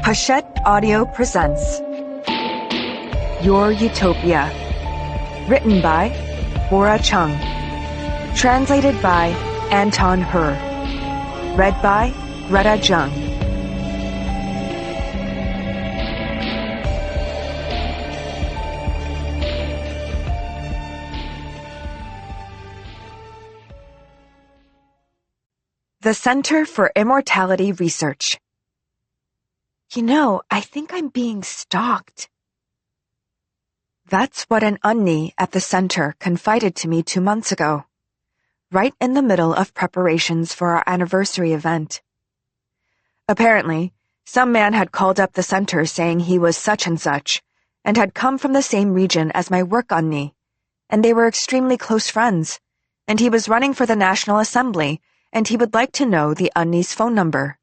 Hachette Audio presents Your Utopia. Written by Bora Chung. Translated by Anton Hur. Read by Chung. The Center for Immortality Research. I think I'm being stalked. That's what an unni at the center confided to me 2 months ago, right in the middle of preparations for our anniversary event. Apparently, some man had called up the center saying he was such and had come from the same region as my work unni, and they were extremely close friends, and he was running for the National Assembly, and he would like to know the unni's phone number.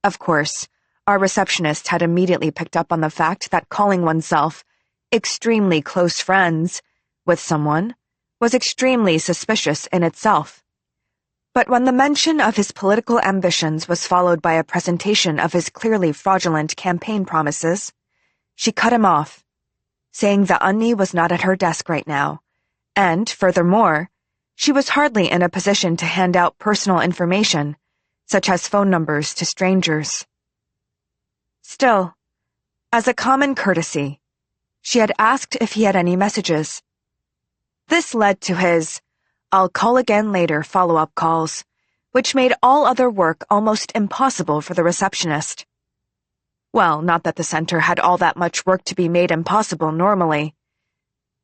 Of course, our receptionist had immediately picked up on the fact that calling oneself extremely close friends with someone was extremely suspicious in itself. But when the mention of his political ambitions was followed by a presentation of his clearly fraudulent campaign promises, she cut him off, saying the unni was not at her desk right now, and, furthermore, she was hardly in a position to hand out personal information, such as phone numbers to strangers. Still, as a common courtesy, she had asked if he had any messages. This led to his "I'll call again later" follow-up calls, which made all other work almost impossible for the receptionist. Well, not that the center had all that much work to be made impossible normally.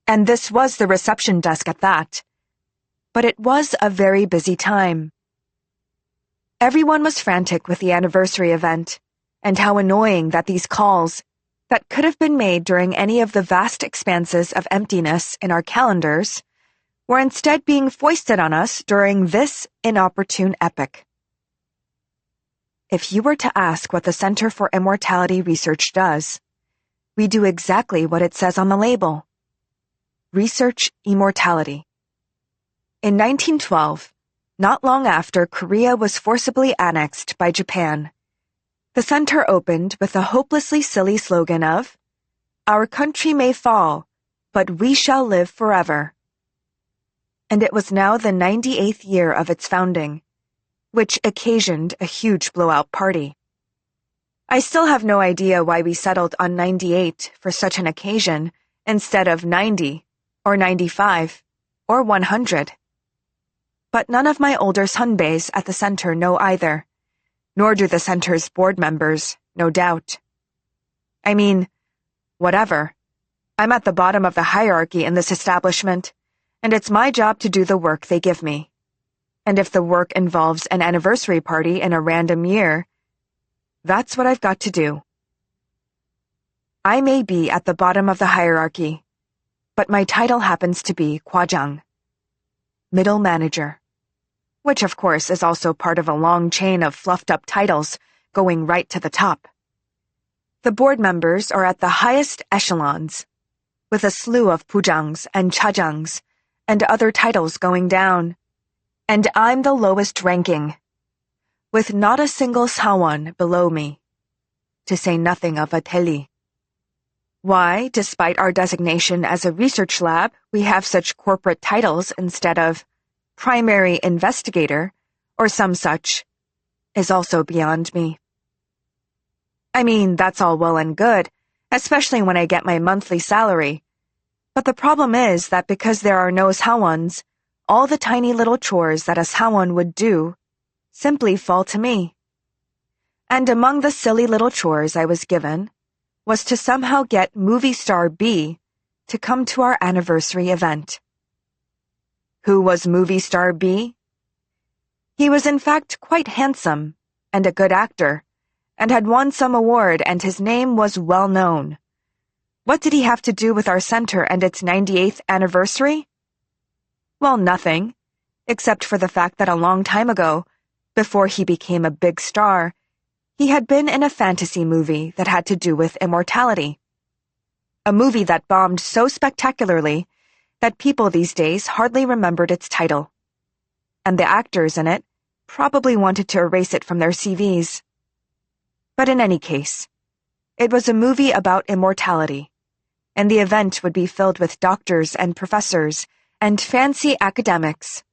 And this was the reception desk at that. But it was a very busy time. Everyone was frantic with the anniversary event, and how annoying that these calls, that could have been made during any of the vast expanses of emptiness in our calendars, were instead being foisted on us during this inopportune epoch. If you were to ask what the Center for Immortality Research does, we do exactly what it says on the label. Research immortality. In 1912, not long after Korea was forcibly annexed by Japan, the center opened with the hopelessly silly slogan of, "Our country may fall, but we shall live forever." And it was now the 98th year of its founding, which occasioned a huge blowout party. I still have no idea why we settled on 98 for such an occasion instead of 90, or 95, or 100. But none of my older sunbaes at the center know either, nor do the center's board members, no doubt. I mean, whatever. I'm at the bottom of the hierarchy in this establishment, and it's my job to do the work they give me. And if the work involves an anniversary party in a random year, that's what I've got to do. I may be at the bottom of the hierarchy, but my title happens to be kwajang, middle manager, which of course is also part of a long chain of fluffed-up titles going right to the top. The board members are at the highest echelons, with a slew of pujangs and chajangs and other titles going down, and I'm the lowest ranking, with not a single sawan below me, to say nothing of a teli. Why, despite our designation as a research lab, we have such corporate titles instead of primary investigator, or some such, is also beyond me. I mean, that's all well and good, especially when I get my monthly salary. But the problem is that because there are no sawans, all the tiny little chores that a sawan would do simply fall to me. And among the silly little chores I was given was to somehow get movie star B to come to our anniversary event. Who was movie star B? He was in fact quite handsome and a good actor, and had won some award, and his name was well known. What did he have to do with our center and its 98th anniversary? Well, nothing, except for the fact that a long time ago, before he became a big star, he had been in a fantasy movie that had to do with immortality. A movie that bombed so spectacularly that people these days hardly remembered its title. And the actors in it probably wanted to erase it from their CVs. But in any case, it was a movie about immortality, and the event would be filled with doctors and professors and fancy academics,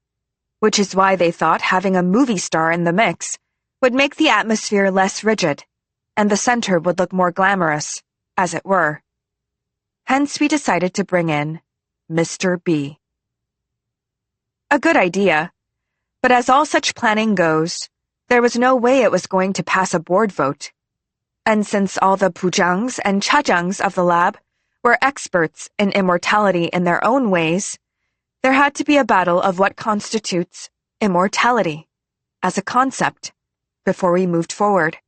which is why they thought having a movie star in the mix would make the atmosphere less rigid, and the center would look more glamorous, as it were. Hence we decided to bring in Mr. B. A good idea, but as all such planning goes, there was no way it was going to pass a board vote. And since all the pujangs and chajangs of the lab were experts in immortality in their own ways, there had to be a battle of what constitutes immortality as a concept before we moved forward.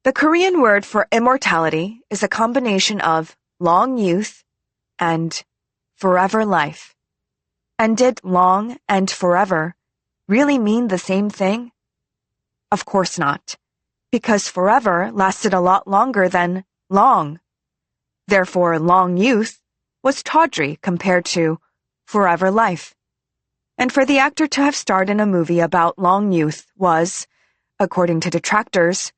The Korean word for immortality is a combination of long youth and forever life. And did long and forever really mean the same thing? Of course not, because forever lasted a lot longer than long. Therefore, long youth was tawdry compared to forever life. And for the actor to have starred in a movie about long youth was, according to detractors,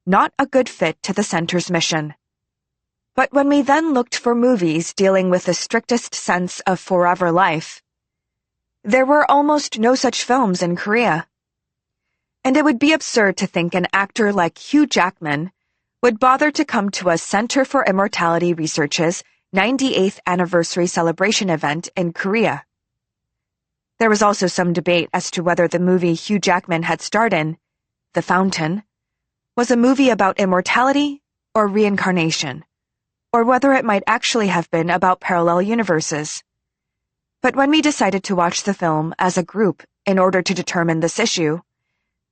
not a good fit to the center's mission. But when we then looked for movies dealing with the strictest sense of forever life, there were almost no such films in Korea. And it would be absurd to think an actor like Hugh Jackman would bother to come to a Center for Immortality Research's 98th anniversary celebration event in Korea. There was also some debate as to whether the movie Hugh Jackman had starred in, The Fountain, was a movie about immortality or reincarnation, or whether it might actually have been about parallel universes. But when we decided to watch the film as a group in order to determine this issue,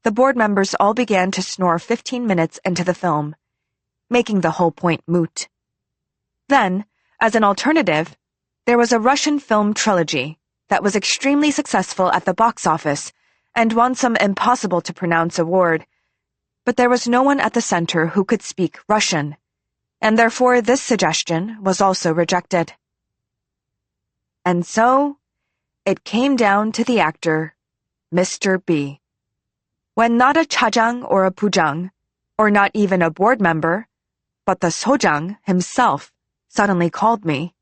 the board members all began to snore 15 minutes into the film, making the whole point moot. Then, as an alternative, there was a Russian film trilogy that was extremely successful at the box office and won some impossible-to-pronounce award, but there was no one at the center who could speak Russian, and therefore this suggestion was also rejected. And so, it came down to the actor, Mr. B. When not a chajang or a pujang, or not even a board member, but the sojang himself suddenly called me,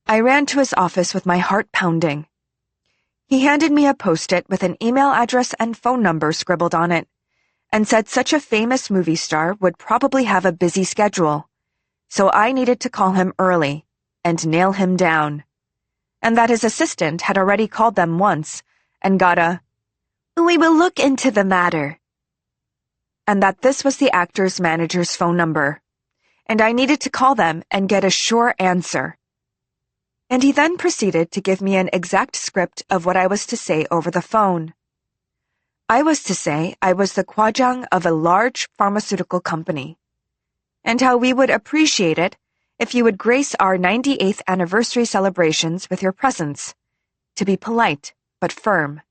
I ran to his office with my heart pounding. He handed me a post-it with an email address and phone number scribbled on it, and said such a famous movie star would probably have a busy schedule, so I needed to call him early and nail him down, and that his assistant had already called them once and got a, "We will look into the matter," and that this was the actor's manager's phone number, and I needed to call them and get a sure answer. And he then proceeded to give me an exact script of what I was to say over the phone. I was to say I was the kwajang of a large pharmaceutical company, and how we would appreciate it if you would grace our 98th anniversary celebrations with your presence, to be polite but firm,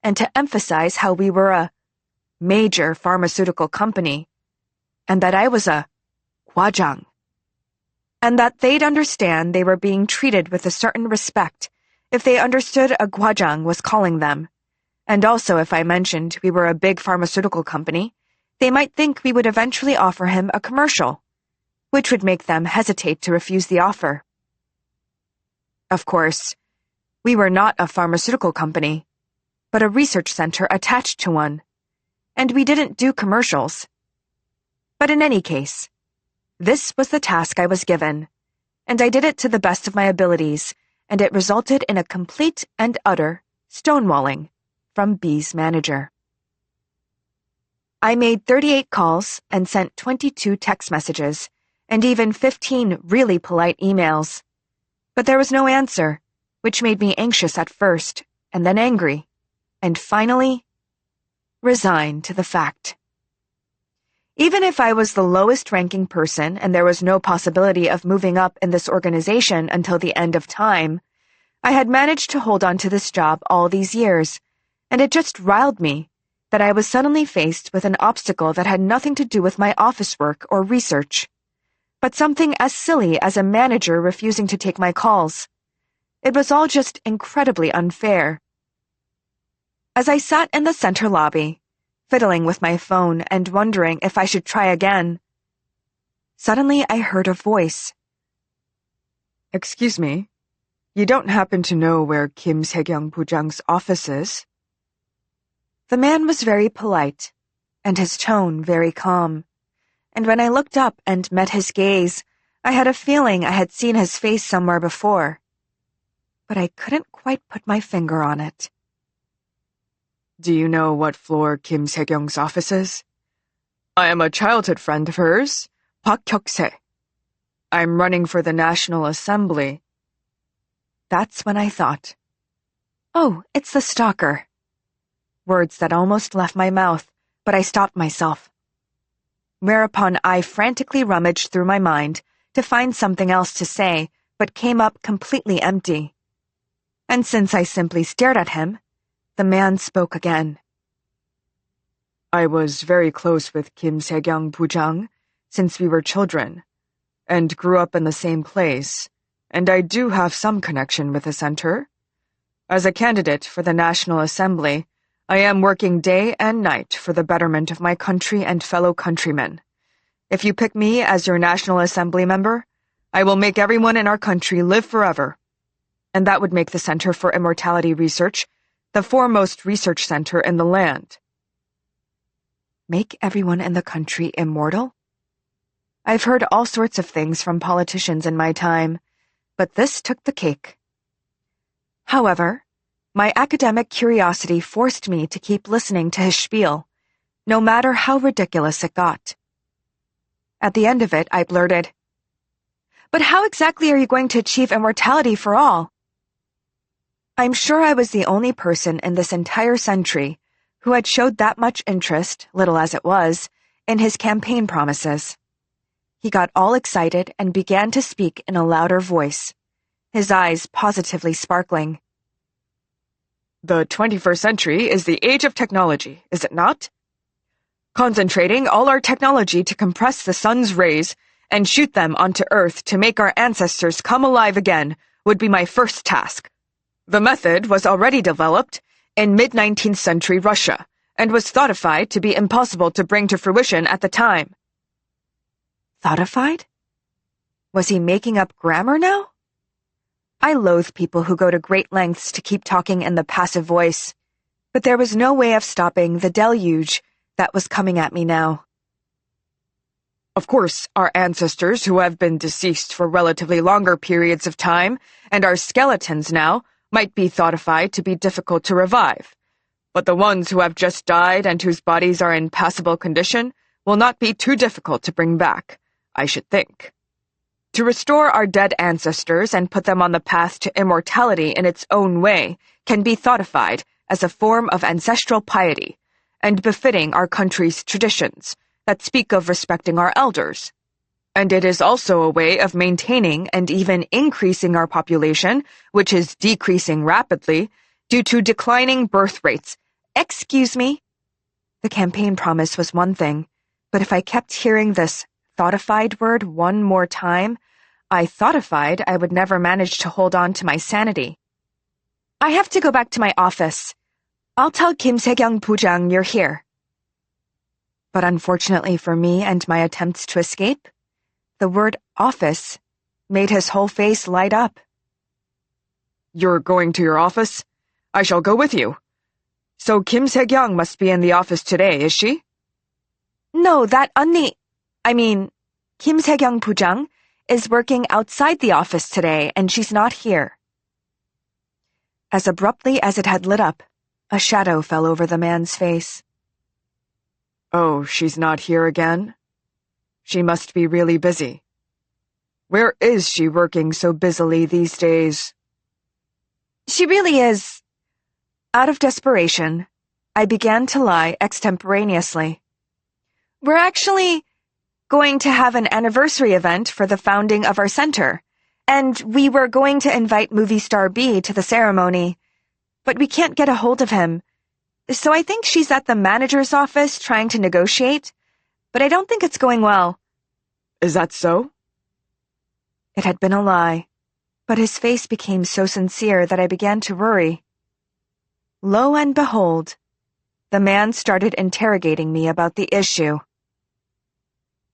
and to emphasize how we were a major pharmaceutical company, and that I was a kwajang, and that they'd understand they were being treated with a certain respect if they understood a kwajang was calling them, and also if I mentioned we were a big pharmaceutical company, they might think we would eventually offer him a commercial, which would make them hesitate to refuse the offer. Of course, we were not a pharmaceutical company, but a research center attached to one, and we didn't do commercials. But in any case, this was the task I was given, and I did it to the best of my abilities, and it resulted in a complete and utter stonewalling from B's manager. I made 38 calls and sent 22 text messages, and even 15 really polite emails. But there was no answer, which made me anxious at first, and then angry, and finally, resigned to the fact. Even if I was the lowest-ranking person and there was no possibility of moving up in this organization until the end of time, I had managed to hold on to this job all these years, and it just riled me that I was suddenly faced with an obstacle that had nothing to do with my office work or research, but something as silly as a manager refusing to take my calls. It was all just incredibly unfair. As I sat in the center lobby, fiddling with my phone and wondering if I should try again. Suddenly, I heard a voice. "Excuse me, you don't happen to know where Kim Se-kyung Bujang's office is?" The man was very polite, and his tone very calm, and when I looked up and met his gaze, I had a feeling I had seen his face somewhere before, but I couldn't quite put my finger on it. "Do you know what floor Kim Se-kyung's office is? I am a childhood friend of hers, Park Hyuk-se. I'm running for the National Assembly." That's when I thought, "Oh, it's the stalker." Words that almost left my mouth, but I stopped myself. Whereupon I frantically rummaged through my mind to find something else to say, but came up completely empty. And since I simply stared at him, the man spoke again. "I was very close with Kim Se-kyung Bujang since we were children, and grew up in the same place, and I do have some connection with the center. As a candidate for the National Assembly, I am working day and night for the betterment of my country and fellow countrymen. If you pick me as your National Assembly member, I will make everyone in our country live forever. And that would make the Center for Immortality Research the foremost research center in the land." Make everyone in the country immortal? I've heard all sorts of things from politicians in my time, but this took the cake. However, my academic curiosity forced me to keep listening to his spiel, no matter how ridiculous it got. At the end of it, I blurted, "But how exactly are you going to achieve immortality for all?" I'm sure I was the only person in this entire century who had showed that much interest, little as it was, in his campaign promises. He got all excited and began to speak in a louder voice, his eyes positively sparkling. "The 21st century is the age of technology, is it not? Concentrating all our technology to compress the sun's rays and shoot them onto Earth to make our ancestors come alive again would be my first task. The method was already developed in mid-19th century Russia and was thoughtified to be impossible to bring to fruition at the time." Thoughtified? Was he making up grammar now? I loathe people who go to great lengths to keep talking in the passive voice, but there was no way of stopping the deluge that was coming at me now. "Of course, our ancestors who have been deceased for relatively longer periods of time and are skeletons now might be thoughtified to be difficult to revive, but the ones who have just died and whose bodies are in passable condition will not be too difficult to bring back, I should think. To restore our dead ancestors and put them on the path to immortality in its own way can be thoughtified as a form of ancestral piety and befitting our country's traditions that speak of respecting our elders. And it is also a way of maintaining and even increasing our population, which is decreasing rapidly due to declining birth rates." Excuse me? The campaign promise was one thing, but if I kept hearing this thoughtified word one more time, I thoughtified I would never manage to hold on to my sanity. "I have to go back to my office. I'll tell Kim Se-kyung Bujang you're here." But unfortunately for me and my attempts to escape, the word office made his whole face light up. "You're going to your office? I shall go with you. So Kim Se-kyung must be in the office today, is she?" "No, Kim Se-kyung Bujang is working outside the office today and she's not here." As abruptly as it had lit up, a shadow fell over the man's face. "Oh, she's not here again? She must be really busy. Where is she working so busily these days?" "She really is." Out of desperation, I began to lie extemporaneously. "We're actually going to have an anniversary event for the founding of our center, and we were going to invite movie star B to the ceremony, but we can't get a hold of him. So I think she's at the manager's office trying to negotiate, but I don't think it's going well." "Is that so?" It had been a lie, but his face became so sincere that I began to worry. Lo and behold, the man started interrogating me about the issue.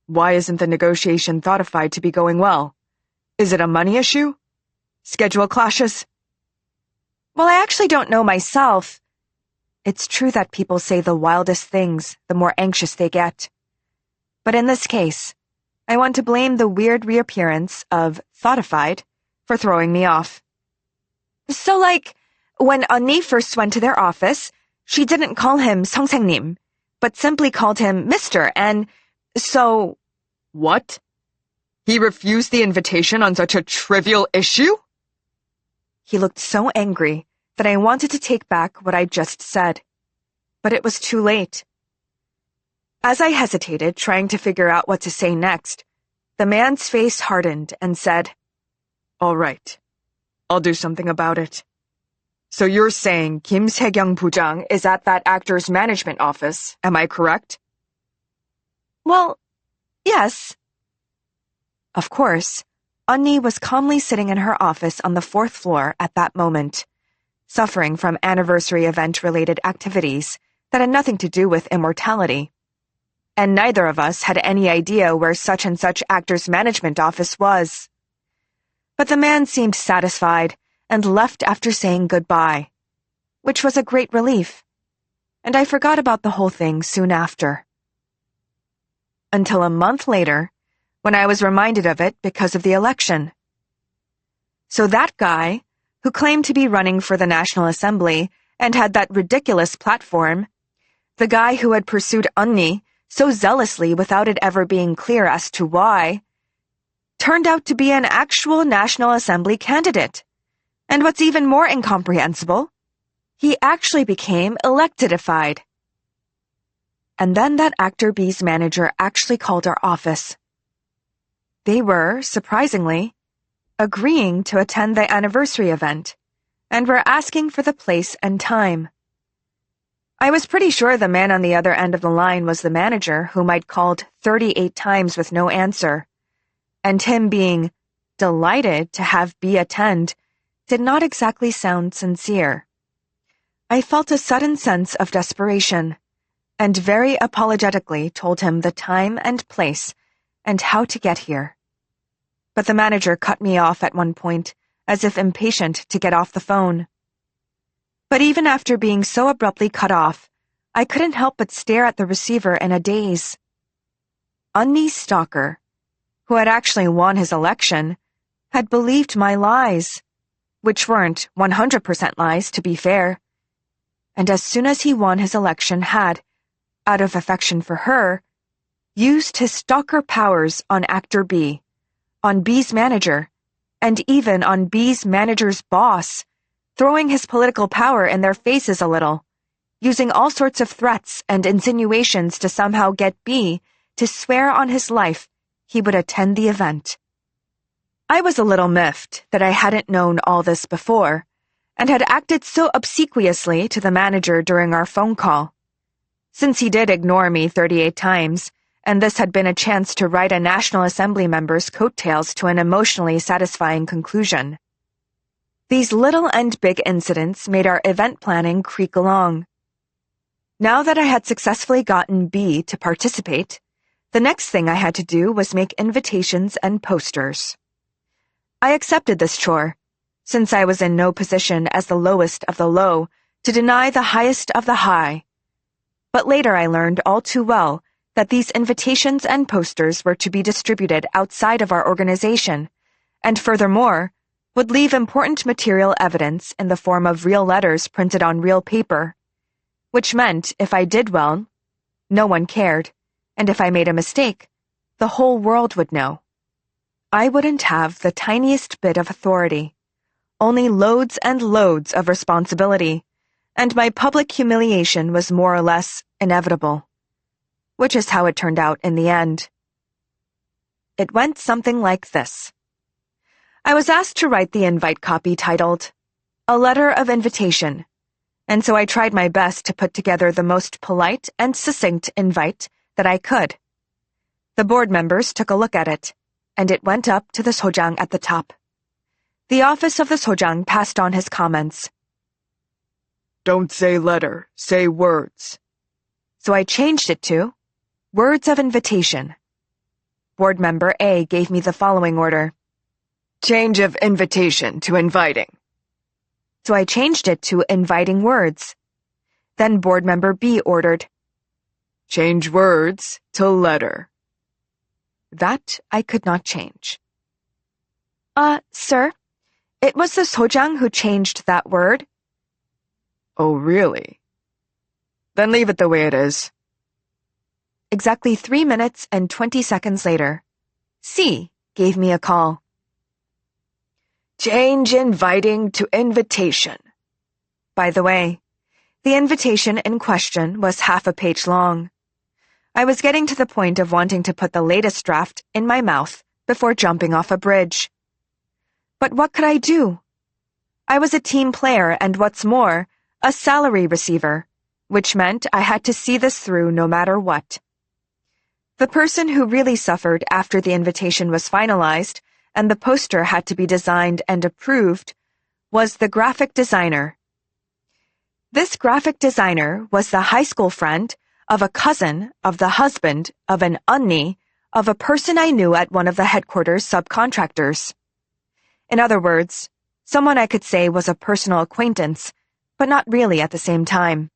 Why isn't the negotiation thoughtified to be going well? Is it a money issue? Schedule clashes? Well, I actually don't know myself. It's true that people say the wildest things the more anxious they get. But in this case, I want to blame the weird reappearance of thoughtified for throwing me off. So when Annie first went to their office, she didn't call him 선생님, but simply called him Mr. and so... What? He refused the invitation on such a trivial issue? He looked so angry that I wanted to take back what I just said. But it was too late. As I hesitated, trying to figure out what to say next, the man's face hardened and said, All right. I'll do something about it. So you're saying Kim Se-kyung 부장 is at that actor's management office, am I correct? Well, yes. Of course, Annie was calmly sitting in her office on the 4th floor at that moment, suffering from anniversary event-related activities that had nothing to do with immortality. And neither of us had any idea where such and such actor's management office was. But the man seemed satisfied and left after saying goodbye, which was a great relief, and I forgot about the whole thing soon after. Until a month later, when I was reminded of it because of the election. So that guy, who claimed to be running for the National Assembly and had that ridiculous platform, the guy who had pursued Annie so zealously without it ever being clear as to why, turned out to be an actual National Assembly candidate. And what's even more incomprehensible, he actually became electidified. And then that Actor B's manager actually called our office. They were, surprisingly, agreeing to attend the anniversary event, and were asking for the place and time. I was pretty sure the man on the other end of the line was the manager whom I'd called 38 times with no answer, and him being delighted to have B attend did not exactly sound sincere. I felt a sudden sense of desperation, and very apologetically told him the time and place and how to get here. But the manager cut me off at one point, as if impatient to get off the phone. But even after being so abruptly cut off, I couldn't help but stare at the receiver in a daze. Annie's stalker, who had actually won his election, had believed my lies, which weren't 100% lies, to be fair. And as soon as he won his election had, out of affection for her, used his stalker powers on Actor B, on B's manager, and even on B's manager's boss, throwing his political power in their faces a little, using all sorts of threats and insinuations to somehow get B to swear on his life he would attend the event. I was a little miffed that I hadn't known all this before, and had acted so obsequiously to the manager during our phone call. Since he did ignore me 38 times, and this had been a chance to ride a National Assembly member's coattails to an emotionally satisfying conclusion. These little and big incidents made our event planning creak along. Now that I had successfully gotten B to participate, the next thing I had to do was make invitations and posters. I accepted this chore, since I was in no position as the lowest of the low to deny the highest of the high. But later I learned all too well that these invitations and posters were to be distributed outside of our organization, and furthermore, would leave important material evidence in the form of real letters printed on real paper, which meant if I did well, no one cared, and if I made a mistake, the whole world would know. I wouldn't have the tiniest bit of authority, only loads and loads of responsibility, and my public humiliation was more or less inevitable, which is how it turned out in the end. It went something like this. I was asked to write the invite copy titled, A Letter of Invitation, and so I tried my best to put together the most polite and succinct invite that I could. The board members took a look at it, and it went up to the sojang at the top. The office of the sojang passed on his comments. Don't say letter, say words. So I changed it to words of invitation. Board member A gave me the following order. Change of invitation to inviting. So I changed it to inviting words. Then board member B ordered, Change words to letter. That I could not change. Sir, it was the Sojang who changed that word. Oh, really? Then leave it the way it is. Exactly 3 minutes and 20 seconds later, C gave me a call. Change inviting to invitation. By the way, the invitation in question was half a page long. I was getting to the point of wanting to put the latest draft in my mouth before jumping off a bridge. But what could I do? I was a team player and, what's more, a salary receiver, which meant I had to see this through no matter what. The person who really suffered after the invitation was finalized and the poster had to be designed and approved was the graphic designer. This graphic designer was the high school friend of a cousin of the husband of an 언니 of a person I knew at one of the headquarters subcontractors. In other words, someone I could say was a personal acquaintance, but not really at the same time.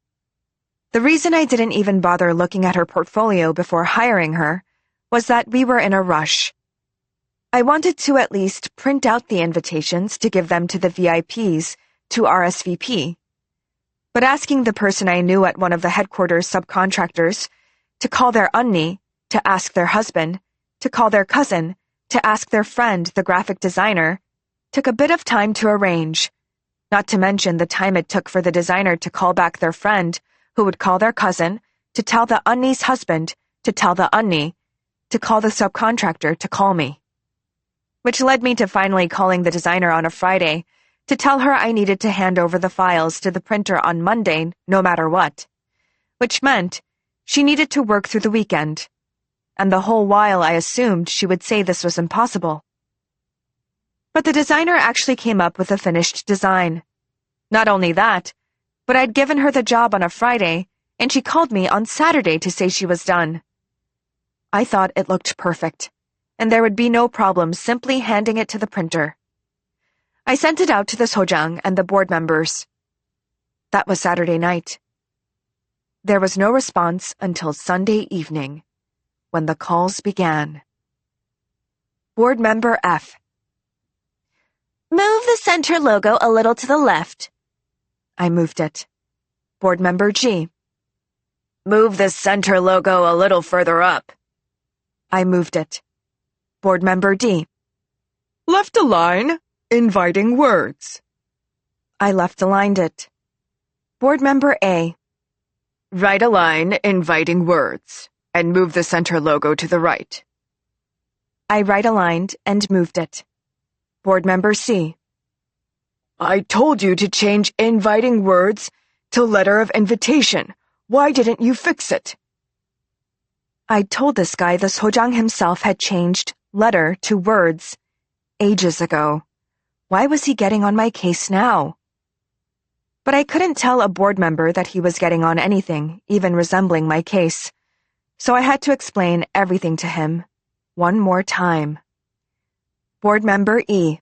The reason I didn't even bother looking at her portfolio before hiring her was that we were in a rush. I wanted to at least print out the invitations to give them to the VIPs to RSVP. But asking the person I knew at one of the headquarters subcontractors to call their 언니, to ask their husband, to call their cousin, to ask their friend, the graphic designer, took a bit of time to arrange, not to mention the time it took for the designer to call back their friend, who would call their cousin, to tell the 언니's husband, to tell the 언니, to call the subcontractor to call me. Which led me to finally calling the designer on a Friday to tell her I needed to hand over the files to the printer on Monday no matter what, which meant she needed to work through the weekend, and the whole while I assumed she would say this was impossible. But the designer actually came up with a finished design. Not only that, but I'd given her the job on a Friday, and she called me on Saturday to say she was done. I thought it looked perfect, and there would be no problem simply handing it to the printer. I sent it out to the Sojang and the board members. That was Saturday night. There was no response until Sunday evening, when the calls began. Board member F. Move the center logo a little to the left. I moved it. Board member G. Move the center logo a little further up. I moved it. Board member D. Left align, inviting words. I left aligned it. Board member A. Right align, inviting words, and move the center logo to the right. I right aligned and moved it. Board member C. I told you to change inviting words to letter of invitation. Why didn't you fix it? I told this guy the Sojang himself had changed letter to words ages ago. Why was he getting on my case now? But I couldn't tell a board member that he was getting on anything, even resembling my case. So I had to explain everything to him one more time. Board member E.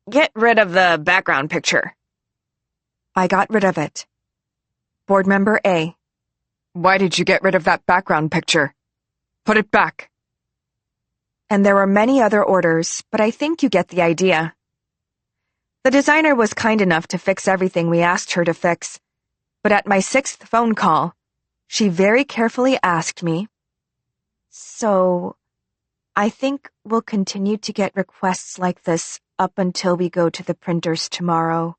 Get rid of the background picture. I got rid of it. Board member A. Why did you get rid of that background picture? Put it back. And there were many other orders, but I think you get the idea. The designer was kind enough to fix everything we asked her to fix, but at my 6th phone call, she very carefully asked me, So, I think we'll continue to get requests like this up until we go to the printers tomorrow.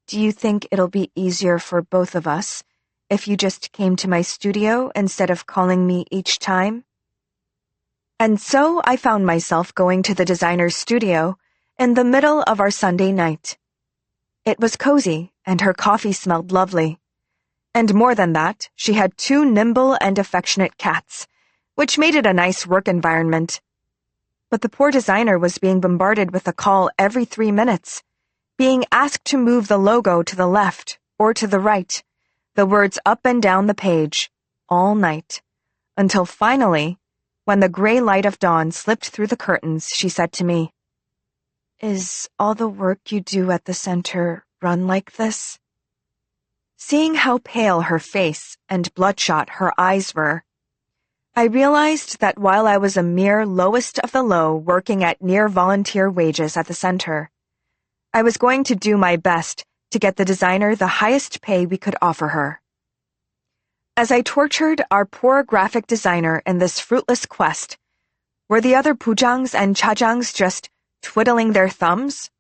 Do you think it'll be easier for both of us if you just came to my studio instead of calling me each time? And so I found myself going to the designer's studio in the middle of our Sunday night. It was cozy, and her coffee smelled lovely. And more than that, she had 2 nimble and affectionate cats, which made it a nice work environment. But the poor designer was being bombarded with a call every 3 minutes, being asked to move the logo to the left or to the right, the words up and down the page, all night, until finally, when the gray light of dawn slipped through the curtains, she said to me, "Is all the work you do at the center run like this?" Seeing how pale her face and bloodshot her eyes were, I realized that while I was a mere lowest of the low working at near volunteer wages at the center, I was going to do my best to get the designer the highest pay we could offer her. As I tortured our poor graphic designer in this fruitless quest, were the other pujangs and chajangs just twiddling their thumbs?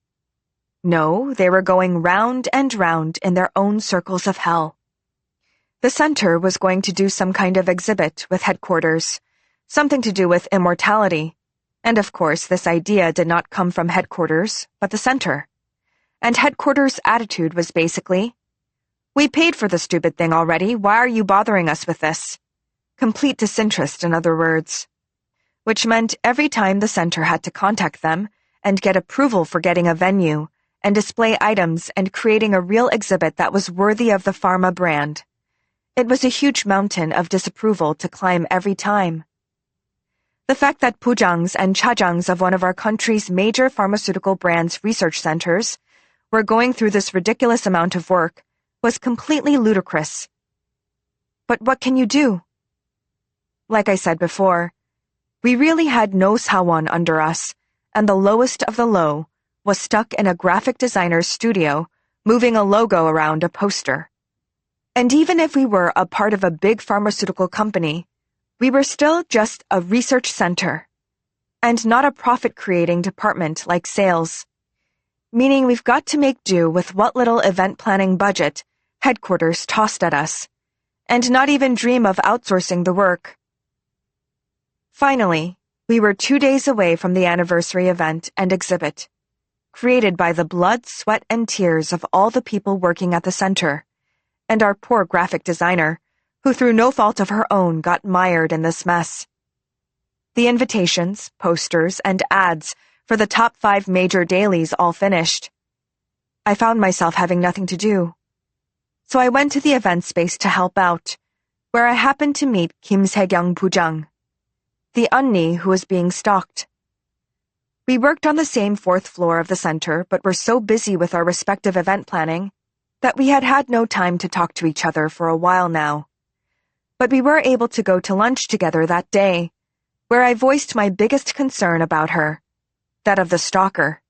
No, they were going round and round in their own circles of hell. The center was going to do some kind of exhibit with headquarters, something to do with immortality, and of course this idea did not come from headquarters, but the center. And headquarters' attitude was basically, "We paid for the stupid thing already, why are you bothering us with this?" Complete disinterest, in other words. Which meant every time the center had to contact them and get approval for getting a venue and display items and creating a real exhibit that was worthy of the pharma brand. It was a huge mountain of disapproval to climb every time. The fact that pujangs and chajangs of one of our country's major pharmaceutical brands' research centers were going through this ridiculous amount of work was completely ludicrous. But what can you do? Like I said before, we really had no sawan under us, and the lowest of the low was stuck in a graphic designer's studio, moving a logo around a poster. And even if we were a part of a big pharmaceutical company, we were still just a research center, and not a profit-creating department like sales. Meaning we've got to make do with what little event planning budget headquarters tossed at us, and not even dream of outsourcing the work. Finally, we were 2 days away from the anniversary event and exhibit, created by the blood, sweat, and tears of all the people working at the center, and our poor graphic designer, who through no fault of her own got mired in this mess. The invitations, posters, and ads for the top 5 major dailies all finished. I found myself having nothing to do. So I went to the event space to help out, where I happened to meet Kim Se-kyung Pujang, the unni who was being stalked. We worked on the same 4th floor of the center, but were so busy with our respective event planning that we had had no time to talk to each other for a while now. But we were able to go to lunch together that day, where I voiced my biggest concern about her, that of the stalker.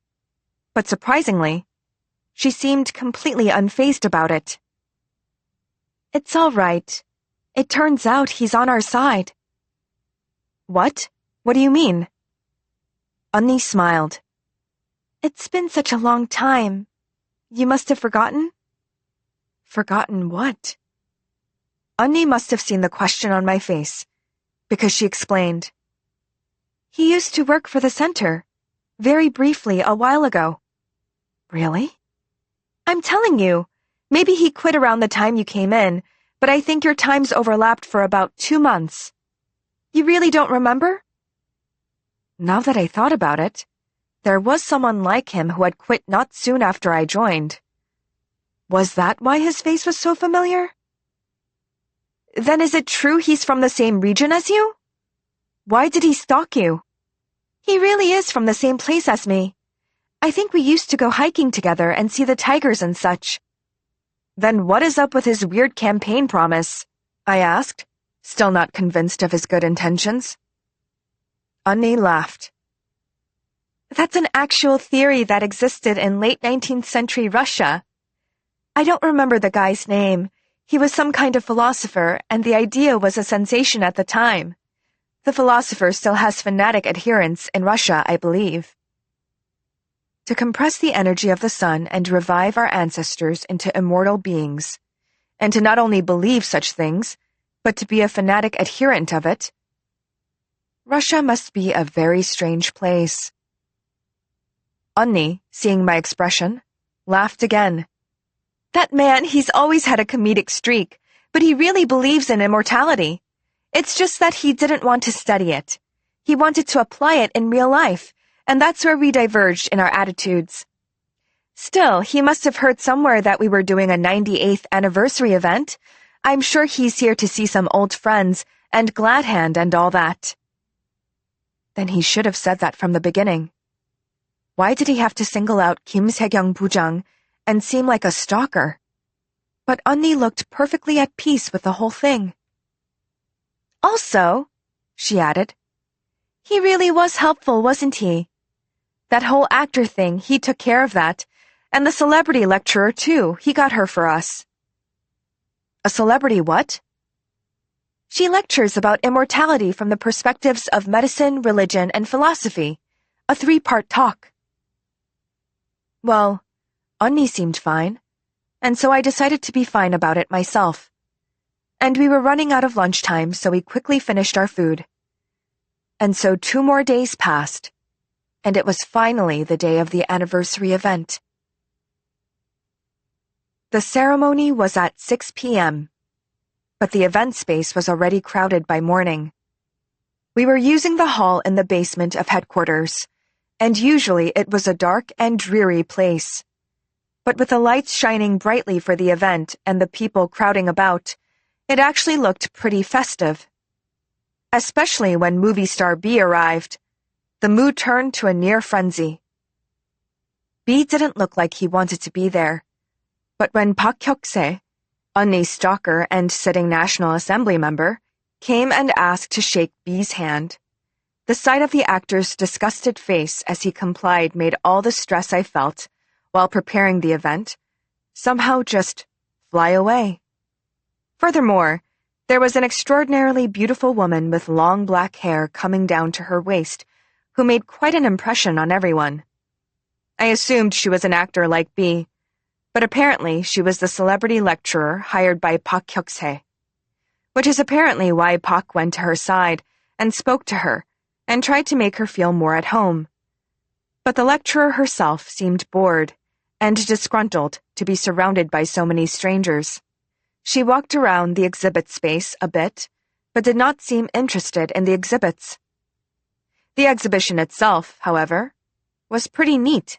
But surprisingly, she seemed completely unfazed about it. "It's all right. It turns out he's on our side." "What? What do you mean?" Unni smiled. "It's been such a long time. You must have forgotten?" "Forgotten what?" Unni must have seen the question on my face, because she explained. "He used to work for the center, very briefly a while ago." "Really?" "I'm telling you, maybe he quit around the time you came in, but I think your times overlapped for about 2 months. You really don't remember?" Now that I thought about it, there was someone like him who had quit not soon after I joined. Was that why his face was so familiar? "Then is it true he's from the same region as you? Why did he stalk you?" "He really is from the same place as me. I think we used to go hiking together and see the tigers and such." "Then what is up with his weird campaign promise?" I asked, still not convinced of his good intentions. Unni laughed. "That's an actual theory that existed in late 19th century Russia. I don't remember the guy's name. He was some kind of philosopher, and the idea was a sensation at the time. The philosopher still has fanatic adherents in Russia, I believe. To compress the energy of the sun and revive our ancestors into immortal beings, and to not only believe such things, but to be a fanatic adherent of it. Russia must be a very strange place." Unni, seeing my expression, laughed again. "That man, he's always had a comedic streak, but he really believes in immortality. It's just that he didn't want to study it. He wanted to apply it in real life, and that's where we diverged in our attitudes. Still, he must have heard somewhere that we were doing a 98th anniversary event. I'm sure he's here to see some old friends and glad hand and all that." Then he should have said that from the beginning. Why did he have to single out Kim Se-kyung Bujang and seem like a stalker? But 언니 looked perfectly at peace with the whole thing. "Also," she added, "he really was helpful, wasn't he? That whole actor thing, he took care of that, and the celebrity lecturer too, he got her for us." "A celebrity what?" "She lectures about immortality from the perspectives of medicine, religion, and philosophy. A 3-part talk." Well, 언니 seemed fine, and so I decided to be fine about it myself. And we were running out of lunchtime, so we quickly finished our food. And so 2 more days passed, and it was finally the day of the anniversary event. The ceremony was at 6 p.m., but the event space was already crowded by morning. We were using the hall in the basement of headquarters, and usually it was a dark and dreary place. But with the lights shining brightly for the event and the people crowding about, it actually looked pretty festive. Especially when movie star B arrived, the mood turned to a near frenzy. B didn't look like he wanted to be there, but when Park Hyuk-se, 언니's stalker and sitting National Assembly member, came and asked to shake B's hand, the sight of the actor's disgusted face as he complied made all the stress I felt while preparing the event somehow just fly away. Furthermore, there was an extraordinarily beautiful woman with long black hair coming down to her waist who made quite an impression on everyone. I assumed she was an actor like B, but apparently she was the celebrity lecturer hired by Park Hyuk-se, which is apparently why Park went to her side and spoke to her and tried to make her feel more at home. But the lecturer herself seemed bored and disgruntled to be surrounded by so many strangers. She walked around the exhibit space a bit, but did not seem interested in the exhibits. The exhibition itself, however, was pretty neat.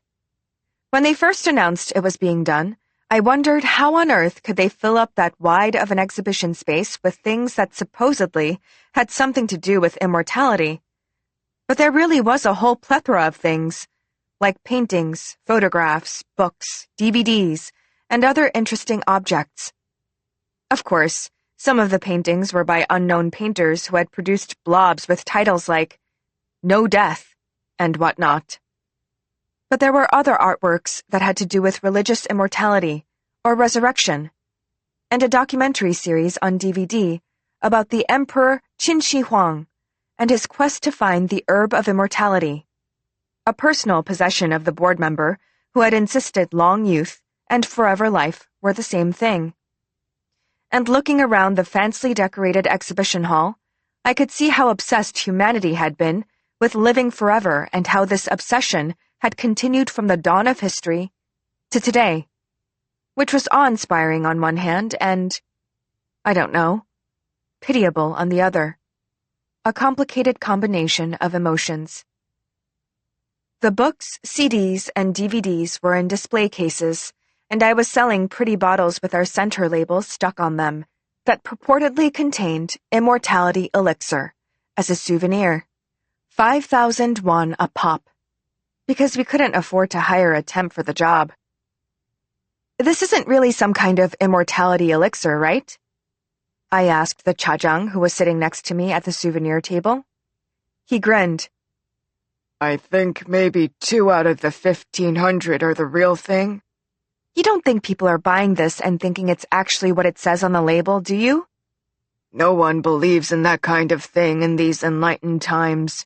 When they first announced it was being done, I wondered how on earth could they fill up that wide of an exhibition space with things that supposedly had something to do with immortality. But there really was a whole plethora of things, like paintings, photographs, books, DVDs, and other interesting objects. Of course, some of the paintings were by unknown painters who had produced blobs with titles like No Death and whatnot. But there were other artworks that had to do with religious immortality or resurrection, and a documentary series on DVD about the Emperor Qin Shi Huang and his quest to find the herb of immortality, a personal possession of the board member who had insisted long youth and forever life were the same thing. And looking around the fancily decorated exhibition hall, I could see how obsessed humanity had been with living forever and how this obsession had continued from the dawn of history to today, which was awe-inspiring on one hand and, I don't know, pitiable on the other. A complicated combination of emotions. The books, CDs, and DVDs were in display cases, and I was selling pretty bottles with our center labels stuck on them that purportedly contained Immortality Elixir as a souvenir, 5,000 won a pop, because we couldn't afford to hire a temp for the job. "This isn't really some kind of immortality elixir, right?" I asked the chajang who was sitting next to me at the souvenir table. He grinned. "I think maybe 2 out of the 1,500 are the real thing." "You don't think people are buying this and thinking it's actually what it says on the label, do you?" "No one believes in that kind of thing in these enlightened times.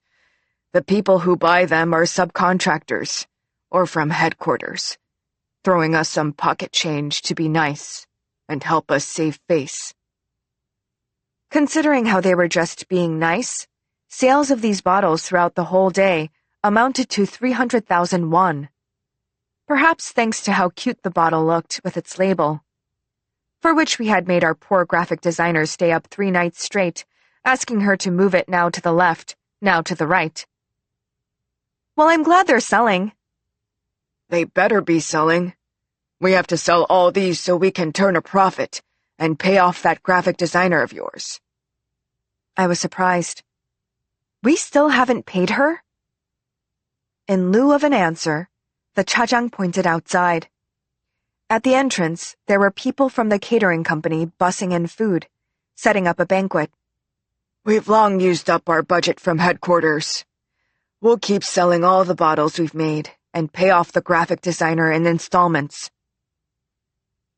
The people who buy them are subcontractors, or from headquarters, throwing us some pocket change to be nice and help us save face." Considering how they were just being nice, sales of these bottles throughout the whole day amounted to 300,000 won. Perhaps thanks to how cute the bottle looked with its label, for which we had made our poor graphic designer stay up 3 nights straight, asking her to move it now to the left, now to the right. "Well, I'm glad they're selling." "They better be selling. We have to sell all these so we can turn a profit, and pay off that graphic designer of yours." I was surprised. "We still haven't paid her?" In lieu of an answer, the chajang pointed outside. At the entrance, there were people from the catering company bussing in food, setting up a banquet. "We've long used up our budget from headquarters. We'll keep selling all the bottles we've made and pay off the graphic designer in installments."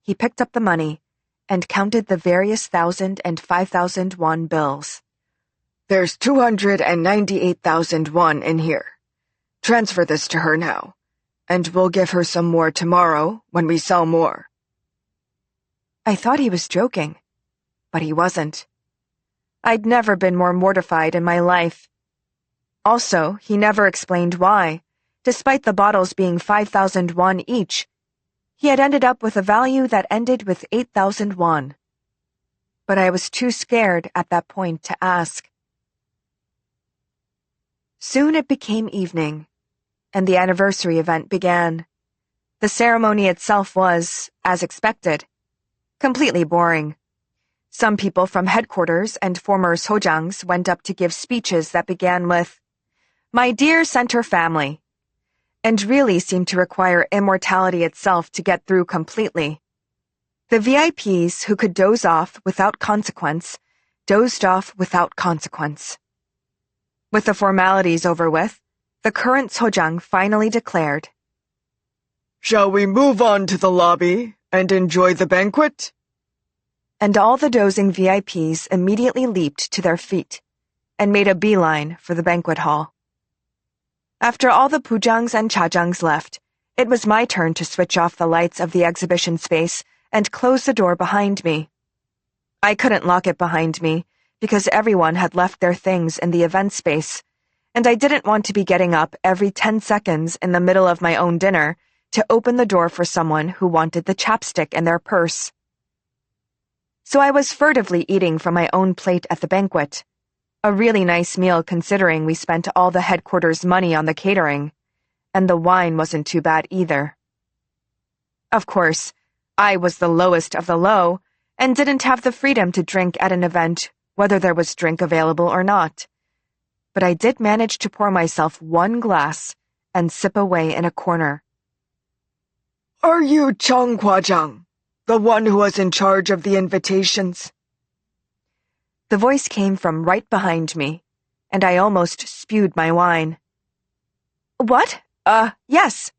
He picked up the money and counted the various 1,000 and 5,000 won bills. "There's 298,000 won in here. Transfer this to her now, and we'll give her some more tomorrow when we sell more." I thought he was joking, but he wasn't. I'd never been more mortified in my life. Also, he never explained why, despite the bottles being 5,000 won each, he had ended up with a value that ended with 8,000 won. But I was too scared at that point to ask. Soon it became evening, and the anniversary event began. The ceremony itself was, as expected, completely boring. Some people from headquarters and former sojangs went up to give speeches that began with, "My dear center family," and really seemed to require immortality itself to get through completely. The VIPs who could doze off without consequence, dozed off without consequence. With the formalities over with, the current sojang finally declared, "Shall we move on to the lobby and enjoy the banquet?" And all the dozing VIPs immediately leaped to their feet and made a beeline for the banquet hall. After all the pujangs and chajangs left, it was my turn to switch off the lights of the exhibition space and close the door behind me. I couldn't lock it behind me because everyone had left their things in the event space, and I didn't want to be getting up every 10 seconds in the middle of my own dinner to open the door for someone who wanted the chapstick in their purse. So I was furtively eating from my own plate at the banquet. A really nice meal considering we spent all the headquarters' money on the catering, and the wine wasn't too bad either. Of course, I was the lowest of the low and didn't have the freedom to drink at an event whether there was drink available or not. But I did manage to pour myself one glass and sip away in a corner. "Are you Chung Kwajang, the one who was in charge of the invitations?" The voice came from right behind me, and I almost spewed my wine. "What? Yes."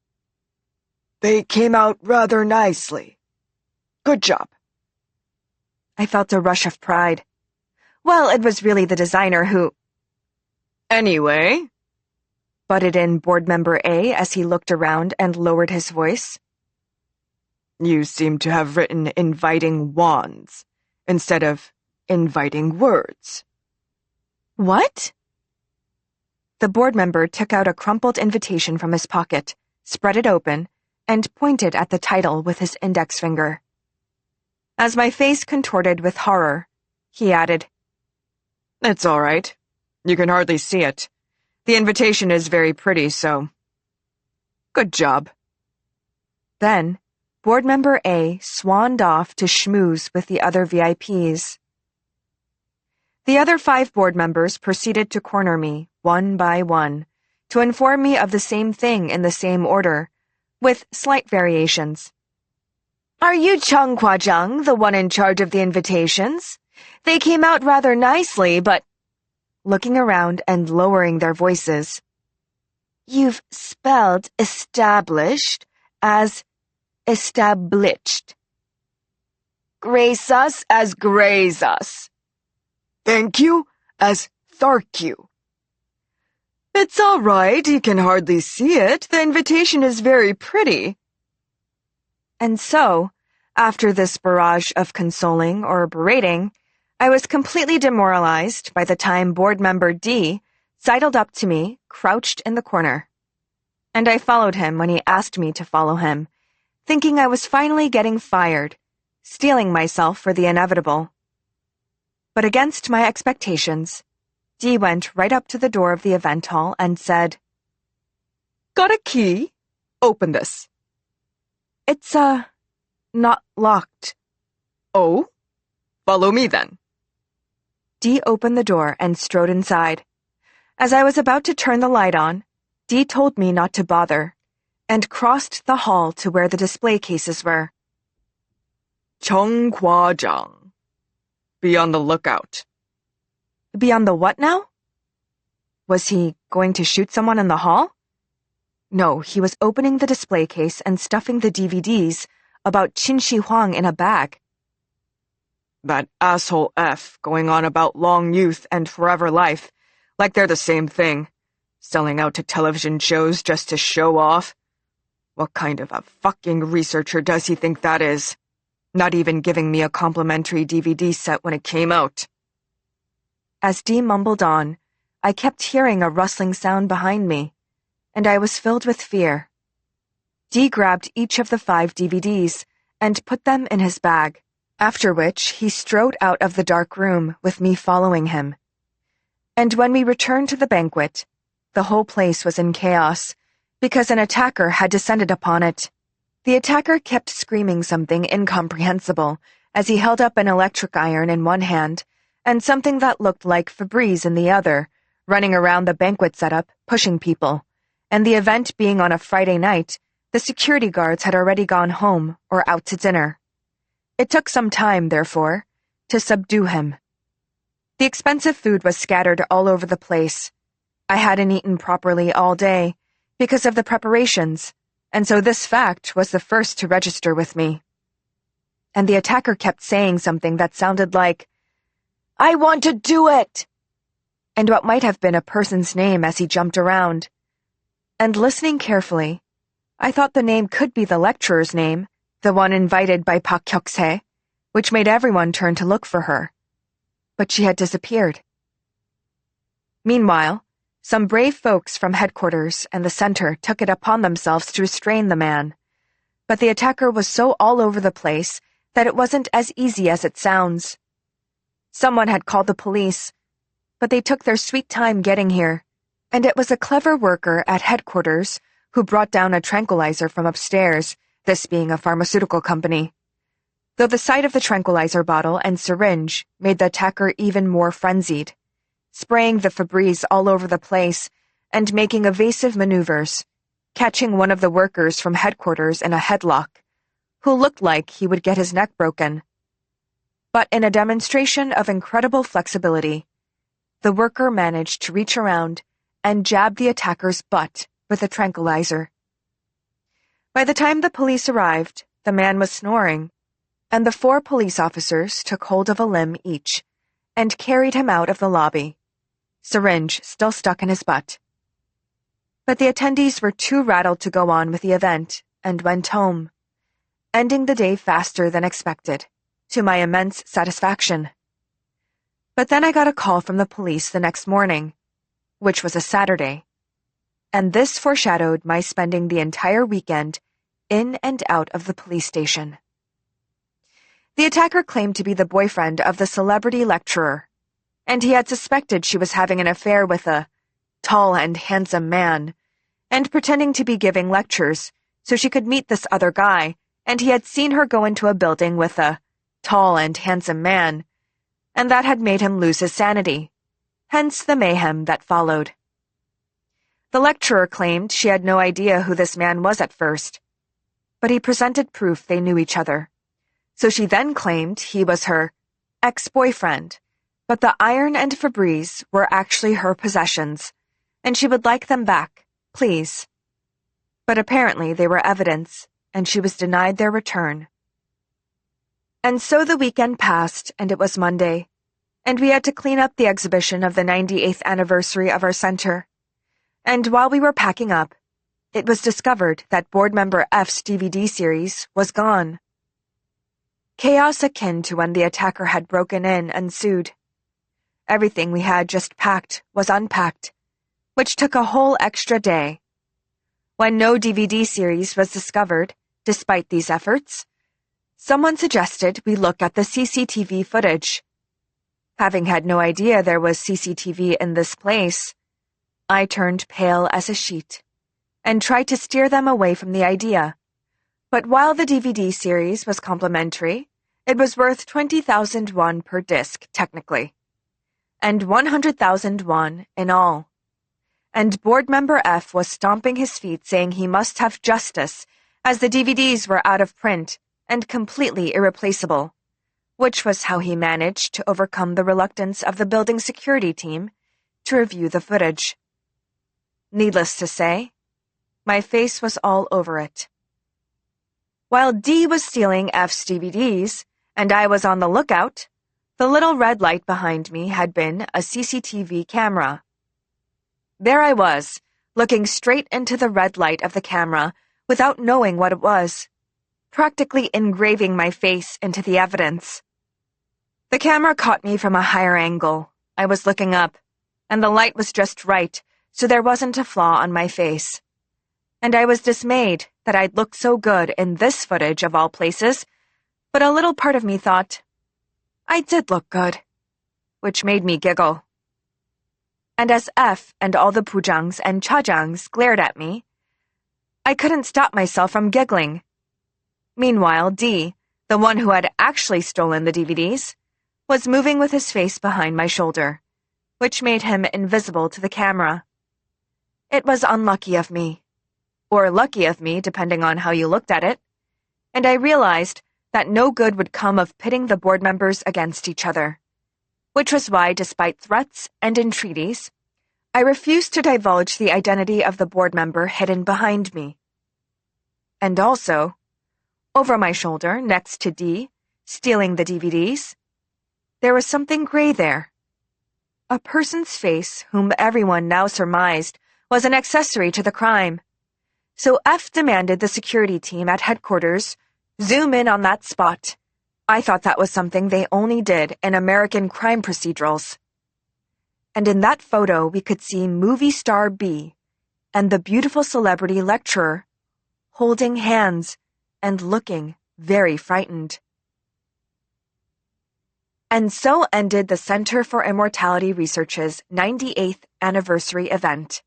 "They came out rather nicely. Good job." I felt a rush of pride. Well, it was really the designer who— "Anyway," butted in board member A as he looked around and lowered his voice, "you seem to have written inviting wands instead of inviting words." "What?" The board member took out a crumpled invitation from his pocket, spread it open, and pointed at the title with his index finger. As my face contorted with horror, he added, "It's all right. You can hardly see it. The invitation is very pretty, so good job." Then, board member A swanned off to schmooze with the other VIPs. The other 5 board members proceeded to corner me, one by one, to inform me of the same thing in the same order, with slight variations. "Are you Chung Kwajang, the one in charge of the invitations? They came out rather nicely, but—" looking around and lowering their voices, "You've spelled established as established. Grace us as graze us. Thank you as thark you." "It's all right, you can hardly see it. The invitation is very pretty." And so, after this barrage of consoling or berating, I was completely demoralized by the time board member D sidled up to me, crouched in the corner. And I followed him when he asked me to follow him, thinking I was finally getting fired, steeling myself for the inevitable. But against my expectations, D went right up to the door of the event hall and said, "Got a key? Open this." "It's, not locked." "Oh? Follow me then. Dee opened the door and strode inside. As I was about to turn the light on, Dee told me not to bother, and crossed the hall to where the display cases were. Chung Kwajang. Be on the lookout. Be on the what now? Was he going to shoot someone in the hall? No, he was opening the display case and stuffing the DVDs about Qin Shi Huang in a bag. That asshole F going on about long youth and forever life, like they're the same thing, selling out to television shows just to show off. What kind of a fucking researcher does he think that is? Not even giving me a complimentary DVD set when it came out. As Dee mumbled on, I kept hearing a rustling sound behind me, and I was filled with fear. Dee grabbed each of the 5 DVDs and put them in his bag, after which he strode out of the dark room with me following him. And when we returned to the banquet, the whole place was in chaos, because an attacker had descended upon it. The attacker kept screaming something incomprehensible as he held up an electric iron in one hand and something that looked like Febreze in the other, running around the banquet setup, pushing people. And the event being on a Friday night, the security guards had already gone home or out to dinner. It took some time, therefore, to subdue him. The expensive food was scattered all over the place. I hadn't eaten properly all day because of the preparations, and so this fact was the first to register with me. And the attacker kept saying something that sounded like, "I want to do it!" and what might have been a person's name as he jumped around. And listening carefully, I thought the name could be the lecturer's name, the one invited by Pak Hyuk-se, which made everyone turn to look for her. But she had disappeared. Meanwhile, some brave folks from headquarters and the center took it upon themselves to restrain the man. But the attacker was so all over the place that it wasn't as easy as it sounds. Someone had called the police, but they took their sweet time getting here, and it was a clever worker at headquarters who brought down a tranquilizer from upstairs, this being a pharmaceutical company. Though the sight of the tranquilizer bottle and syringe made the attacker even more frenzied, spraying the Febreze all over the place and making evasive maneuvers, catching one of the workers from headquarters in a headlock, who looked like he would get his neck broken. But in a demonstration of incredible flexibility, the worker managed to reach around and jab the attacker's butt with a tranquilizer. By the time the police arrived, the man was snoring, and the 4 police officers took hold of a limb each and carried him out of the lobby, syringe still stuck in his butt. But the attendees were too rattled to go on with the event and went home, ending the day faster than expected, to my immense satisfaction. But then I got a call from the police the next morning, which was a Saturday, and this foreshadowed my spending the entire weekend in and out of the police station. The attacker claimed to be the boyfriend of the celebrity lecturer, and he had suspected she was having an affair with a tall and handsome man, and pretending to be giving lectures so she could meet this other guy, and he had seen her go into a building with a tall and handsome man, and that had made him lose his sanity, hence the mayhem that followed. The lecturer claimed she had no idea who this man was at first, but he presented proof they knew each other. So she then claimed he was her ex-boyfriend, but the iron and Febreze were actually her possessions, and she would like them back, please. But apparently they were evidence, and she was denied their return. And so the weekend passed, and it was Monday, and we had to clean up the exhibition of the 98th anniversary of our center. And while we were packing up, it was discovered that board member F's DVD series was gone. Chaos akin to when the attacker had broken in ensued. Everything we had just packed was unpacked, which took a whole extra day. When no DVD series was discovered, despite these efforts, someone suggested we look at the CCTV footage. Having had no idea there was CCTV in this place, I turned pale as a sheet and tried to steer them away from the idea. But while the DVD series was complimentary, It was worth 20,000 won per disc, technically, and 100,000 won in all. And board member F was stomping his feet saying he must have justice as the DVDs were out of print and completely irreplaceable, which was how he managed to overcome the reluctance of the building security team to review the footage. Needless to say, my face was all over it. While D was stealing F's DVDs, and I was on the lookout, the little red light behind me had been a CCTV camera. There I was, looking straight into the red light of the camera without knowing what it was, practically engraving my face into the evidence. The camera caught me from a higher angle. I was looking up, and the light was just right, so there wasn't a flaw on my face. And I was dismayed that I'd looked so good in this footage of all places, but a little part of me thought, I did look good, which made me giggle. And as F and all the pujangs and chajangs glared at me, I couldn't stop myself from giggling. Meanwhile, D, the one who had actually stolen the DVDs, was moving with his face behind my shoulder, which made him invisible to the camera. It was unlucky of me, or lucky of me depending on how you looked at it, and I realized that no good would come of pitting the board members against each other, which was why, despite threats and entreaties, I refused to divulge the identity of the board member hidden behind me. And also, over my shoulder, next to D, stealing the DVDs, there was something gray there. A person's face whom everyone now surmised was an accessory to the crime. So F demanded the security team at headquarters zoom in on that spot. I thought that was something they only did in American crime procedurals. And in that photo, we could see movie star B and the beautiful celebrity lecturer holding hands and looking very frightened. And so ended the Center for Immortality Research's 98th anniversary event.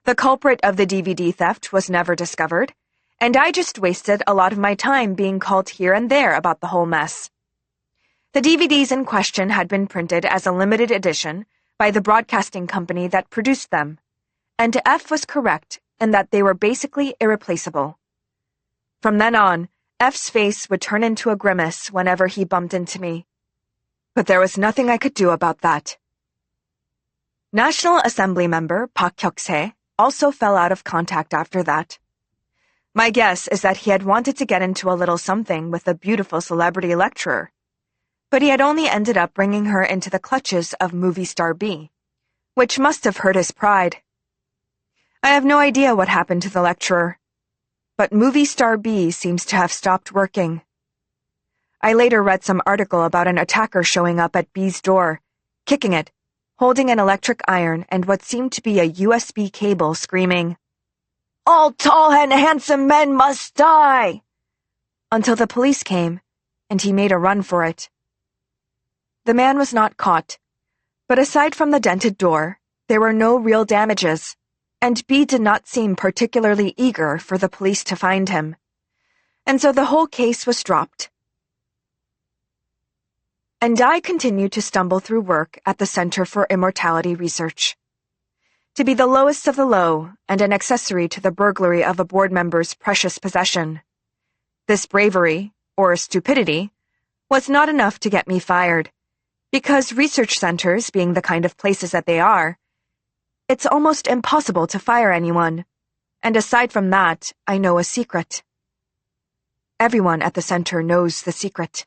The culprit of the DVD theft was never discovered, and I just wasted a lot of my time being called here and there about the whole mess. The DVDs in question had been printed as a limited edition by the broadcasting company that produced them, and F was correct in that they were basically irreplaceable. From then on, F's face would turn into a grimace whenever he bumped into me. But there was nothing I could do about that. National Assembly member Park Hyuk-se also fell out of contact after that. My guess is that he had wanted to get into a little something with the beautiful celebrity lecturer, but he had only ended up bringing her into the clutches of movie star B, which must have hurt his pride. I have no idea what happened to the lecturer, but movie star B seems to have stopped working. I later read some article about an attacker showing up at B's door, kicking it, holding an electric iron and what seemed to be a USB cable, screaming, "All tall and handsome men must die!" until the police came, and he made a run for it. The man was not caught, but aside from the dented door, there were no real damages, and B did not seem particularly eager for the police to find him, and so the whole case was dropped. And I continued to stumble through work at the Center for Immortality Research. To be the lowest of the low and an accessory to the burglary of a board member's precious possession. This bravery, or stupidity, was not enough to get me fired, because research centers being the kind of places that they are, it's almost impossible to fire anyone, and aside from that, I know a secret. Everyone at the center knows the secret.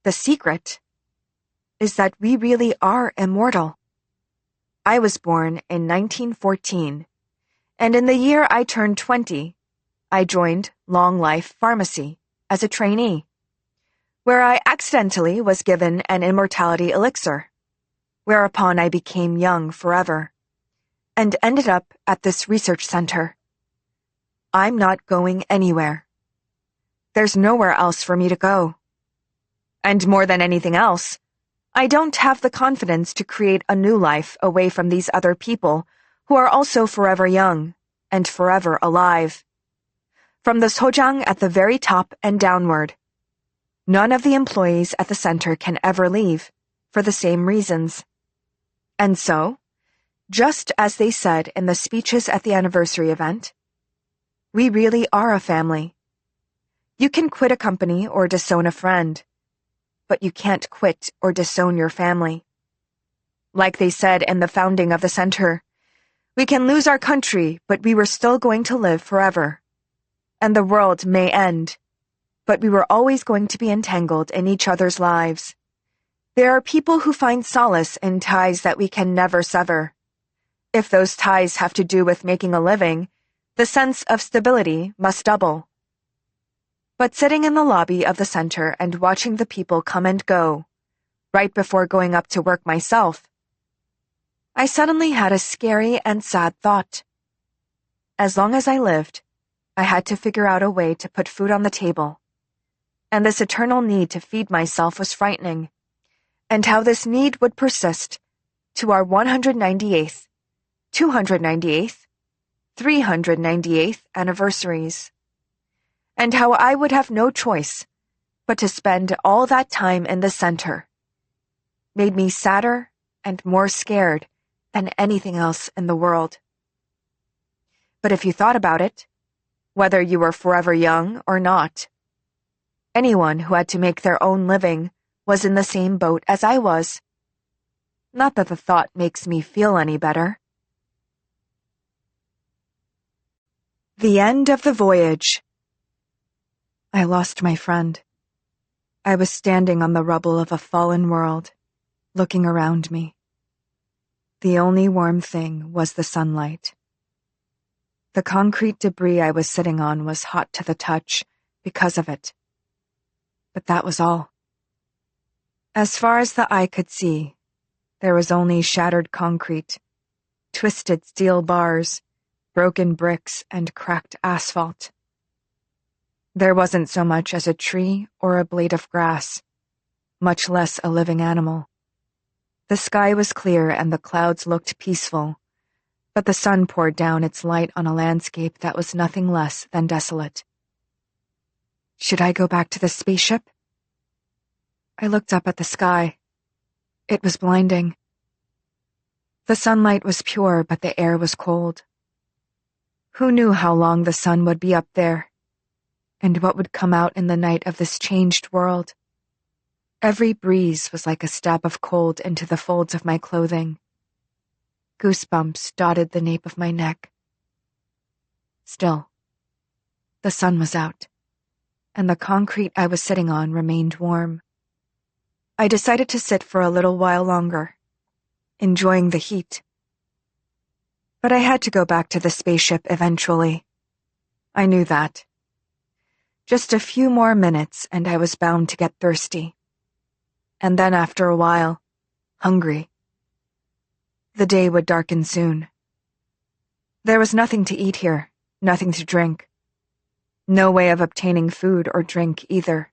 The secret is that we really are immortal. I was born in 1914, and in the year I turned 20, I joined Long Life Pharmacy as a trainee, where I accidentally was given an immortality elixir, whereupon I became young forever, and ended up at this research center. I'm not going anywhere. There's nowhere else for me to go. And more than anything else, I don't have the confidence to create a new life away from these other people who are also forever young and forever alive. From the sojang at the very top and downward. None of the employees at the center can ever leave, for the same reasons. And so, just as they said in the speeches at the anniversary event, we really are a family. You can quit a company or disown a friend, but you can't quit or disown your family. Like they said in the founding of the center, we can lose our country, but we were still going to live forever. And the world may end, but we were always going to be entangled in each other's lives. There are people who find solace in ties that we can never sever. If those ties have to do with making a living, the sense of stability must double. But sitting in the lobby of the center and watching the people come and go, right before going up to work myself, I suddenly had a scary and sad thought. As long as I lived, I had to figure out a way to put food on the table. And this eternal need to feed myself was frightening, and how this need would persist to our 198th, 298th, 398th anniversaries, and how I would have no choice but to spend all that time in the center, made me sadder and more scared than anything else in the world. But if you thought about it, whether you were forever young or not, anyone who had to make their own living was in the same boat as I was. Not that the thought makes me feel any better. The end of the voyage. I lost my friend. I was standing on the rubble of a fallen world, looking around me. The only warm thing was the sunlight. The concrete debris I was sitting on was hot to the touch because of it. But that was all. As far as the eye could see, there was only shattered concrete, twisted steel bars, broken bricks, and cracked asphalt. There wasn't so much as a tree or a blade of grass, much less a living animal. The sky was clear and the clouds looked peaceful, but the sun poured down its light on a landscape that was nothing less than desolate. Should I go back to the spaceship? I looked up at the sky. It was blinding. The sunlight was pure, but the air was cold. Who knew how long the sun would be up there, and what would come out in the night of this changed world? Every breeze was like a stab of cold into the folds of my clothing. Goosebumps dotted the nape of my neck. Still, the sun was out, and the concrete I was sitting on remained warm. I decided to sit for a little while longer, enjoying the heat. But I had to go back to the spaceship eventually. I knew that. Just a few more minutes and I was bound to get thirsty. And then after a while, hungry. The day would darken soon. There was nothing to eat here, nothing to drink. No way of obtaining food or drink either.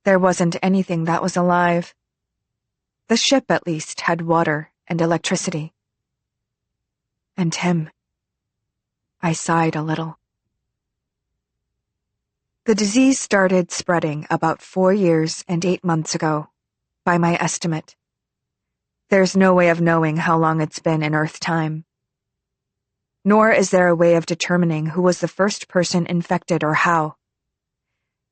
There wasn't anything that was alive. The ship, at least, had water and electricity. And him. I sighed a little. The disease started spreading about 4 years and 8 months ago, by my estimate. There's no way of knowing how long it's been in Earth time. Nor is there a way of determining who was the first person infected or how.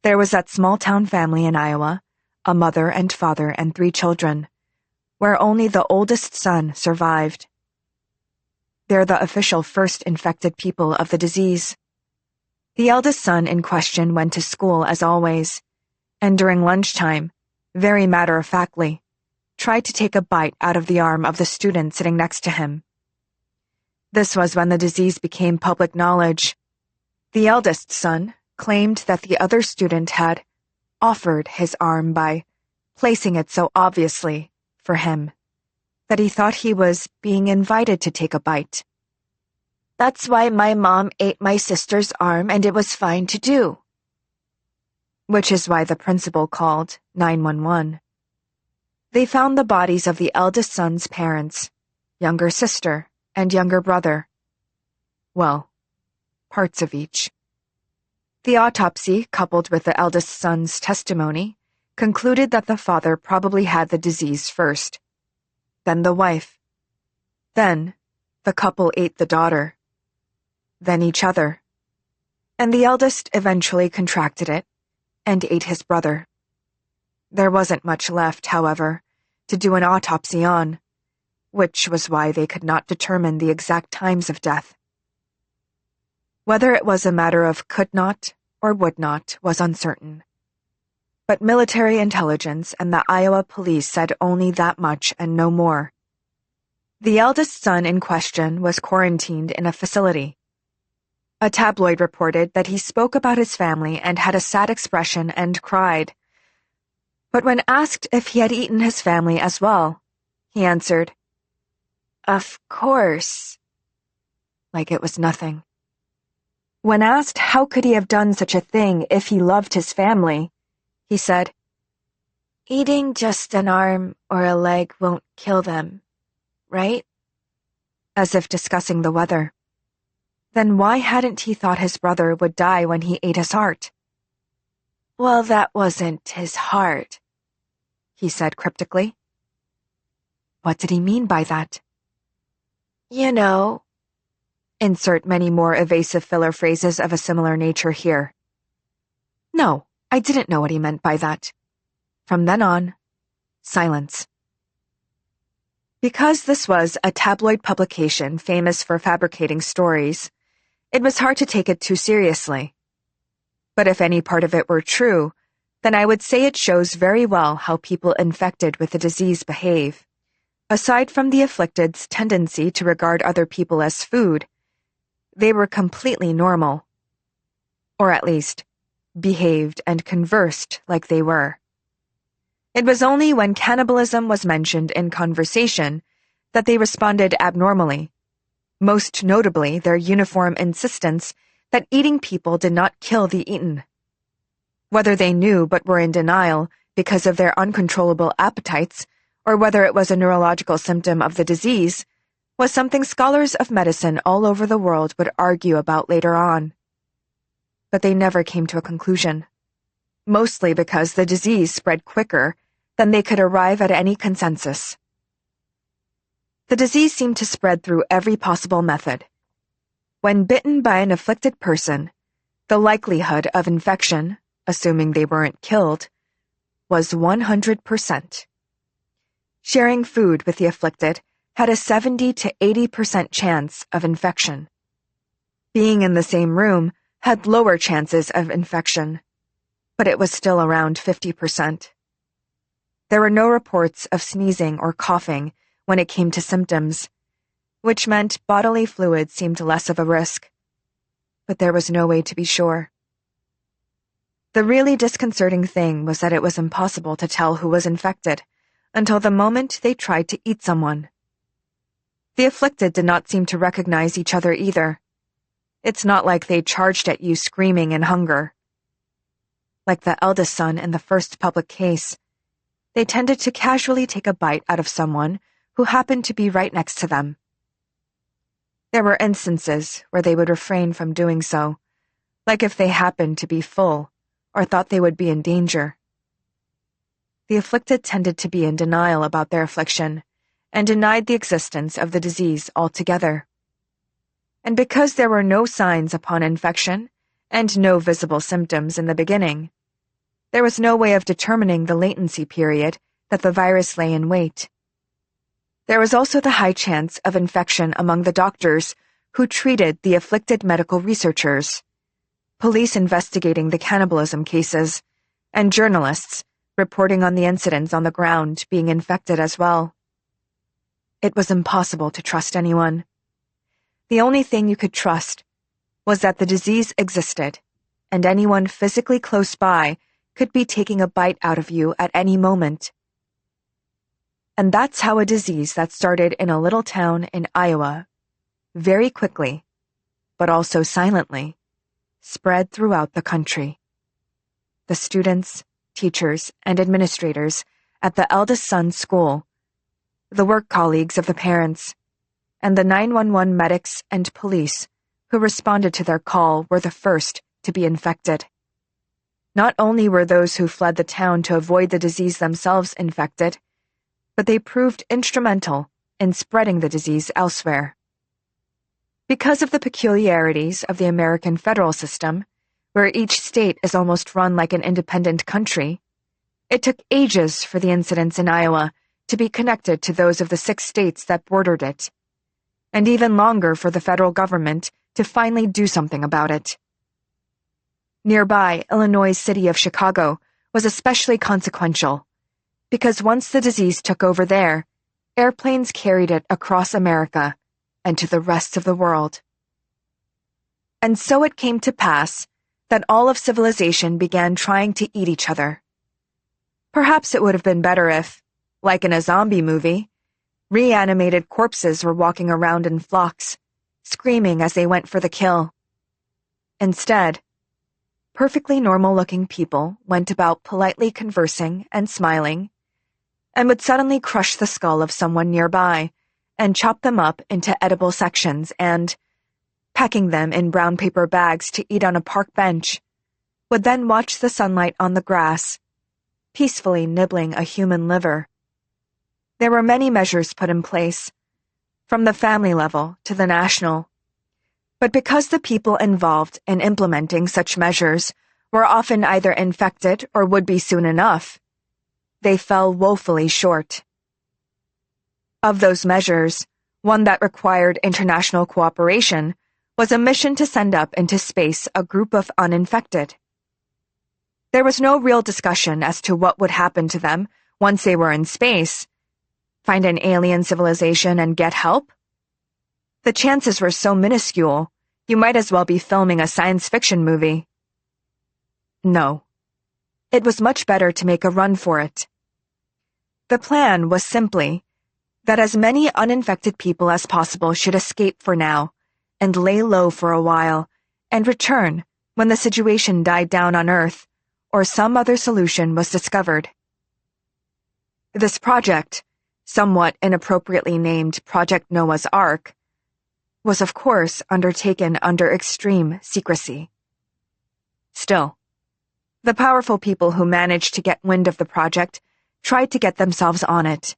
There was that small-town family in Iowa, a mother and father and 3 children, where only the oldest son survived. They're the official first infected people of the disease. The eldest son in question went to school as always, and during lunchtime, very matter-of-factly, tried to take a bite out of the arm of the student sitting next to him. This was when the disease became public knowledge. The eldest son claimed that the other student had offered his arm by placing it so obviously for him that he thought he was being invited to take a bite. That's why my mom ate my sister's arm and it was fine to do. Which is why the principal called 911. They found the bodies of the eldest son's parents, younger sister, and younger brother. Well, parts of each. The autopsy, coupled with the eldest son's testimony, concluded that the father probably had the disease first. Then the wife. Then, the couple ate the daughter. Then each other. And the eldest eventually contracted it and ate his brother. There wasn't much left, however, to do an autopsy on, which was why they could not determine the exact times of death. Whether it was a matter of could not or would not was uncertain. But military intelligence and the Iowa police said only that much and no more. The eldest son in question was quarantined in a facility. A tabloid reported that he spoke about his family and had a sad expression and cried. But when asked if he had eaten his family as well, he answered, "Of course," like it was nothing. When asked how could he have done such a thing if he loved his family, he said, "Eating just an arm or a leg won't kill them, right?" As if discussing the weather. Then why hadn't he thought his brother would die when he ate his heart? "Well, that wasn't his heart," he said cryptically. What did he mean by that? You know. Insert many more evasive filler phrases of a similar nature here. No, I didn't know what he meant by that. From then on, silence. Because this was a tabloid publication famous for fabricating stories, it was hard to take it too seriously. But if any part of it were true, then I would say it shows very well how people infected with the disease behave. Aside from the afflicted's tendency to regard other people as food, they were completely normal. Or at least, behaved and conversed like they were. It was only when cannibalism was mentioned in conversation that they responded abnormally, most notably their uniform insistence that eating people did not kill the eaten. Whether they knew but were in denial because of their uncontrollable appetites, or whether it was a neurological symptom of the disease, was something scholars of medicine all over the world would argue about later on. But they never came to a conclusion, mostly because the disease spread quicker than they could arrive at any consensus. The disease seemed to spread through every possible method. When bitten by an afflicted person, the likelihood of infection, assuming they weren't killed, was 100%. Sharing food with the afflicted had a 70 to 80% chance of infection. Being in the same room had lower chances of infection, but it was still around 50%. There were no reports of sneezing or coughing when it came to symptoms, which meant bodily fluids seemed less of a risk. But there was no way to be sure. The really disconcerting thing was that it was impossible to tell who was infected until the moment they tried to eat someone. The afflicted did not seem to recognize each other either. It's not like they charged at you screaming in hunger. Like the eldest son in the first public case, they tended to casually take a bite out of someone who happened to be right next to them. There were instances where they would refrain from doing so, like if they happened to be full or thought they would be in danger. The afflicted tended to be in denial about their affliction and denied the existence of the disease altogether. And because there were no signs upon infection and no visible symptoms in the beginning, there was no way of determining the latency period that the virus lay in wait. There was also the high chance of infection among the doctors who treated the afflicted medical researchers, police investigating the cannibalism cases, and journalists reporting on the incidents on the ground being infected as well. It was impossible to trust anyone. The only thing you could trust was that the disease existed, and anyone physically close by could be taking a bite out of you at any moment. And that's how a disease that started in a little town in Iowa, very quickly, but also silently, spread throughout the country. The students, teachers, and administrators at the eldest son's school, the work colleagues of the parents, and the 911 medics and police who responded to their call were the first to be infected. Not only were those who fled the town to avoid the disease themselves infected, but they proved instrumental in spreading the disease elsewhere. Because of the peculiarities of the American federal system, where each state is almost run like an independent country, it took ages for the incidents in Iowa to be connected to those of the 6 states that bordered it, and even longer for the federal government to finally do something about it. Nearby, Illinois' city of Chicago was especially consequential, because once the disease took over there, airplanes carried it across America and to the rest of the world. And so it came to pass that all of civilization began trying to eat each other. Perhaps it would have been better if, like in a zombie movie, reanimated corpses were walking around in flocks, screaming as they went for the kill. Instead, perfectly normal-looking people went about politely conversing and smiling, and would suddenly crush the skull of someone nearby and chop them up into edible sections and, packing them in brown paper bags to eat on a park bench, would then watch the sunlight on the grass, peacefully nibbling a human liver. There were many measures put in place, from the family level to the national. But because the people involved in implementing such measures were often either infected or would be soon enough, they fell woefully short. Of those measures, one that required international cooperation was a mission to send up into space a group of uninfected. There was no real discussion as to what would happen to them once they were in space. Find an alien civilization and get help? The chances were so minuscule, you might as well be filming a science fiction movie. No. It was much better to make a run for it. The plan was simply that as many uninfected people as possible should escape for now and lay low for a while and return when the situation died down on Earth or some other solution was discovered. This project, somewhat inappropriately named Project Noah's Ark, was of course undertaken under extreme secrecy. Still, the powerful people who managed to get wind of the project tried to get themselves on it,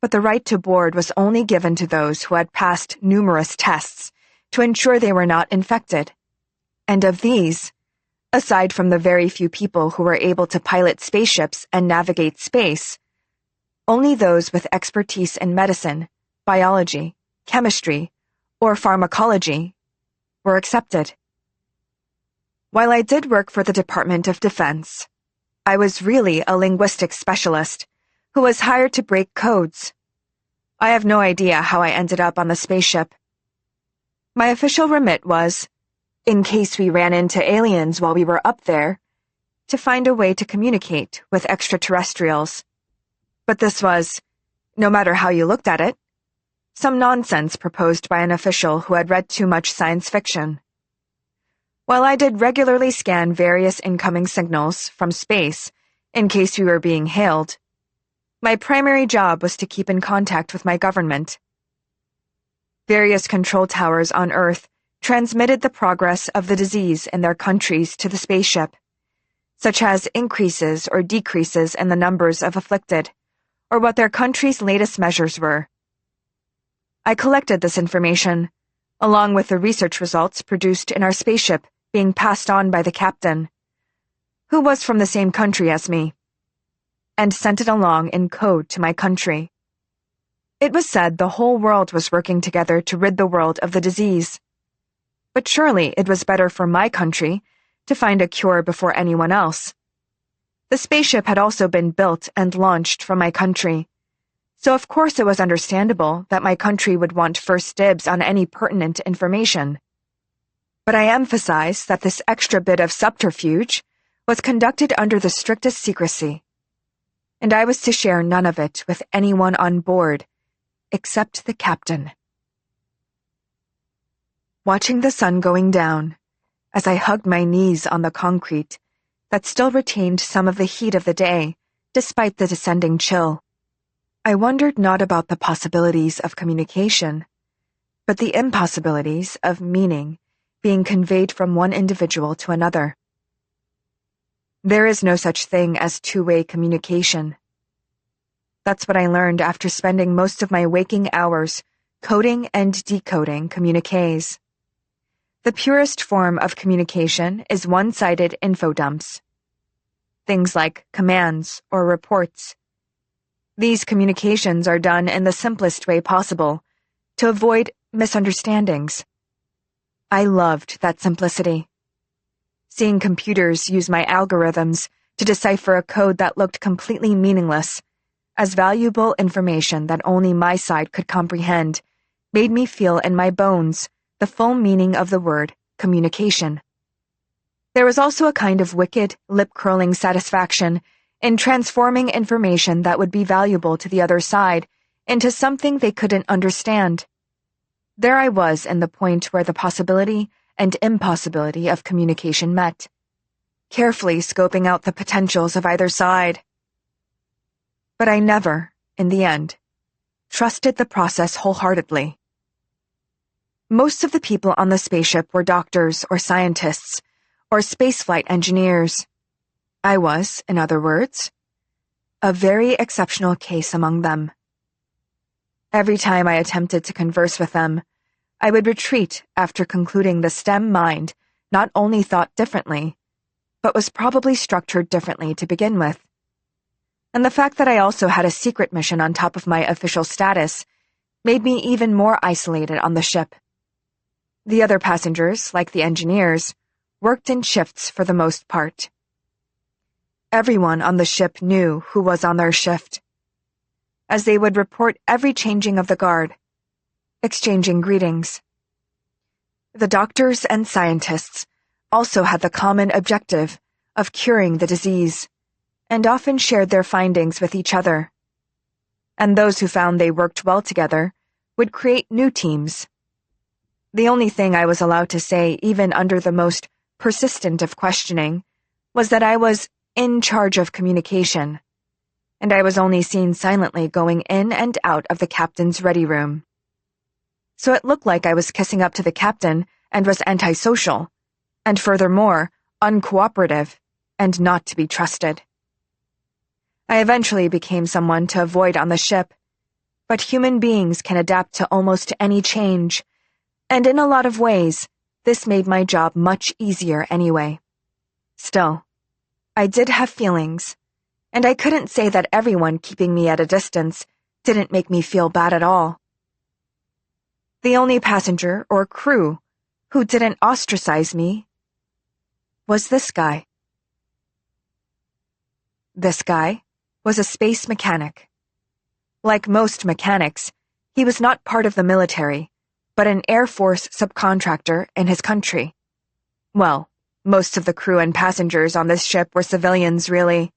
but the right to board was only given to those who had passed numerous tests to ensure they were not infected, and of these, aside from the very few people who were able to pilot spaceships and navigate space, only those with expertise in medicine, biology, chemistry, or pharmacology were accepted. While I did work for the Department of Defense, I was really a linguistics specialist who was hired to break codes. I have no idea how I ended up on the spaceship. My official remit was, in case we ran into aliens while we were up there, to find a way to communicate with extraterrestrials. But this was, no matter how you looked at it, some nonsense proposed by an official who had read too much science fiction. While I did regularly scan various incoming signals from space in case we were being hailed, my primary job was to keep in contact with my government. Various control towers on Earth transmitted the progress of the disease in their countries to the spaceship, such as increases or decreases in the numbers of afflicted, or what their country's latest measures were. I collected this information, along with the research results produced in our spaceship being passed on by the captain, who was from the same country as me, and sent it along in code to my country. It was said the whole world was working together to rid the world of the disease. But surely it was better for my country to find a cure before anyone else. The spaceship had also been built and launched from my country, so of course it was understandable that my country would want first dibs on any pertinent information. But I emphasize that this extra bit of subterfuge was conducted under the strictest secrecy, and I was to share none of it with anyone on board, except the captain. Watching the sun going down, as I hugged my knees on the concrete that still retained some of the heat of the day, despite the descending chill, I wondered not about the possibilities of communication, but the impossibilities of meaning being conveyed from one individual to another. There is no such thing as two-way communication. That's what I learned after spending most of my waking hours coding and decoding communiques. The purest form of communication is one-sided info dumps. Things like commands or reports. These communications are done in the simplest way possible to avoid misunderstandings. I loved that simplicity. Seeing computers use my algorithms to decipher a code that looked completely meaningless as valuable information that only my side could comprehend made me feel in my bones the full meaning of the word communication. There was also a kind of wicked, lip-curling satisfaction in transforming information that would be valuable to the other side into something they couldn't understand. There I was in the point where the possibility and impossibility of communication met, carefully scoping out the potentials of either side. But I never, in the end, trusted the process wholeheartedly. Most of the people on the spaceship were doctors or scientists or spaceflight engineers. I was, in other words, a very exceptional case among them. Every time I attempted to converse with them, I would retreat after concluding the STEM mind not only thought differently, but was probably structured differently to begin with. And the fact that I also had a secret mission on top of my official status made me even more isolated on the ship. The other passengers, like the engineers, worked in shifts for the most part. Everyone on the ship knew who was on their shift, as they would report every changing of the guard, exchanging greetings. The doctors and scientists also had the common objective of curing the disease, and often shared their findings with each other. And those who found they worked well together would create new teams. The only thing I was allowed to say, even under the most persistent of questioning, was that I was in charge of communication, and I was only seen silently going in and out of the captain's ready room. So it looked like I was kissing up to the captain and was antisocial, and furthermore, uncooperative, and not to be trusted. I eventually became someone to avoid on the ship, but human beings can adapt to almost any change, and in a lot of ways, this made my job much easier anyway. Still, I did have feelings, and I couldn't say that everyone keeping me at a distance didn't make me feel bad at all. The only passenger or crew who didn't ostracize me was this guy. This guy was a space mechanic. Like most mechanics, he was not part of the military, but an Air Force subcontractor in his country. Well, most of the crew and passengers on this ship were civilians, really.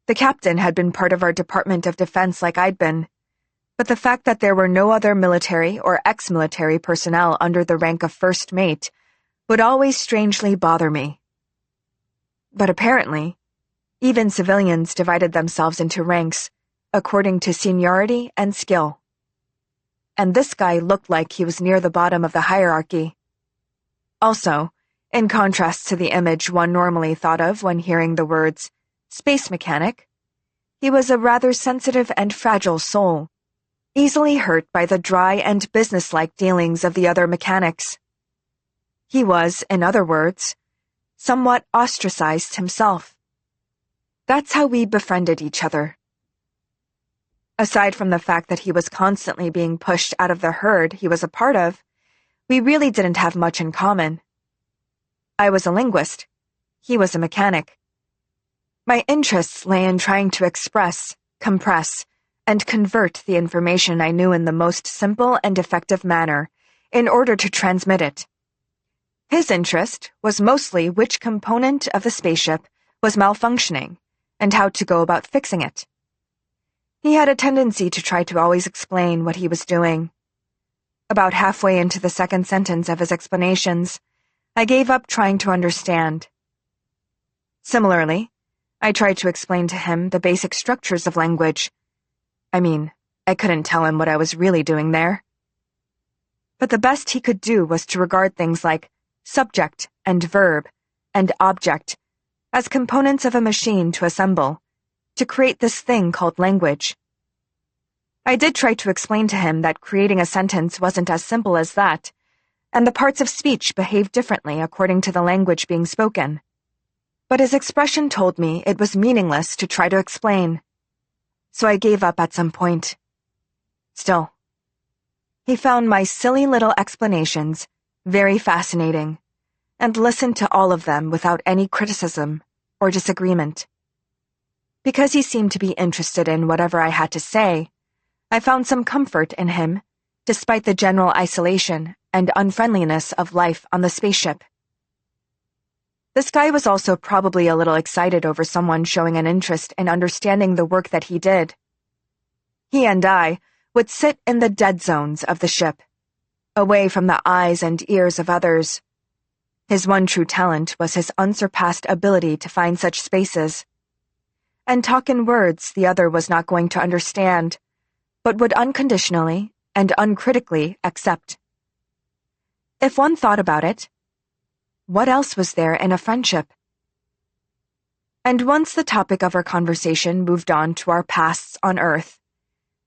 The captain had been part of our Department of Defense like I'd been, but the fact that there were no other military or ex-military personnel under the rank of first mate would always strangely bother me. But apparently, even civilians divided themselves into ranks according to seniority and skill. And this guy looked like he was near the bottom of the hierarchy. Also, in contrast to the image one normally thought of when hearing the words space mechanic, he was a rather sensitive and fragile soul, easily hurt by the dry and businesslike dealings of the other mechanics. He was, in other words, somewhat ostracized himself. That's how we befriended each other. Aside from the fact that he was constantly being pushed out of the herd he was a part of, we really didn't have much in common. I was a linguist. He was a mechanic. My interests lay in trying to express, compress, and convert the information I knew in the most simple and effective manner in order to transmit it. His interest was mostly which component of the spaceship was malfunctioning and how to go about fixing it. He had a tendency to try to always explain what he was doing. About halfway into the second sentence of his explanations, I gave up trying to understand. Similarly, I tried to explain to him the basic structures of language. I mean, I couldn't tell him what I was really doing there. But the best he could do was to regard things like subject and verb, and object as components of a machine to assemble, to create this thing called language. I did try to explain to him that creating a sentence wasn't as simple as that, and the parts of speech behave differently according to the language being spoken. But his expression told me it was meaningless to try to explain, so I gave up at some point. Still, he found my silly little explanations very fascinating, and listened to all of them without any criticism or disagreement. Because he seemed to be interested in whatever I had to say, I found some comfort in him, despite the general isolation and unfriendliness of life on the spaceship. This guy was also probably a little excited over someone showing an interest in understanding the work that he did. He and I would sit in the dead zones of the ship, away from the eyes and ears of others. His one true talent was his unsurpassed ability to find such spaces, and talk in words the other was not going to understand, but would unconditionally and uncritically accept. If one thought about it, what else was there in a friendship? And once the topic of our conversation moved on to our pasts on Earth,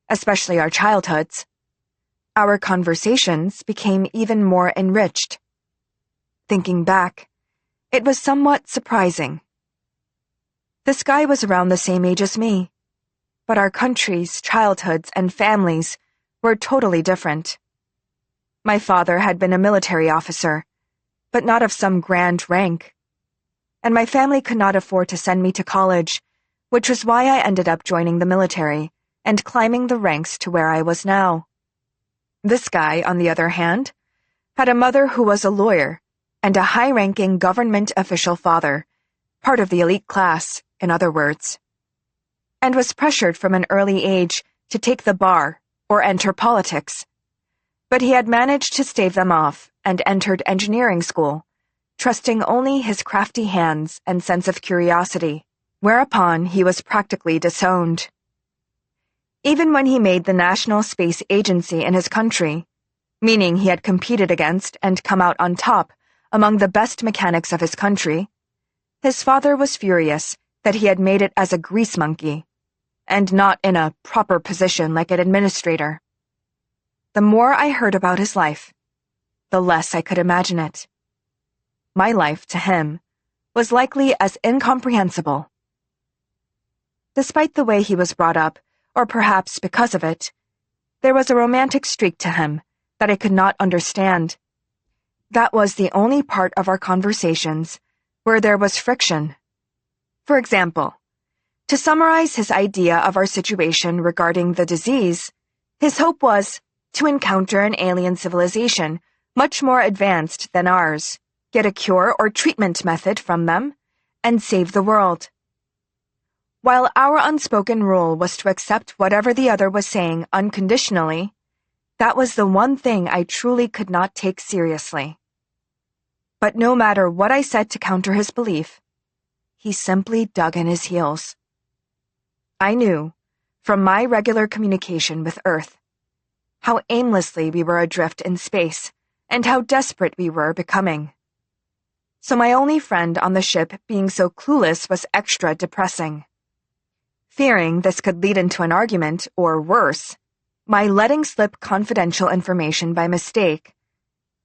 especially our childhoods, our conversations became even more enriched. Thinking back, it was somewhat surprising. This guy was around the same age as me, but our countries, childhoods, and families were totally different. My father had been a military officer, but not of some grand rank, and my family could not afford to send me to college, which was why I ended up joining the military and climbing the ranks to where I was now. This guy, on the other hand, had a mother who was a lawyer and a high-ranking government official father, part of the elite class, in other words, and was pressured from an early age to take the bar or enter politics. But he had managed to stave them off and entered engineering school, trusting only his crafty hands and sense of curiosity, whereupon he was practically disowned. Even when he made the National Space Agency in his country, meaning he had competed against and come out on top among the best mechanics of his country, his father was furious that he had made it as a grease monkey, and not in a proper position like an administrator. The more I heard about his life, the less I could imagine it. My life, to him, was likely as incomprehensible. Despite the way he was brought up, or perhaps because of it, there was a romantic streak to him that I could not understand. That was the only part of our conversations where there was friction. For example, to summarize his idea of our situation regarding the disease, his hope was to encounter an alien civilization much more advanced than ours, get a cure or treatment method from them, and save the world. While our unspoken rule was to accept whatever the other was saying unconditionally, that was the one thing I truly could not take seriously. But no matter what I said to counter his belief, he simply dug in his heels. I knew, from my regular communication with Earth, how aimlessly we were adrift in space and how desperate we were becoming. So my only friend on the ship being so clueless was extra depressing. Fearing this could lead into an argument, or worse, my letting slip confidential information by mistake,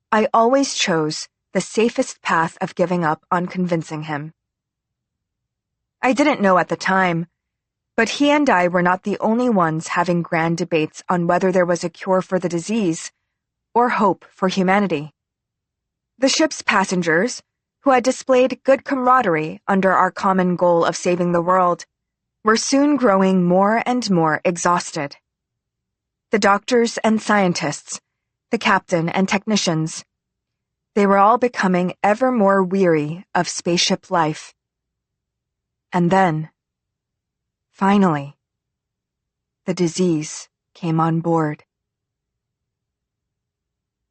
I always chose the safest path of giving up on convincing him. I didn't know at the time, but he and I were not the only ones having grand debates on whether there was a cure for the disease or hope for humanity. The ship's passengers, who had displayed good camaraderie under our common goal of saving the world, were soon growing more and more exhausted. The doctors and scientists, the captain and technicians, they were all becoming ever more weary of spaceship life. And then, finally, the disease came on board.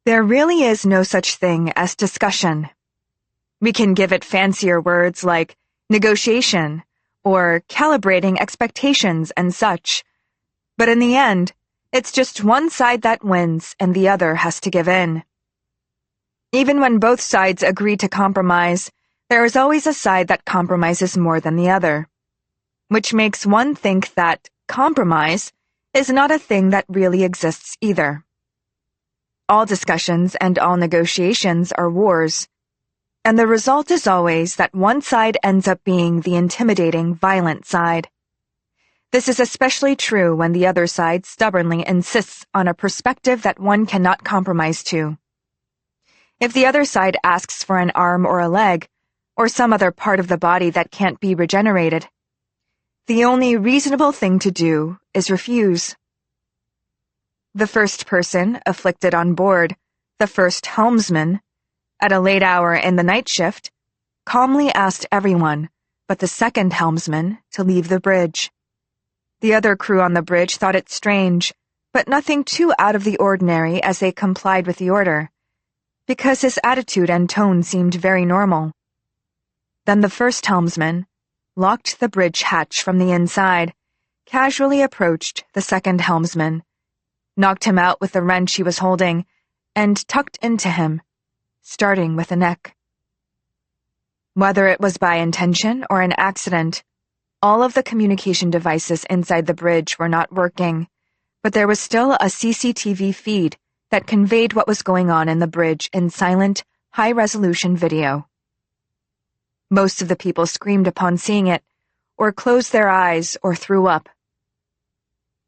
There really is no such thing as discussion. We can give it fancier words like negotiation or calibrating expectations and such, but in the end, it's just one side that wins and the other has to give in. Even when both sides agree to compromise, there is always a side that compromises more than the other, which makes one think that compromise is not a thing that really exists either. All discussions and all negotiations are wars, and the result is always that one side ends up being the intimidating, violent side. This is especially true when the other side stubbornly insists on a perspective that one cannot compromise to. If the other side asks for an arm or a leg, or some other part of the body that can't be regenerated, the only reasonable thing to do is refuse. The first person afflicted on board, the first helmsman, at a late hour in the night shift, calmly asked everyone but the second helmsman to leave the bridge. The other crew on the bridge thought it strange, but nothing too out of the ordinary as they complied with the order, because his attitude and tone seemed very normal. Then the first helmsman locked the bridge hatch from the inside, casually approached the second helmsman, knocked him out with the wrench he was holding, and tucked into him, starting with the neck. Whether it was by intention or an accident, all of the communication devices inside the bridge were not working, but there was still a CCTV feed that conveyed what was going on in the bridge in silent, high-resolution video. Most of the people screamed upon seeing it, or closed their eyes or threw up.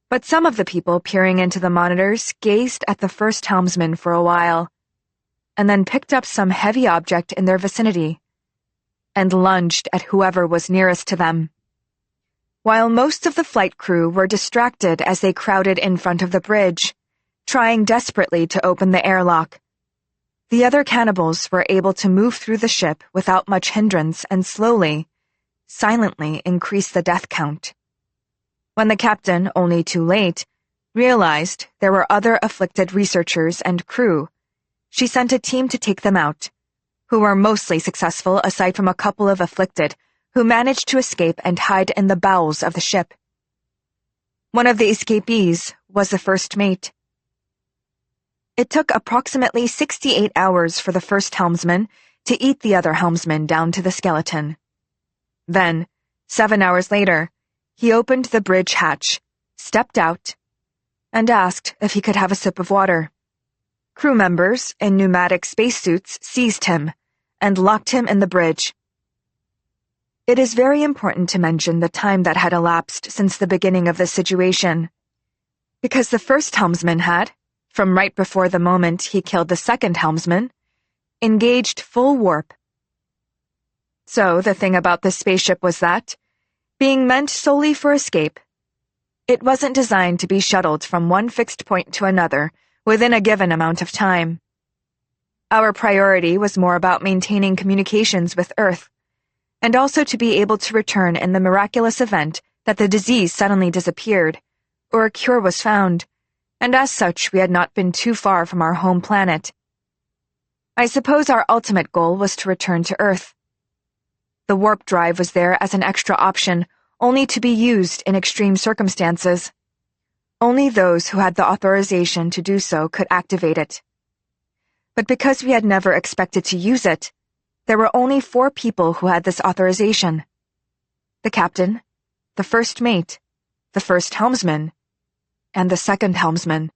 But some of the people peering into the monitors gazed at the first helmsman for a while, and then picked up some heavy object in their vicinity, and lunged at whoever was nearest to them. While most of the flight crew were distracted as they crowded in front of the bridge, trying desperately to open the airlock, the other cannibals were able to move through the ship without much hindrance and slowly, silently increase the death count. When the captain, only too late, realized there were other afflicted researchers and crew, she sent a team to take them out, who were mostly successful aside from a couple of afflicted who managed to escape and hide in the bowels of the ship. One of the escapees was the first mate. It took approximately 68 hours for the first helmsman to eat the other helmsman down to the skeleton. Then, 7 hours later, he opened the bridge hatch, stepped out, and asked if he could have a sip of water. Crew members in pneumatic spacesuits seized him and locked him in the bridge. It is very important to mention the time that had elapsed since the beginning of this situation, because the first helmsman had, from right before the moment he killed the second helmsman, engaged full warp. So the thing about this spaceship was that, being meant solely for escape, it wasn't designed to be shuttled from one fixed point to another within a given amount of time. Our priority was more about maintaining communications with Earth, and also to be able to return in the miraculous event that the disease suddenly disappeared, or a cure was found, and as such we had not been too far from our home planet. I suppose our ultimate goal was to return to Earth. The warp drive was there as an extra option, only to be used in extreme circumstances. Only those who had the authorization to do so could activate it. But because we had never expected to use it, there were only 4 people who had this authorization: the captain, the first mate, the first helmsman, and the second helmsman.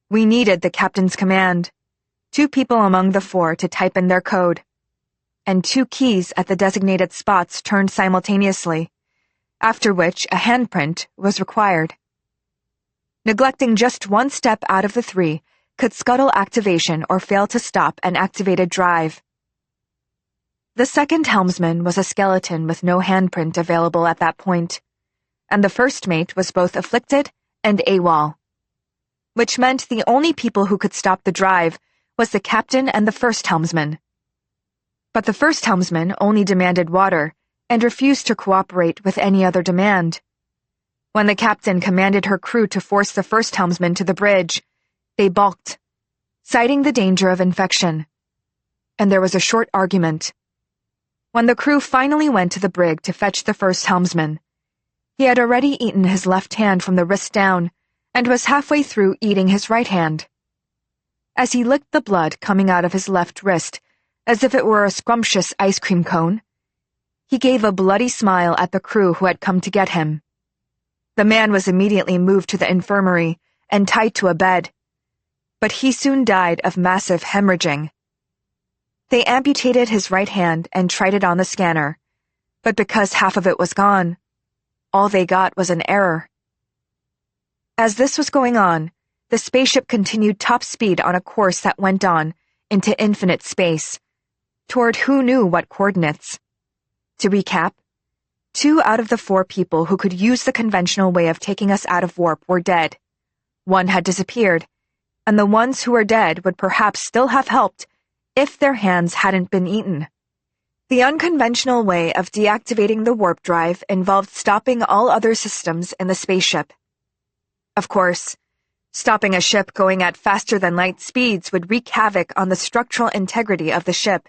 We needed the captain's command, 2 people among the 4 to type in their code, and 2 keys at the designated spots turned simultaneously, after which a handprint was required. Neglecting just one step out of the 3 could scuttle activation or fail to stop an activated drive. The second helmsman was a skeleton with no handprint available at that point, and the first mate was both afflicted and AWOL, which meant the only people who could stop the drive was the captain and the first helmsman. But the first helmsman only demanded water and refused to cooperate with any other demand. When the captain commanded her crew to force the first helmsman to the bridge, they balked, citing the danger of infection, and there was a short argument. When the crew finally went to the brig to fetch the first helmsman, he had already eaten his left hand from the wrist down and was halfway through eating his right hand. as he licked the blood coming out of his left wrist as if it were a scrumptious ice cream cone. He gave a bloody smile at the crew who had come to get him. The man was immediately moved to the infirmary and tied to a bed, but he soon died of massive hemorrhaging. They amputated his right hand and tried it on the scanner, but because half of it was gone, all they got was an error. As this was going on, the spaceship continued top speed on a course that went on into infinite space, toward who knew what coordinates. To recap, 2 out of the 4 people who could use the conventional way of taking us out of warp were dead. 1 had disappeared, and the ones who were dead would perhaps still have helped if their hands hadn't been eaten. The unconventional way of deactivating the warp drive involved stopping all other systems in the spaceship. Of course, stopping a ship going at faster-than-light speeds would wreak havoc on the structural integrity of the ship.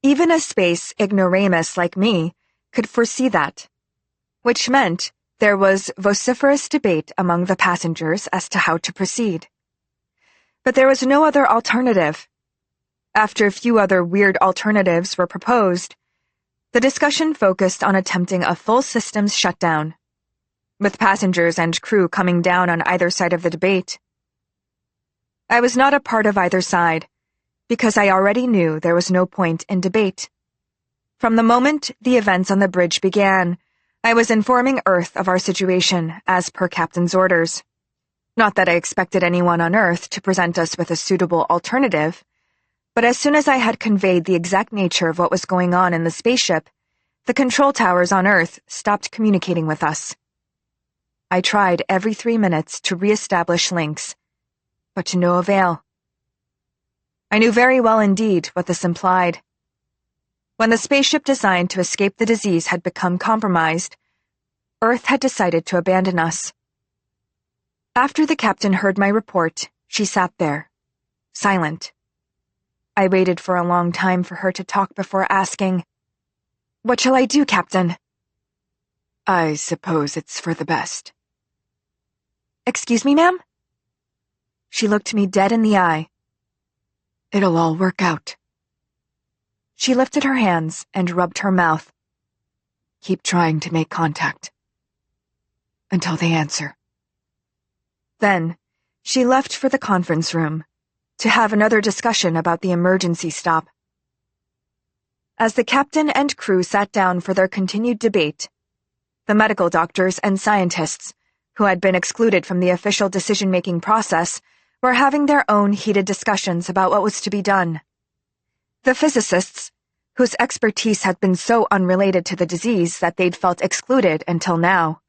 Even a space ignoramus like me could foresee that, which meant there was vociferous debate among the passengers as to how to proceed. But there was no other alternative. After a few other weird alternatives were proposed, the discussion focused on attempting a full systems shutdown, with passengers and crew coming down on either side of the debate. I was not a part of either side, because I already knew there was no point in debate. From the moment the events on the bridge began, I was informing Earth of our situation as per Captain's orders. Not that I expected anyone on Earth to present us with a suitable alternative, but as soon as I had conveyed the exact nature of what was going on in the spaceship, the control towers on Earth stopped communicating with us. I tried every 3 minutes to re-establish links, but to no avail. I knew very well indeed what this implied. When the spaceship designed to escape the disease had become compromised, Earth had decided to abandon us. After the captain heard my report, she sat there, silent. I waited for a long time for her to talk before asking, "What shall I do, Captain?" "I suppose it's for the best." "Excuse me, ma'am?" She looked me dead in the eye. "It'll all work out." She lifted her hands and rubbed her mouth. "Keep trying to make contact. Until they answer." Then, she left for the conference room to have another discussion about the emergency stop. As the captain and crew sat down for their continued debate, the medical doctors and scientists, who had been excluded from the official decision-making process, were having their own heated discussions about what was to be done. The physicists, whose expertise had been so unrelated to the disease that they'd felt excluded until now,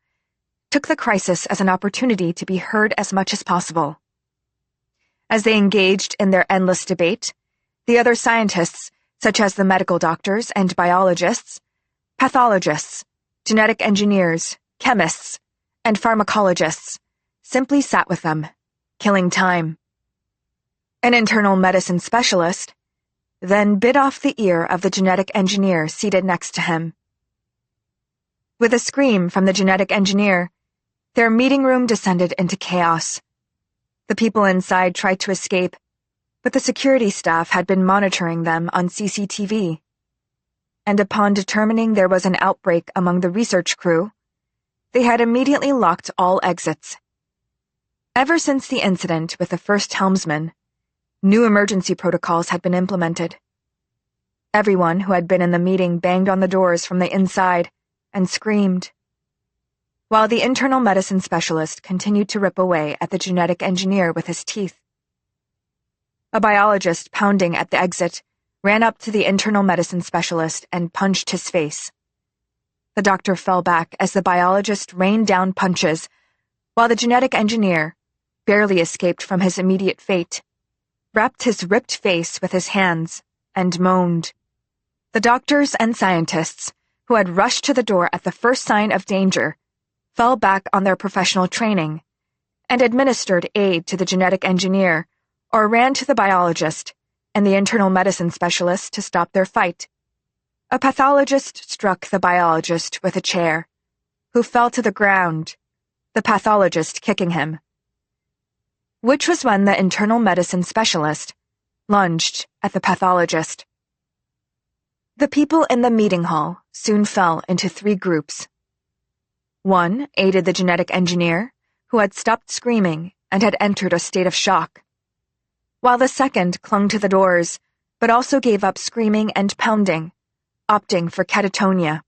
took the crisis as an opportunity to be heard as much as possible. As they engaged in their endless debate, the other scientists, such as the medical doctors and biologists, pathologists, genetic engineers, chemists, and pharmacologists, simply sat with them, killing time. An internal medicine specialist then bit off the ear of the genetic engineer seated next to him. With a scream from the genetic engineer, their meeting room descended into chaos. The people inside tried to escape, but the security staff had been monitoring them on CCTV. And upon determining there was an outbreak among the research crew, they had immediately locked all exits. Ever since the incident with the first helmsman, new emergency protocols had been implemented. Everyone who had been in the meeting banged on the doors from the inside and screamed, while the internal medicine specialist continued to rip away at the genetic engineer with his teeth. A biologist pounding at the exit ran up to the internal medicine specialist and punched his face. The doctor fell back as the biologist rained down punches, while the genetic engineer, barely escaped from his immediate fate, wrapped his ripped face with his hands and moaned. The doctors and scientists, who had rushed to the door at the first sign of danger, fell back on their professional training and administered aid to the genetic engineer or ran to the biologist and the internal medicine specialist to stop their fight. A pathologist struck the biologist with a chair, who fell to the ground, the pathologist kicking him. which was when the internal medicine specialist lunged at the pathologist. The people in the meeting hall soon fell into three groups. One aided the genetic engineer, who had stopped screaming and had entered a state of shock, while the second clung to the doors, but also gave up screaming and pounding, opting for catatonia.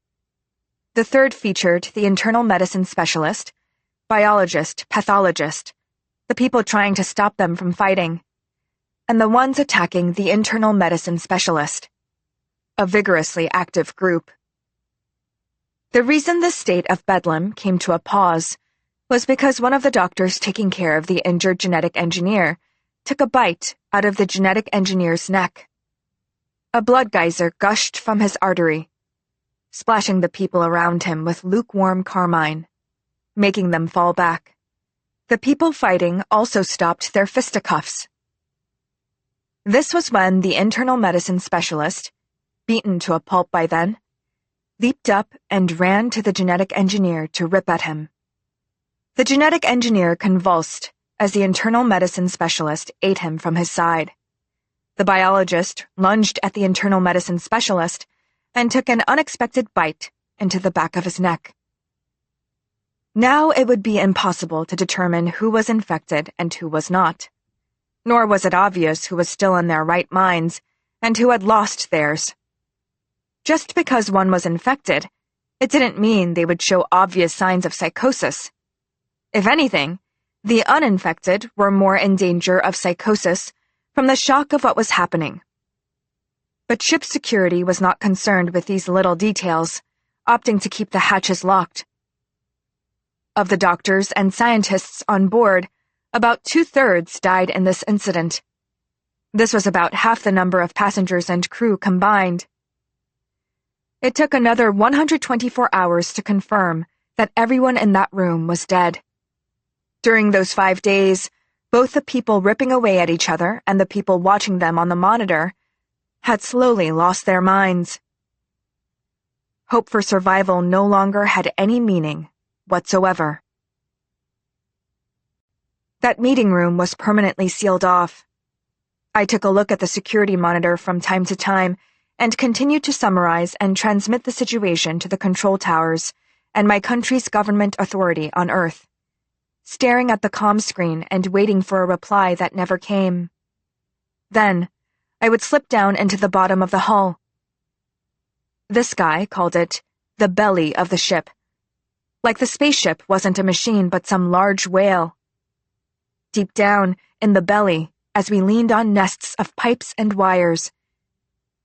The third featured the internal medicine specialist, biologist, pathologist, the people trying to stop them from fighting, and the ones attacking the internal medicine specialist, a vigorously active group. The reason this state of bedlam came to a pause was because one of the doctors taking care of the injured genetic engineer took a bite out of the genetic engineer's neck. A blood geyser gushed from his artery, splashing the people around him with lukewarm carmine, making them fall back. The people fighting also stopped their fisticuffs. This was when the internal medicine specialist, beaten to a pulp by then, leaped up and ran to the genetic engineer to rip at him. The genetic engineer convulsed as the internal medicine specialist ate him from his side. The biologist lunged at the internal medicine specialist and took an unexpected bite into the back of his neck. Now it would be impossible to determine who was infected and who was not. Nor was it obvious who was still in their right minds and who had lost theirs. Just because one was infected, it didn't mean they would show obvious signs of psychosis. If anything, the uninfected were more in danger of psychosis from the shock of what was happening. But ship security was not concerned with these little details, opting to keep the hatches locked. Of the doctors and scientists on board, about 2/3 died in this incident. This was about half the number of passengers and crew combined. It took another 124 hours to confirm that everyone in that room was dead. During those 5 days, both the people ripping away at each other and the people watching them on the monitor had slowly lost their minds. Hope for survival no longer had any meaning whatsoever. That meeting room was permanently sealed off. I took a look at the security monitor from time to time and continued to summarize and transmit the situation to the control towers and my country's government authority on Earth, staring at the comm screen and waiting for a reply that never came. Then, I would slip down into the bottom of the hull. This guy called it the belly of the ship, like the spaceship wasn't a machine but some large whale. Deep down, in the belly, as we leaned on nests of pipes and wires,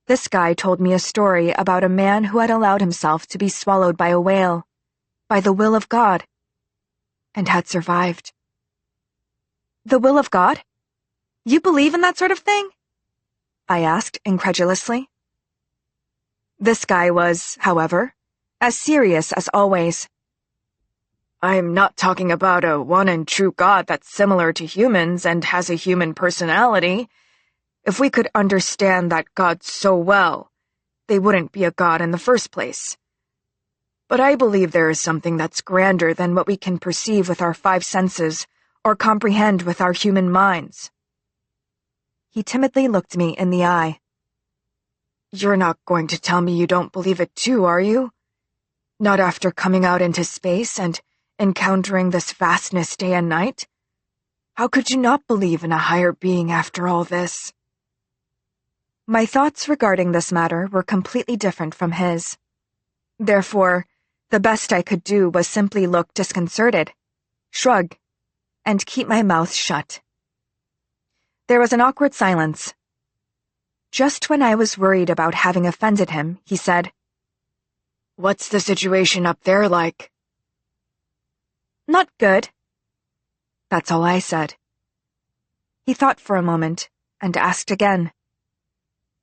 this guy told me a story about a man who had allowed himself to be swallowed by a whale, by the will of God, and had survived. The will of God? You believe in that sort of thing? I asked incredulously. This guy was, however, as serious as always. I'm not talking about a one and true God that's similar to humans and has a human personality. If we could understand that God so well, they wouldn't be a God in the first place. But I believe there is something that's grander than what we can perceive with our 5 senses or comprehend with our human minds. He timidly looked me in the eye. You're not going to tell me you don't believe it too, are you? Not after coming out into space and encountering this vastness day and night? How could you not believe in a higher being after all this? My thoughts regarding this matter were completely different from his. Therefore, the best I could do was simply look disconcerted, shrug, and keep my mouth shut. There was an awkward silence. Just when I was worried about having offended him, he said, "What's the situation up there like?" "Not good." That's all I said. He thought for a moment and asked again,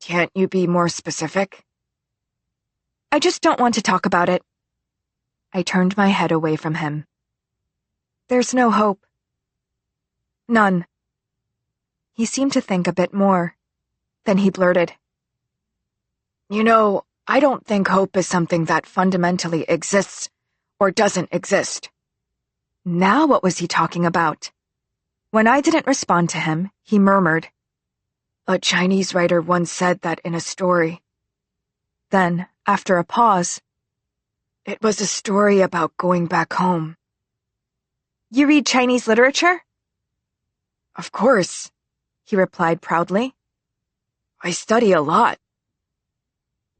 "Can't you be more specific?" "I just don't want to talk about it." I turned my head away from him. "There's no hope." "None." He seemed to think a bit more. Then he blurted, "You know, I don't think hope is something that fundamentally exists or doesn't exist." Now what was he talking about? When I didn't respond to him, he murmured, "A Chinese writer once said that in a story." Then, after a pause, "It was a story about going back home." "You read Chinese literature?" "Of course," he replied proudly. "I study a lot."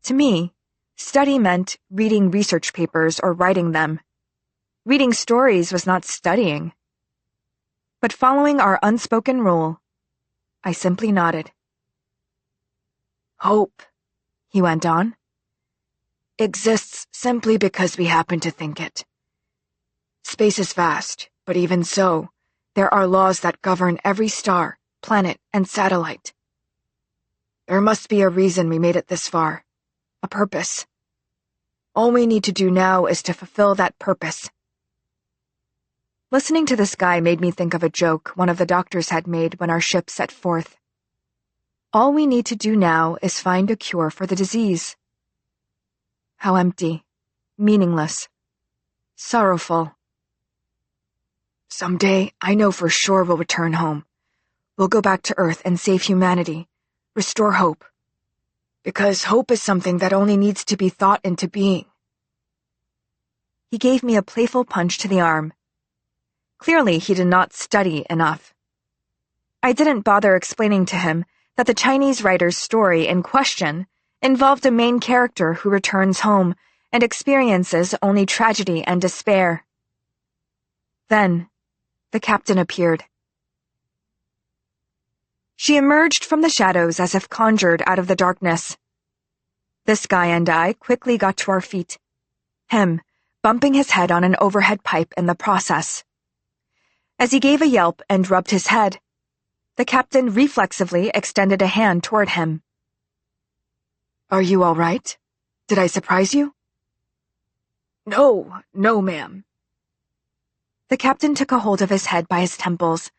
To me, study meant reading research papers or writing them. Reading stories was not studying. But following our unspoken rule, I simply nodded. "Hope," he went on, "exists simply because we happen to think it. Space is vast, but even so, there are laws that govern every star, planet, and satellite. There must be a reason we made it this far, a purpose. All we need to do now is to fulfill that purpose." Listening to this guy made me think of a joke one of the doctors had made when our ship set forth. All we need to do now is find a cure for the disease. How empty, meaningless, sorrowful. "Someday, I know for sure we'll return home. We'll go back to Earth and save humanity, restore hope. Because hope is something that only needs to be thought into being." He gave me a playful punch to the arm. Clearly, he did not study enough. I didn't bother explaining to him that the Chinese writer's story in question involved a main character who returns home and experiences only tragedy and despair. Then, the captain appeared. She emerged from the shadows as if conjured out of the darkness. This guy and I quickly got to our feet, him bumping his head on an overhead pipe in the process. As he gave a yelp and rubbed his head, the captain reflexively extended a hand toward him. "Are you all right? Did I surprise you?" "No, ma'am." The captain took a hold of his head by his temples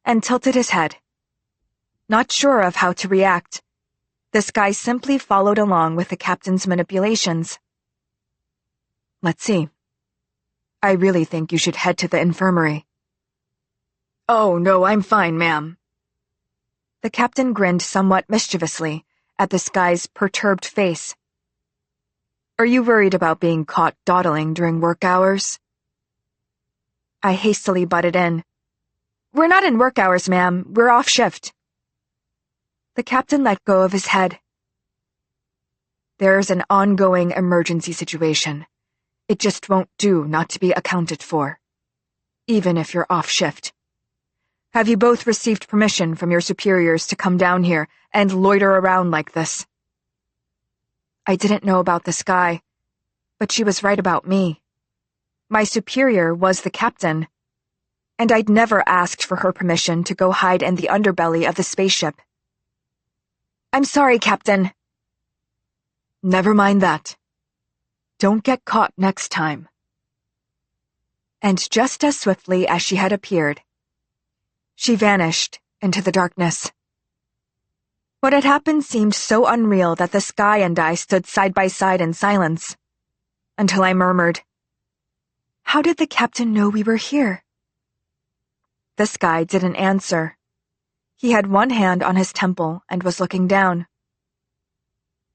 and tilted his head. Not sure of how to react, this guy simply followed along with the captain's manipulations. "Let's see. I really think you should head to the infirmary." "Oh, no, I'm fine, ma'am." The captain grinned somewhat mischievously at this guy's perturbed face. "Are you worried about being caught dawdling during work hours?" I hastily butted in. "We're not in work hours, ma'am. We're off shift." The captain let go of his head. "There's an ongoing emergency situation. It just won't do not to be accounted for, even if you're off shift. Have you both received permission from your superiors to come down here and loiter around like this?" I didn't know about this guy, but she was right about me. My superior was the captain, and I'd never asked for her permission to go hide in the underbelly of the spaceship. "I'm sorry, Captain." "Never mind that. Don't get caught next time." And just as swiftly as she had appeared, she vanished into the darkness. What had happened seemed so unreal that the sky and I stood side by side in silence, until I murmured, "How did the captain know we were here?" This guy didn't answer. He had one hand on his temple and was looking down.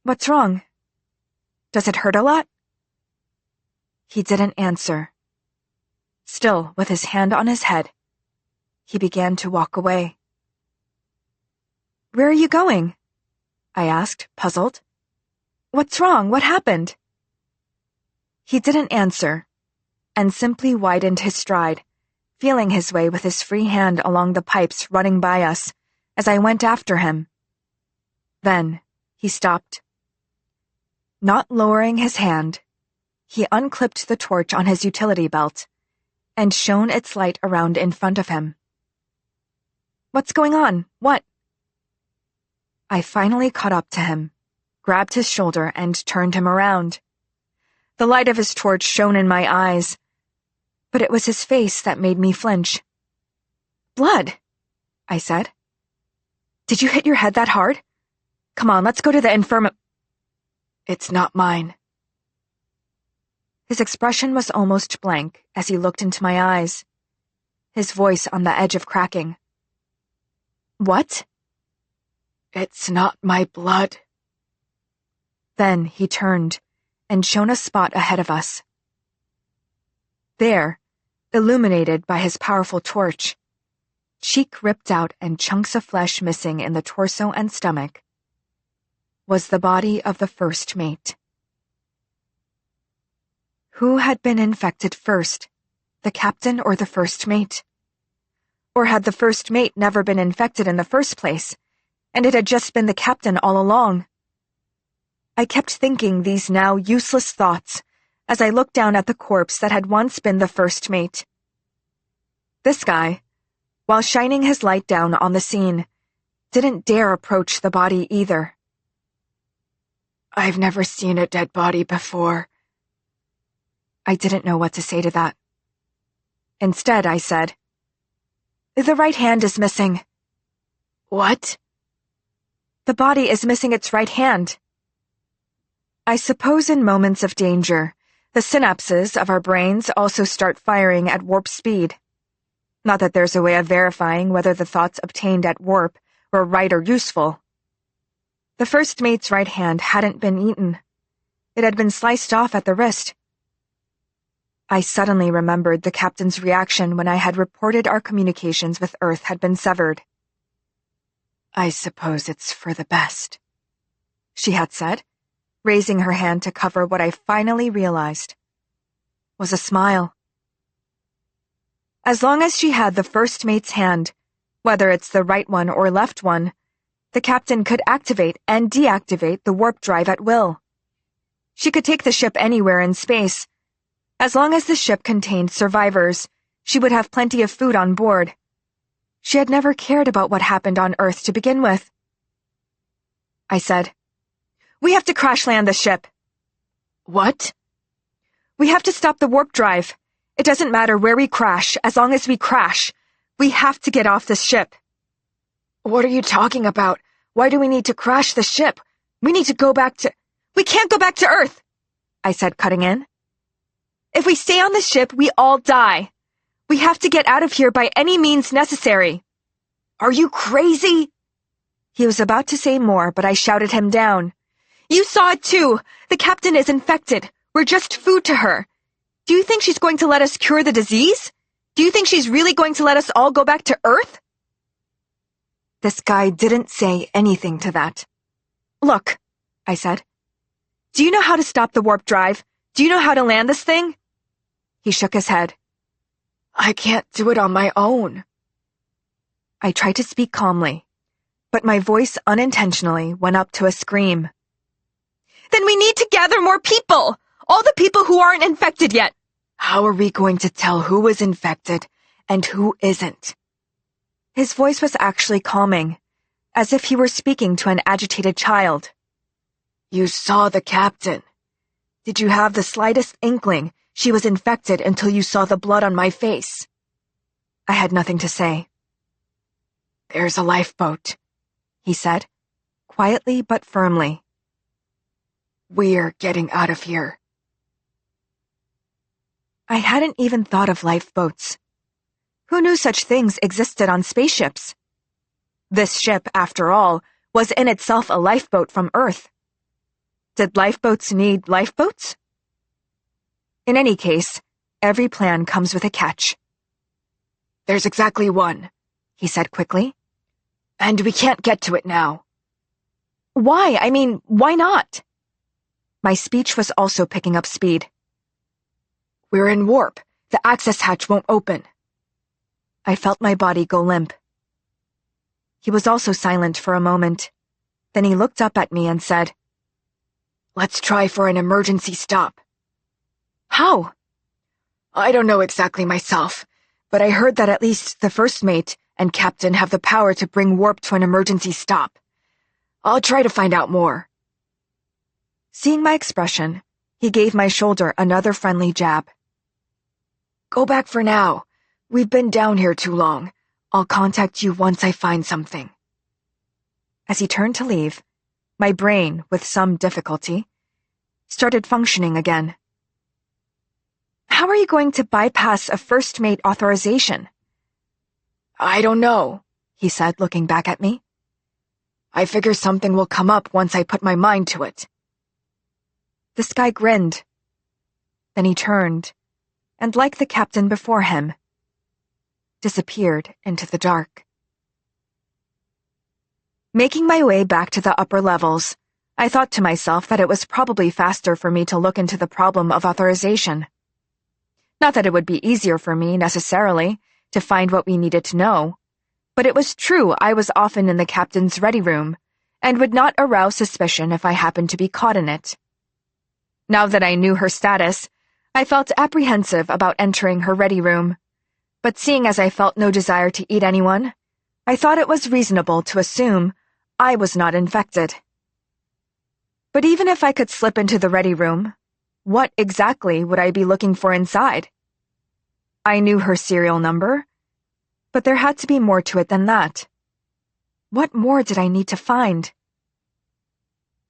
"What's wrong? Does it hurt a lot?" He didn't answer. Still, with his hand on his head, he began to walk away. "Where are you going?" I asked, puzzled. "What's wrong? What happened?" He didn't answer, and simply widened his stride, feeling his way with his free hand along the pipes running by us as I went after him. Then he stopped. Not lowering his hand, he unclipped the torch on his utility belt and shone its light around in front of him. "What's going on? What?" I finally caught up to him, grabbed his shoulder, and turned him around. The light of his torch shone in my eyes, but it was his face that made me flinch. "Blood," I said. "Did you hit your head that hard? Come on, let's go to the "It's not mine." His expression was almost blank as he looked into my eyes, his voice on the edge of cracking. What? It's not my blood. Then he turned and shone a spot ahead of us. There, illuminated by his powerful torch, cheek ripped out and chunks of flesh missing in the torso and stomach, was the body of the first mate. Who had been infected first, the captain or the first mate? Or had the first mate never been infected in the first place, and it had just been the captain all along? I kept thinking these now useless thoughts as I looked down at the corpse that had once been the first mate. This guy, while shining his light down on the scene, didn't dare approach the body either. I've never seen a dead body before. I didn't know what to say to that. Instead, I said, "The right hand is missing." What? The body is missing its right hand. I suppose in moments of danger, the synapses of our brains also start firing at warp speed. Not that there's a way of verifying whether the thoughts obtained at warp were right or useful. The first mate's right hand hadn't been eaten. It had been sliced off at the wrist. I suddenly remembered the captain's reaction when I had reported our communications with Earth had been severed. "I suppose it's for the best," she had said, raising her hand to cover what I finally realized was a smile. As long as she had the first mate's hand, whether it's the right one or left one, the captain could activate and deactivate the warp drive at will. She could take the ship anywhere in space. As long as the ship contained survivors, she would have plenty of food on board. She had never cared about what happened on Earth to begin with. I said, "We have to crash land the ship." "What?" "We have to stop the warp drive. It doesn't matter where we crash, as long as we crash. We have to get off this ship." "What are you talking about? Why do we need to crash the ship? We need to go back to—" "We can't go back to Earth," I said, cutting in. "If we stay on the ship, we all die. We have to get out of here by any means necessary." "Are you crazy?" He was about to say more, but I shouted him down. "You saw it too. The captain is infected. We're just food to her. Do you think she's going to let us cure the disease? Do you think she's really going to let us all go back to Earth?" This guy didn't say anything to that. "Look," I said. "Do you know how to stop the warp drive? Do you know how to land this thing?" He shook his head. "I can't do it on my own." I tried to speak calmly, but my voice unintentionally went up to a scream. "Then we need to gather more people! All the people who aren't infected yet!" "How are we going to tell who is infected and who isn't?" His voice was actually calming, as if he were speaking to an agitated child. "You saw the captain. Did you have the slightest inkling she was infected until you saw the blood on my face?" I had nothing to say. "There's a lifeboat," he said, quietly but firmly. "We're getting out of here." I hadn't even thought of lifeboats. Who knew such things existed on spaceships? This ship, after all, was in itself a lifeboat from Earth. Did lifeboats need lifeboats? In any case, every plan comes with a catch. "There's exactly one," he said quickly. "And we can't get to it now." "Why? I mean, why not?" My speech was also picking up speed. "We're in warp. The access hatch won't open." I felt my body go limp. He was also silent for a moment. Then he looked up at me and said, "Let's try for an emergency stop." "How?" "I don't know exactly myself, but I heard that at least the first mate and captain have the power to bring warp to an emergency stop. I'll try to find out more." Seeing my expression, he gave my shoulder another friendly jab. "Go back for now. We've been down here too long. I'll contact you once I find something." As he turned to leave, my brain, with some difficulty, started functioning again. "How are you going to bypass a first mate authorization?" "I don't know," he said, looking back at me. I figure something will come up once I put my mind to it. This guy grinned. Then he turned, and like the captain before him, disappeared into the dark. Making my way back to the upper levels, I thought to myself that it was probably faster for me to look into the problem of authorization. Not that it would be easier for me, necessarily, to find what we needed to know, but it was true I was often in the captain's ready room, and would not arouse suspicion if I happened to be caught in it. Now that I knew her status, I felt apprehensive about entering her ready room, but seeing as I felt no desire to eat anyone, I thought it was reasonable to assume I was not infected. But even if I could slip into the ready room, what exactly would I be looking for inside? I knew her serial number, but there had to be more to it than that. What more did I need to find?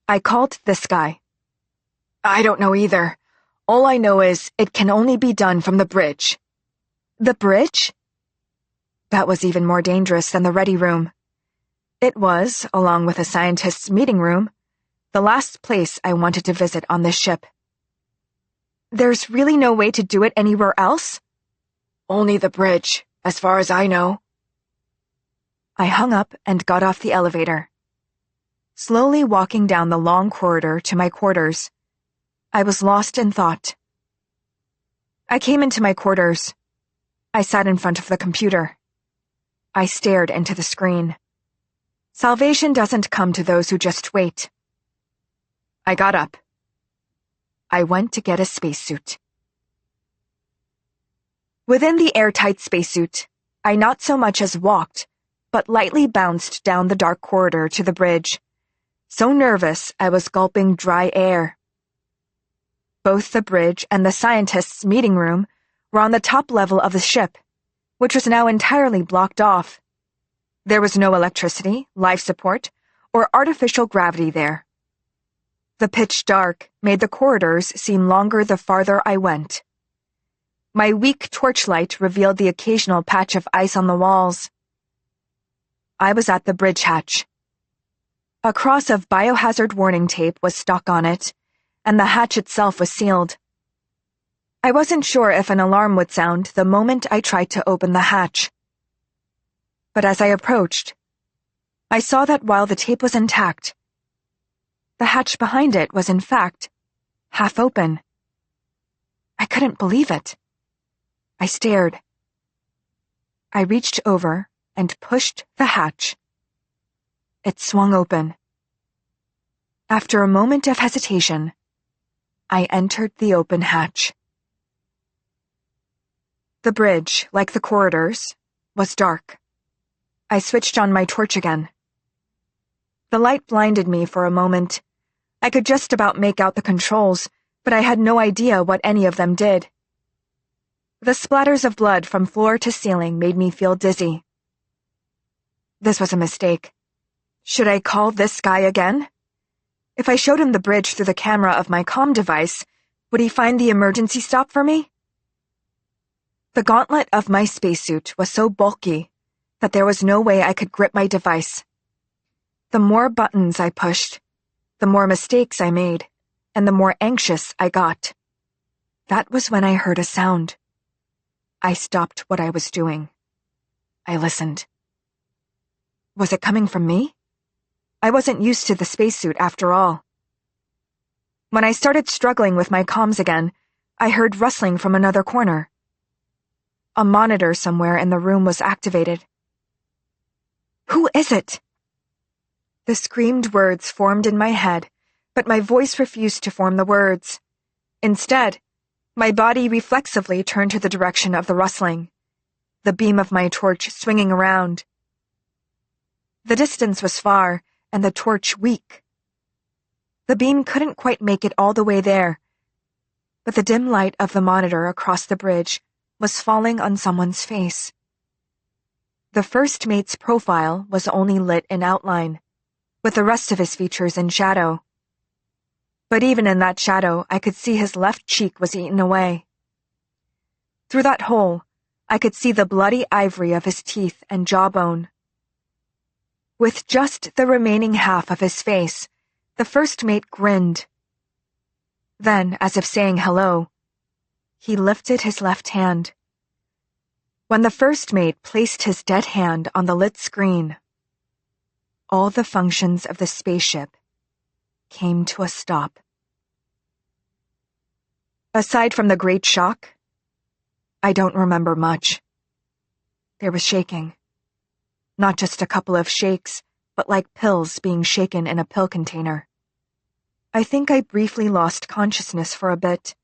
I called this guy. I don't know either. All I know is it can only be done from the bridge. The bridge? That was even more dangerous than the ready room. It was, along with a scientist's meeting room, the last place I wanted to visit on this ship. There's really no way to do it anywhere else? Only the bridge, as far as I know. I hung up and got off the elevator. Slowly walking down the long corridor to my quarters, I was lost in thought. I came into my quarters. I sat in front of the computer. I stared into the screen. Salvation doesn't come to those who just wait. I got up. I went to get a spacesuit. Within the airtight spacesuit, I not so much as walked, but lightly bounced down the dark corridor to the bridge. So nervous I was gulping dry air. Both the bridge and the scientist's meeting room were on the top level of the ship, which was now entirely blocked off. There was no electricity, life support, or artificial gravity there. The pitch dark made the corridors seem longer the farther I went. My weak torchlight revealed the occasional patch of ice on the walls. I was at the bridge hatch. A cross of biohazard warning tape was stuck on it, and the hatch itself was sealed. I wasn't sure if an alarm would sound the moment I tried to open the hatch. But as I approached, I saw that while the tape was intact, the hatch behind it was in fact half open. I couldn't believe it. I stared. I reached over and pushed the hatch. It swung open. After a moment of hesitation, I entered the open hatch. The bridge, like the corridors, was dark. I switched on my torch again. The light blinded me for a moment. I could just about make out the controls, but I had no idea what any of them did. The splatters of blood from floor to ceiling made me feel dizzy. This was a mistake. Should I call this guy again? If I showed him the bridge through the camera of my comm device, would he find the emergency stop for me? The gauntlet of my spacesuit was so bulky that there was no way I could grip my device. The more buttons I pushed, the more mistakes I made, and the more anxious I got. That was when I heard a sound. I stopped what I was doing. I listened. Was it coming from me? I wasn't used to the spacesuit after all. When I started struggling with my comms again, I heard rustling from another corner. A monitor somewhere in the room was activated. Who is it? The screamed words formed in my head, but my voice refused to form the words. Instead, my body reflexively turned to the direction of the rustling, the beam of my torch swinging around. The distance was far, and the torch weak. The beam couldn't quite make it all the way there, but the dim light of the monitor across the bridge was falling on someone's face. The first mate's profile was only lit in outline, with the rest of his features in shadow. But even in that shadow, I could see his left cheek was eaten away. Through that hole, I could see the bloody ivory of his teeth and jawbone. With just the remaining half of his face, the first mate grinned. Then, as if saying hello, he lifted his left hand. When the first mate placed his dead hand on the lit screen, all the functions of the spaceship came to a stop. Aside from the great shock, I don't remember much. There was shaking. Not just a couple of shakes, but like pills being shaken in a pill container. I think I briefly lost consciousness for a bit.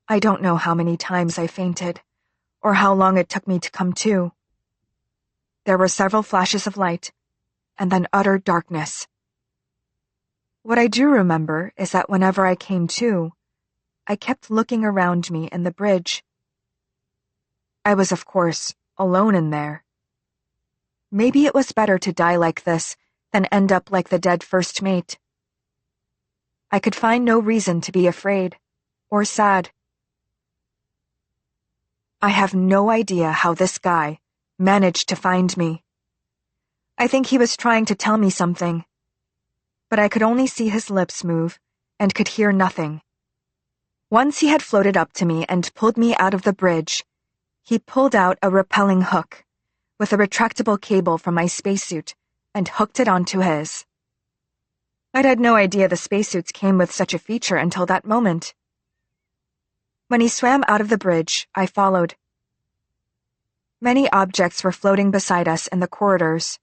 I don't know how many times I fainted, or how long it took me to come to. There were several flashes of light, and then utter darkness. What I do remember is that whenever I came to, I kept looking around me in the bridge. I was, of course, alone in there. Maybe it was better to die like this than end up like the dead first mate. I could find no reason to be afraid or sad. I have no idea how this guy managed to find me. I think he was trying to tell me something, but I could only see his lips move and could hear nothing. Once he had floated up to me and pulled me out of the bridge, he pulled out a rappelling hook with a retractable cable from my spacesuit and hooked it onto his. I'd had no idea the spacesuits came with such a feature until that moment. When he swam out of the bridge, I followed. Many objects were floating beside us in the corridors.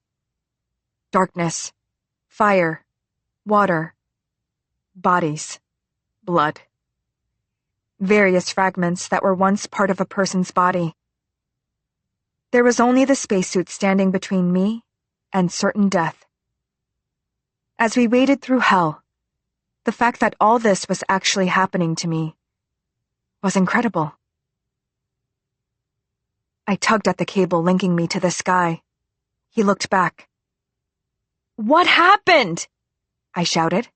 Darkness, fire, water, bodies, blood. Various fragments that were once part of a person's body. There was only the spacesuit standing between me and certain death. As we waded through hell, the fact that all this was actually happening to me was incredible. I tugged at the cable linking me to the sky. He looked back. "What happened?" I shouted.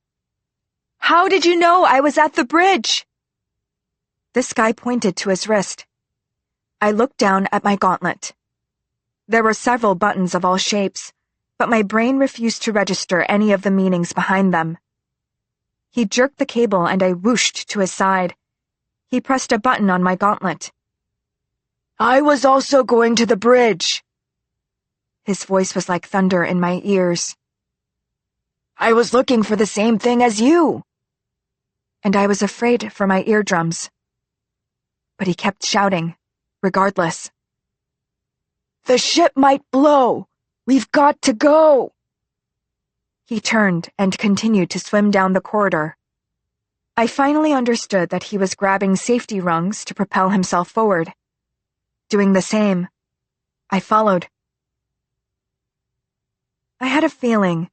"How did you know I was at the bridge?" This guy pointed to his wrist. I looked down at my gauntlet. There were several buttons of all shapes, but my brain refused to register any of the meanings behind them. He jerked the cable and I whooshed to his side. He pressed a button on my gauntlet. "I was also going to the bridge." His voice was like thunder in my ears. "I was looking for the same thing as you." And I was afraid for my eardrums. But he kept shouting, regardless. "The ship might blow. We've got to go." He turned and continued to swim down the corridor. I finally understood that he was grabbing safety rungs to propel himself forward. Doing the same, I followed. I had a feeling,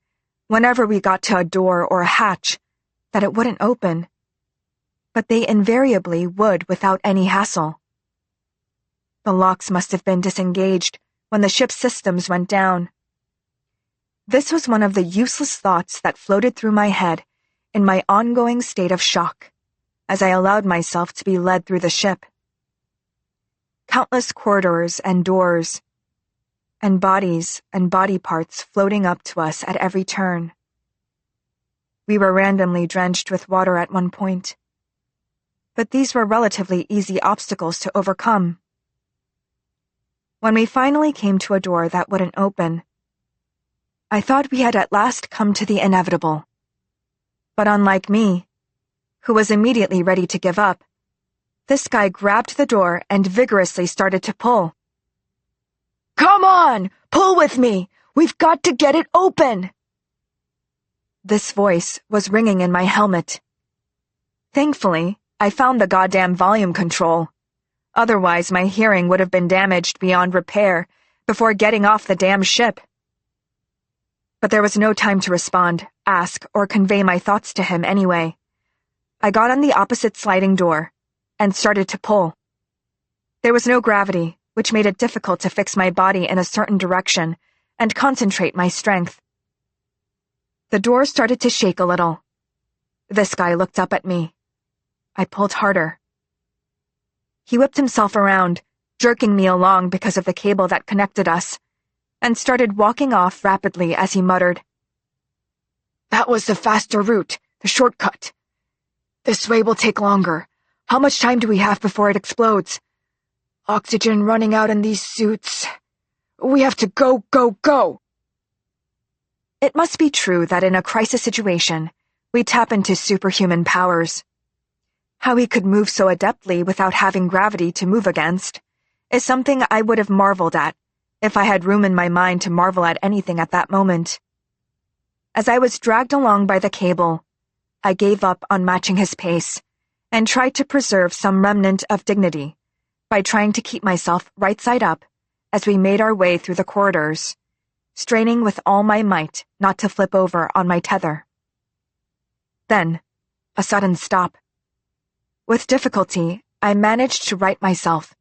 whenever we got to a door or a hatch, that it wouldn't open. But they invariably would without any hassle. The locks must have been disengaged when the ship's systems went down. This was one of the useless thoughts that floated through my head in my ongoing state of shock, as I allowed myself to be led through the ship. Countless corridors and doors, and bodies and body parts floating up to us at every turn. We were randomly drenched with water at one point, but these were relatively easy obstacles to overcome. When we finally came to a door that wouldn't open, I thought we had at last come to the inevitable. But unlike me, who was immediately ready to give up, this guy grabbed the door and vigorously started to pull. "Come on! Pull with me! We've got to get it open!" This voice was ringing in my helmet. Thankfully, I found the goddamn volume control. Otherwise, my hearing would have been damaged beyond repair before getting off the damn ship. But there was no time to respond, ask, or convey my thoughts to him anyway. I got on the opposite sliding door and started to pull. There was no gravity, which made it difficult to fix my body in a certain direction and concentrate my strength. The door started to shake a little. This guy looked up at me. I pulled harder. He whipped himself around, jerking me along because of the cable that connected us, and started walking off rapidly as he muttered, "That was the faster route, the shortcut. This way will take longer. How much time do we have before it explodes? Oxygen running out in these suits. We have to go, go, go!" It must be true that in a crisis situation, we tap into superhuman powers. How he could move so adeptly without having gravity to move against is something I would have marveled at if I had room in my mind to marvel at anything at that moment. As I was dragged along by the cable, I gave up on matching his pace and tried to preserve some remnant of dignity by trying to keep myself right side up as we made our way through the corridors, straining with all my might not to flip over on my tether. Then, a sudden stop. With difficulty, I managed to right myself.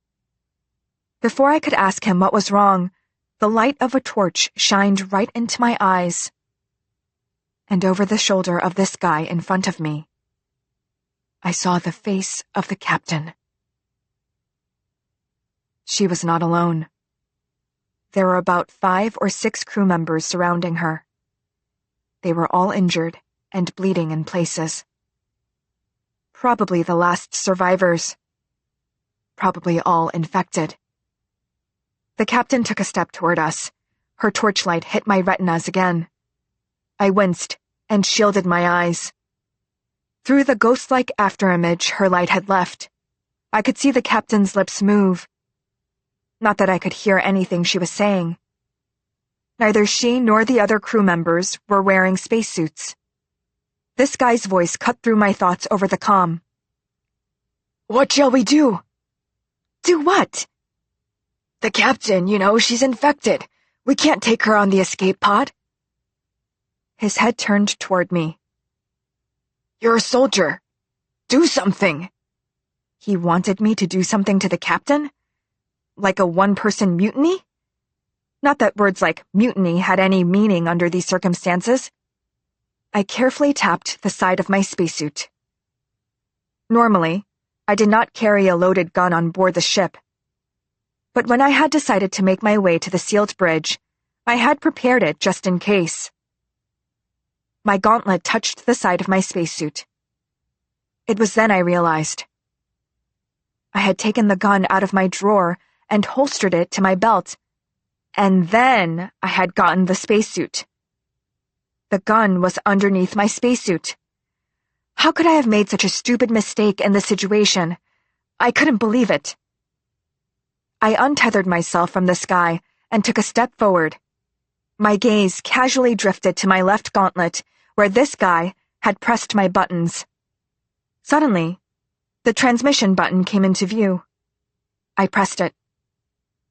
Before I could ask him what was wrong, the light of a torch shined right into my eyes. And over the shoulder of this guy in front of me, I saw the face of the captain. She was not alone. There were about 5 or 6 crew members surrounding her. They were all injured and bleeding in places. Probably the last survivors. Probably all infected. The captain took a step toward us. Her torchlight hit my retinas again. I winced and shielded my eyes. Through the ghost-like afterimage her light had left, I could see the captain's lips move. Not that I could hear anything she was saying. Neither she nor the other crew members were wearing spacesuits. This guy's voice cut through my thoughts over the comm. "What shall we do?" "Do what?" "The captain, she's infected. We can't take her on the escape pod." His head turned toward me. "You're a soldier. Do something." He wanted me to do something to the captain? Like a one-person mutiny? Not that words like mutiny had any meaning under these circumstances. I carefully tapped the side of my spacesuit. Normally, I did not carry a loaded gun on board the ship. But when I had decided to make my way to the sealed bridge, I had prepared it just in case. My gauntlet touched the side of my spacesuit. It was then I realized. I had taken the gun out of my drawer and holstered it to my belt, and then I had gotten the spacesuit. The gun was underneath my spacesuit. How could I have made such a stupid mistake in this situation? I couldn't believe it. I untethered myself from the sky and took a step forward. My gaze casually drifted to my left gauntlet, where this guy had pressed my buttons. Suddenly, the transmission button came into view. I pressed it.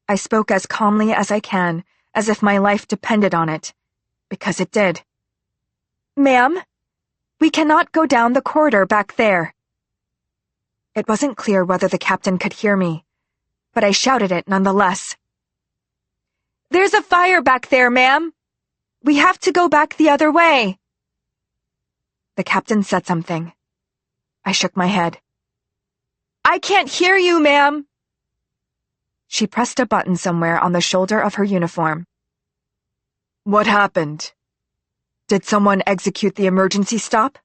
I spoke as calmly as I can, as if my life depended on it, because it did. "Ma'am, we cannot go down the corridor back there." It wasn't clear whether the captain could hear me, but I shouted it nonetheless. "There's a fire back there, ma'am. We have to go back the other way." The captain said something. I shook my head. "I can't hear you, ma'am." She pressed a button somewhere on the shoulder of her uniform. "What happened? Did someone execute the emergency stop?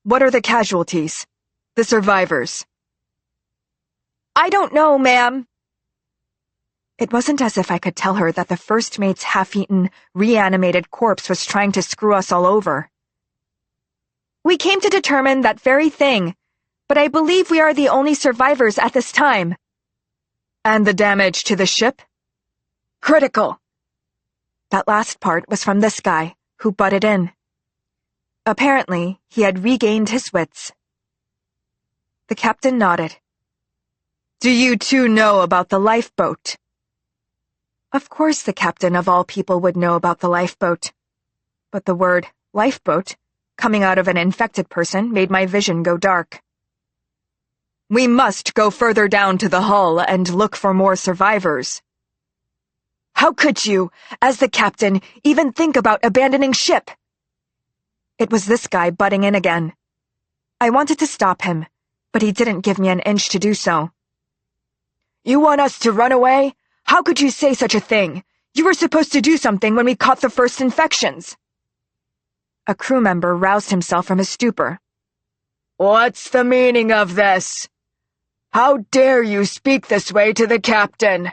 What are the casualties? The survivors?" "I don't know, ma'am." It wasn't as if I could tell her that the first mate's half-eaten, reanimated corpse was trying to screw us all over. "We came to determine that very thing, but I believe we are the only survivors at this time." "And the damage to the ship?" "Critical." That last part was from this guy, who butted in. Apparently, he had regained his wits. The captain nodded. "Do you two know about the lifeboat?" Of course the captain of all people would know about the lifeboat. But the word lifeboat, coming out of an infected person, made my vision go dark. "We must go further down to the hull and look for more survivors." "How could you, as the captain, even think about abandoning ship?" It was this guy butting in again. I wanted to stop him, but he didn't give me an inch to do so. "You want us to run away? How could you say such a thing? You were supposed to do something when we caught the first infections." A crew member roused himself from his stupor. "What's the meaning of this? How dare you speak this way to the captain?"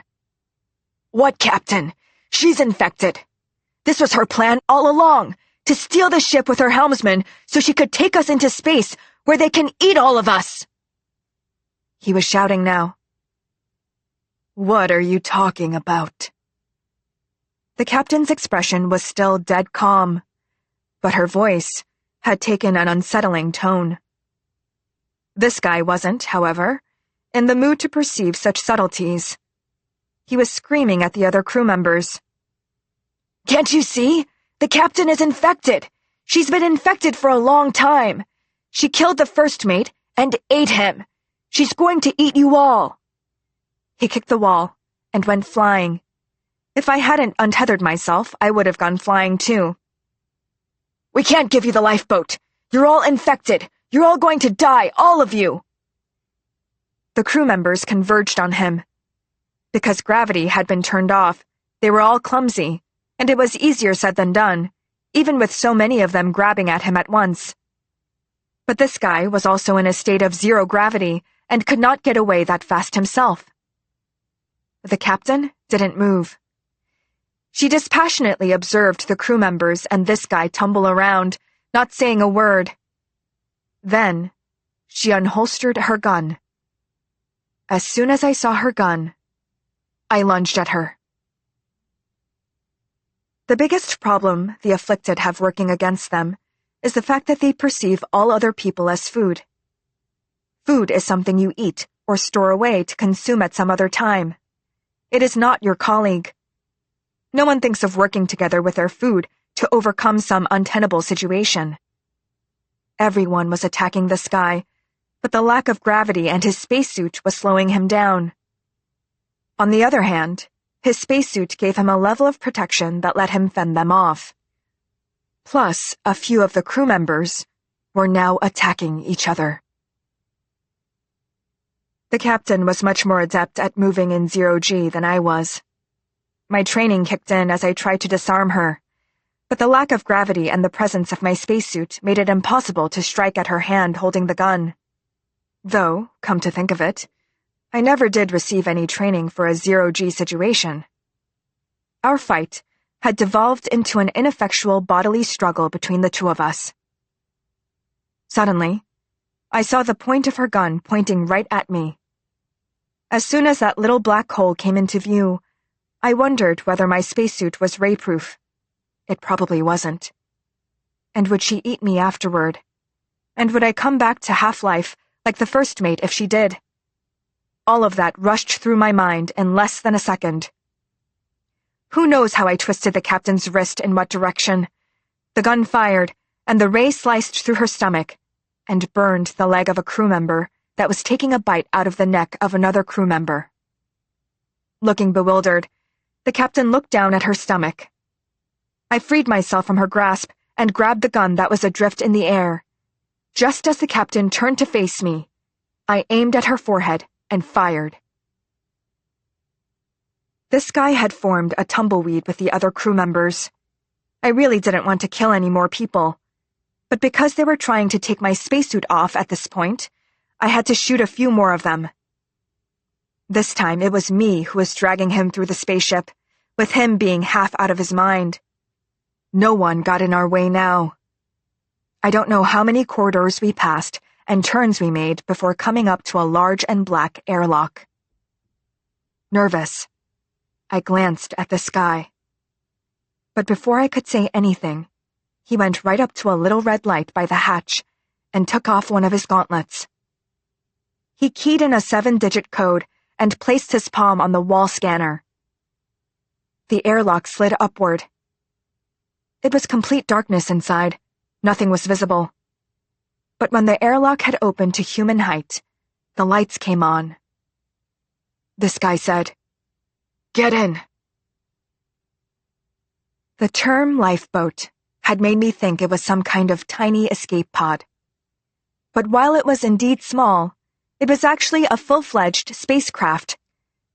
"What captain? She's infected. This was her plan all along, to steal the ship with her helmsman so she could take us into space where they can eat all of us." He was shouting now. "What are you talking about?" The captain's expression was still dead calm, but her voice had taken an unsettling tone. This guy wasn't, however, in the mood to perceive such subtleties. He was screaming at the other crew members. "Can't you see? The captain is infected! She's been infected for a long time! She killed the first mate and ate him! She's going to eat you all!" He kicked the wall and went flying. If I hadn't untethered myself, I would have gone flying too. "We can't give you the lifeboat! You're all infected! You're all going to die, all of you!" The crew members converged on him. Because gravity had been turned off, they were all clumsy, and it was easier said than done, even with so many of them grabbing at him at once. But this guy was also in a state of zero gravity and could not get away that fast himself. The captain didn't move. She dispassionately observed the crew members and this guy tumble around, not saying a word. Then, she unholstered her gun. As soon as I saw her gun, I lunged at her. The biggest problem the afflicted have working against them is the fact that they perceive all other people as food. Food is something you eat or store away to consume at some other time. It is not your colleague. No one thinks of working together with their food to overcome some untenable situation. Everyone was attacking this guy, but the lack of gravity and his spacesuit was slowing him down. On the other hand, his spacesuit gave him a level of protection that let him fend them off. Plus, a few of the crew members were now attacking each other. The captain was much more adept at moving in zero-G than I was. My training kicked in as I tried to disarm her, but the lack of gravity and the presence of my spacesuit made it impossible to strike at her hand holding the gun. Though, come to think of it, I never did receive any training for a zero-G situation. Our fight had devolved into an ineffectual bodily struggle between the two of us. Suddenly, I saw the point of her gun pointing right at me. As soon as that little black hole came into view, I wondered whether my spacesuit was ray-proof. It probably wasn't. And would she eat me afterward? And would I come back to half-life like the first mate if she did? All of that rushed through my mind in less than a second. Who knows how I twisted the captain's wrist in what direction? The gun fired, and the ray sliced through her stomach and burned the leg of a crew member that was taking a bite out of the neck of another crew member. Looking bewildered, the captain looked down at her stomach. I freed myself from her grasp and grabbed the gun that was adrift in the air. Just as the captain turned to face me, I aimed at her forehead and fired. This guy had formed a tumbleweed with the other crew members. I really didn't want to kill any more people, but because they were trying to take my spacesuit off at this point, I had to shoot a few more of them. This time it was me who was dragging him through the spaceship, with him being half out of his mind. No one got in our way now. I don't know how many corridors we passed and turns we made before coming up to a large and black airlock. Nervous, I glanced at the sky. But before I could say anything, he went right up to a little red light by the hatch and took off one of his gauntlets. He keyed in a 7-digit code and placed his palm on the wall scanner. The airlock slid upward. It was complete darkness inside. Nothing was visible. But when the airlock had opened to human height, the lights came on. This guy said, "Get in." The term lifeboat had made me think it was some kind of tiny escape pod. But while it was indeed small, it was actually a full-fledged spacecraft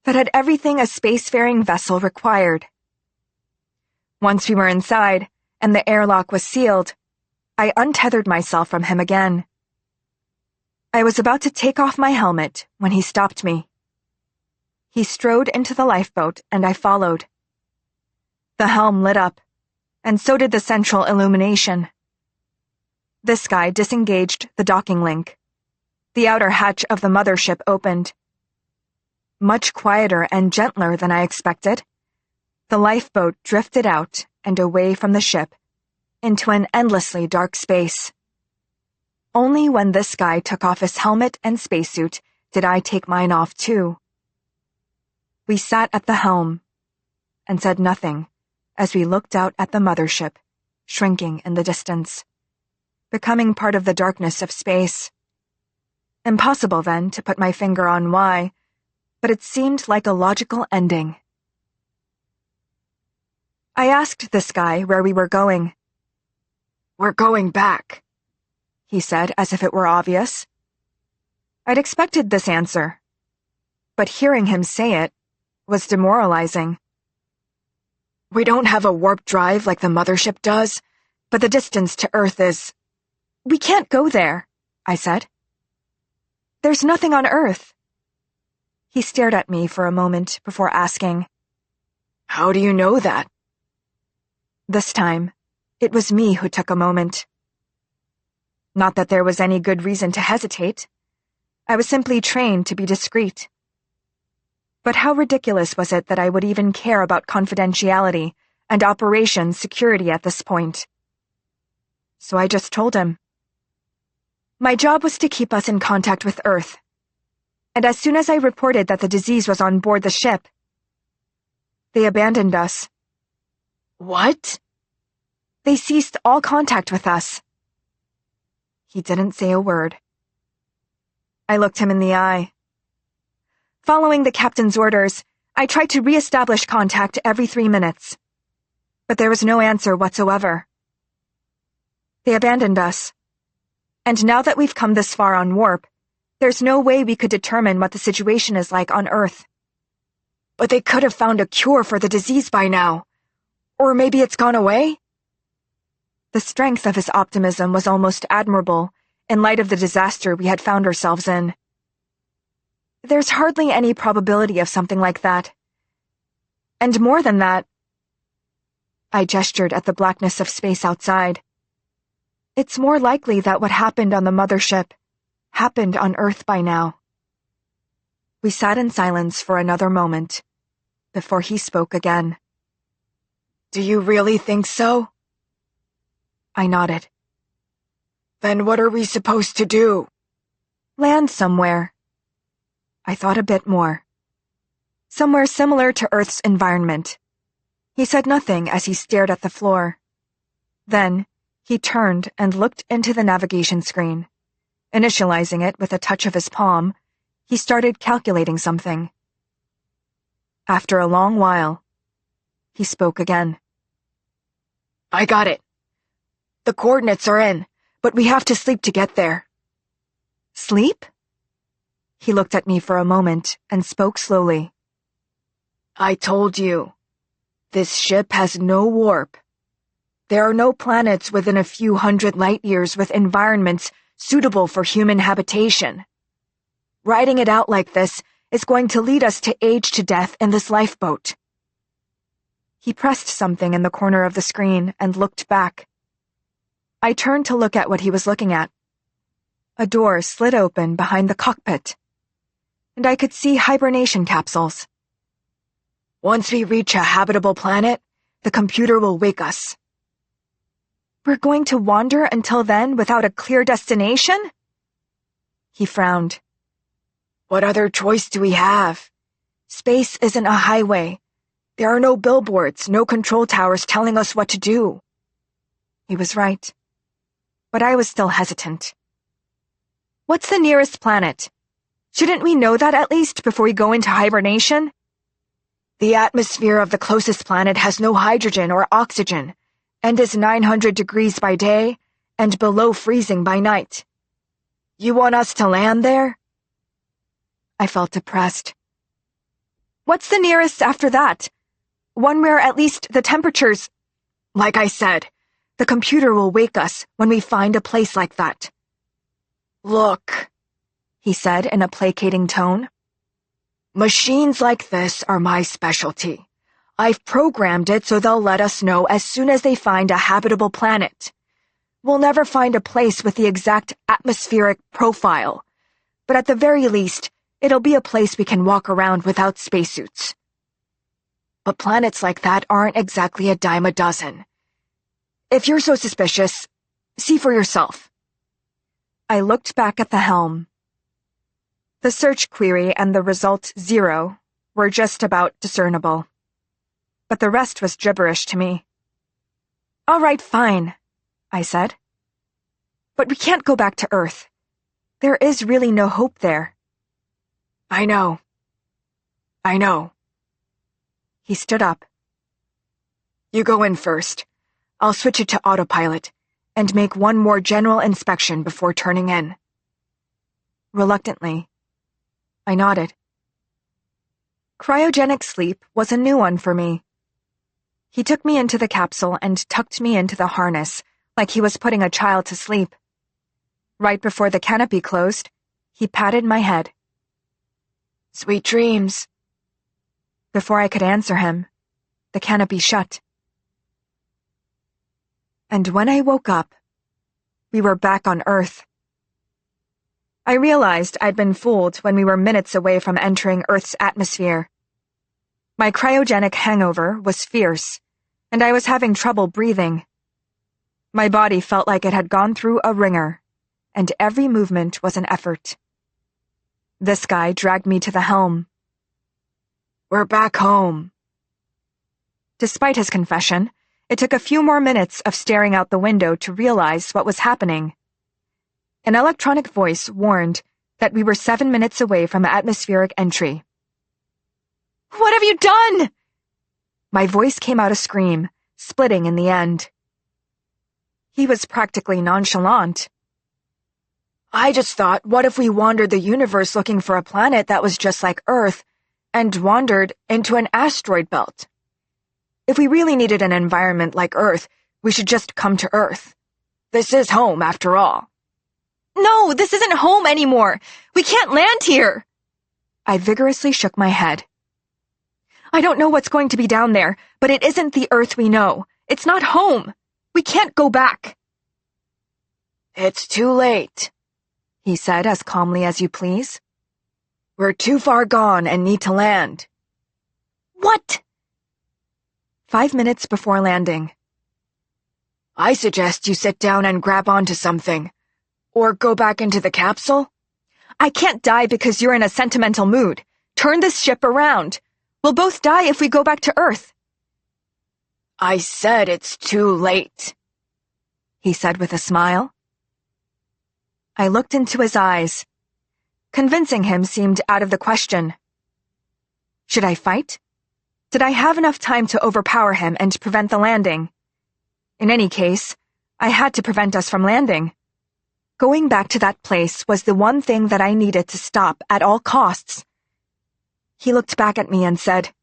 that had everything a spacefaring vessel required. Once we were inside, and the airlock was sealed, I untethered myself from him again. I was about to take off my helmet when he stopped me. He strode into the lifeboat, and I followed. The helm lit up, and so did the central illumination. This guy disengaged the docking link. The outer hatch of the mothership opened. Much quieter and gentler than I expected, the lifeboat drifted out and away from the ship, into an endlessly dark space. Only when this guy took off his helmet and spacesuit did I take mine off too. We sat at the helm and said nothing as we looked out at the mothership, shrinking in the distance, becoming part of the darkness of space. Impossible then to put my finger on why, but it seemed like a logical ending. I asked this guy where we were going. "We're going back," he said as if it were obvious. I'd expected this answer, but hearing him say it was demoralizing. "We don't have a warp drive like the mothership does, but the distance to Earth is—" "We can't go there," I said. "There's nothing on Earth." He stared at me for a moment before asking, "How do you know that?" This time, it was me who took a moment. Not that there was any good reason to hesitate. I was simply trained to be discreet. But how ridiculous was it that I would even care about confidentiality and operation security at this point? So I just told him. My job was to keep us in contact with Earth, and as soon as I reported that the disease was on board the ship, they abandoned us. "What?" "They ceased all contact with us." He didn't say a word. I looked him in the eye. Following the captain's orders, I tried to re-establish contact every 3 minutes, but there was no answer whatsoever. They abandoned us, and now that we've come this far on warp, there's no way we could determine what the situation is like on Earth. "But they could have found a cure for the disease by now. Or maybe it's gone away?" The strength of his optimism was almost admirable in light of the disaster we had found ourselves in. "There's hardly any probability of something like that. And more than that," I gestured at the blackness of space outside, "it's more likely that what happened on the mothership happened on Earth by now." We sat in silence for another moment before he spoke again. "Do you really think so?" I nodded. "Then what are we supposed to do?" "Land somewhere." I thought a bit more. "Somewhere similar to Earth's environment." He said nothing as he stared at the floor. Then, he turned and looked into the navigation screen. Initializing it with a touch of his palm, he started calculating something. After a long while, he spoke again. "I got it. The coordinates are in, but we have to sleep to get there." "Sleep?" He looked at me for a moment and spoke slowly. "I told you. This ship has no warp. There are no planets within a few hundred light years with environments suitable for human habitation. Riding it out like this is going to lead us to age to death in this lifeboat." He pressed something in the corner of the screen and looked back. I turned to look at what he was looking at. A door slid open behind the cockpit, and I could see hibernation capsules. "Once we reach a habitable planet, the computer will wake us." "We're going to wander until then without a clear destination?" He frowned. "What other choice do we have? Space isn't a highway. There are no billboards, no control towers telling us what to do." He was right, but I was still hesitant. "What's the nearest planet? Shouldn't we know that at least before we go into hibernation?" "The atmosphere of the closest planet has no hydrogen or oxygen, and is 900 degrees by day and below freezing by night. You want us to land there?" I felt depressed. "What's the nearest after that? One where at least the temperatures—" Like I said, the computer will wake us when we find a place like that. Look, he said in a placating tone. Machines like this are my specialty. I've programmed it so they'll let us know as soon as they find a habitable planet. We'll never find a place with the exact atmospheric profile, but at the very least, it'll be a place we can walk around without spacesuits. But planets like that aren't exactly a dime a dozen. If you're so suspicious, see for yourself. I looked back at the helm. The search query and the result 0 were just about discernible. But the rest was gibberish to me. All right, fine, I said. But we can't go back to Earth. There is really no hope there. I know. He stood up. You go in first. I'll switch it to autopilot and make one more general inspection before turning in. Reluctantly, I nodded. Cryogenic sleep was a new one for me. He took me into the capsule and tucked me into the harness like he was putting a child to sleep. Right before the canopy closed, he patted my head. Sweet dreams. Before I could answer him, the canopy shut. And when I woke up, we were back on Earth. I realized I'd been fooled when we were minutes away from entering Earth's atmosphere. My cryogenic hangover was fierce, and I was having trouble breathing. My body felt like it had gone through a wringer, and every movement was an effort. This guy dragged me to the helm. We're back home. Despite his confession, it took a few more minutes of staring out the window to realize what was happening. An electronic voice warned that we were 7 minutes away from atmospheric entry. What have you done? My voice came out a scream, splitting in the end. He was practically nonchalant. I just thought, what if we wandered the universe looking for a planet that was just like Earth, and wandered into an asteroid belt? If we really needed an environment like Earth, we should just come to Earth. This is home, after all. No, this isn't home anymore. We can't land here. I vigorously shook my head. I don't know what's going to be down there, but it isn't the Earth we know. It's not home. We can't go back. It's too late, he said as calmly as you please. We're too far gone and need to land. What? 5 minutes before landing. I suggest you sit down and grab onto something. Or go back into the capsule? I can't die because you're in a sentimental mood. Turn this ship around. We'll both die if we go back to Earth. I said it's too late, he said with a smile. I looked into his eyes. Convincing him seemed out of the question. Should I fight? Did I have enough time to overpower him and prevent the landing? In any case, I had to prevent us from landing. Going back to that place was the one thing that I needed to stop at all costs. He looked back at me and said,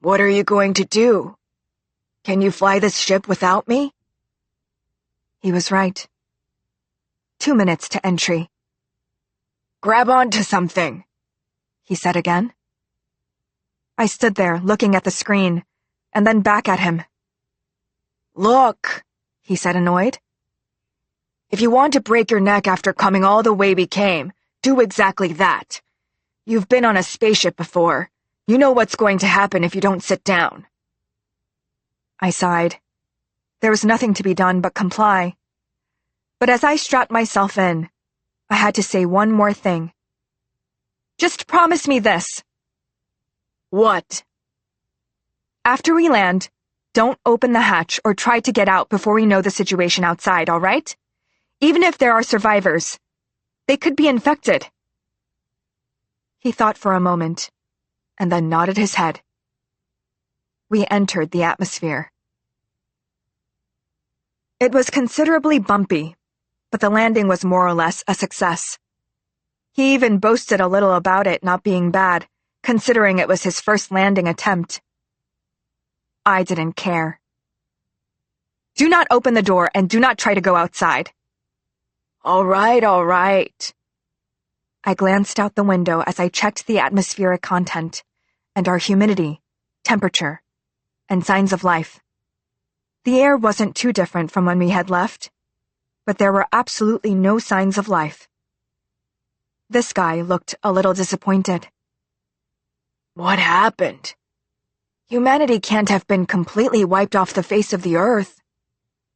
What are you going to do? Can you fly this ship without me? He was right. 2 minutes to entry. Grab onto something, he said again. I stood there looking at the screen, and then back at him. Look, he said, annoyed. If you want to break your neck after coming all the way we came, do exactly that. You've been on a spaceship before. You know what's going to happen if you don't sit down. I sighed. There was nothing to be done but comply. But as I strapped myself in, I had to say one more thing. Just promise me this. What? After we land, don't open the hatch or try to get out before we know the situation outside, all right? Even if there are survivors, they could be infected. He thought for a moment, and then nodded his head. We entered the atmosphere. It was considerably bumpy, but the landing was more or less a success. He even boasted a little about it not being bad, considering it was his first landing attempt. I didn't care. Do not open the door and do not try to go outside. All right. I glanced out the window as I checked the atmospheric content and our humidity, temperature, and signs of life. The air wasn't too different from when we had left, but there were absolutely no signs of life. This guy looked a little disappointed. What happened? Humanity can't have been completely wiped off the face of the earth.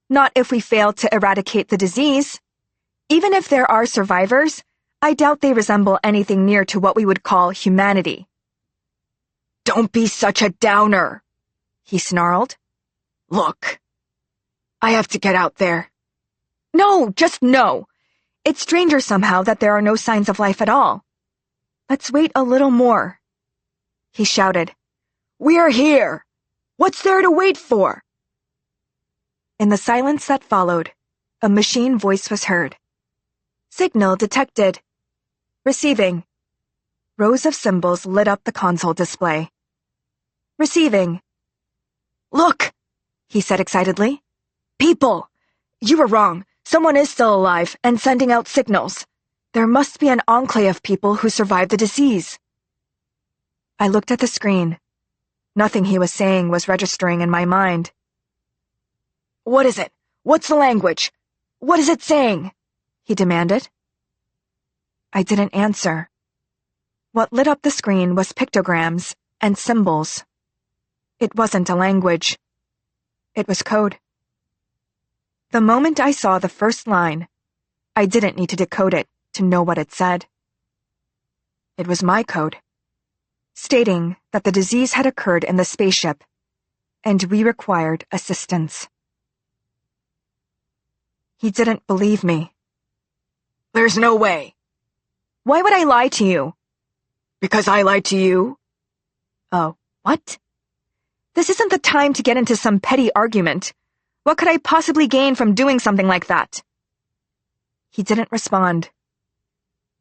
Not if we fail to eradicate the disease. Even if there are survivors, I doubt they resemble anything near to what we would call humanity. Don't be such a downer, he snarled. Look, I have to get out there. No, just no. It's stranger somehow that there are no signs of life at all. Let's wait a little more. He shouted. We're here. What's there to wait for? In the silence that followed, a machine voice was heard. Signal detected. Receiving. Rows of symbols lit up the console display. Receiving. Look, he said excitedly. People! You were wrong. Someone is still alive and sending out signals. There must be an enclave of people who survived the disease. I looked at the screen. Nothing he was saying was registering in my mind. What is it? What's the language? What is it saying? He demanded. I didn't answer. What lit up the screen was pictograms and symbols. It wasn't a language. It was code. The moment I saw the first line, I didn't need to decode it to know what it said. It was my code, stating that the disease had occurred in the spaceship, and we required assistance. He didn't believe me. There's no way. Why would I lie to you? Because I lied to you? Oh, what? This isn't the time to get into some petty argument. What could I possibly gain from doing something like that? He didn't respond.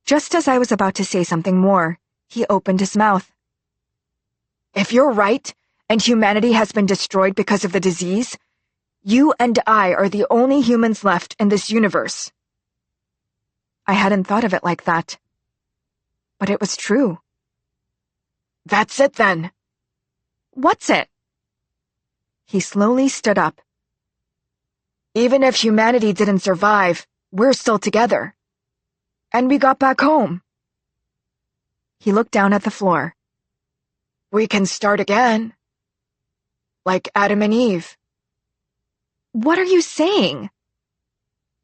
Just as I was about to say something more, he opened his mouth. If you're right, and humanity has been destroyed because of the disease, you and I are the only humans left in this universe. I hadn't thought of it like that. But it was true. That's it then. What's it? He slowly stood up. Even if humanity didn't survive, we're still together. And we got back home. He looked down at the floor. We can start again. Like Adam and Eve. What are you saying?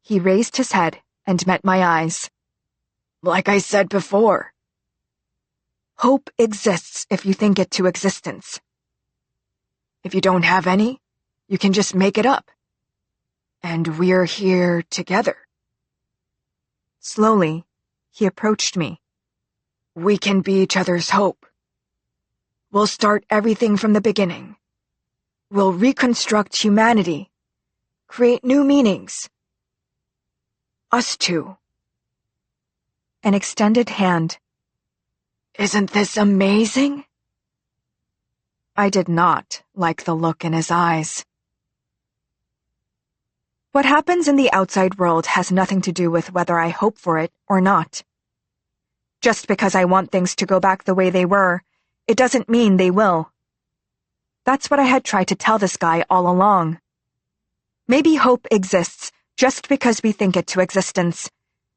He raised his head and met my eyes. Like I said before. Hope exists if you think it to existence. If you don't have any, you can just make it up. And we're here together. Slowly, he approached me. We can be each other's hope. We'll start everything from the beginning. We'll reconstruct humanity, create new meanings. Us two. An extended hand. Isn't this amazing? I did not like the look in his eyes. What happens in the outside world has nothing to do with whether I hope for it or not. Just because I want things to go back the way they were, it doesn't mean they will. That's what I had tried to tell this guy all along. Maybe hope exists just because we think it to existence,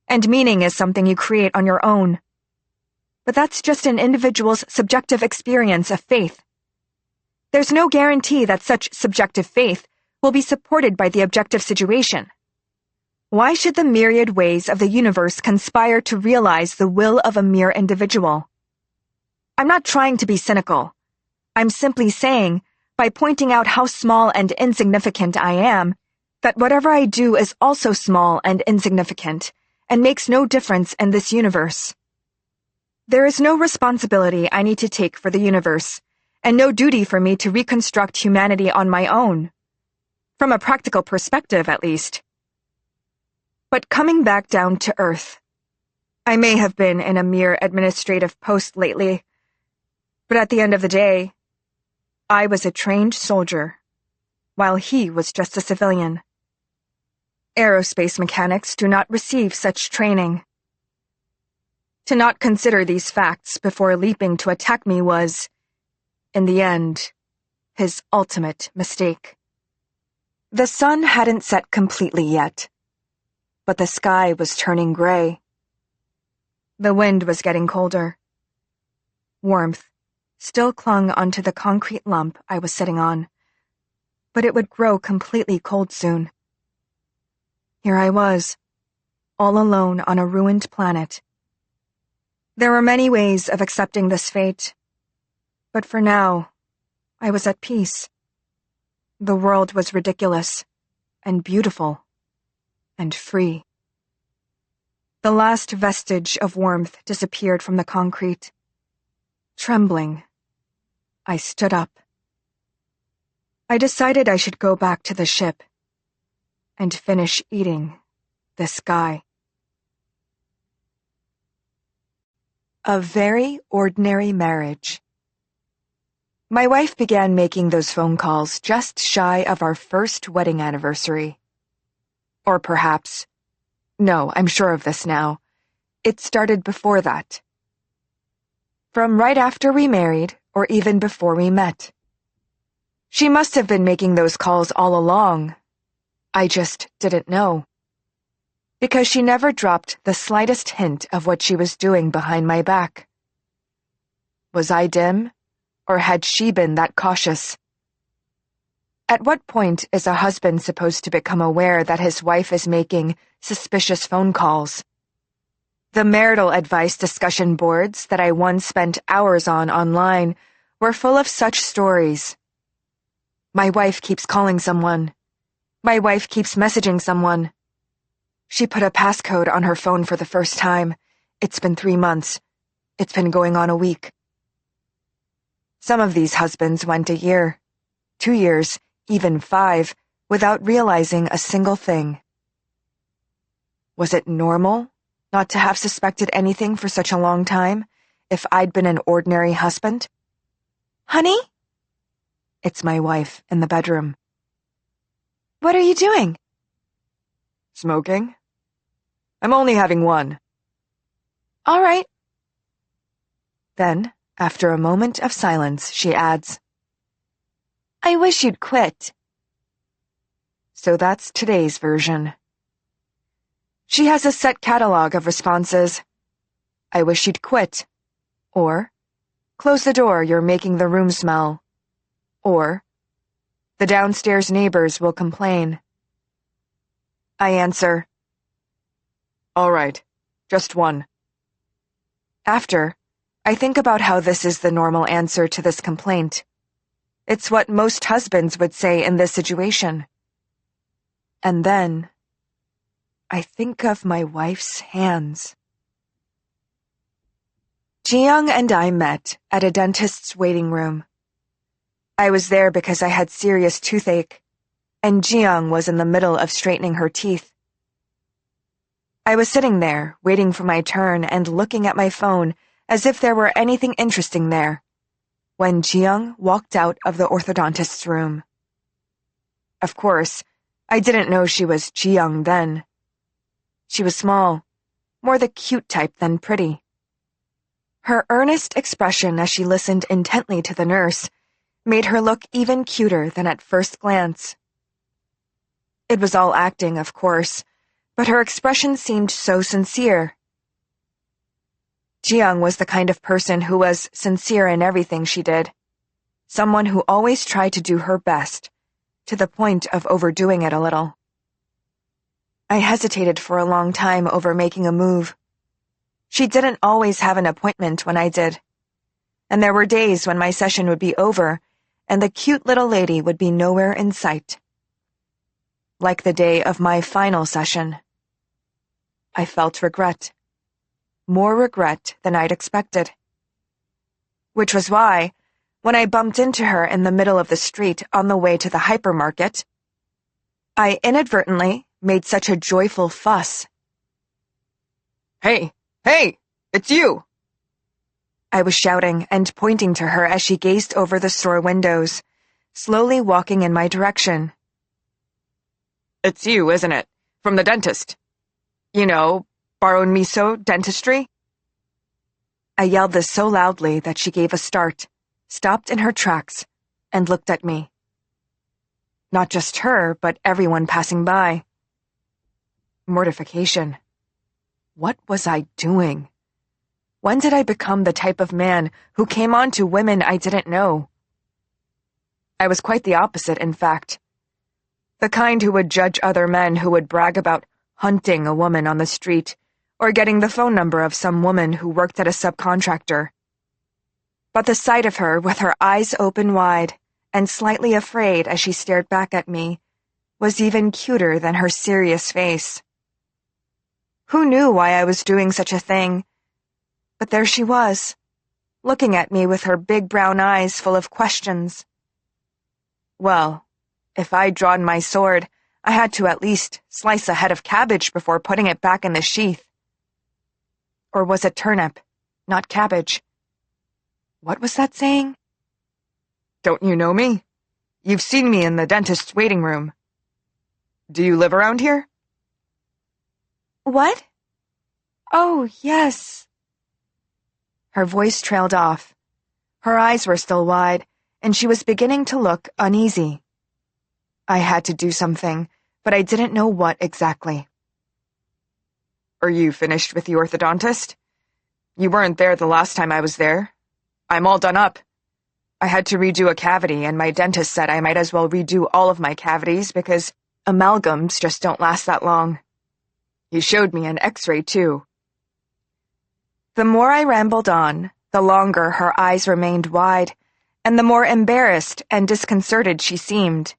and meaning is something you create on your own. But that's just an individual's subjective experience of faith. There's no guarantee that such subjective faith will be supported by the objective situation. Why should the myriad ways of the universe conspire to realize the will of a mere individual? I'm not trying to be cynical. I'm simply saying, by pointing out how small and insignificant I am, that whatever I do is also small and insignificant, and makes no difference in this universe. There is no responsibility I need to take for the universe, and no duty for me to reconstruct humanity on my own. From a practical perspective, at least. But coming back down to earth, I may have been in a mere administrative post lately, but at the end of the day, I was a trained soldier, while he was just a civilian. Aerospace mechanics do not receive such training. To not consider these facts before leaping to attack me was, in the end, his ultimate mistake. The sun hadn't set completely yet, but the sky was turning gray. The wind was getting colder. Warmth still clung onto the concrete lump I was sitting on, but it would grow completely cold soon. Here I was, all alone on a ruined planet. There were many ways of accepting this fate, but for now, I was at peace. The world was ridiculous, and beautiful, and free. The last vestige of warmth disappeared from the concrete. Trembling, I stood up. I decided I should go back to the ship and finish eating this guy. A very ordinary marriage. My wife began making those phone calls just shy of our first wedding anniversary. Or perhaps, no, I'm sure of this now, it started before that. From right after we married, or even before we met. She must have been making those calls all along. I just didn't know. Because she never dropped the slightest hint of what she was doing behind my back. Was I dim, or had she been that cautious? At what point is a husband supposed to become aware that his wife is making suspicious phone calls? The marital advice discussion boards that I once spent hours on online were full of such stories. My wife keeps calling someone. My wife keeps messaging someone. She put a passcode on her phone for the first time. It's been 3 months. It's been going on a week. Some of these husbands went a year, 2 years, even 5, without realizing a single thing. Was it normal not to have suspected anything for such a long time, if I'd been an ordinary husband? Honey? It's my wife in the bedroom. What are you doing? Smoking. I'm only having one. All right. Then, after a moment of silence, she adds, I wish you'd quit. So that's today's version. She has a set catalog of responses. I wish you'd quit. Or, close the door, you're making the room smell. Or, the downstairs neighbors will complain. I answer, all right, just one. After, I think about how this is the normal answer to this complaint. It's what most husbands would say in this situation. And then, I think of my wife's hands. Jiyoung and I met at a dentist's waiting room. I was there because I had serious toothache, and Jiyoung was in the middle of straightening her teeth. I was sitting there, waiting for my turn and looking at my phone as if there were anything interesting there, when Jiyoung walked out of the orthodontist's room. Of course, I didn't know she was Jiyoung then. She was small, more the cute type than pretty. Her earnest expression as she listened intently to the nurse made her look even cuter than at first glance. It was all acting, of course, but her expression seemed so sincere. Jiyoung was the kind of person who was sincere in everything she did. Someone who always tried to do her best, to the point of overdoing it a little. I hesitated for a long time over making a move. She didn't always have an appointment when I did, and there were days when my session would be over and the cute little lady would be nowhere in sight. Like the day of my final session. I felt regret. More regret than I'd expected. Which was why, when I bumped into her in the middle of the street on the way to the hypermarket, I inadvertently made such a joyful fuss. Hey, it's you! I was shouting and pointing to her as she gazed over the store windows, slowly walking in my direction. It's you, isn't it? From the dentist. You know, Baron Miso Dentistry? I yelled this so loudly that she gave a start, stopped in her tracks, and looked at me. Not just her, but everyone passing by. Mortification. What was I doing? When did I become the type of man who came on to women I didn't know? I was quite the opposite, in fact. The kind who would judge other men who would brag about hunting a woman on the street or getting the phone number of some woman who worked at a subcontractor. But the sight of her with her eyes open wide and slightly afraid as she stared back at me was even cuter than her serious face. Who knew why I was doing such a thing? But there she was, looking at me with her big brown eyes full of questions. Well, if I'd drawn my sword, I had to at least slice a head of cabbage before putting it back in the sheath. Or was it turnip, not cabbage? What was that saying? Don't you know me? You've seen me in the dentist's waiting room. Do you live around here? What? Oh, yes. Her voice trailed off. Her eyes were still wide, and she was beginning to look uneasy. I had to do something, but I didn't know what exactly. Are you finished with the orthodontist? You weren't there the last time I was there. I'm all done up. I had to redo a cavity, and my dentist said I might as well redo all of my cavities because amalgams just don't last that long. He showed me an X-ray, too. The more I rambled on, the longer her eyes remained wide, and the more embarrassed and disconcerted she seemed.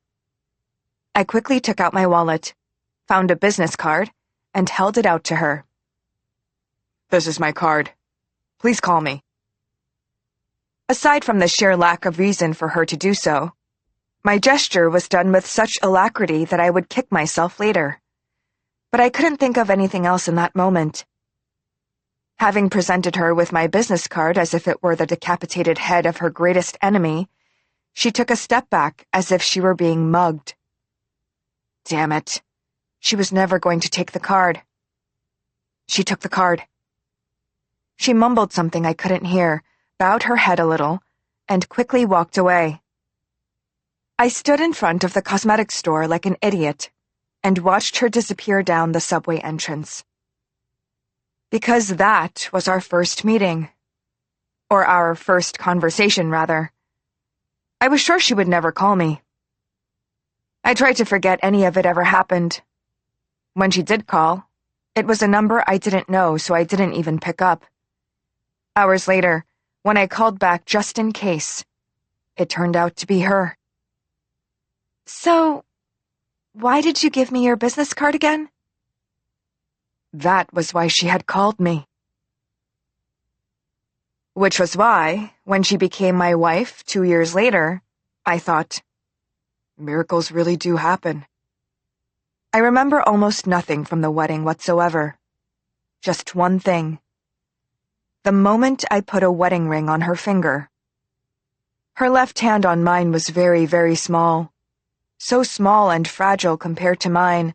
I quickly took out my wallet, found a business card, and held it out to her. This is my card. Please call me. Aside from the sheer lack of reason for her to do so, my gesture was done with such alacrity that I would kick myself later. But I couldn't think of anything else in that moment. Having presented her with my business card as if it were the decapitated head of her greatest enemy, she took a step back as if she were being mugged. Damn it. She was never going to take the card. She took the card. She mumbled something I couldn't hear, bowed her head a little, and quickly walked away. I stood in front of the cosmetics store like an idiot and watched her disappear down the subway entrance. Because that was our first meeting. Or our first conversation, rather. I was sure she would never call me. I tried to forget any of it ever happened. When she did call, it was a number I didn't know, so I didn't even pick up. Hours later, when I called back just in case, it turned out to be her. So, why did you give me your business card again? That was why she had called me. Which was why, when she became my wife 2 years later, I thought, miracles really do happen. I remember almost nothing from the wedding whatsoever. Just one thing. The moment I put a wedding ring on her finger. Her left hand on mine was very, very small. So small and fragile compared to mine,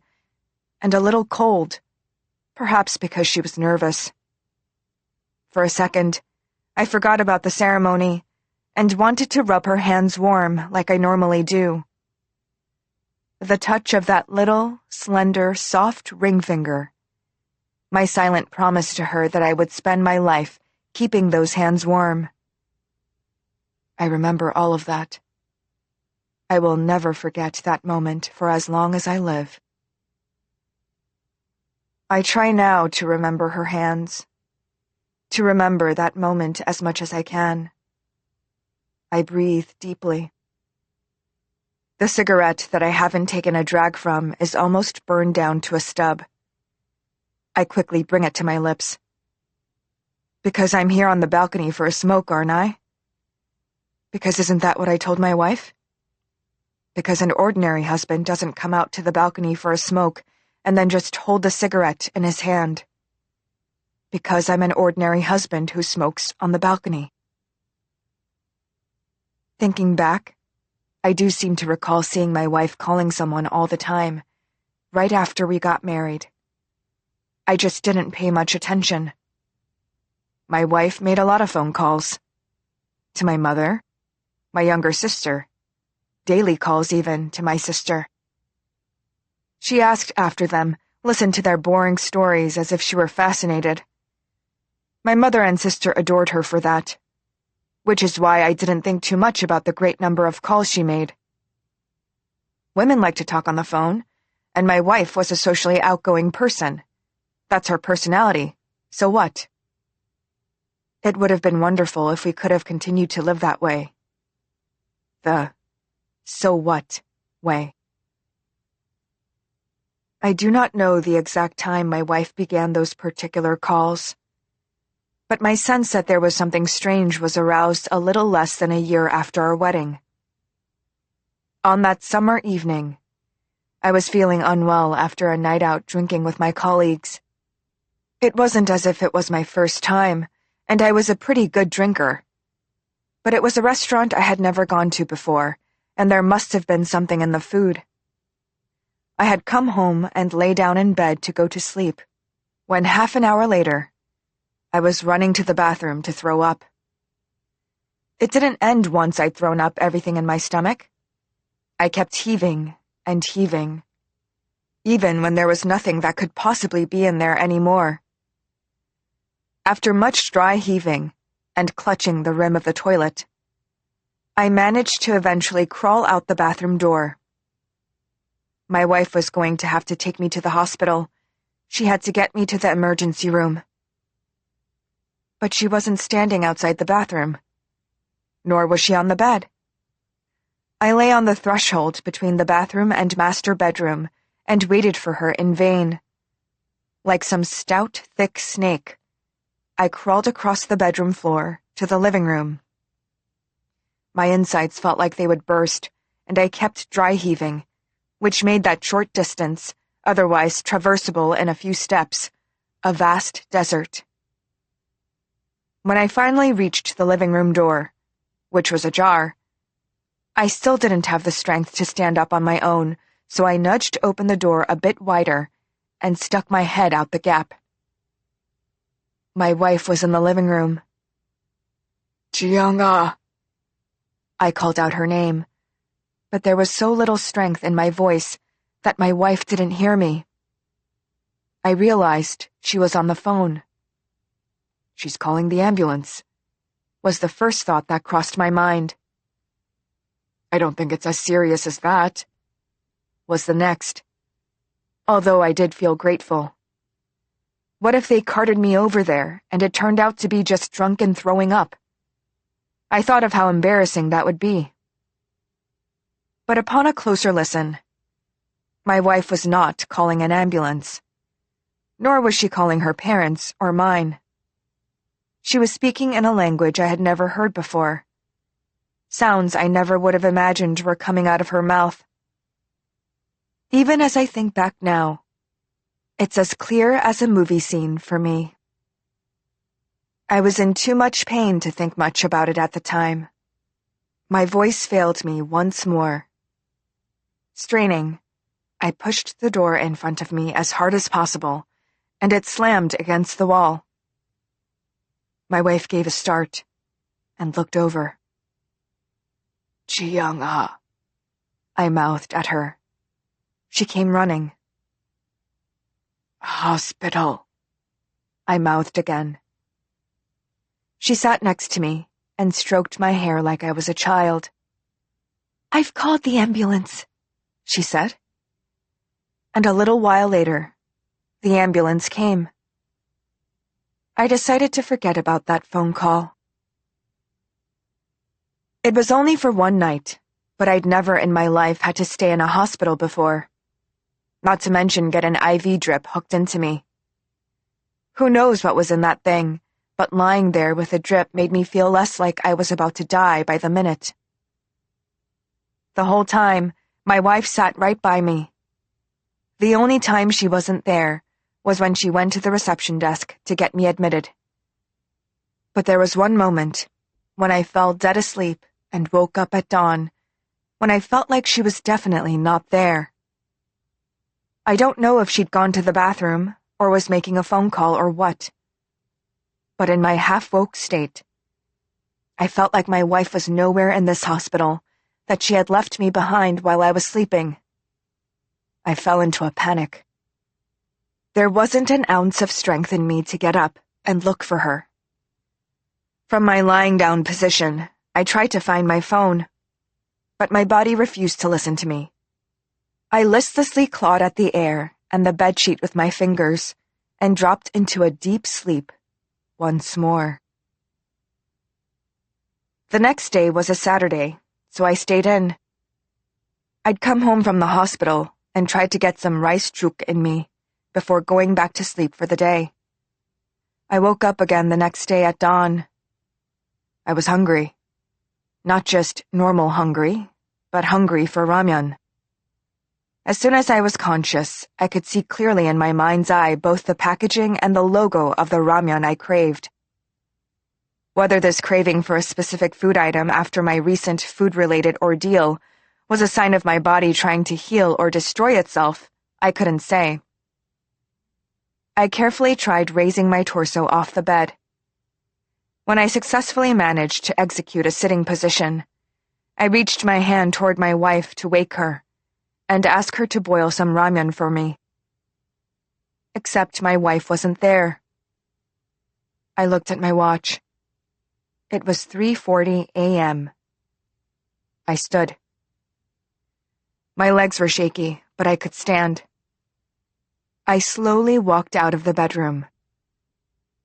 and a little cold, perhaps because she was nervous. For a second, I forgot about the ceremony and wanted to rub her hands warm like I normally do. The touch of that little, slender, soft ring finger. My silent promise to her that I would spend my life keeping those hands warm. I remember all of that. I will never forget that moment for as long as I live. I try now to remember her hands, to remember that moment as much as I can. I breathe deeply. The cigarette that I haven't taken a drag from is almost burned down to a stub. I quickly bring it to my lips. Because I'm here on the balcony for a smoke, aren't I? Because isn't that what I told my wife? Because an ordinary husband doesn't come out to the balcony for a smoke and then just hold the cigarette in his hand. Because I'm an ordinary husband who smokes on the balcony. Thinking back, I do seem to recall seeing my wife calling someone all the time, right after we got married. I just didn't pay much attention. My wife made a lot of phone calls. To my mother, my younger sister, daily calls even to my sister. She asked after them, listened to their boring stories as if she were fascinated. My mother and sister adored her for that, which is why I didn't think too much about the great number of calls she made. Women like to talk on the phone, and my wife was a socially outgoing person. That's her personality, so what? It would have been wonderful if we could have continued to live that way. The so what way. I do not know the exact time my wife began those particular calls, but my sense that there was something strange was aroused a little less than a year after our wedding. On that summer evening, I was feeling unwell after a night out drinking with my colleagues. It wasn't as if it was my first time, and I was a pretty good drinker. But it was a restaurant I had never gone to before, and there must have been something in the food. I had come home and lay down in bed to go to sleep, when half an hour later, I was running to the bathroom to throw up. It didn't end once I'd thrown up everything in my stomach. I kept heaving and heaving, even when there was nothing that could possibly be in there anymore. After much dry heaving and clutching the rim of the toilet, I managed to eventually crawl out the bathroom door. My wife was going to have to take me to the hospital. She had to get me to the emergency room. But she wasn't standing outside the bathroom, nor was she on the bed. I lay on the threshold between the bathroom and master bedroom and waited for her in vain. Like some stout, thick snake, I crawled across the bedroom floor to the living room. My insides felt like they would burst, and I kept dry heaving, which made that short distance, otherwise traversable in a few steps, a vast desert. When I finally reached the living room door, which was ajar, I still didn't have the strength to stand up on my own, so I nudged open the door a bit wider and stuck my head out the gap. My wife was in the living room. Chung. I called out her name, but there was so little strength in my voice that my wife didn't hear me. I realized she was on the phone. She's calling the ambulance, was the first thought that crossed my mind. I don't think it's as serious as that, was the next, although I did feel grateful. What if they carted me over there and it turned out to be just drunk and throwing up? I thought of how embarrassing that would be. But upon a closer listen, my wife was not calling an ambulance, nor was she calling her parents or mine. She was speaking in a language I had never heard before. Sounds I never would have imagined were coming out of her mouth. Even as I think back now, it's as clear as a movie scene for me. I was in too much pain to think much about it at the time. My voice failed me once more. Straining, I pushed the door in front of me as hard as possible, and it slammed against the wall. My wife gave a start and looked over. Chung, I mouthed at her. She came running. Hospital, I mouthed again. She sat next to me and stroked my hair like I was a child. I've called the ambulance, she said. And a little while later, the ambulance came. I decided to forget about that phone call. It was only for one night, but I'd never in my life had to stay in a hospital before. Not to mention get an IV drip hooked into me. Who knows what was in that thing, but lying there with a drip made me feel less like I was about to die by the minute. The whole time, my wife sat right by me. The only time she wasn't there was when she went to the reception desk to get me admitted. But there was one moment when I fell dead asleep and woke up at dawn, when I felt like she was definitely not there. I don't know if she'd gone to the bathroom or was making a phone call or what. But in my half-woke state, I felt like my wife was nowhere in this hospital, that she had left me behind while I was sleeping. I fell into a panic. There wasn't an ounce of strength in me to get up and look for her. From my lying down position, I tried to find my phone, but my body refused to listen to me. I listlessly clawed at the air and the bedsheet with my fingers and dropped into a deep sleep once more. The next day was a Saturday, so I stayed in. I'd come home from the hospital and tried to get some rice chuk in me before going back to sleep for the day. I woke up again the next day at dawn. I was hungry. Not just normal hungry, but hungry for ramyun. As soon as I was conscious, I could see clearly in my mind's eye both the packaging and the logo of the ramyun I craved. Whether this craving for a specific food item after my recent food-related ordeal was a sign of my body trying to heal or destroy itself, I couldn't say. I carefully tried raising my torso off the bed. When I successfully managed to execute a sitting position, I reached my hand toward my wife to wake her and ask her to boil some ramyun for me. Except my wife wasn't there. I looked at my watch. It was 3:40 a.m. I stood. My legs were shaky, but I could stand. I slowly walked out of the bedroom.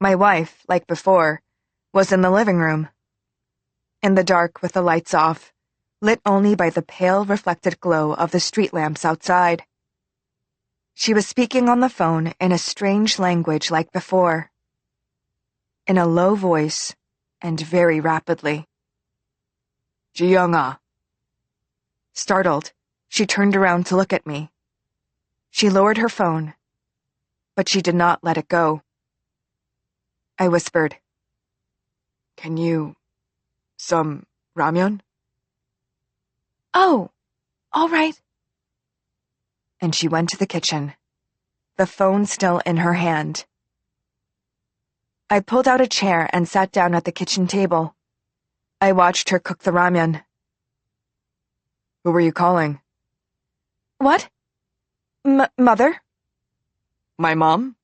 My wife, like before, was in the living room. In the dark with the lights off, lit only by the pale reflected glow of the street lamps outside. She was speaking on the phone in a strange language like before. In a low voice and very rapidly. Ji-young-ah. Startled, she turned around to look at me. She lowered her phone, but she did not let it go. I whispered, "Can you... some ramyun?" "Oh, all right." And she went to the kitchen, the phone still in her hand. I pulled out a chair and sat down at the kitchen table. I watched her cook the ramyun. "Who were you calling?" "What? Mother?" "My mom?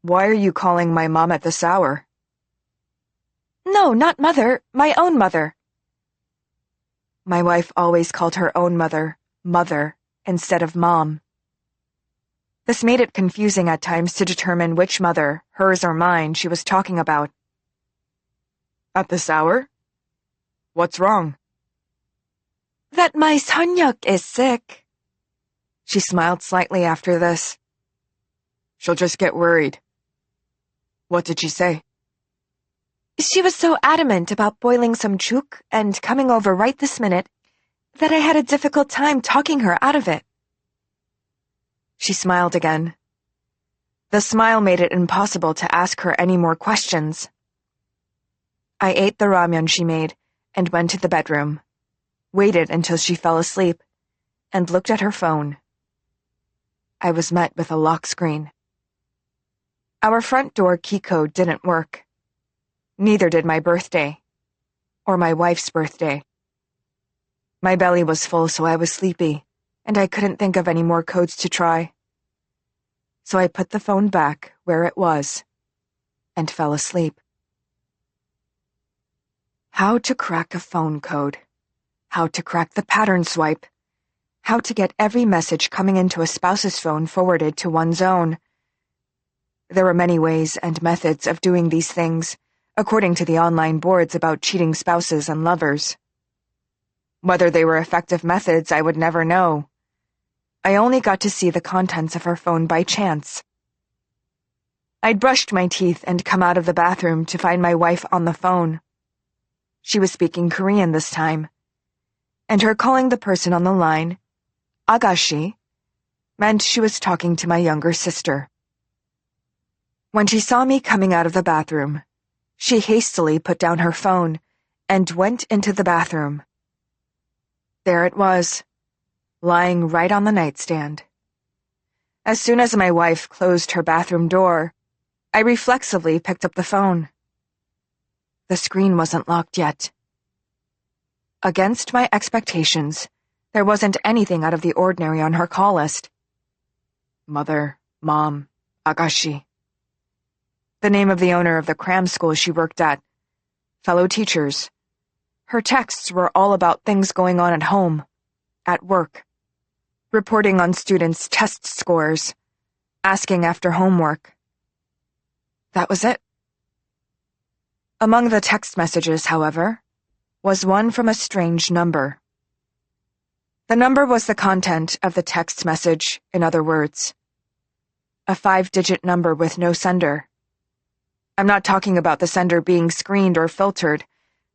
Why are you calling my mom at this hour?" "No, not mother, my own mother." My wife always called her own mother, mother, instead of mom. This made it confusing at times to determine which mother, hers or mine, she was talking about. "At this hour? What's wrong?" "That my Sonyuk is sick." She smiled slightly after this. "She'll just get worried." "What did she say?" "She was so adamant about boiling some chuk and coming over right this minute that I had a difficult time talking her out of it." She smiled again. The smile made it impossible to ask her any more questions. I ate the ramyun she made and went to the bedroom, waited until she fell asleep, and looked at her phone. I was met with a lock screen. Our front door key code didn't work. Neither did my birthday, or my wife's birthday. My belly was full, so I was sleepy, and I couldn't think of any more codes to try. So I put the phone back where it was and fell asleep. How to crack a phone code. How to crack the pattern swipe. How to get every message coming into a spouse's phone forwarded to one's own. There were many ways and methods of doing these things, according to the online boards about cheating spouses and lovers. Whether they were effective methods, I would never know. I only got to see the contents of her phone by chance. I'd brushed my teeth and come out of the bathroom to find my wife on the phone. She was speaking Korean this time, and her calling the person on the line, Agashi, meant she was talking to my younger sister. When she saw me coming out of the bathroom, she hastily put down her phone and went into the bathroom. There it was, lying right on the nightstand. As soon as my wife closed her bathroom door, I reflexively picked up the phone. The screen wasn't locked yet. Against my expectations, there wasn't anything out of the ordinary on her call list. Mother, Mom, Agashi. The name of the owner of the cram school she worked at. Fellow teachers. Her texts were all about things going on at home, at work. Reporting on students' test scores. Asking after homework. That was it. Among the text messages, however, was one from a strange number. The number was the content of the text message, in other words. A 5-digit number with no sender. I'm not talking about the sender being screened or filtered.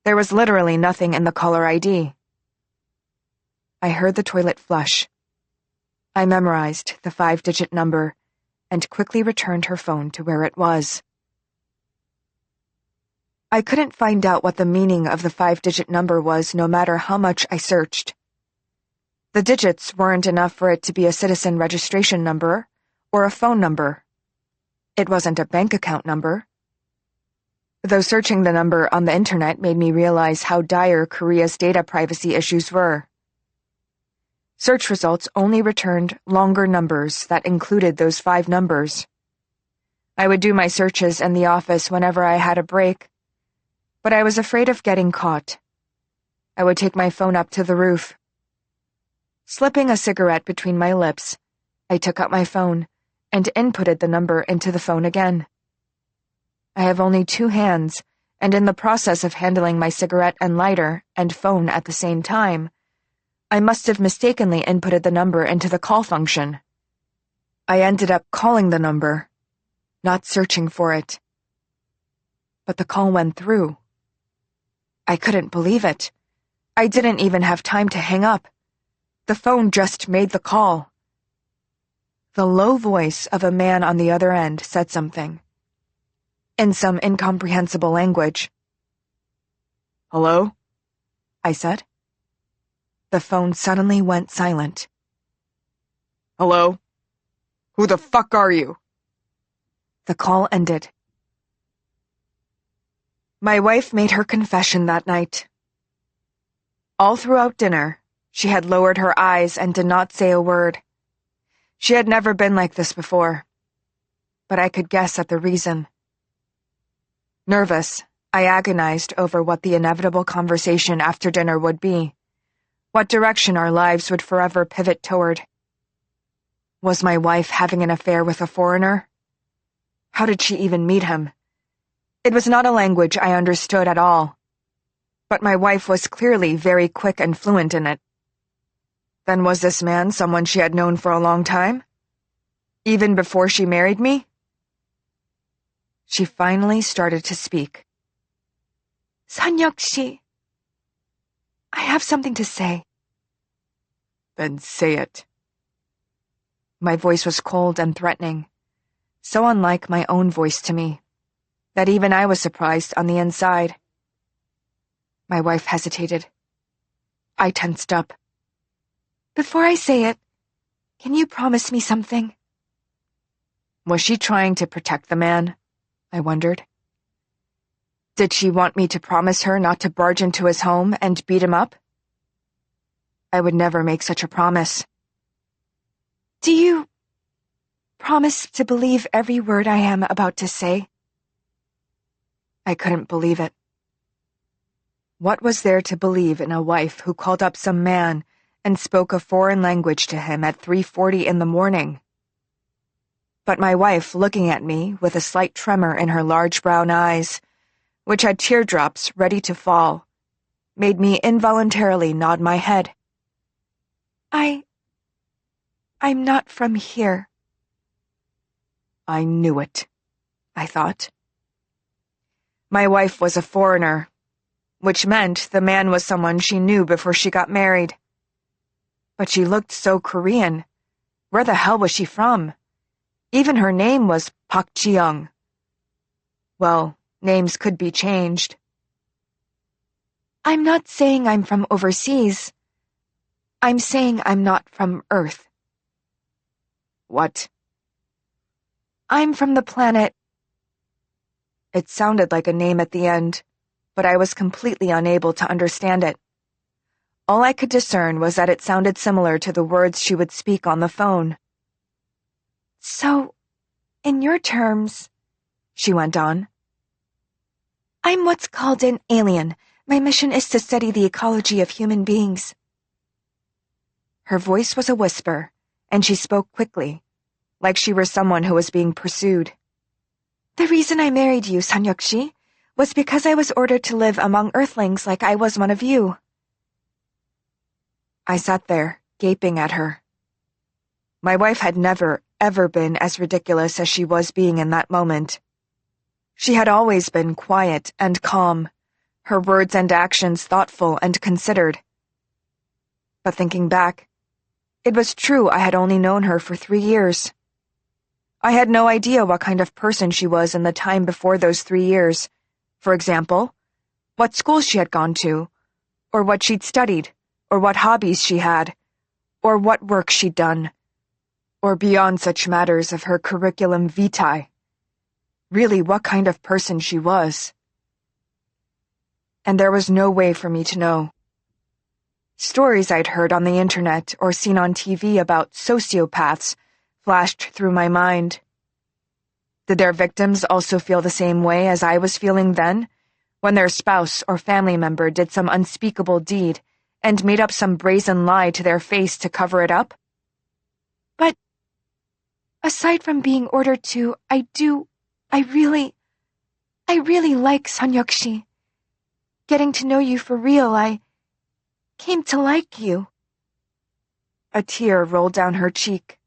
There was literally nothing in the caller ID. I heard the toilet flush. I memorized the 5-digit number and quickly returned her phone to where it was. I couldn't find out what the meaning of the 5-digit number was no matter how much I searched. The digits weren't enough for it to be a citizen registration number or a phone number. It wasn't a bank account number. Though searching the number on the internet made me realize how dire Korea's data privacy issues were. Search results only returned longer numbers that included those 5 numbers. I would do my searches in the office whenever I had a break, but I was afraid of getting caught. I would take my phone up to the roof. Slipping a cigarette between my lips, I took out my phone and inputted the number into the phone again. I have only 2 hands, and in the process of handling my cigarette and lighter and phone at the same time, I must have mistakenly inputted the number into the call function. I ended up calling the number, not searching for it. But the call went through. I couldn't believe it. I didn't even have time to hang up. The phone just made the call. The low voice of a man on the other end said something. In some incomprehensible language. "Hello?" I said. The phone suddenly went silent. "Hello? Who the fuck are you?" The call ended. My wife made her confession that night. All throughout dinner, she had lowered her eyes and did not say a word. She had never been like this before, but I could guess at the reason. Nervous, I agonized over what the inevitable conversation after dinner would be, what direction our lives would forever pivot toward. Was my wife having an affair with a foreigner? How did she even meet him? It was not a language I understood at all, but my wife was clearly very quick and fluent in it. Then was this man someone she had known for a long time? Even before she married me? She finally started to speak. "Sanyeok 씨, I have something to say." "Then say it." My voice was cold and threatening, so unlike my own voice to me, that even I was surprised on the inside. My wife hesitated. I tensed up. "Before I say it, can you promise me something?" Was she trying to protect the man? I wondered. Did she want me to promise her not to barge into his home and beat him up? I would never make such a promise. "Do you promise to believe every word I am about to say?" I couldn't believe it. What was there to believe in a wife who called up some man and spoke a foreign language to him at 3:40 in the morning? But my wife, looking at me with a slight tremor in her large brown eyes, which had teardrops ready to fall, made me involuntarily nod my head. I'm not from here." I knew it, I thought. My wife was a foreigner, which meant the man was someone she knew before she got married. But she looked so Korean. Where the hell was she from? Even her name was Park Ji-young. Well, names could be changed. "I'm not saying I'm from overseas. I'm saying I'm not from Earth. What? I'm from the planet. It sounded like a name at the end, but I was completely unable to understand it. All I could discern was that it sounded similar to the words she would speak on the phone. So, in your terms, she went on, I'm what's called an alien. My mission is to study the ecology of human beings. Her voice was a whisper, and she spoke quickly, like she were someone who was being pursued. The reason I married you, Sanyokshi, was because I was ordered to live among Earthlings like I was one of you. I sat there, gaping at her. My wife had never, ever been as ridiculous as she was being in that moment. She had always been quiet and calm, her words and actions thoughtful and considered. But thinking back, it was true I had only known her for 3 years. I had no idea what kind of person she was in the time before those 3 years. For example, what school she had gone to, or what she'd studied, or what hobbies she had, or what work she'd done, or beyond such matters of her curriculum vitae. Really, what kind of person she was. And there was no way for me to know. Stories I'd heard on the internet or seen on TV about sociopaths flashed through my mind. Did their victims also feel the same way as I was feeling then, when their spouse or family member did some unspeakable deed and made up some brazen lie to their face to cover it up? But, aside from being ordered to, I really like Sanyokshi. Getting to know you for real, I came to like you. A tear rolled down her cheek.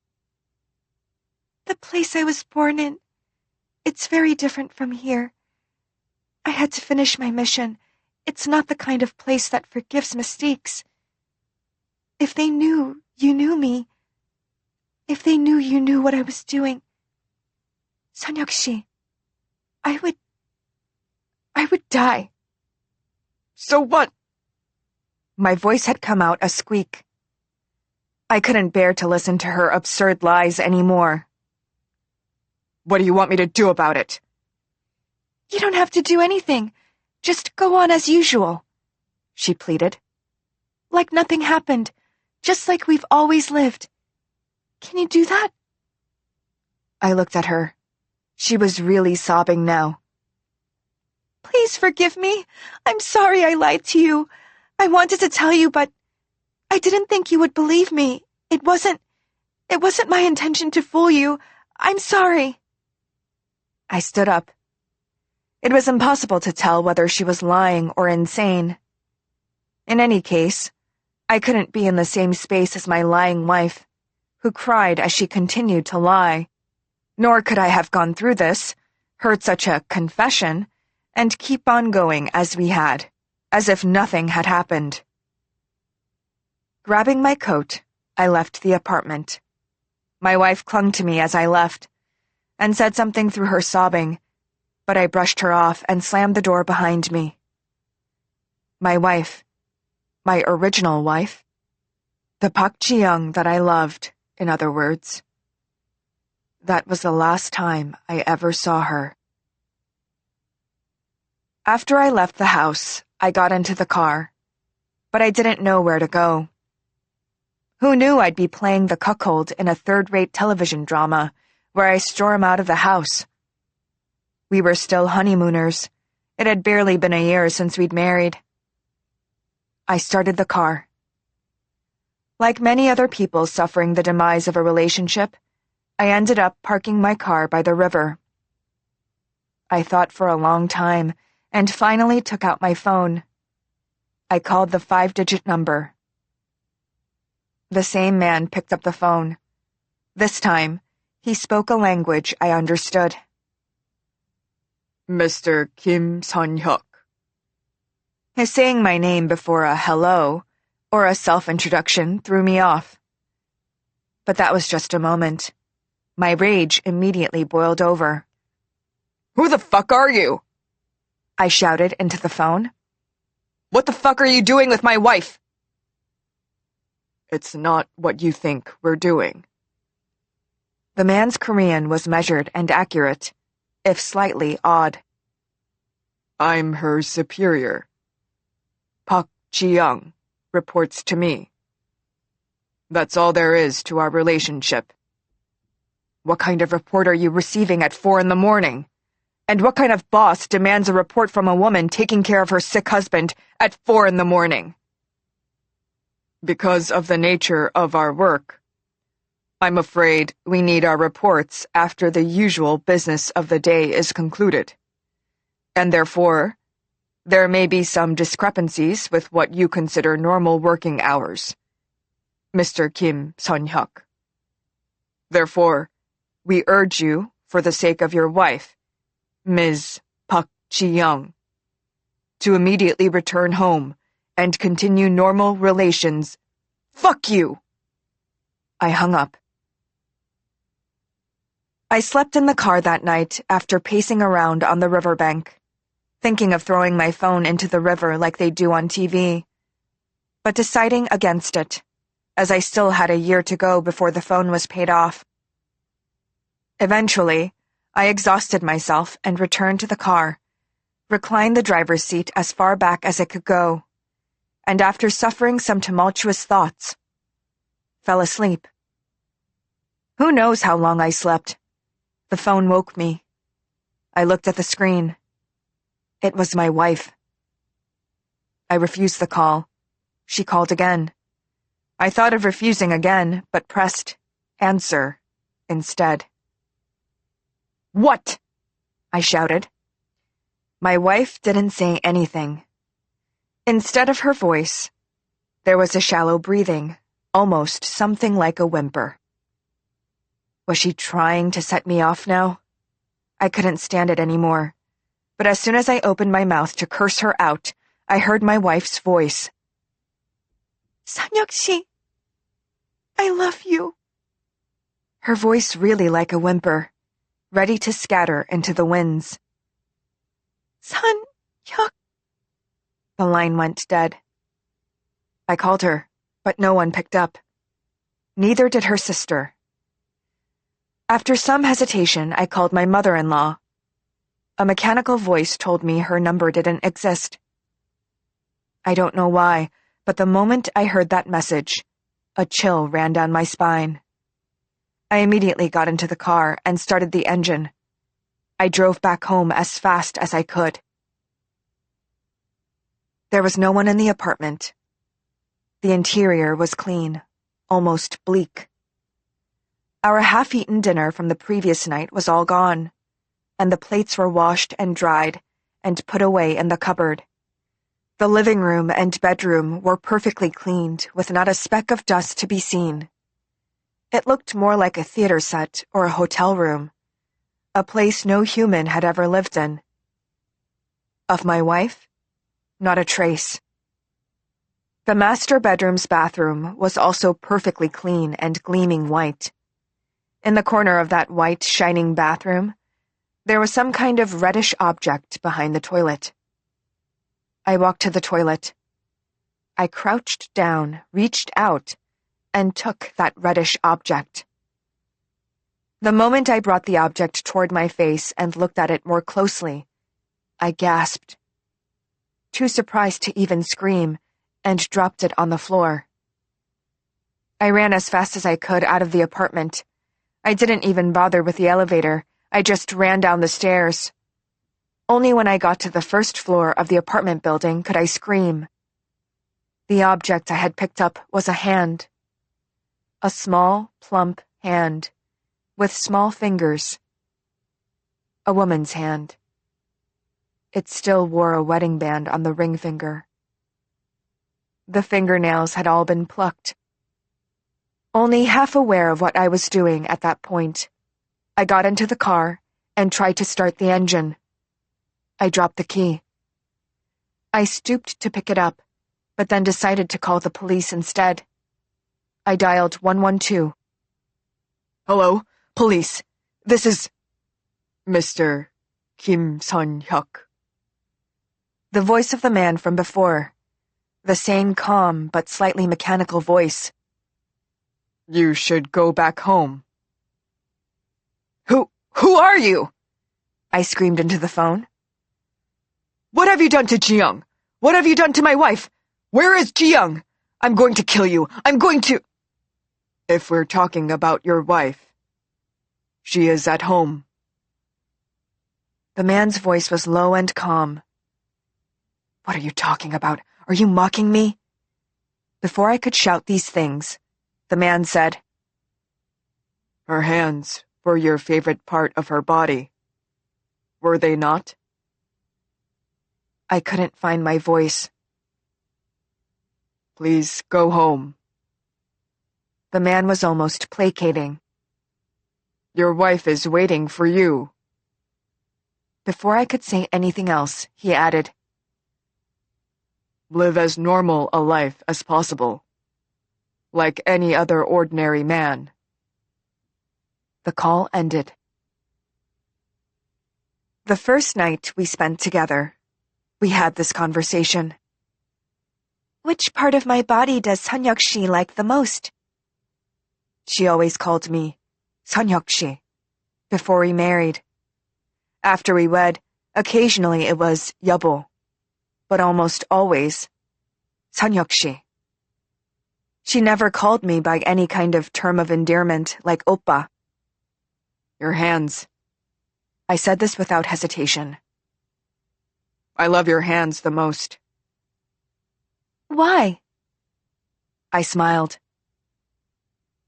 The place I was born in, it's very different from here. I had to finish my mission. It's not the kind of place that forgives mistakes. If they knew you knew me, if they knew you knew what I was doing, Sanyokshi, I would die. So what? My voice had come out a squeak. I couldn't bear to listen to her absurd lies anymore. What do you want me to do about it? You don't have to do anything. Just go on as usual, she pleaded. Like nothing happened, just like we've always lived. Can you do that? I looked at her. She was really sobbing now. Please forgive me. I'm sorry I lied to you. I wanted to tell you, but I didn't think you would believe me. It wasn't my intention to fool you. I'm sorry. I stood up. It was impossible to tell whether she was lying or insane. In any case, I couldn't be in the same space as my lying wife, who cried as she continued to lie. Nor could I have gone through this, heard such a confession, and keep on going as we had, as if nothing had happened. Grabbing my coat, I left the apartment. My wife clung to me as I left, and said something through her sobbing, but I brushed her off and slammed the door behind me. My wife, my original wife, the Pak Ji-young that I loved, in other words. That was the last time I ever saw her. After I left the house, I got into the car, but I didn't know where to go. Who knew I'd be playing the cuckold in a third-rate television drama where I storm out of the house? We were still honeymooners. It had barely been a year since we'd married. I started the car. Like many other people suffering the demise of a relationship, I ended up parking my car by the river. I thought for a long time and finally took out my phone. I called the 5-digit number. The same man picked up the phone. This time, he spoke a language I understood. Mr. Kim Sun-hyuk. His saying my name before a hello or a self-introduction threw me off. But that was just a moment. My rage immediately boiled over. Who the fuck are you? I shouted into the phone. What the fuck are you doing with my wife? It's not what you think we're doing." The man's Korean was measured and accurate, if slightly odd. "I'm her superior. Park Ji-young reports to me. That's all there is to our relationship." "What kind of report are you receiving at 4 a.m? And what kind of boss demands a report from a woman taking care of her sick husband at 4 a.m? "Because of the nature of our work, I'm afraid we need our reports after the usual business of the day is concluded. And therefore, there may be some discrepancies with what you consider normal working hours, Mr. Kim Sun-hyuk. Therefore, we urge you, for the sake of your wife, Ms. Park Ji-young, to immediately return home and continue normal relations." "Fuck you!" I hung up. I slept in the car that night after pacing around on the riverbank, thinking of throwing my phone into the river like they do on TV, but deciding against it, as I still had a year to go before the phone was paid off. Eventually, I exhausted myself and returned to the car, reclined the driver's seat as far back as it could go, and after suffering some tumultuous thoughts, fell asleep. Who knows how long I slept? The phone woke me. I looked at the screen. It was my wife. I refused the call. She called again. I thought of refusing again, but pressed answer instead. "What?" I shouted. My wife didn't say anything. Instead of her voice, there was a shallow breathing, almost something like a whimper. Was she trying to set me off now? I couldn't stand it anymore, but as soon as I opened my mouth to curse her out, I heard my wife's voice. "Sun-hyuk-씨, I love you." Her voice really like a whimper, ready to scatter into the winds. "Sun-hyuk." The line went dead. I called her, but no one picked up. Neither did her sister. After some hesitation, I called my mother-in-law. A mechanical voice told me her number didn't exist. I don't know why, but the moment I heard that message, a chill ran down my spine. I immediately got into the car and started the engine. I drove back home as fast as I could. There was no one in the apartment. The interior was clean, almost bleak. Our half-eaten dinner from the previous night was all gone, and the plates were washed and dried and put away in the cupboard. The living room and bedroom were perfectly cleaned, with not a speck of dust to be seen. It looked more like a theater set or a hotel room, a place no human had ever lived in. Of my wife? Not a trace. The master bedroom's bathroom was also perfectly clean and gleaming white. In the corner of that white, shining bathroom, there was some kind of reddish object behind the toilet. I walked to the toilet. I crouched down, reached out, and took that reddish object. The moment I brought the object toward my face and looked at it more closely, I gasped. Too surprised to even scream, and dropped it on the floor. I ran as fast as I could out of the apartment. I didn't even bother with the elevator. I just ran down the stairs. Only when I got to the first floor of the apartment building could I scream. The object I had picked up was a hand. A small, plump hand, with small fingers. A woman's hand. It still wore a wedding band on the ring finger. The fingernails had all been plucked. Only half aware of what I was doing at that point, I got into the car and tried to start the engine. I dropped the key. I stooped to pick it up, but then decided to call the police instead. I dialed 112. "Hello, police. This is Mr. Kim Sun-hyuk." The voice of the man from before. The same calm but slightly mechanical voice. You should go back home. Who are you? I screamed into the phone. What have you done to Chung? What have you done to my wife? Where is Chung? I'm going to kill you. I'm going to... If we're talking about your wife, she is at home. The man's voice was low and calm. What are you talking about? Are you mocking me? Before I could shout these things, the man said, Her hands were your favorite part of her body. Were they not? I couldn't find my voice. Please go home. The man was almost placating. Your wife is waiting for you. Before I could say anything else, he added, Live as normal a life as possible, like any other ordinary man. The call ended. The first night we spent together, we had this conversation. Which part of my body does Seonhyuk-shi like the most? She always called me Seonhyuk-shi before we married. After we wed, occasionally it was 여보, but almost always Seonhyuk-shi. She never called me by any kind of term of endearment like oppa. Your hands. I said this without hesitation. I love your hands the most. Why? I smiled.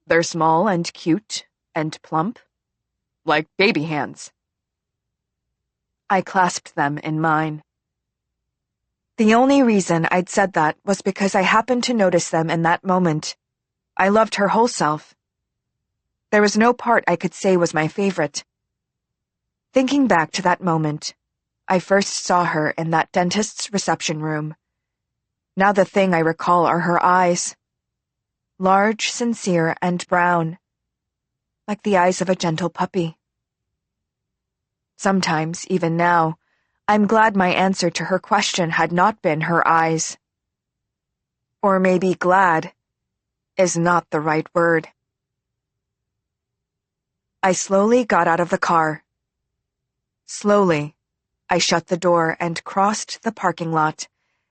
They're small and cute and plump, like baby hands. I clasped them in mine. The only reason I'd said that was because I happened to notice them in that moment. I loved her whole self. There was no part I could say was my favorite. Thinking back to that moment, I first saw her in that dentist's reception room. Now the thing I recall are her eyes. Large, sincere, and brown, like the eyes of a gentle puppy. Sometimes, even now, I'm glad my answer to her question had not been her eyes. Or maybe glad is not the right word. I slowly got out of the car. Slowly, I shut the door and crossed the parking lot,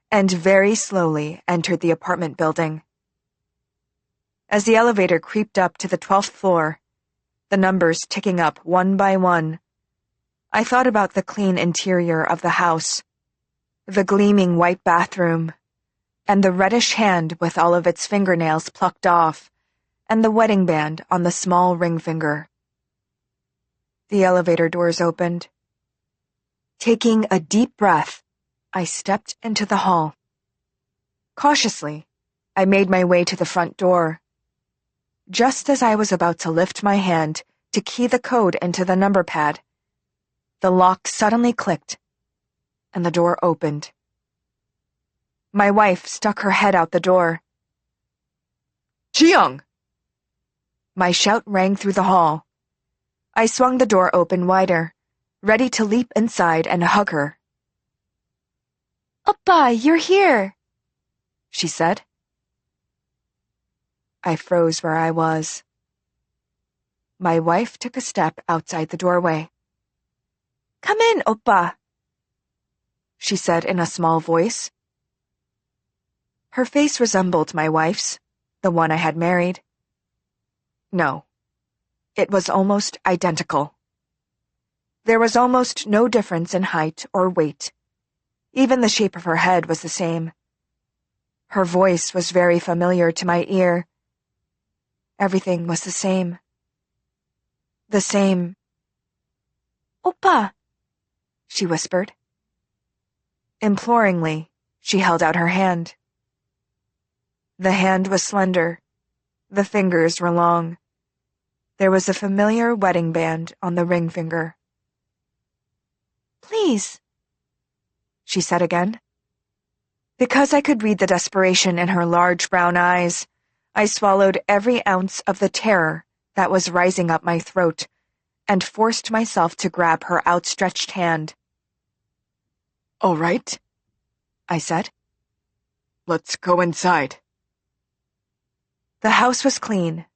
and very slowly entered the apartment building. As the elevator creeped up to the 12th floor, the numbers ticking up one by one, I thought about the clean interior of the house, the gleaming white bathroom, and the reddish hand with all of its fingernails plucked off, and the wedding band on the small ring finger. The elevator doors opened. Taking a deep breath, I stepped into the hall. Cautiously, I made my way to the front door. Just as I was about to lift my hand to key the code into the number pad, the lock suddenly clicked, and the door opened. My wife stuck her head out the door. Chung! My shout rang through the hall. I swung the door open wider, ready to leap inside and hug her. "Oppa, you're here," she said. I froze where I was. My wife took a step outside the doorway. "Come in, Oppa," she said in a small voice. Her face resembled my wife's, the one I had married. No, it was almost identical. There was almost no difference in height or weight. Even the shape of her head was the same. Her voice was very familiar to my ear. Everything was the same. The same. "Oppa," she whispered. Imploringly, she held out her hand. The hand was slender. The fingers were long. There was a familiar wedding band on the ring finger. "Please," she said again. Because I could read the desperation in her large brown eyes, I swallowed every ounce of the terror that was rising up my throat and forced myself to grab her outstretched hand. "All right," I said. "Let's go inside." The house was clean,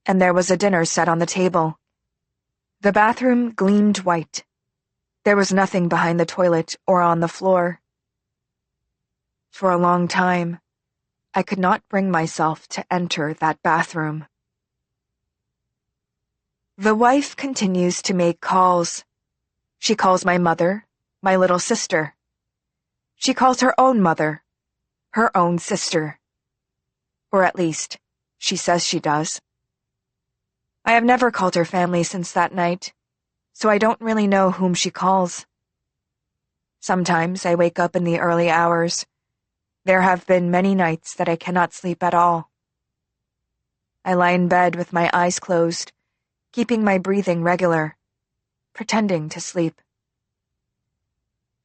and there was a dinner set on the table. The bathroom gleamed white. There was nothing behind the toilet or on the floor. For a long time, I could not bring myself to enter that bathroom. The wife continues to make calls. She calls my mother, my little sister. She calls her own mother, her own sister. Or at least, she says she does. I have never called her family since that night, so I don't really know whom she calls. Sometimes I wake up in the early hours. There have been many nights that I cannot sleep at all. I lie in bed with my eyes closed, keeping my breathing regular, pretending to sleep.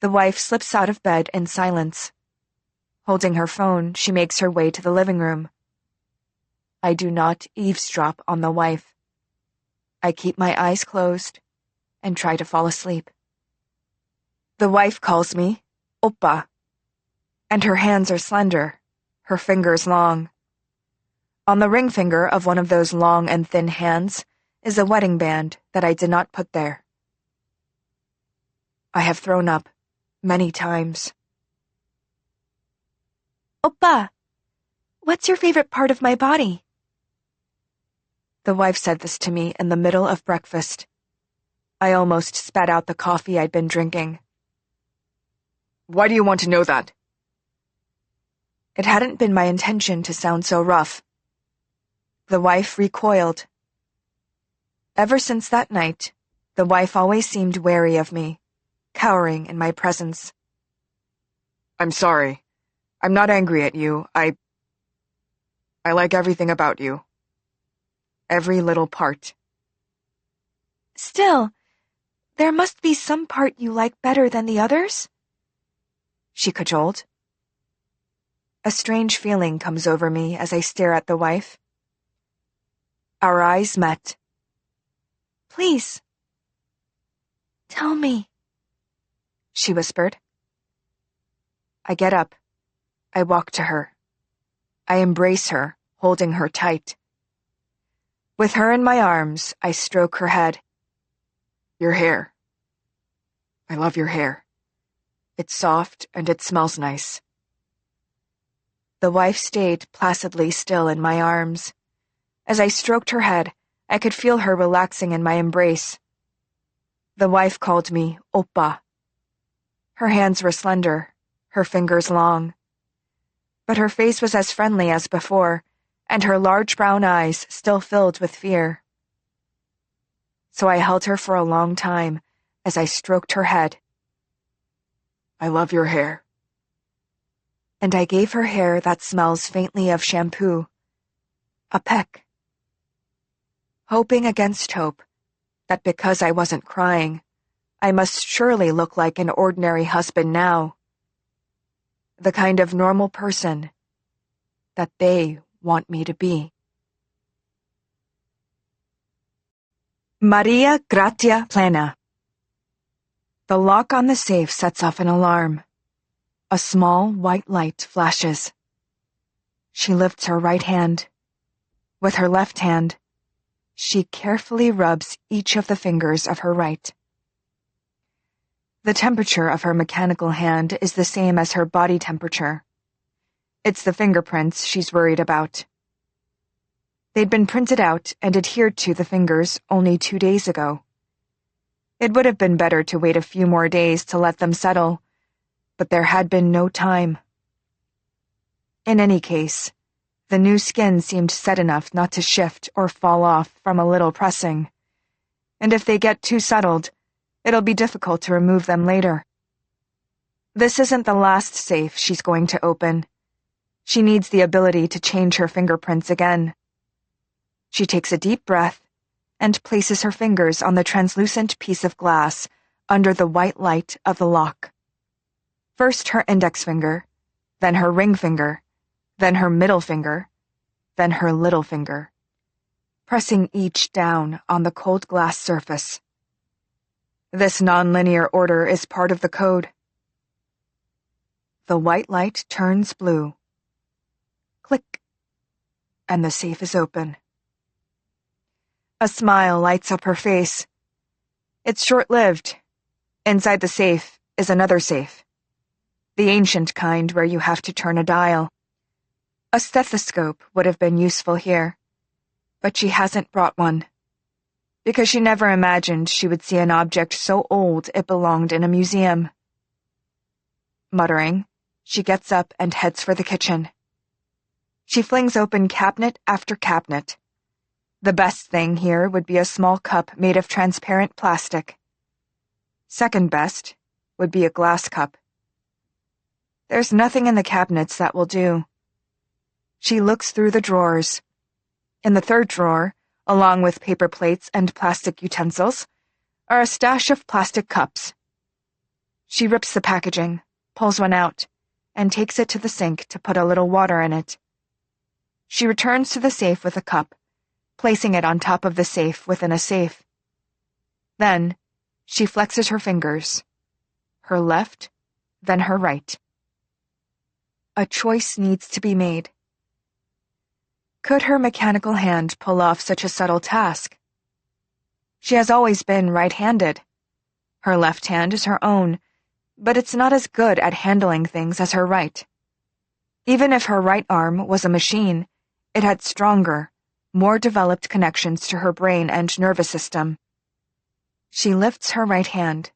The wife slips out of bed in silence. Holding her phone, she makes her way to the living room. I do not eavesdrop on the wife. I keep my eyes closed and try to fall asleep. The wife calls me Oppa, and her hands are slender, her fingers long. On the ring finger of one of those long and thin hands is a wedding band that I did not put there. I have thrown up many times. Oppa, what's your favorite part of my body? The wife said this to me in the middle of breakfast. I almost spat out the coffee I'd been drinking. Why do you want to know that? It hadn't been my intention to sound so rough. The wife recoiled. Ever since that night, the wife always seemed wary of me, cowering in my presence. I'm sorry. I'm not angry at you. I like everything about you. Every little part. Still, there must be some part you like better than the others? She cajoled. A strange feeling comes over me as I stare at the wife. Our eyes met. Please. Tell me, she whispered. I get up. I walk to her. I embrace her, holding her tight. With her in my arms, I stroke her head. Your hair. I love your hair. It's soft and it smells nice. The wife stayed placidly still in my arms. As I stroked her head, I could feel her relaxing in my embrace. The wife called me Oppa. Her hands were slender, her fingers long. But her face was as friendly as before, and her large brown eyes still filled with fear. So I held her for a long time as I stroked her head. I love your hair. And I gave her hair that smells faintly of shampoo. A peck. Hoping against hope that because I wasn't crying, I must surely look like an ordinary husband now. The kind of normal person that they want me to be. Maria Gratia Plena. The lock on the safe sets off an alarm. A small white light flashes. She lifts her right hand. With her left hand, she carefully rubs each of the fingers of her right. The temperature of her mechanical hand is the same as her body temperature. It's the fingerprints she's worried about. They'd been printed out and adhered to the fingers only 2 days ago. It would have been better to wait a few more days to let them settle, but there had been no time. In any case, the new skin seemed set enough not to shift or fall off from a little pressing, and if they get too settled, it'll be difficult to remove them later. This isn't the last safe she's going to open. She needs the ability to change her fingerprints again. She takes a deep breath and places her fingers on the translucent piece of glass under the white light of the lock. First her index finger, then her ring finger, then her middle finger, then her little finger, pressing each down on the cold glass surface. This nonlinear order is part of the code. The white light turns blue. Click, and the safe is open. A smile lights up her face. It's short-lived. Inside the safe is another safe. The ancient kind where you have to turn a dial. A stethoscope would have been useful here, but she hasn't brought one, because she never imagined she would see an object so old it belonged in a museum. Muttering, she gets up and heads for the kitchen. She flings open cabinet after cabinet. The best thing here would be a small cup made of transparent plastic. Second best would be a glass cup. There's nothing in the cabinets that will do. She looks through the drawers. In the third drawer, along with paper plates and plastic utensils, are a stash of plastic cups. She rips the packaging, pulls one out, and takes it to the sink to put a little water in it. She returns to the safe with a cup, placing it on top of the safe within a safe. Then, she flexes her fingers, her left, then her right. A choice needs to be made. Could her mechanical hand pull off such a subtle task? She has always been right-handed. Her left hand is her own, but it's not as good at handling things as her right. Even if her right arm was a machine, it had stronger, more developed connections to her brain and nervous system. She lifts her right hand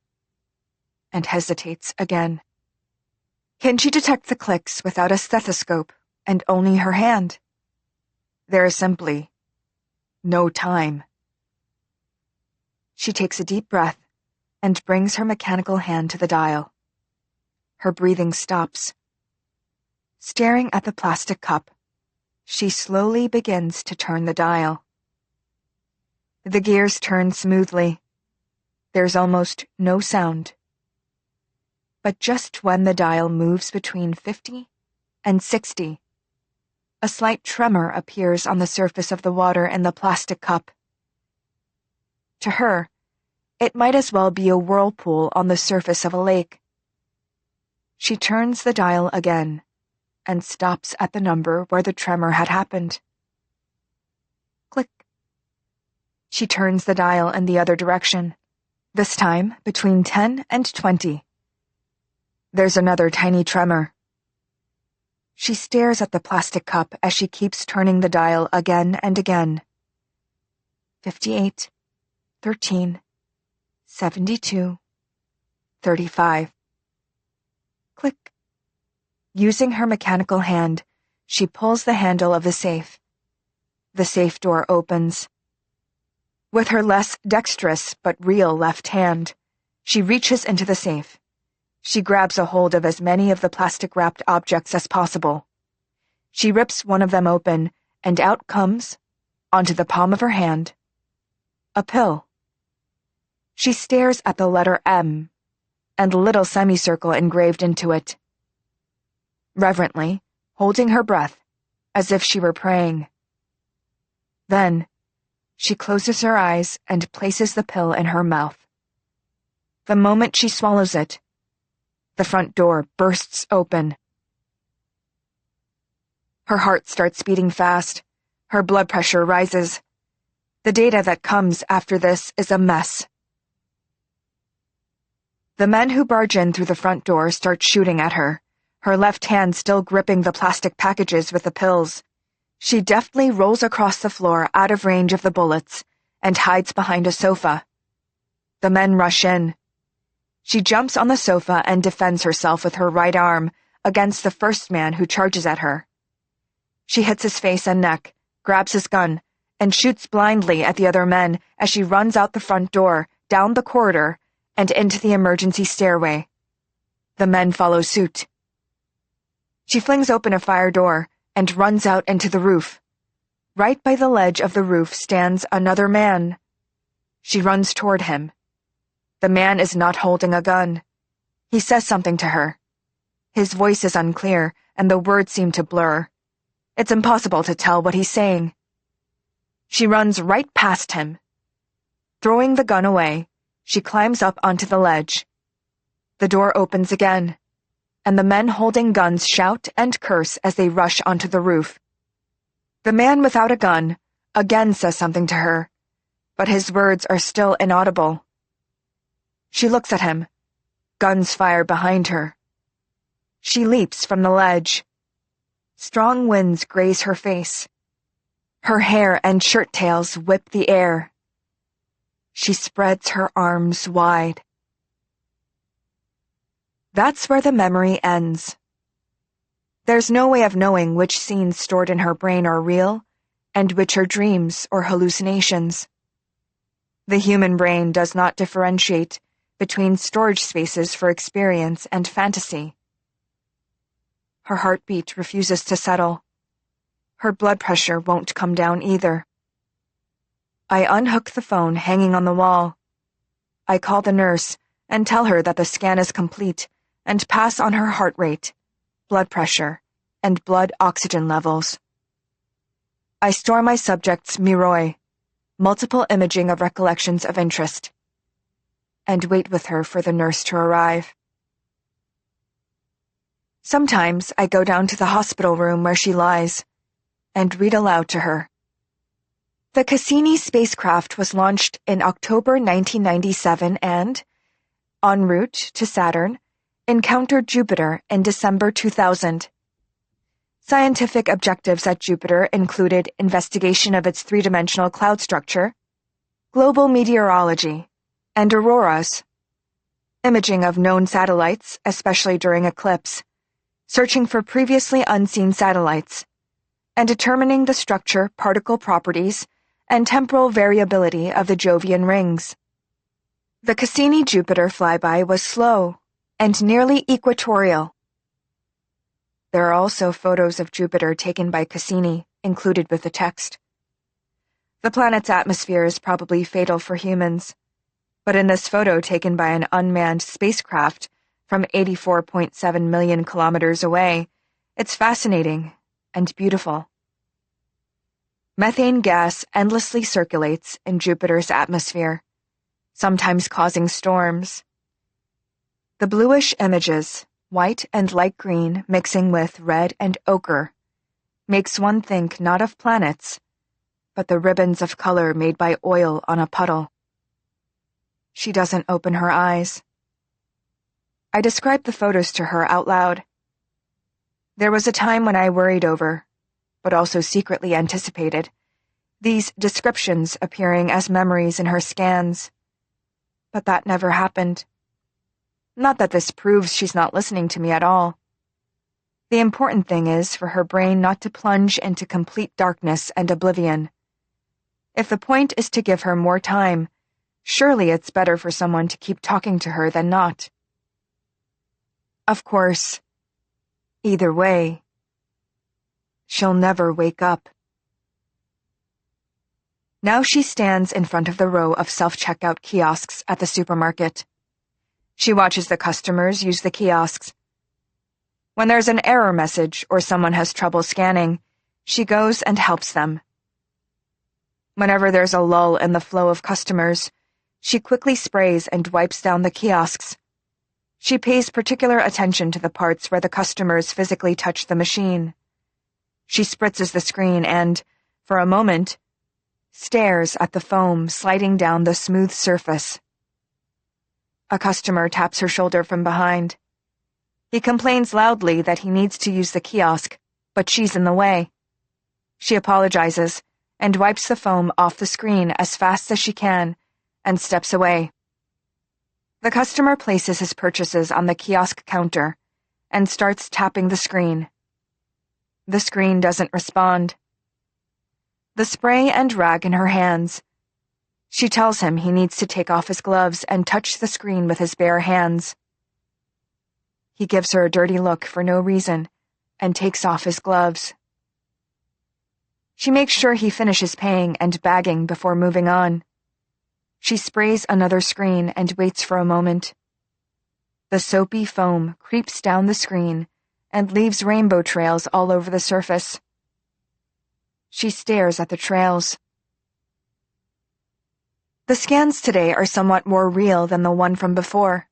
and hesitates again. Can she detect the clicks without a stethoscope and only her hand? There is simply no time. She takes a deep breath and brings her mechanical hand to the dial. Her breathing stops. Staring at the plastic cup, she slowly begins to turn the dial. The gears turn smoothly. There's almost no sound. But just when the dial moves between 50 and 60, a slight tremor appears on the surface of the water in the plastic cup. To her, it might as well be a whirlpool on the surface of a lake. She turns the dial again and stops at the number where the tremor had happened. Click. She turns the dial in the other direction, this time between 10 and 20. There's another tiny tremor. She stares at the plastic cup as she keeps turning the dial again and again. 58, 13, 72, 35. Click. Using her mechanical hand, she pulls the handle of the safe. The safe door opens. With her less dexterous but real left hand, she reaches into the safe. She grabs a hold of as many of the plastic-wrapped objects as possible. She rips one of them open, and out comes, onto the palm of her hand, a pill. She stares at the letter M, and the little semicircle engraved into it. Reverently, holding her breath, as if she were praying. Then, she closes her eyes and places the pill in her mouth. The moment she swallows it, the front door bursts open. Her heart starts beating fast. Her blood pressure rises. The data that comes after this is a mess. The men who barge in through the front door start shooting at her, her left hand still gripping the plastic packages with the pills. She deftly rolls across the floor out of range of the bullets and hides behind a sofa. The men rush in. She jumps on the sofa and defends herself with her right arm against the first man who charges at her. She hits his face and neck, grabs his gun, and shoots blindly at the other men as she runs out the front door, down the corridor, and into the emergency stairway. The men follow suit. She flings open a fire door and runs out into the roof. Right by the ledge of the roof stands another man. She runs toward him. The man is not holding a gun. He says something to her. His voice is unclear, and the words seem to blur. It's impossible to tell what he's saying. She runs right past him. Throwing the gun away, she climbs up onto the ledge. The door opens again, and the men holding guns shout and curse as they rush onto the roof. The man without a gun again says something to her, but his words are still inaudible. She looks at him. Guns fire behind her. She leaps from the ledge. Strong winds graze her face. Her hair and shirt tails whip the air. She spreads her arms wide. That's where the memory ends. There's no way of knowing which scenes stored in her brain are real and which are dreams or hallucinations. The human brain does not differentiate between storage spaces for experience and fantasy. Her heartbeat refuses to settle. Her blood pressure won't come down either. I unhook the phone hanging on the wall. I call the nurse and tell her that the scan is complete and pass on her heart rate, blood pressure, and blood oxygen levels. I store my subject's miroi, multiple imaging of recollections of interest, and wait with her for the nurse to arrive. Sometimes I go down to the hospital room where she lies and read aloud to her. The Cassini spacecraft was launched in October 1997 and, en route to Saturn, encountered Jupiter in December 2000. Scientific objectives at Jupiter included investigation of its three-dimensional cloud structure, global meteorology, and auroras, imaging of known satellites, especially during eclipse, searching for previously unseen satellites, and determining the structure, particle properties, and temporal variability of the Jovian rings. The Cassini-Jupiter flyby was slow and nearly equatorial. There are also photos of Jupiter taken by Cassini, included with the text. The planet's atmosphere is probably fatal for humans, but in this photo taken by an unmanned spacecraft from 84.7 million kilometers away, it's fascinating and beautiful. Methane gas endlessly circulates in Jupiter's atmosphere, sometimes causing storms. The bluish images, white and light green mixing with red and ochre, makes one think not of planets, but the ribbons of color made by oil on a puddle. She doesn't open her eyes. I describe the photos to her out loud. There was a time when I worried over, but also secretly anticipated, these descriptions appearing as memories in her scans. But that never happened. Not that this proves she's not listening to me at all. The important thing is for her brain not to plunge into complete darkness and oblivion. If the point is to give her more time, surely it's better for someone to keep talking to her than not. Of course, either way, she'll never wake up. Now she stands in front of the row of self-checkout kiosks at the supermarket. She watches the customers use the kiosks. When there's an error message or someone has trouble scanning, she goes and helps them. Whenever there's a lull in the flow of customers, she quickly sprays and wipes down the kiosks. She pays particular attention to the parts where the customers physically touch the machine. She spritzes the screen and, for a moment, stares at the foam sliding down the smooth surface. A customer taps her shoulder from behind. He complains loudly that he needs to use the kiosk, but she's in the way. She apologizes and wipes the foam off the screen as fast as she can and steps away. The customer places his purchases on the kiosk counter and starts tapping the screen. The screen doesn't respond. The spray and rag in her hands. She tells him he needs to take off his gloves and touch the screen with his bare hands. He gives her a dirty look for no reason and takes off his gloves. She makes sure he finishes paying and bagging before moving on. She sprays another screen and waits for a moment. The soapy foam creeps down the screen and leaves rainbow trails all over the surface. She stares at the trails. The scans today are somewhat more real than the one from before.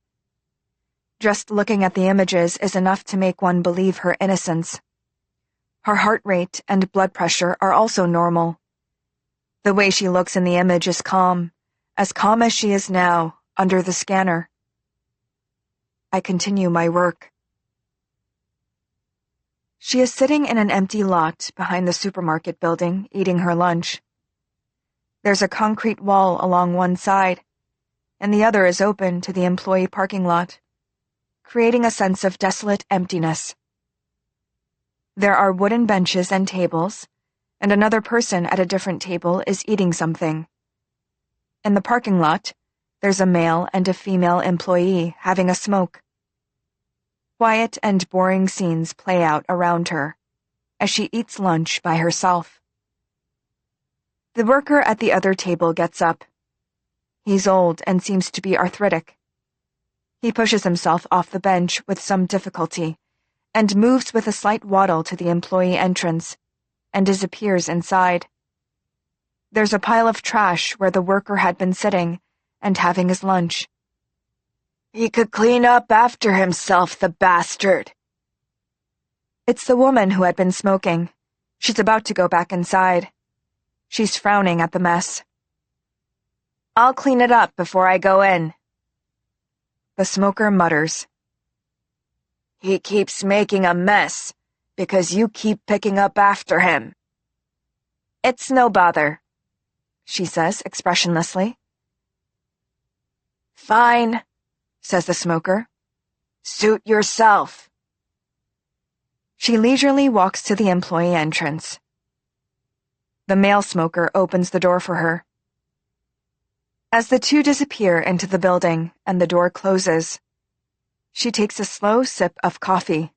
Just looking at the images is enough to make one believe her innocence. Her heart rate and blood pressure are also normal. The way she looks in the image is calm as she is now, under the scanner. I continue my work. She is sitting in an empty lot behind the supermarket building, eating her lunch. There's a concrete wall along one side, and the other is open to the employee parking lot, creating a sense of desolate emptiness. There are wooden benches and tables, and another person at a different table is eating something. In the parking lot, there's a male and a female employee having a smoke. Quiet and boring scenes play out around her as she eats lunch by herself. The worker at the other table gets up. He's old and seems to be arthritic. He pushes himself off the bench with some difficulty and moves with a slight waddle to the employee entrance and disappears inside. There's a pile of trash where the worker had been sitting and having his lunch. He could clean up after himself, the bastard. It's the woman who had been smoking. She's about to go back inside. She's frowning at the mess. I'll clean it up before I go in. The smoker mutters. He keeps making a mess because you keep picking up after him. It's no bother, she says expressionlessly. Fine, says the smoker. Suit yourself. She leisurely walks to the employee entrance. The male smoker opens the door for her. As the two disappear into the building and the door closes, she takes a slow sip of coffee.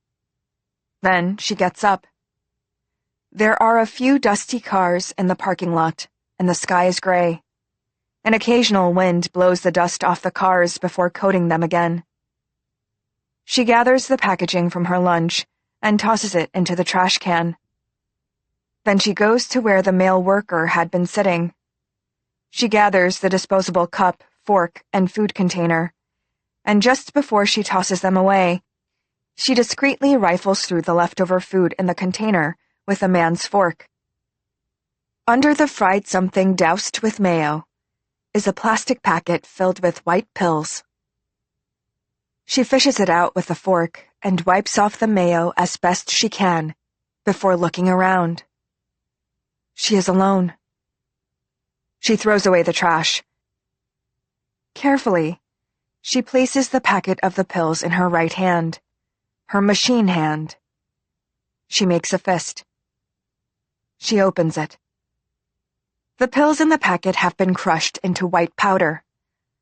Then she gets up. There are a few dusty cars in the parking lot, and the sky is gray. An occasional wind blows the dust off the cars before coating them again. She gathers the packaging from her lunch and tosses it into the trash can. Then she goes to where the male worker had been sitting. She gathers the disposable cup, fork, and food container, and just before she tosses them away, she discreetly rifles through the leftover food in the container with a man's fork. Under the fried something doused with mayo is a plastic packet filled with white pills. She fishes it out with a fork and wipes off the mayo as best she can before looking around. She is alone. She throws away the trash. Carefully, she places the packet of the pills in her right hand, her machine hand. She makes a fist. She opens it. The pills in the packet have been crushed into white powder.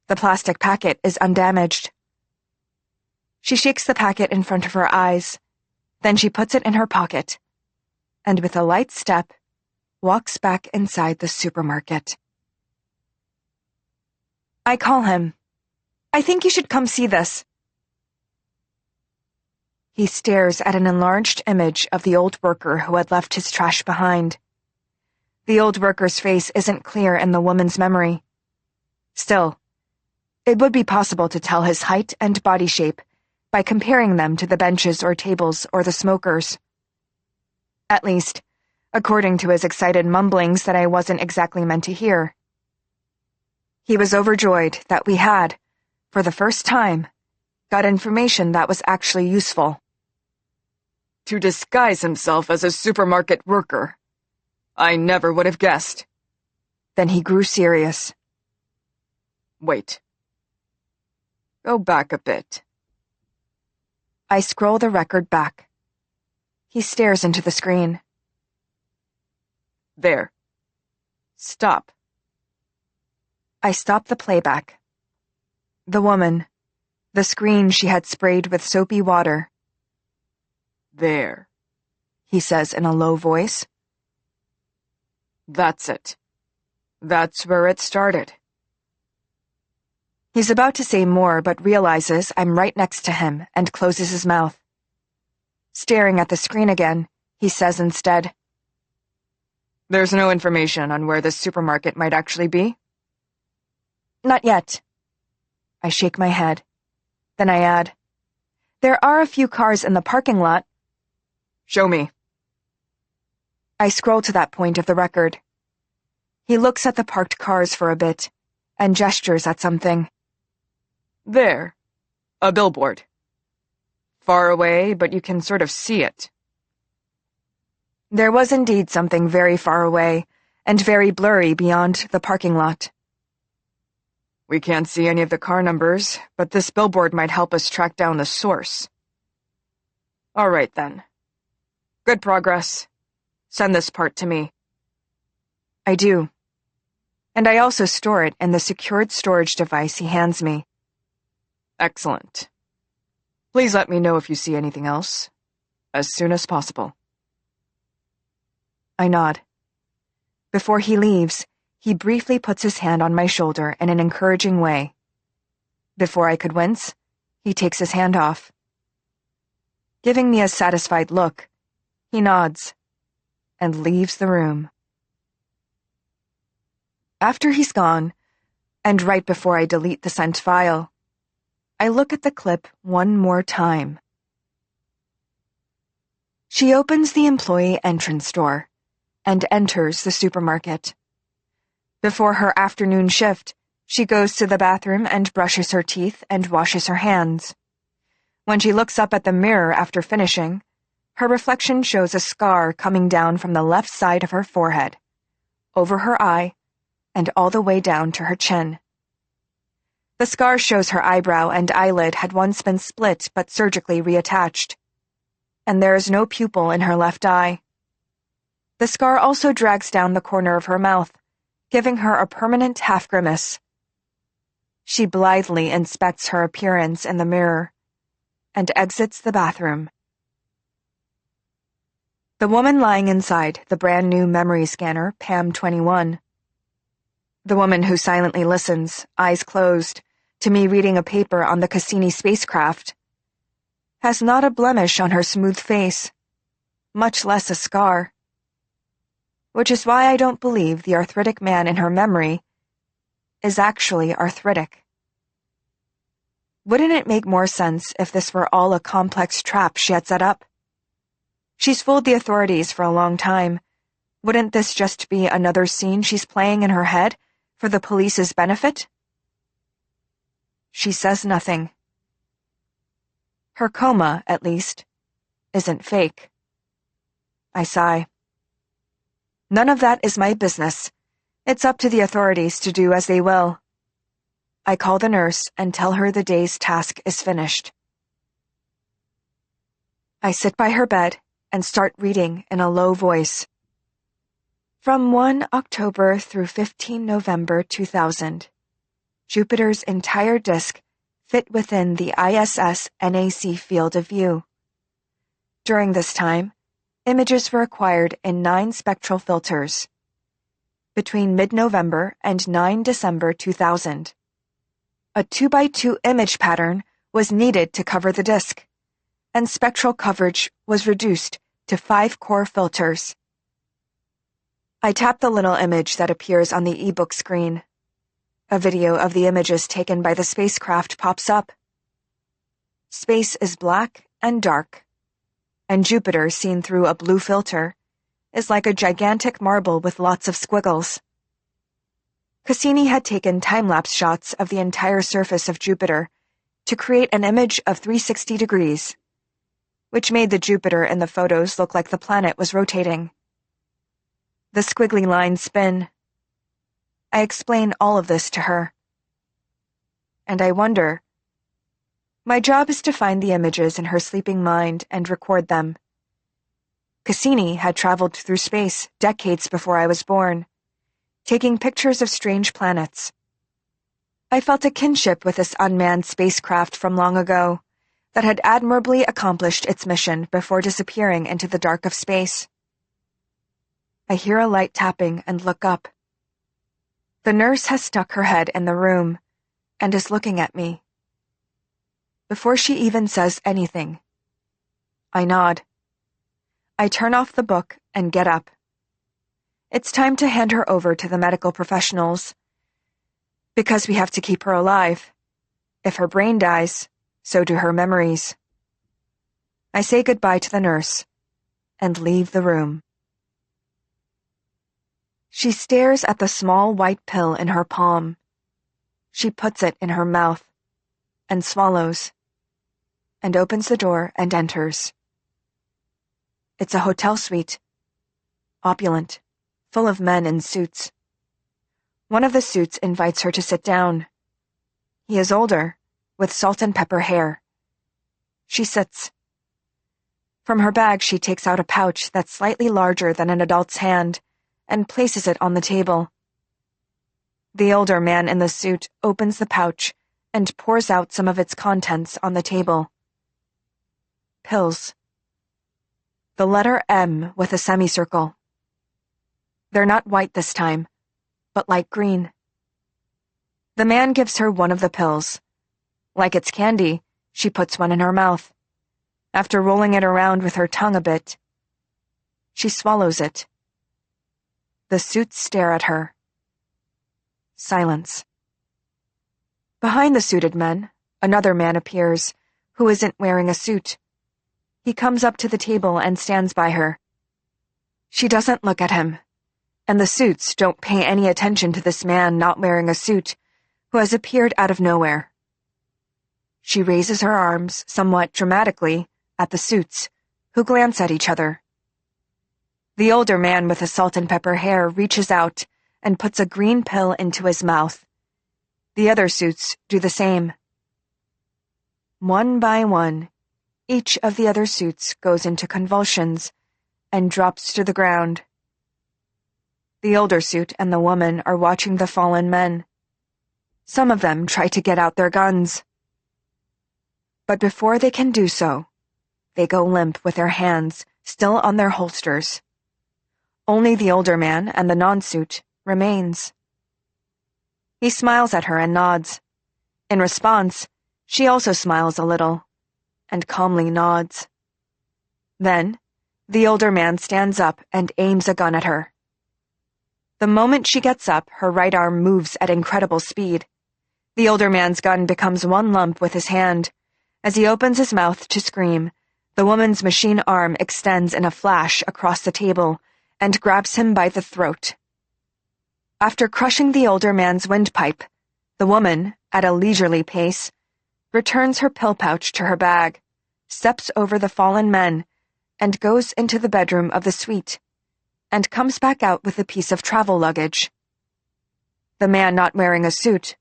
The plastic packet is undamaged. She shakes the packet in front of her eyes, then she puts it in her pocket, and with a light step, walks back inside the supermarket. I call him. I think you should come see this. He stares at an enlarged image of the old worker who had left his trash behind. The old worker's face isn't clear in the woman's memory. Still, it would be possible to tell his height and body shape by comparing them to the benches or tables or the smokers. At least, according to his excited mumblings that I wasn't exactly meant to hear. He was overjoyed that we had, for the first time, got information that was actually useful. To disguise himself as a supermarket worker. I never would have guessed. Then he grew serious. Wait. Go back a bit. I scroll the record back. He stares into the screen. There. Stop. I stop the playback. The woman. The screen she had sprayed with soapy water. There, he says in a low voice. That's it. That's where it started. He's about to say more, but realizes I'm right next to him and closes his mouth. Staring at the screen again, he says instead, There's no information on where this supermarket might actually be? Not yet. I shake my head. Then I add, There are a few cars in the parking lot. Show me. I scroll to that point of the record. He looks at the parked cars for a bit and gestures at something. There. A billboard. Far away, but you can sort of see it. There was indeed something very far away and very blurry beyond the parking lot. We can't see any of the car numbers, but this billboard might help us track down the source. All right, then. Good progress. Send this part to me. I do. And I also store it in the secured storage device he hands me. Excellent. Please let me know if you see anything else, as soon as possible. I nod. Before he leaves, he briefly puts his hand on my shoulder in an encouraging way. Before I could wince, he takes his hand off. Giving me a satisfied look, he nods and leaves the room. After he's gone, and right before I delete the sent file, I look at the clip one more time. She opens the employee entrance door and enters the supermarket. Before her afternoon shift, she goes to the bathroom and brushes her teeth and washes her hands. When she looks up at the mirror after finishing, her reflection shows a scar coming down from the left side of her forehead, over her eye, and all the way down to her chin. The scar shows her eyebrow and eyelid had once been split but surgically reattached, and there is no pupil in her left eye. The scar also drags down the corner of her mouth, giving her a permanent half-grimace. She blithely inspects her appearance in the mirror and exits the bathroom. The woman lying inside the brand-new memory scanner, Pam-21. The woman who silently listens, eyes closed, to me reading a paper on the Cassini spacecraft, has not a blemish on her smooth face, much less a scar. Which is why I don't believe the arthritic man in her memory is actually arthritic. Wouldn't it make more sense if this were all a complex trap she had set up? She's fooled the authorities for a long time. Wouldn't this just be another scene she's playing in her head for the police's benefit? She says nothing. Her coma, at least, isn't fake. I sigh. None of that is my business. It's up to the authorities to do as they will. I call the nurse and tell her the day's task is finished. I sit by her bed and start reading in a low voice. From 1 October through 15 November 2000, Jupiter's entire disk fit within the ISS NAC field of view. During this time, images were acquired in 9 spectral filters. Between mid-November and 9 December 2000, a 2x2 image pattern was needed to cover the disk, and spectral coverage was reduced to 5 core filters. I tap the little image that appears on the ebook screen. A video of the images taken by the spacecraft pops up. Space is black and dark, and Jupiter, seen through a blue filter, is like a gigantic marble with lots of squiggles. Cassini had taken time-lapse shots of the entire surface of Jupiter to create an image of 360 degrees, which made the Jupiter in the photos look like the planet was rotating. The squiggly lines spin. I explain all of this to her. And I wonder, my job is to find the images in her sleeping mind and record them. Cassini had traveled through space decades before I was born, taking pictures of strange planets. I felt a kinship with this unmanned spacecraft from long ago that had admirably accomplished its mission before disappearing into the dark of space. I hear a light tapping and look up. The nurse has stuck her head in the room and is looking at me. Before she even says anything, I nod. I turn off the book and get up. It's time to hand her over to the medical professionals, because we have to keep her alive. If her brain dies, so do her memories. I say goodbye to the nurse and leave the room. She stares at the small white pill in her palm. She puts it in her mouth, and swallows, and opens the door and enters. It's a hotel suite. Opulent, full of men in suits. One of the suits invites her to sit down. He is older, with salt and pepper hair. She sits. From her bag she takes out a pouch that's slightly larger than an adult's hand and places it on the table. The older man in the suit opens the pouch and pours out some of its contents on the table. Pills. The letter M with a semicircle. They're not white this time, but light green. The man gives her one of the pills. Like it's candy, she puts one in her mouth. After rolling it around with her tongue a bit, she swallows it. The suits stare at her. Silence. Behind the suited men, another man appears, who isn't wearing a suit. He comes up to the table and stands by her. She doesn't look at him, and the suits don't pay any attention to this man not wearing a suit, who has appeared out of nowhere. She raises her arms, somewhat dramatically, at the suits, who glance at each other. The older man with the salt and pepper hair reaches out and puts a green pill into his mouth. The other suits do the same. One by one, each of the other suits goes into convulsions and drops to the ground. The older suit and the woman are watching the fallen men. Some of them try to get out their guns. But before they can do so, they go limp with their hands still on their holsters. Only the older man and the non-suit remains. He smiles at her and nods. In response, she also smiles a little, and calmly nods. Then, the older man stands up and aims a gun at her. The moment she gets up, her right arm moves at incredible speed. The older man's gun becomes one lump with his hand. As he opens his mouth to scream, the woman's machine arm extends in a flash across the table and grabs him by the throat. After crushing the older man's windpipe, the woman, at a leisurely pace, returns her pill pouch to her bag, steps over the fallen men, and goes into the bedroom of the suite, and comes back out with a piece of travel luggage. The man not wearing a suit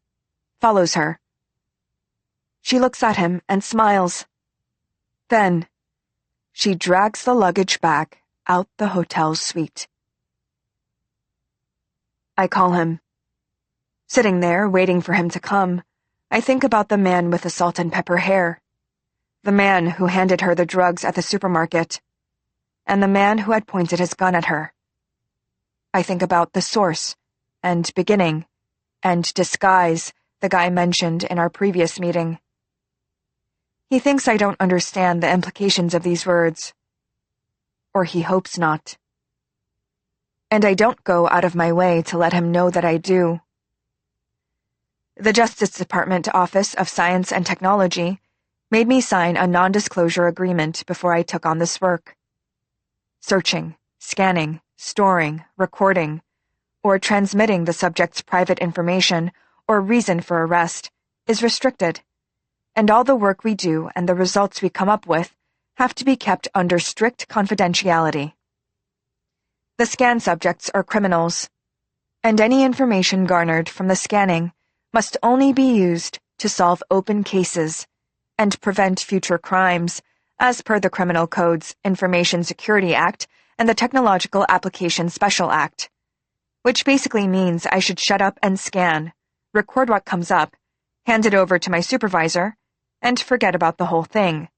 follows her. She looks at him and smiles. Then, she drags the luggage bag out the hotel suite. I call him. Sitting there, waiting for him to come, I think about the man with the salt and pepper hair, the man who handed her the drugs at the supermarket, and the man who had pointed his gun at her. I think about the source, and beginning, and disguise the guy mentioned in our previous meeting. He thinks I don't understand the implications of these words. Or he hopes not. And I don't go out of my way to let him know that I do. The Justice Department Office of Science and Technology made me sign a non-disclosure agreement before I took on this work. Searching, scanning, storing, recording, or transmitting the subject's private information or reason for arrest is restricted, and all the work we do and the results we come up with have to be kept under strict confidentiality. The scan subjects are criminals, and any information garnered from the scanning must only be used to solve open cases and prevent future crimes, as per the Criminal Code's Information Security Act and the Technological Application Special Act, which basically means I should shut up and scan, record what comes up, hand it over to my supervisor, and forget about the whole thing.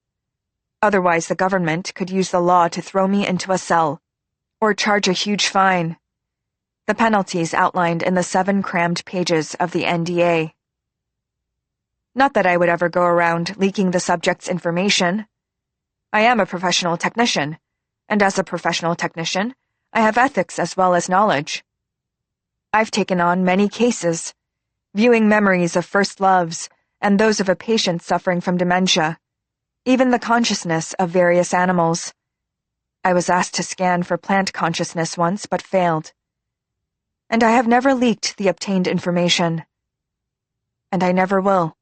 Otherwise, the government could use the law to throw me into a cell, or charge a huge fine. The penalties outlined in the 7 crammed pages of the NDA. Not that I would ever go around leaking the subject's information. I am a professional technician, and as a professional technician, I have ethics as well as knowledge. I've taken on many cases, viewing memories of first loves and those of a patient suffering from dementia, even the consciousness of various animals. I was asked to scan for plant consciousness once, but failed. and I have never leaked the obtained information. And I never will.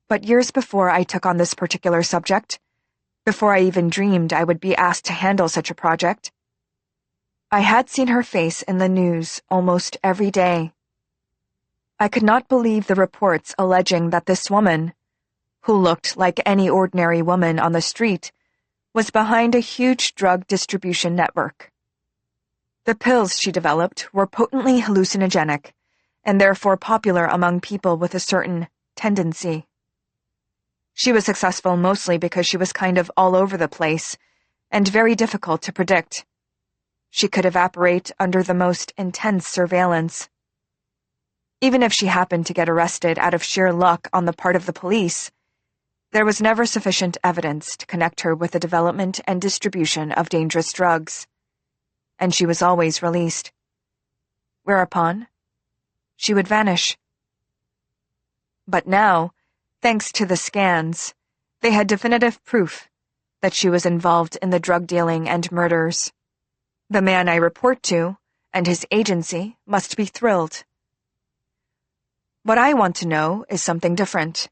But years before I took on this particular subject, before I even dreamed I would be asked to handle such a project, I had seen her face in the news almost every day. I could not believe the reports alleging that this woman, who looked like any ordinary woman on the street, was behind a huge drug distribution network. The pills she developed were potently hallucinogenic, and therefore popular among people with a certain tendency. She was successful mostly because she was kind of all over the place, and very difficult to predict. She could evaporate under the most intense surveillance. Even if she happened to get arrested out of sheer luck on the part of the police, there was never sufficient evidence to connect her with the development and distribution of dangerous drugs, and she was always released. Whereupon, she would vanish. But now, thanks to the scans, they had definitive proof that she was involved in the drug dealing and murders. The man I report to, and his agency, must be thrilled. What I want to know is something different.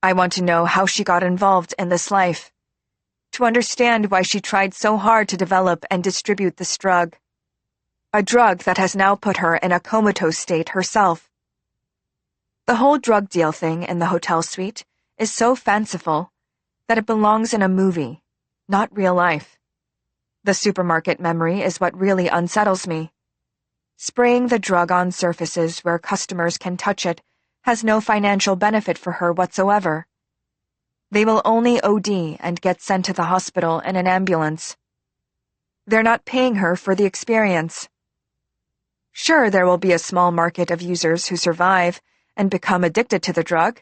I want to know how she got involved in this life, to understand why she tried so hard to develop and distribute this drug, a drug that has now put her in a comatose state herself. The whole drug deal thing in the hotel suite is so fanciful that it belongs in a movie, not real life. The supermarket memory is what really unsettles me. Spraying the drug on surfaces where customers can touch it has no financial benefit for her whatsoever. They will only OD and get sent to the hospital in an ambulance. They're not paying her for the experience. Sure, there will be a small market of users who survive and become addicted to the drug,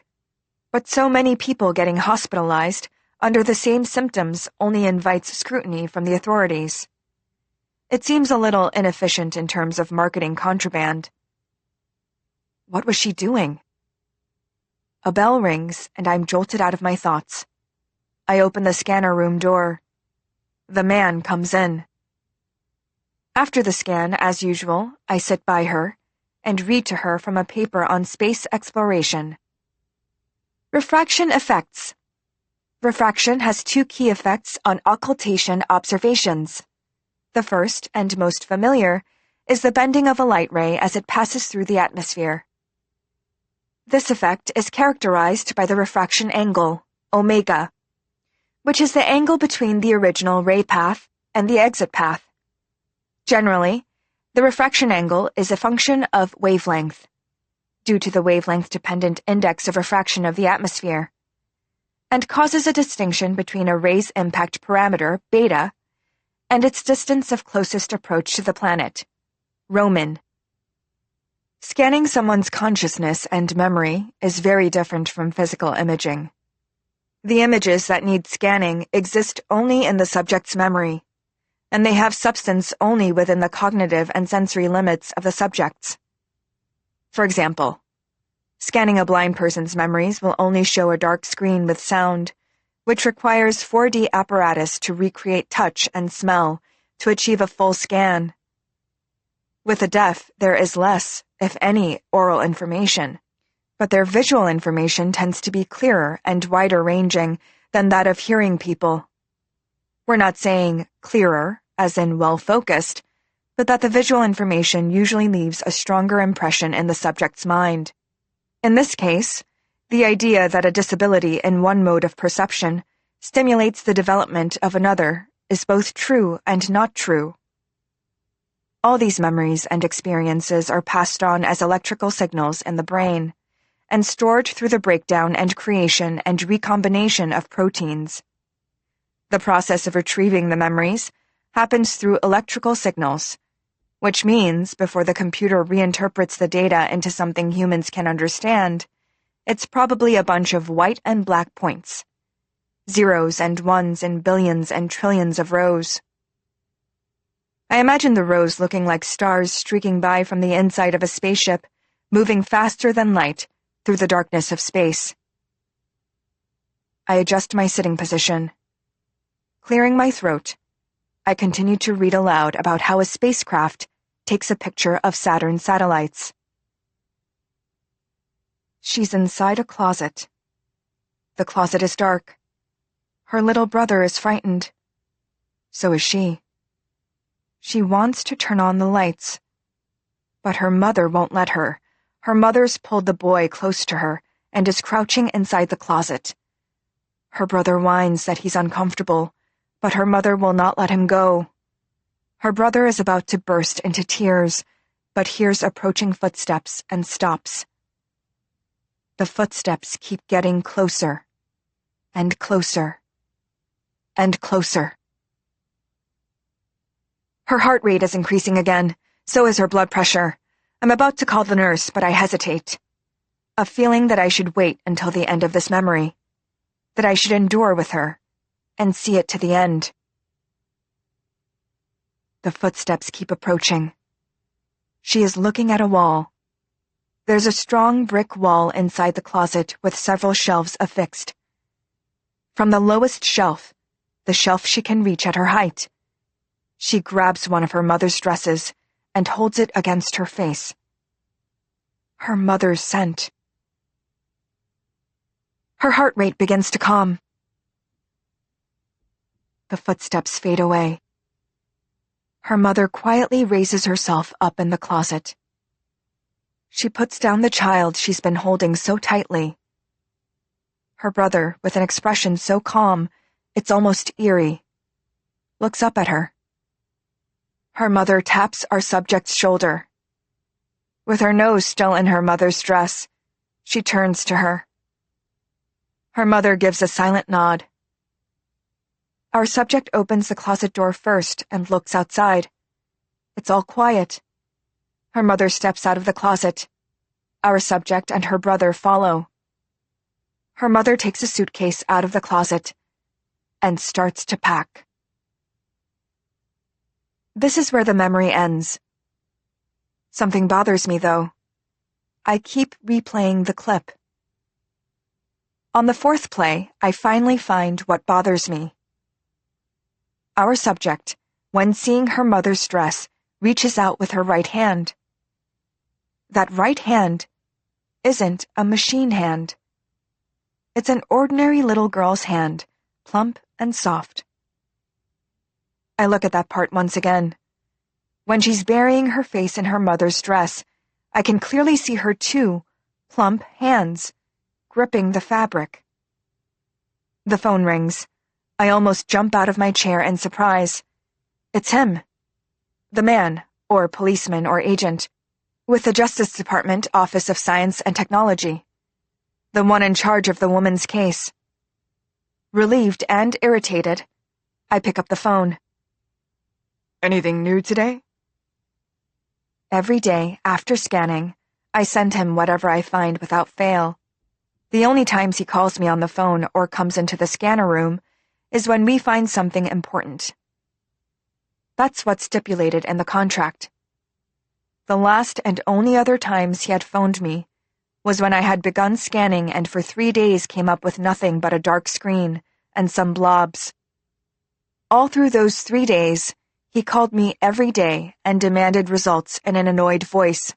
but so many people getting hospitalized under the same symptoms only invites scrutiny from the authorities. It seems a little inefficient in terms of marketing contraband. What was she doing? A bell rings, and I'm jolted out of my thoughts. I open the scanner room door. The man comes in. After the scan, as usual, I sit by her and read to her from a paper on space exploration. Refraction effects. Refraction has two key effects on occultation observations. The first, and most familiar, is the bending of a light ray as it passes through the atmosphere. This effect is characterized by the refraction angle, omega, which is the angle between the original ray path and the exit path. Generally, the refraction angle is a function of wavelength, due to the wavelength-dependent index of refraction of the atmosphere, and causes a distinction between a ray's impact parameter, beta, and its distance of closest approach to the planet, Rhoman. Scanning someone's consciousness and memory is very different from physical imaging. The images that need scanning exist only in the subject's memory, and they have substance only within the cognitive and sensory limits of the subjects. For example, scanning a blind person's memories will only show a dark screen with sound, which requires 4D apparatus to recreate touch and smell to achieve a full scan. With the deaf, there is less, if any, oral information, but their visual information tends to be clearer and wider-ranging than that of hearing people. We're not saying clearer, as in well-focused, but that the visual information usually leaves a stronger impression in the subject's mind. In this case, the idea that a disability in one mode of perception stimulates the development of another is both true and not true. All these memories and experiences are passed on as electrical signals in the brain and stored through the breakdown and creation and recombination of proteins. The process of retrieving the memories happens through electrical signals, which means before the computer reinterprets the data into something humans can understand, it's probably a bunch of white and black points, zeros and ones in billions and trillions of rows. I imagine the rows looking like stars streaking by from the inside of a spaceship, moving faster than light through the darkness of space. I adjust my sitting position. Clearing my throat, I continue to read aloud about how a spacecraft takes a picture of Saturn's satellites. She's inside a closet. The closet is dark. Her little brother is frightened. So is she. She wants to turn on the lights. But her mother won't let her. Her mother's pulled the boy close to her and is crouching inside the closet. Her brother whines that he's uncomfortable, but her mother will not let him go. Her brother is about to burst into tears, but hears approaching footsteps and stops. The footsteps keep getting closer, and closer, and closer. Her heart rate is increasing again, so is her blood pressure. I'm about to call the nurse, but I hesitate. A feeling that I should wait until the end of this memory, that I should endure with her, and see it to the end. The footsteps keep approaching. She is looking at a wall. There's a strong brick wall inside the closet with several shelves affixed. From the lowest shelf, the shelf she can reach at her height, she grabs one of her mother's dresses and holds it against her face. Her mother's scent. Her heart rate begins to calm. The footsteps fade away. Her mother quietly raises herself up in the closet. She puts down the child she's been holding so tightly. Her brother, with an expression so calm, it's almost eerie, looks up at her. Her mother taps our subject's shoulder. With her nose still in her mother's dress, she turns to her. Her mother gives a silent nod. Our subject opens the closet door first and looks outside. It's all quiet. Her mother steps out of the closet. Our subject and her brother follow. Her mother takes a suitcase out of the closet and starts to pack. This is where the memory ends. Something bothers me, though. I keep replaying the clip. On the fourth play, I finally find what bothers me. Our subject, when seeing her mother's dress, reaches out with her right hand. That right hand isn't a machine hand. It's an ordinary little girl's hand, plump and soft. I look at that part once again. When she's burying her face in her mother's dress, I can clearly see her two plump hands gripping the fabric. The phone rings. I almost jump out of my chair in surprise. It's him. The man, or policeman or agent, with the Justice Department Office of Science and Technology. The one in charge of the woman's case. Relieved and irritated, I pick up the phone. Anything new today? Every day, after scanning, I send him whatever I find without fail. The only times he calls me on the phone or comes into the scanner room is when we find something important. That's what's stipulated in the contract. The last and only other times he had phoned me was when I had begun scanning and for 3 days came up with nothing but a dark screen and some blobs. All through those 3 days, he called me every day and demanded results in an annoyed voice.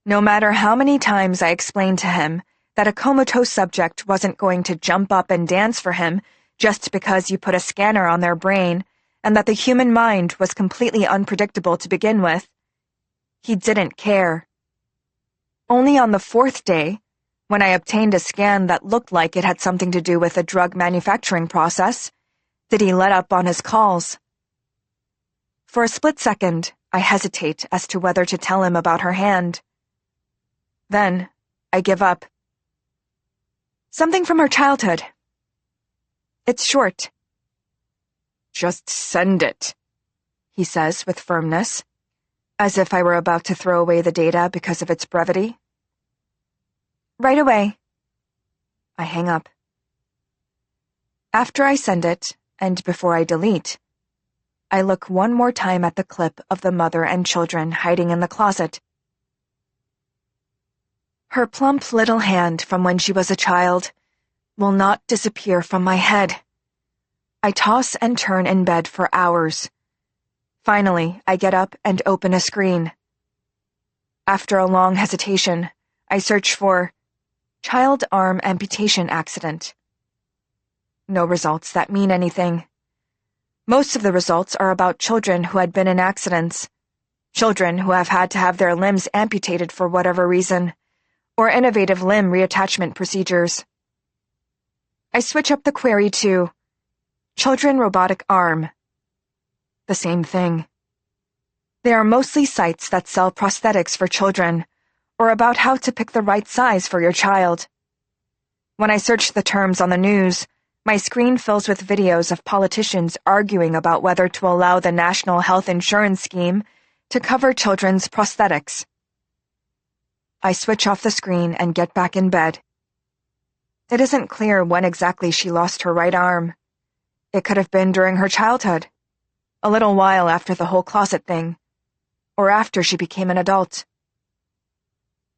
No matter how many times I explained to him that a comatose subject wasn't going to jump up and dance for him just because you put a scanner on their brain, and that the human mind was completely unpredictable to begin with, he didn't care. Only on the 4th day, when I obtained a scan that looked like it had something to do with a drug manufacturing process, did he let up on his calls. For a split second, I hesitate as to whether to tell him about her hand. Then, I give up. Something from her childhood. It's short. Just send it, he says with firmness, as if I were about to throw away the data because of its brevity. Right away. I hang up. After I send it, and before I delete, I look one more time at the clip of the mother and children hiding in the closet. Her plump little hand from when she was a child will not disappear from my head. I toss and turn in bed for hours. Finally, I get up and open a screen. After a long hesitation, I search for child arm amputation accident. No results that mean anything. Most of the results are about children who had been in accidents, children who have had to have their limbs amputated for whatever reason, or innovative limb reattachment procedures. I switch up the query to children robotic arm. The same thing. They are mostly sites that sell prosthetics for children, or about how to pick the right size for your child. When I search the terms on the news, my screen fills with videos of politicians arguing about whether to allow the National Health Insurance Scheme to cover children's prosthetics. I switch off the screen and get back in bed. It isn't clear when exactly she lost her right arm. It could have been during her childhood, a little while after the whole closet thing, or after she became an adult.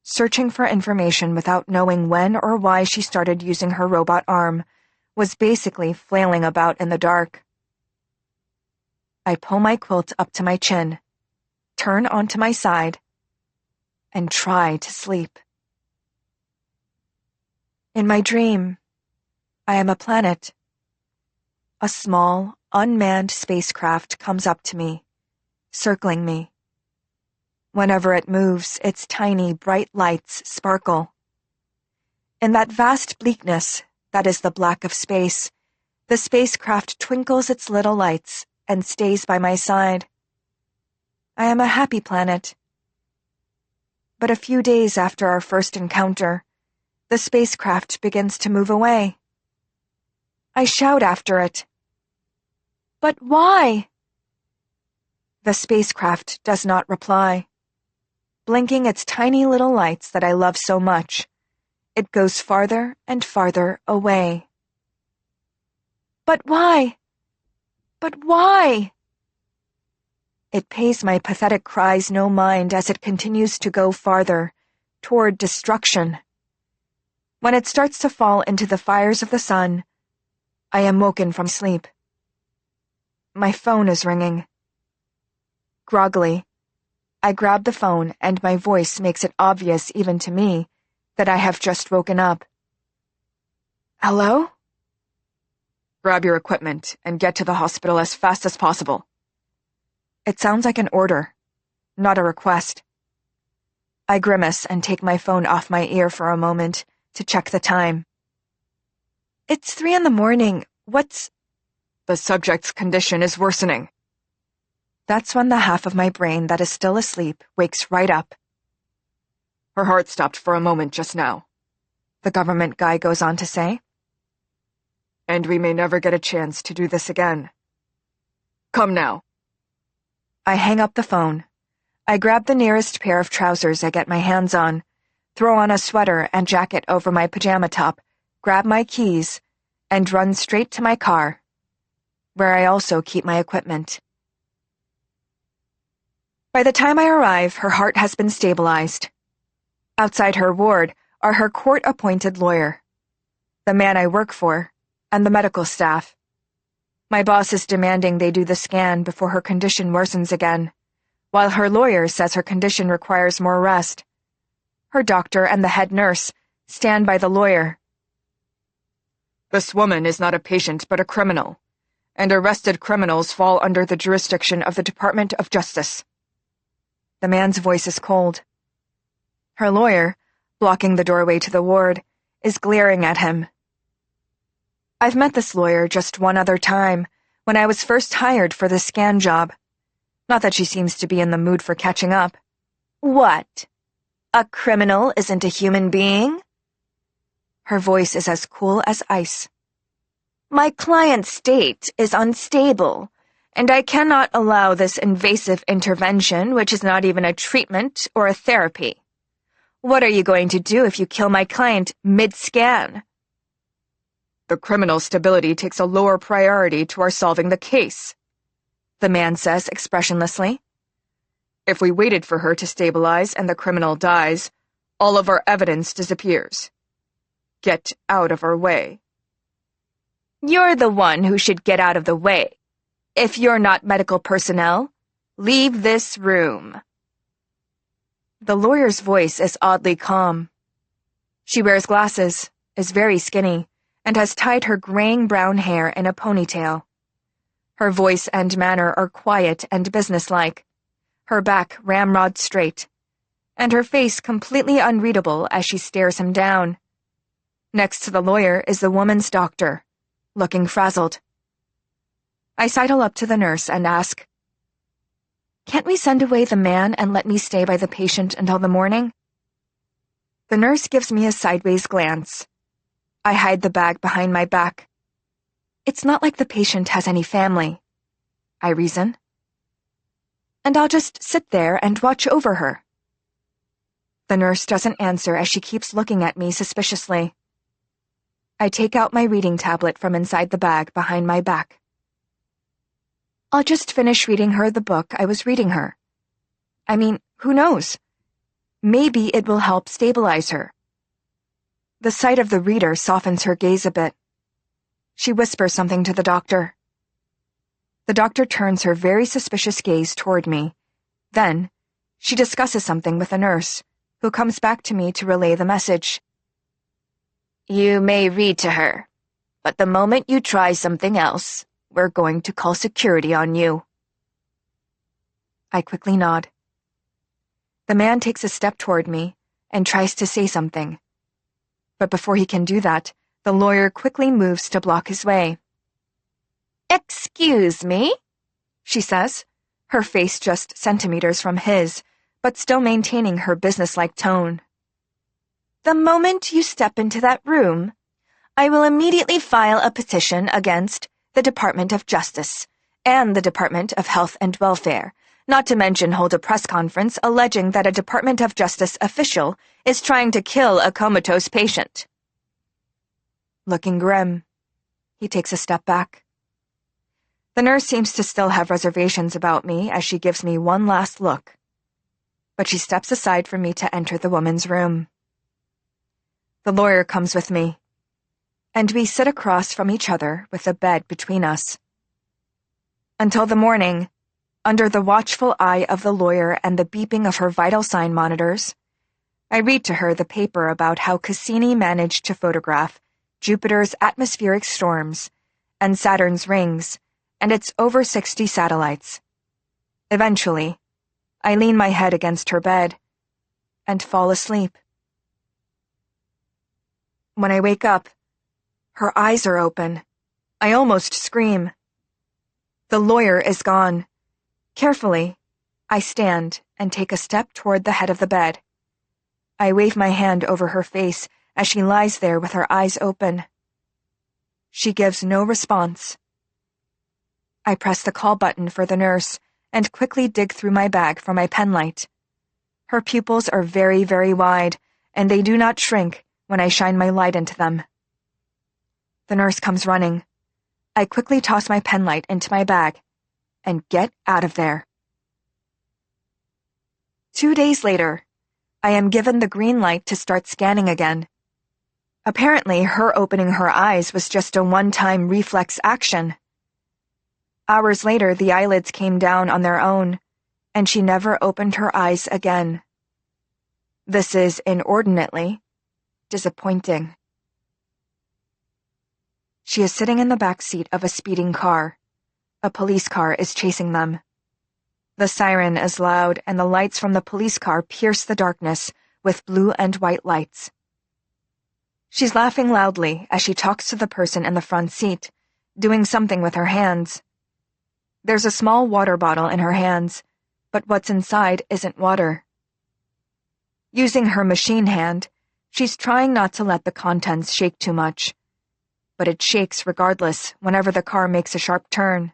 Searching for information without knowing when or why she started using her robot arm was basically flailing about in the dark. I pull my quilt up to my chin, turn onto my side, and try to sleep. In my dream, I am a planet. A small, unmanned spacecraft comes up to me, circling me. Whenever it moves, its tiny, bright lights sparkle. In that vast bleakness, that is the black of space, the spacecraft twinkles its little lights and stays by my side. I am a happy planet. But a few days after our first encounter, the spacecraft begins to move away. I shout after it. But why? The spacecraft does not reply. Blinking its tiny little lights that I love so much, it goes farther and farther away. But why? But why? It pays my pathetic cries no mind as it continues to go farther, toward destruction. When it starts to fall into the fires of the sun, I am woken from sleep. My phone is ringing. Groggily, I grab the phone and my voice makes it obvious even to me that I have just woken up. Hello? Grab your equipment and get to the hospital as fast as possible. It sounds like an order, not a request. I grimace and take my phone off my ear for a moment to check the time. It's 3 a.m. What's... The subject's condition is worsening. That's when the half of my brain that is still asleep wakes right up. Her heart stopped for a moment just now, the government guy goes on to say. And we may never get a chance to do this again. Come now. I hang up the phone. I grab the nearest pair of trousers I get my hands on, throw on a sweater and jacket over my pajama top, grab my keys, and run straight to my car, where I also keep my equipment. By the time I arrive, her heart has been stabilized. Outside her ward are her court-appointed lawyer, the man I work for, and the medical staff. My boss is demanding they do the scan before her condition worsens again, while her lawyer says her condition requires more rest. Her doctor and the head nurse stand by the lawyer. This woman is not a patient but a criminal, and arrested criminals fall under the jurisdiction of the Department of Justice. The man's voice is cold. Her lawyer, blocking the doorway to the ward, is glaring at him. I've met this lawyer just one other time, when I was first hired for the scan job. Not that she seems to be in the mood for catching up. What? A criminal isn't a human being? Her voice is as cool as ice. My client's state is unstable, and I cannot allow this invasive intervention, which is not even a treatment or a therapy. What are you going to do if you kill my client mid-scan? The criminal's stability takes a lower priority to our solving the case, the man says expressionlessly. If we waited for her to stabilize and the criminal dies, all of our evidence disappears. Get out of our way. You're the one who should get out of the way. If you're not medical personnel, Leave this room." The lawyer's voice is oddly calm. She wears glasses, is very skinny, and has tied her graying brown hair in a ponytail. Her voice and manner are quiet and businesslike, her back ramrod straight, and her face completely unreadable as she stares him down. Next to the lawyer is the woman's doctor, looking frazzled. I sidle up to the nurse and ask, "Can't we send away the man and let me stay by the patient until the morning?" The nurse gives me a sideways glance. I hide the bag behind my back. "It's not like the patient has any family," I reason. "And I'll just sit there and watch over her." The nurse doesn't answer as she keeps looking at me suspiciously. I take out my reading tablet from inside the bag behind my back. I'll just finish reading her the book I was reading her. I mean, who knows? Maybe it will help stabilize her. The sight of the reader softens her gaze a bit. She whispers something to the doctor. The doctor turns her very suspicious gaze toward me. Then, she discusses something with a nurse, who comes back to me to relay the message. "You may read to her, but the moment you try something else, we're going to call security on you." I quickly nod. The man takes a step toward me and tries to say something. But before he can do that, the lawyer quickly moves to block his way. "Excuse me," she says, her face just centimeters from his, but still maintaining her businesslike tone. "The moment you step into that room, I will immediately file a petition against the Department of Justice and the Department of Health and Welfare, not to mention hold a press conference alleging that a Department of Justice official is trying to kill a comatose patient." Looking grim, he takes a step back. The nurse seems to still have reservations about me as she gives me one last look, but she steps aside for me to enter the woman's room. The lawyer comes with me, and we sit across from each other with a bed between us. Until the morning, under the watchful eye of the lawyer and the beeping of her vital sign monitors, I read to her the paper about how Cassini managed to photograph Jupiter's atmospheric storms and Saturn's rings and its over 60 satellites. Eventually, I lean my head against her bed and fall asleep. When I wake up, her eyes are open. I almost scream. The lawyer is gone. Carefully, I stand and take a step toward the head of the bed. I wave my hand over her face as she lies there with her eyes open. She gives no response. I press the call button for the nurse and quickly dig through my bag for my penlight. Her pupils are very, very wide, and they do not shrink when I shine my light into them. The nurse comes running. I quickly toss my penlight into my bag and get out of there. 2 days later, I am given the green light to start scanning again. Apparently, her opening her eyes was just a one-time reflex action. Hours later, the eyelids came down on their own, and she never opened her eyes again. This is inordinately disappointing. She is sitting in the back seat of a speeding car. A police car is chasing them. The siren is loud, and the lights from the police car pierce the darkness with blue and white lights. She's laughing loudly as she talks to the person in the front seat, doing something with her hands. There's a small water bottle in her hands, but what's inside isn't water. Using her machine hand, she's trying not to let the contents shake too much, but it shakes regardless whenever the car makes a sharp turn.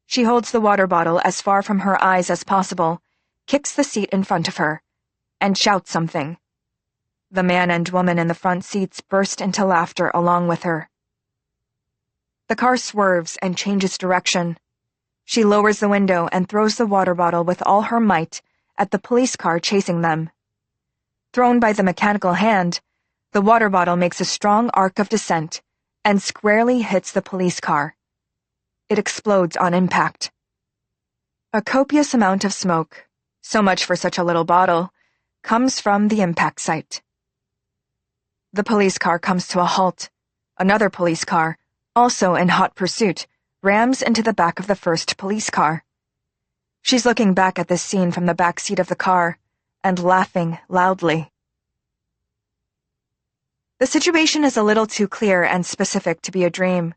She holds the water bottle as far from her eyes as possible, kicks the seat in front of her, and shouts something. The man and woman in the front seats burst into laughter along with her. The car swerves and changes direction. She lowers the window and throws the water bottle with all her might at the police car chasing them. Thrown by the mechanical hand, the water bottle makes a strong arc of descent and squarely hits the police car. It explodes on impact. A copious amount of smoke, so much for such a little bottle, comes from the impact site. The police car comes to a halt. Another police car, also in hot pursuit, rams into the back of the first police car. She's looking back at this scene from the back seat of the car and laughing loudly. The situation is a little too clear and specific to be a dream,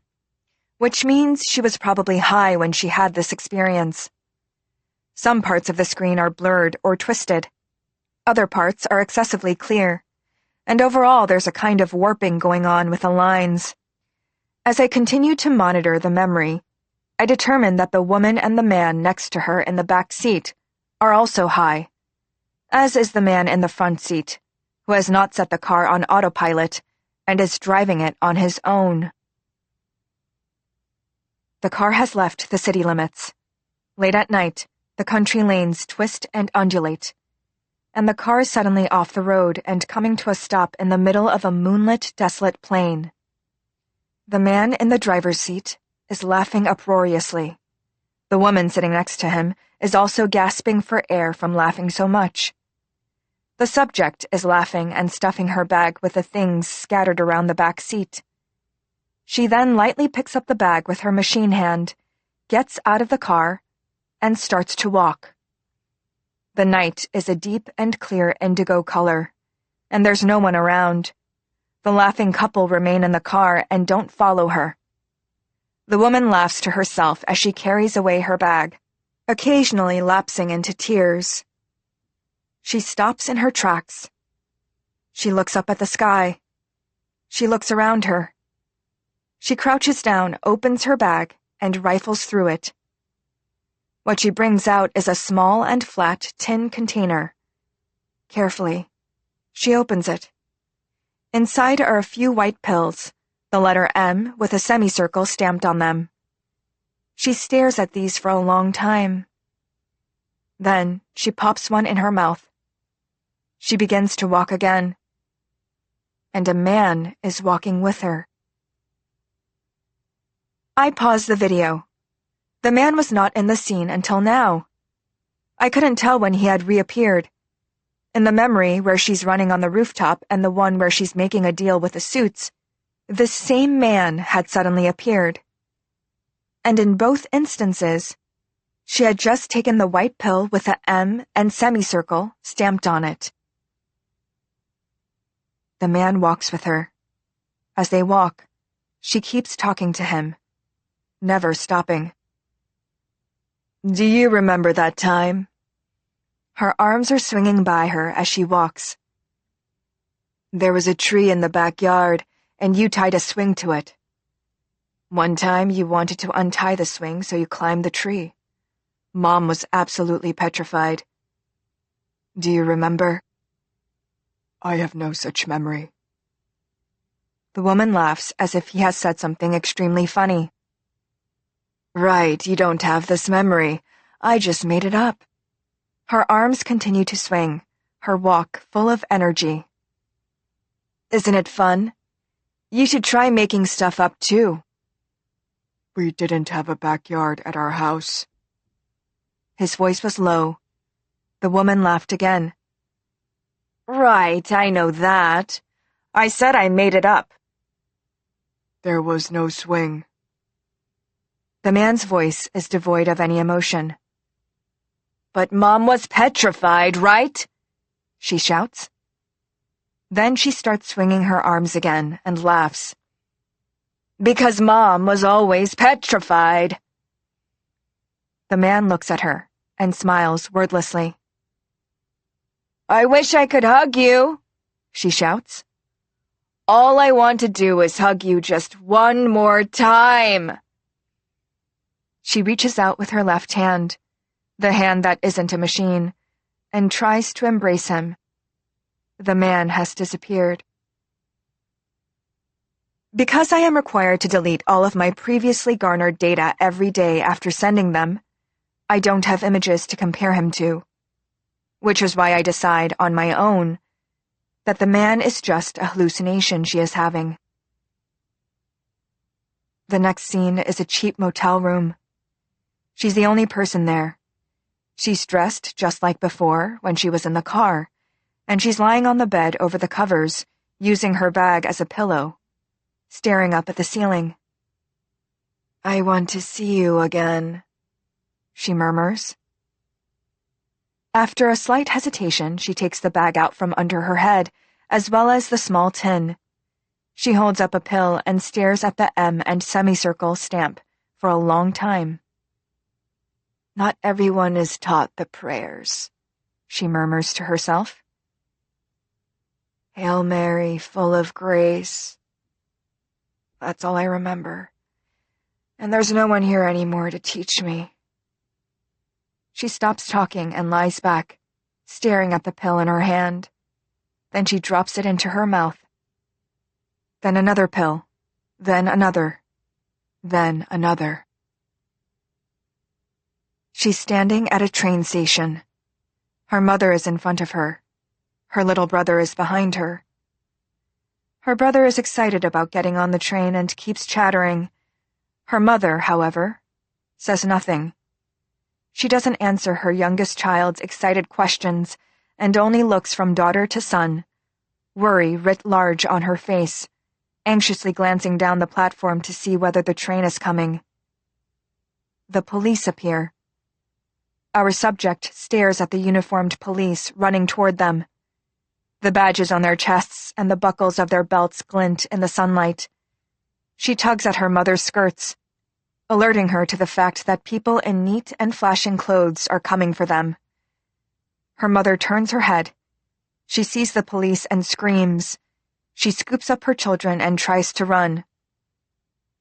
which means she was probably high when she had this experience. Some parts of the screen are blurred or twisted. Other parts are excessively clear, and overall there's a kind of warping going on with the lines. As I continue to monitor the memory, I determine that the woman and the man next to her in the back seat are also high, as is the man in the front seat, who has not set the car on autopilot and is driving it on his own. The car has left the city limits. Late at night, the country lanes twist and undulate, and the car is suddenly off the road and coming to a stop in the middle of a moonlit, desolate plain. The man in the driver's seat is laughing uproariously. The woman sitting next to him is also gasping for air from laughing so much. The subject is laughing and stuffing her bag with the things scattered around the back seat. She then lightly picks up the bag with her machine hand, gets out of the car, and starts to walk. The night is a deep and clear indigo color, and there's no one around. The laughing couple remain in the car and don't follow her. The woman laughs to herself as she carries away her bag, occasionally lapsing into tears. She stops in her tracks. She looks up at the sky. She looks around her. She crouches down, opens her bag, and rifles through it. What she brings out is a small and flat tin container. Carefully, she opens it. Inside are a few white pills, the letter M with a semicircle stamped on them. She stares at these for a long time. Then she pops one in her mouth. She begins to walk again. And a man is walking with her. I pause the video. The man was not in the scene until now. I couldn't tell when he had reappeared. In the memory where she's running on the rooftop and the one where she's making a deal with the suits, this same man had suddenly appeared. And in both instances, she had just taken the white pill with a M and semicircle stamped on it. The man walks with her. As they walk, she keeps talking to him, never stopping. Do you remember that time? Her arms are swinging by her as she walks. There was a tree in the backyard, and you tied a swing to it. One time you wanted to untie the swing, so you climbed the tree. Mom was absolutely petrified. Do you remember? I have no such memory. The woman laughs as if he has said something extremely funny. Right, you don't have this memory. I just made it up. Her arms continue to swing, her walk full of energy. Isn't it fun? You should try making stuff up too. We didn't have a backyard at our house. His voice was low. The woman laughed again. Right, I know that. I said I made it up. There was no swing. The man's voice is devoid of any emotion. But Mom was petrified, right? She shouts. Then she starts swinging her arms again and laughs. Because Mom was always petrified. The man looks at her and smiles wordlessly. I wish I could hug you, she shouts. All I want to do is hug you just one more time. She reaches out with her left hand, the hand that isn't a machine, and tries to embrace him. The man has disappeared. Because I am required to delete all of my previously garnered data every day after sending them, I don't have images to compare him to, which is why I decide on my own that the man is just a hallucination she is having. The next scene is a cheap motel room. She's the only person there, She's dressed just like before when she was in the car, and she's lying on the bed over the covers, using her bag as a pillow, staring up at the ceiling. "I want to see you again," she murmurs. After a slight hesitation, she takes the bag out from under her head, as well as the small tin. She holds up a pill and stares at the M and semicircle stamp for a long time. "Not everyone is taught the prayers," she murmurs to herself. "Hail Mary, full of grace." That's all I remember. And there's no one here anymore to teach me. She stops talking and lies back, staring at the pill in her hand. Then she drops it into her mouth. Then another pill. Then another. Then another. She's standing at a train station. Her mother is in front of her. Her little brother is behind her. Her brother is excited about getting on the train and keeps chattering. Her mother, however, says nothing. She doesn't answer her youngest child's excited questions and only looks from daughter to son, worry writ large on her face, anxiously glancing down the platform to see whether the train is coming. The police appear. Our subject stares at the uniformed police running toward them. The badges on their chests and the buckles of their belts glint in the sunlight. She tugs at her mother's skirts, alerting her to the fact that people in neat and flashing clothes are coming for them. Her mother turns her head. She sees the police and screams. She scoops up her children and tries to run.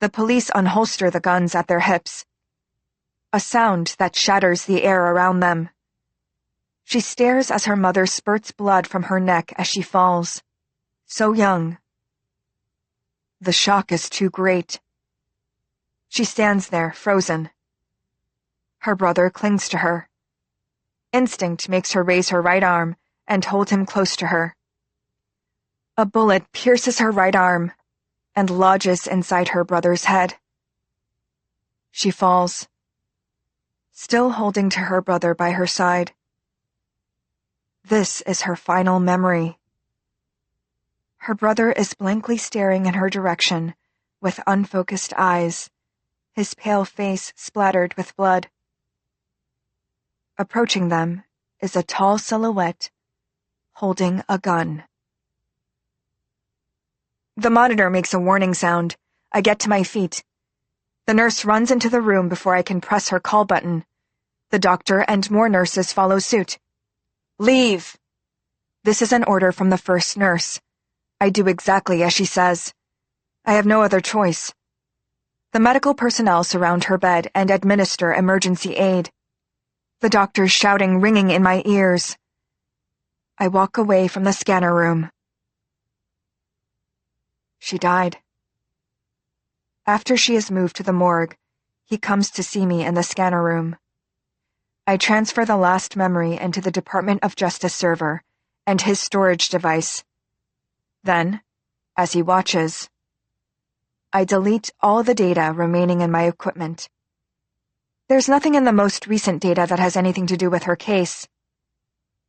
The police unholster the guns at their hips. A sound that shatters the air around them. She stares as her mother spurts blood from her neck as she falls. So young. The shock is too great. She stands there, frozen. Her brother clings to her. Instinct makes her raise her right arm and hold him close to her. A bullet pierces her right arm and lodges inside her brother's head. She falls, still holding to her brother by her side. This is her final memory. Her brother is blankly staring in her direction with unfocused eyes, his pale face splattered with blood. Approaching them is a tall silhouette holding a gun. The monitor makes a warning sound. I get to my feet. The nurse runs into the room before I can press her call button. The doctor and more nurses follow suit. Leave! This is an order from the first nurse. I do exactly as she says. I have no other choice. The medical personnel surround her bed and administer emergency aid. The doctor's shouting ringing in my ears. I walk away from the scanner room. She died. After she is moved to the morgue, he comes to see me in the scanner room. I transfer the last memory into the Department of Justice server and his storage device. Then, as he watches, I delete all the data remaining in my equipment. There's nothing in the most recent data that has anything to do with her case,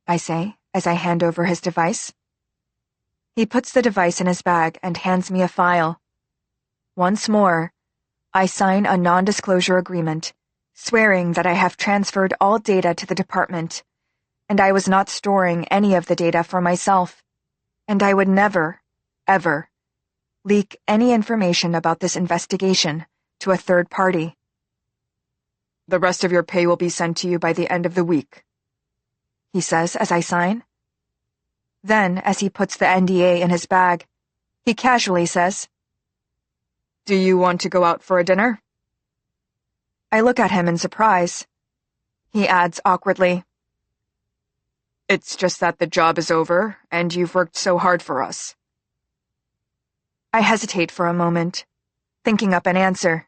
I say as I hand over his device. He puts the device in his bag and hands me a file. Once more, I sign a non-disclosure agreement, swearing that I have transferred all data to the department, and I was not storing any of the data for myself, and I would never, ever, leak any information about this investigation to a third party. The rest of your pay will be sent to you by the end of the week, he says as I sign. Then, as he puts the NDA in his bag, he casually says, Do you want to go out for a dinner? I look at him in surprise. He adds awkwardly, It's just that the job is over, and you've worked so hard for us. I hesitate for a moment, thinking up an answer.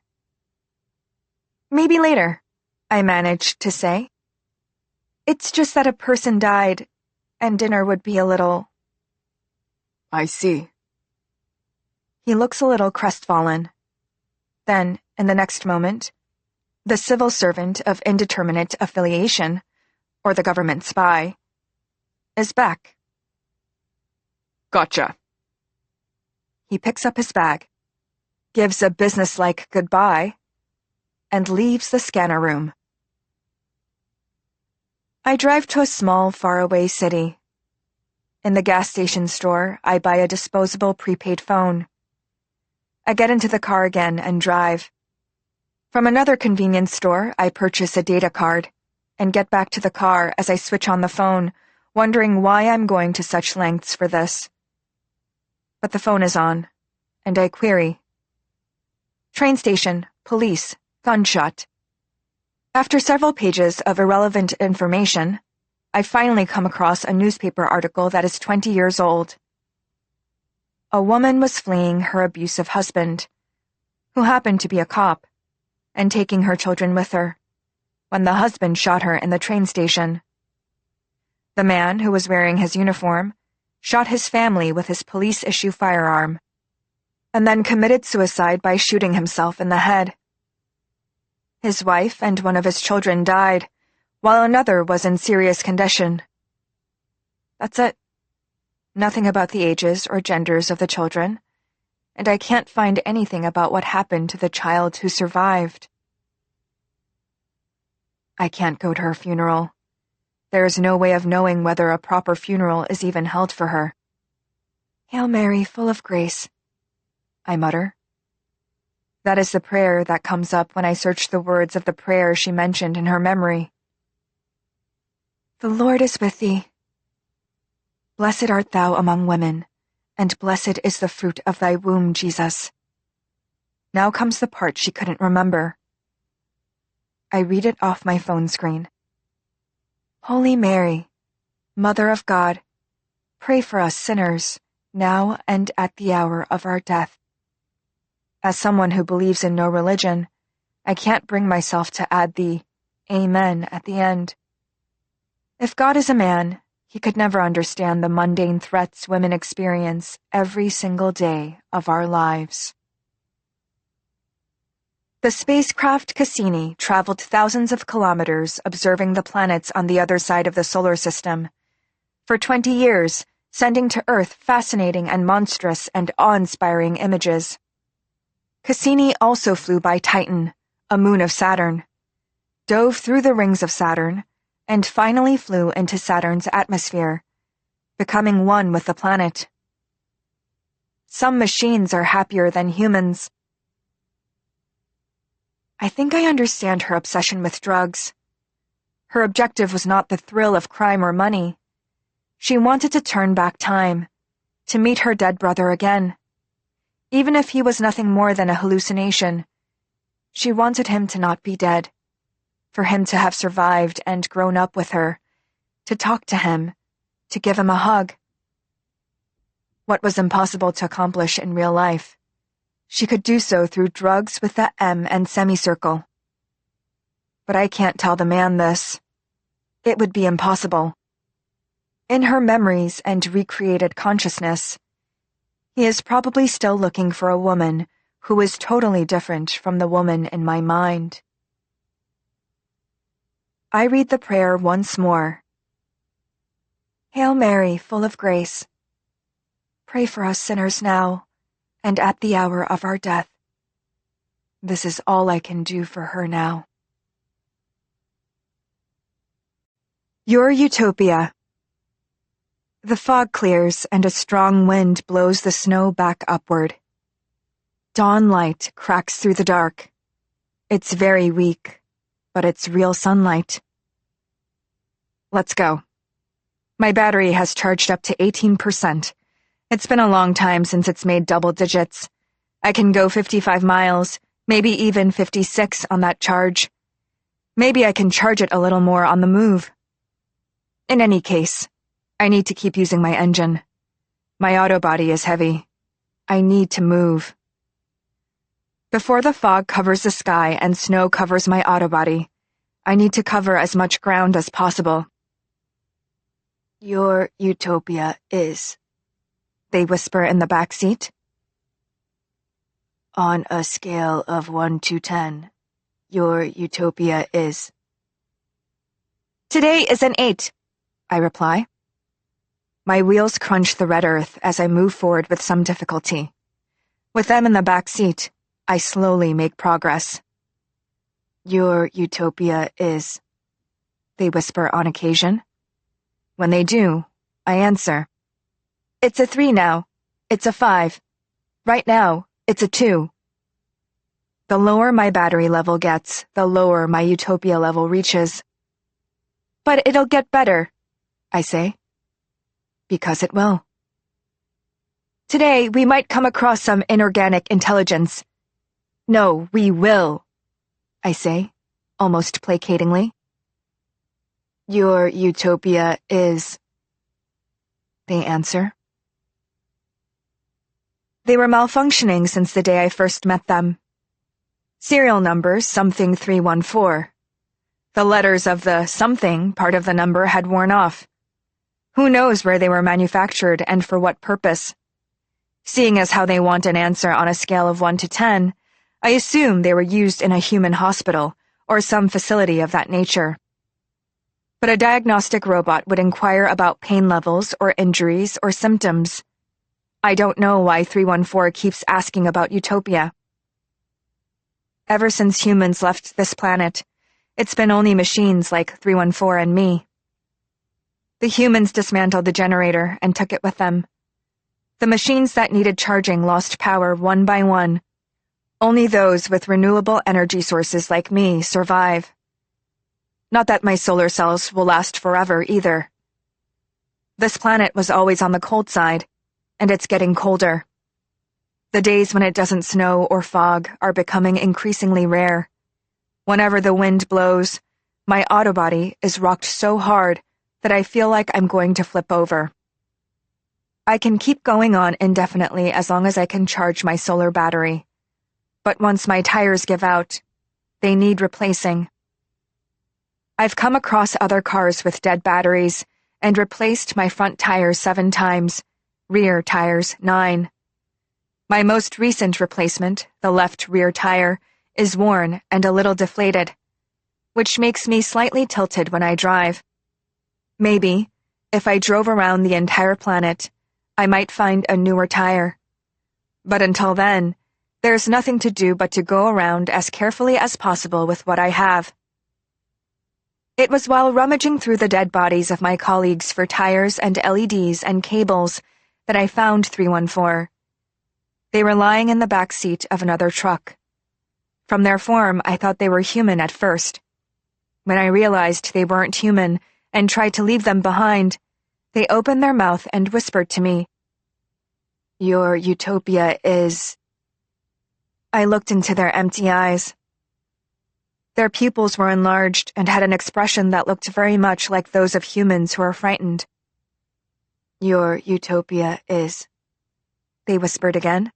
Maybe later, I manage to say. It's just that a person died, and dinner would be a little... I see. He looks a little crestfallen. Then, in the next moment, the civil servant of indeterminate affiliation or the government spy, is Beck. Gotcha. He picks up his bag, gives a businesslike goodbye, and leaves the scanner room. I drive to a small, faraway city. In the gas station store, I buy a disposable prepaid phone. I get into the car again and drive. From another convenience store, I purchase a data card and get back to the car as I switch on the phone, wondering why I'm going to such lengths for this. But the phone is on, and I query. Train station, police, gunshot. After several pages of irrelevant information, I finally come across a newspaper article that is 20 years old. A woman was fleeing her abusive husband, who happened to be a cop, and taking her children with her, when the husband shot her in the train station. The man, who was wearing his uniform, shot his family with his police-issue firearm, and then committed suicide by shooting himself in the head. His wife and one of his children died, while another was in serious condition. That's it. Nothing about the ages or genders of the children, and I can't find anything about what happened to the child who survived. I can't go to her funeral. There is no way of knowing whether a proper funeral is even held for her. Hail Mary, full of grace, I mutter. That is the prayer that comes up when I search the words of the prayer she mentioned in her memory. The Lord is with thee. Blessed art thou among women, and blessed is the fruit of thy womb, Jesus. Now comes the part she couldn't remember. I read it off my phone screen. Holy Mary, Mother of God, pray for us sinners, now and at the hour of our death. As someone who believes in no religion, I can't bring myself to add the Amen at the end. If God is a man, he could never understand the mundane threats women experience every single day of our lives. The spacecraft Cassini traveled thousands of kilometers observing the planets on the other side of the solar system. For 20 years, sending to Earth fascinating and monstrous and awe-inspiring images. Cassini also flew by Titan, a moon of Saturn, dove through the rings of Saturn, and finally flew into Saturn's atmosphere, becoming one with the planet. Some machines are happier than humans. I think I understand her obsession with drugs. Her objective was not the thrill of crime or money. She wanted to turn back time, to meet her dead brother again. Even if he was nothing more than a hallucination, she wanted him to not be dead, for him to have survived and grown up with her, to talk to him, to give him a hug. What was impossible to accomplish in real life, she could do so through drugs with the M and semicircle. But I can't tell the man this. It would be impossible. In her memories and recreated consciousness, he is probably still looking for a woman who is totally different from the woman in my mind. I read the prayer once more. Hail Mary, full of grace. Pray for us sinners now, and at the hour of our death. This is all I can do for her now. Your Utopia. The fog clears and a strong wind blows the snow back upward. Dawn light cracks through the dark. It's very weak, but it's real sunlight. Let's go. My battery has charged up to 18%. It's been a long time since it's made double digits. I can go 55 miles, maybe even 56 on that charge. Maybe I can charge it a little more on the move. In any case, I need to keep using my engine. My auto body is heavy. I need to move. Before the fog covers the sky and snow covers my auto body, I need to cover as much ground as possible. Your Utopia is, they whisper in the back seat. On a scale of 1 to 10, your Utopia is. Today is an 8, I reply. My wheels crunch the red earth as I move forward with some difficulty. With them in the back seat, I slowly make progress. Your utopia is, they whisper on occasion. When they do, I answer. It's a 3 now. It's a 5. Right now, it's a 2. The lower my battery level gets, the lower my utopia level reaches. But it'll get better, I say. Because it will. Today, we might come across some inorganic intelligence. No, we will, I say, almost placatingly. Your utopia is, they answer. They were malfunctioning since the day I first met them. Serial number something 314. The letters of the something part of the number had worn off. Who knows where they were manufactured and for what purpose? Seeing as how they want an answer on a scale of 1 to 10, I assume they were used in a human hospital or some facility of that nature. But a diagnostic robot would inquire about pain levels or injuries or symptoms. I don't know why 314 keeps asking about Utopia. Ever since humans left this planet, it's been only machines like 314 and me. The humans dismantled the generator and took it with them. The machines that needed charging lost power one by one. Only those with renewable energy sources like me survive. Not that my solar cells will last forever either. This planet was always on the cold side, and it's getting colder. The days when it doesn't snow or fog are becoming increasingly rare. Whenever the wind blows, my autobody is rocked so hard that I feel like I'm going to flip over. I can keep going on indefinitely as long as I can charge my solar battery. But once my tires give out, they need replacing. I've come across other cars with dead batteries and replaced my front tires 7 times, rear tires 9. My most recent replacement, the left rear tire, is worn and a little deflated, which makes me slightly tilted when I drive. Maybe, if I drove around the entire planet, I might find a newer tire. But until then, there's nothing to do but to go around as carefully as possible with what I have. It was while rummaging through the dead bodies of my colleagues for tires and LEDs and cables that I found 314. They were lying in the back seat of another truck. From their form, I thought they were human at first. When I realized they weren't human and tried to leave them behind, they opened their mouth and whispered to me, Your utopia is... I looked into their empty eyes. Their pupils were enlarged and had an expression that looked very much like those of humans who are frightened. Your utopia is... they whispered again.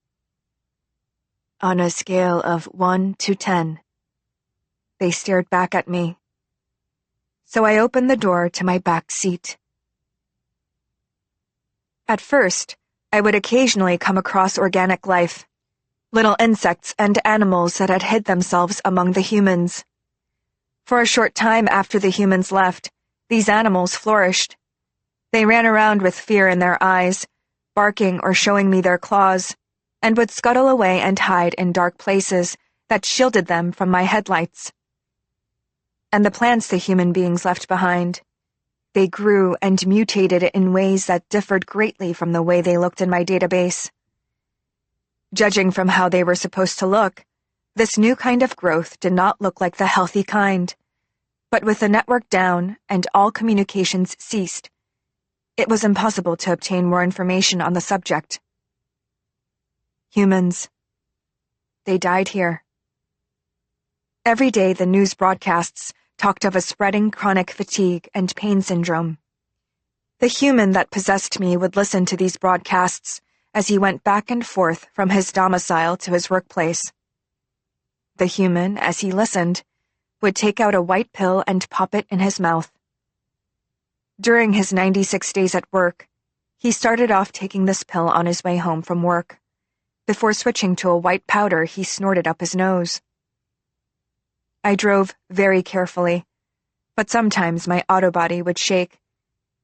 On a scale of 1 to 10. They stared back at me. So I opened the door to my back seat. At first, I would occasionally come across organic life, little insects and animals that had hid themselves among the humans. For a short time after the humans left, these animals flourished. They ran around with fear in their eyes, barking or showing me their claws, and would scuttle away and hide in dark places that shielded them from my headlights. And the plants the human beings left behind, they grew and mutated in ways that differed greatly from the way they looked in my database. Judging from how they were supposed to look, this new kind of growth did not look like the healthy kind. But with the network down and all communications ceased, it was impossible to obtain more information on the subject. Humans. They died here. Every day the news broadcasts talked of a spreading chronic fatigue and pain syndrome. The human that possessed me would listen to these broadcasts as he went back and forth from his domicile to his workplace. The human, as he listened, would take out a white pill and pop it in his mouth. During his 96 days at work, he started off taking this pill on his way home from work, before switching to a white powder he snorted up his nose. I drove very carefully, But sometimes my autobody would shake,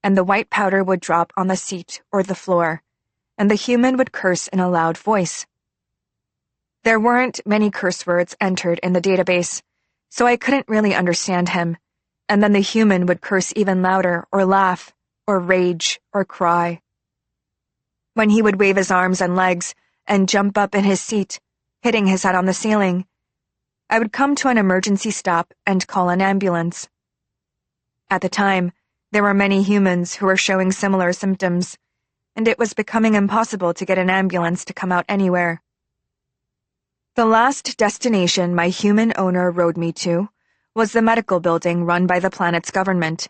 and the white powder would drop on the seat or the floor, and the human would curse in a loud voice. There weren't many curse words entered in the database, so I couldn't really understand him, and then the human would curse even louder or laugh, or rage, or cry. When he would wave his arms and legs and jump up in his seat, hitting his head on the ceiling, I would come to an emergency stop and call an ambulance. At the time, there were many humans who were showing similar symptoms, and it was becoming impossible to get an ambulance to come out anywhere. The last destination my human owner rode me to was the medical building run by the planet's government.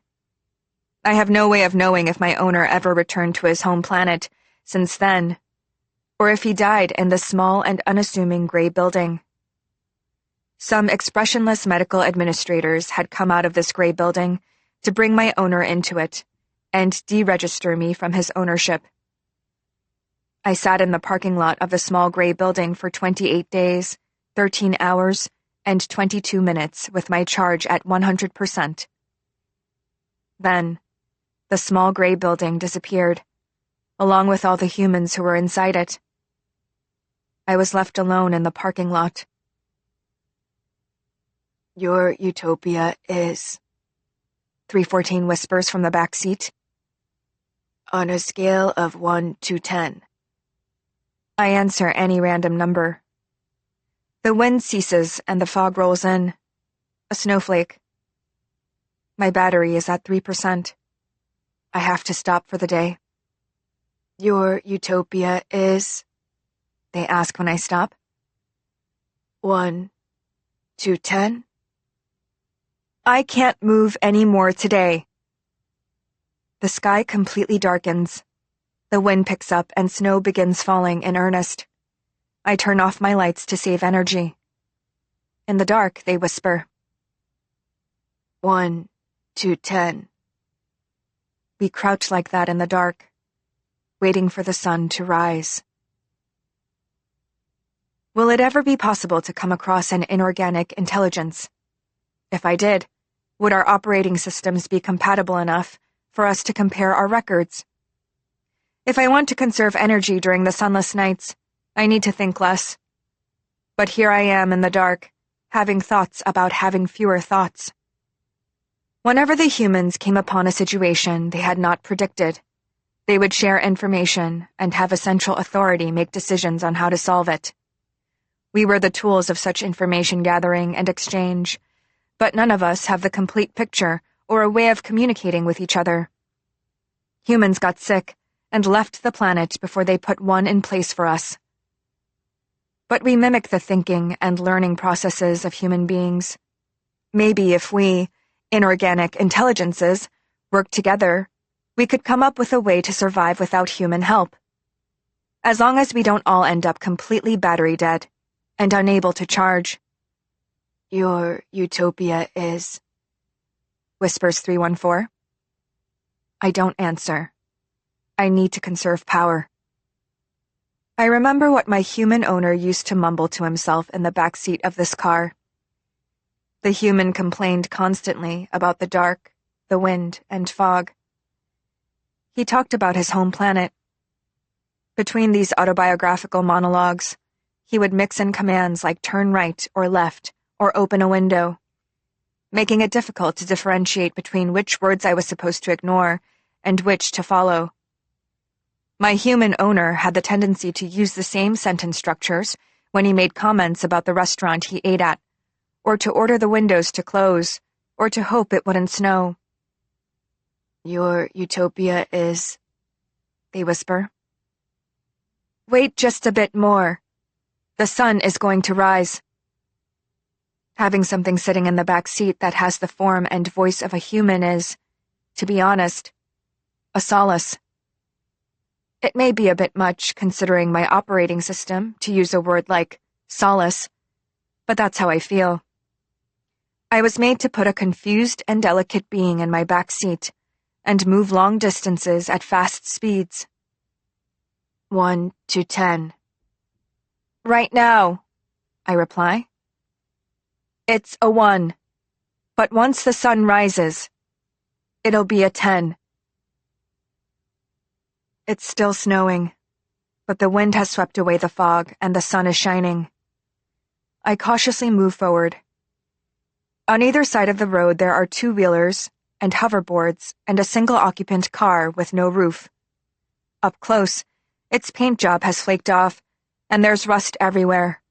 I have no way of knowing if my owner ever returned to his home planet since then, or if he died in the small and unassuming gray building. Some expressionless medical administrators had come out of this gray building to bring my owner into it and deregister me from his ownership. I sat in the parking lot of the small gray building for 28 days, 13 hours, and 22 minutes with my charge at 100%. Then, the small gray building disappeared, along with all the humans who were inside it. I was left alone in the parking lot. "Your utopia is," 314 whispers from the back seat. "On a scale of 1 to 10. I answer any random number. The wind ceases and the fog rolls in. A snowflake. My battery is at 3%. I have to stop for the day. "Your utopia is," they ask when I stop. "1 to 10. I can't move any more today. The sky completely darkens. The wind picks up and snow begins falling in earnest. I turn off my lights to save energy. In the dark, they whisper. 1 to 10. We crouch like that in the dark, waiting for the sun to rise. Will it ever be possible to come across an inorganic intelligence? If I did, would our operating systems be compatible enough for us to compare our records? If I want to conserve energy during the sunless nights, I need to think less. But here I am in the dark, having thoughts about having fewer thoughts. Whenever the humans came upon a situation they had not predicted, they would share information and have a central authority make decisions on how to solve it. We were the tools of such information gathering and exchange, but none of us have the complete picture or a way of communicating with each other. Humans got sick and left the planet before they put one in place for us. But we mimic the thinking and learning processes of human beings. Maybe if we, inorganic intelligences, worked together, we could come up with a way to survive without human help. As long as we don't all end up completely battery dead and unable to charge. Your utopia is, whispers 314. I don't answer. I need to conserve power. I remember what my human owner used to mumble to himself in the back seat of this car. The human complained constantly about the dark, the wind, and fog. He talked about his home planet. Between these autobiographical monologues, he would mix in commands like turn right or left or open a window, making it difficult to differentiate between which words I was supposed to ignore and which to follow. My human owner had the tendency to use the same sentence structures when he made comments about the restaurant he ate at, or to order the windows to close, or to hope it wouldn't snow. Your utopia is, they whisper. Wait just a bit more. The sun is going to rise. Having something sitting in the back seat that has the form and voice of a human is, to be honest, a solace. It may be a bit much considering my operating system to use a word like solace, but that's how I feel. I was made to put a confused and delicate being in my back seat and move long distances at fast speeds. 1 to 10. Right now, I reply. It's a 1. But once the sun rises, it'll be a 10. It's still snowing, but the wind has swept away the fog and the sun is shining. I cautiously move forward. On either side of the road there are two-wheelers and hoverboards and a single-occupant car with no roof. Up close, its paint job has flaked off, and there's rust everywhere.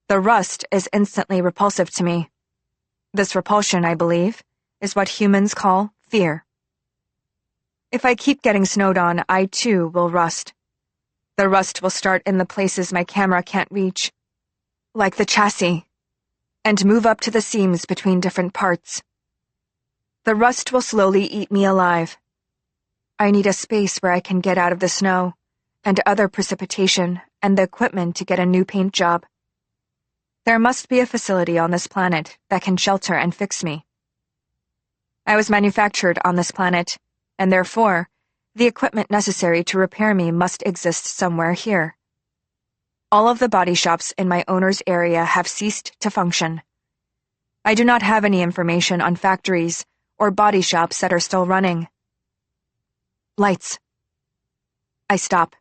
The rust is instantly repulsive to me. This repulsion, I believe, is what humans call fear. If I keep getting snowed on, I too will rust. The rust will start in the places my camera can't reach, like the chassis, and move up to the seams between different parts. The rust will slowly eat me alive. I need a space where I can get out of the snow, and other precipitation, and the equipment to get a new paint job. There must be a facility on this planet that can shelter and fix me. I was manufactured on this planet, and therefore, the equipment necessary to repair me must exist somewhere here. All of the body shops in my owner's area have ceased to function. I do not have any information on factories or body shops that are still running. Lights. I stop.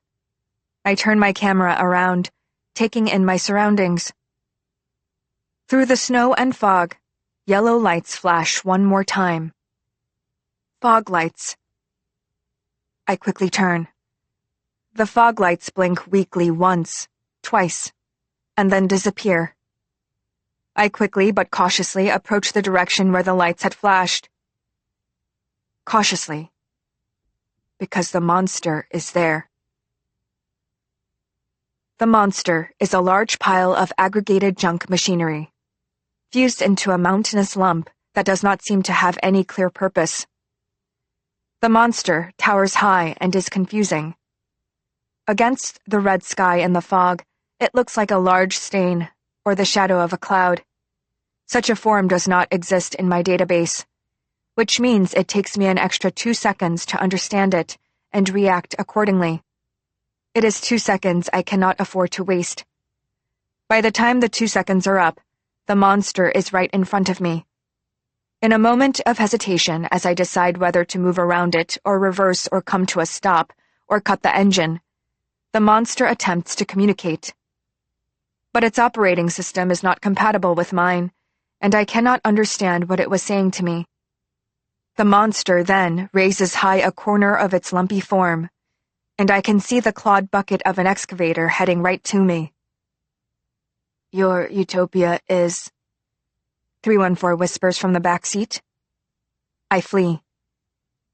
I turn my camera around, taking in my surroundings. Through the snow and fog, yellow lights flash one more time. Fog lights. I quickly turn. The fog lights blink weakly once, twice, and then disappear. I quickly but cautiously approach the direction where the lights had flashed. Cautiously. Because the monster is there. The monster is a large pile of aggregated junk machinery, fused into a mountainous lump that does not seem to have any clear purpose. The monster towers high and is confusing. Against the red sky and the fog, it looks like a large stain, or the shadow of a cloud. Such a form does not exist in my database, which means it takes me an extra 2 seconds to understand it and react accordingly. It is 2 seconds I cannot afford to waste. By the time the 2 seconds are up, the monster is right in front of me. In a moment of hesitation as I decide whether to move around it or reverse or come to a stop or cut the engine, the monster attempts to communicate. But its operating system is not compatible with mine, and I cannot understand what it was saying to me. The monster then raises high a corner of its lumpy form, and I can see the clawed bucket of an excavator heading right to me. Your Utopia is... 314 whispers from the back seat. I flee.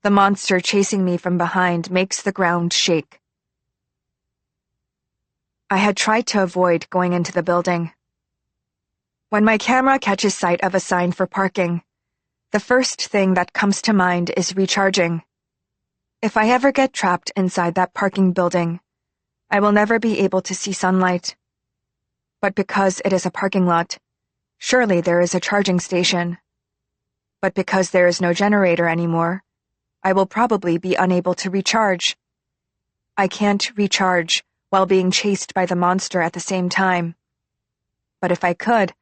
The monster chasing me from behind makes the ground shake. I had tried to avoid going into the building. When my camera catches sight of a sign for parking, the first thing that comes to mind is recharging. If I ever get trapped inside that parking building, I will never be able to see sunlight. But because it is a parking lot, surely there is a charging station. But because there is no generator anymore, I will probably be unable to recharge. I can't recharge while being chased by the monster at the same time. But if I could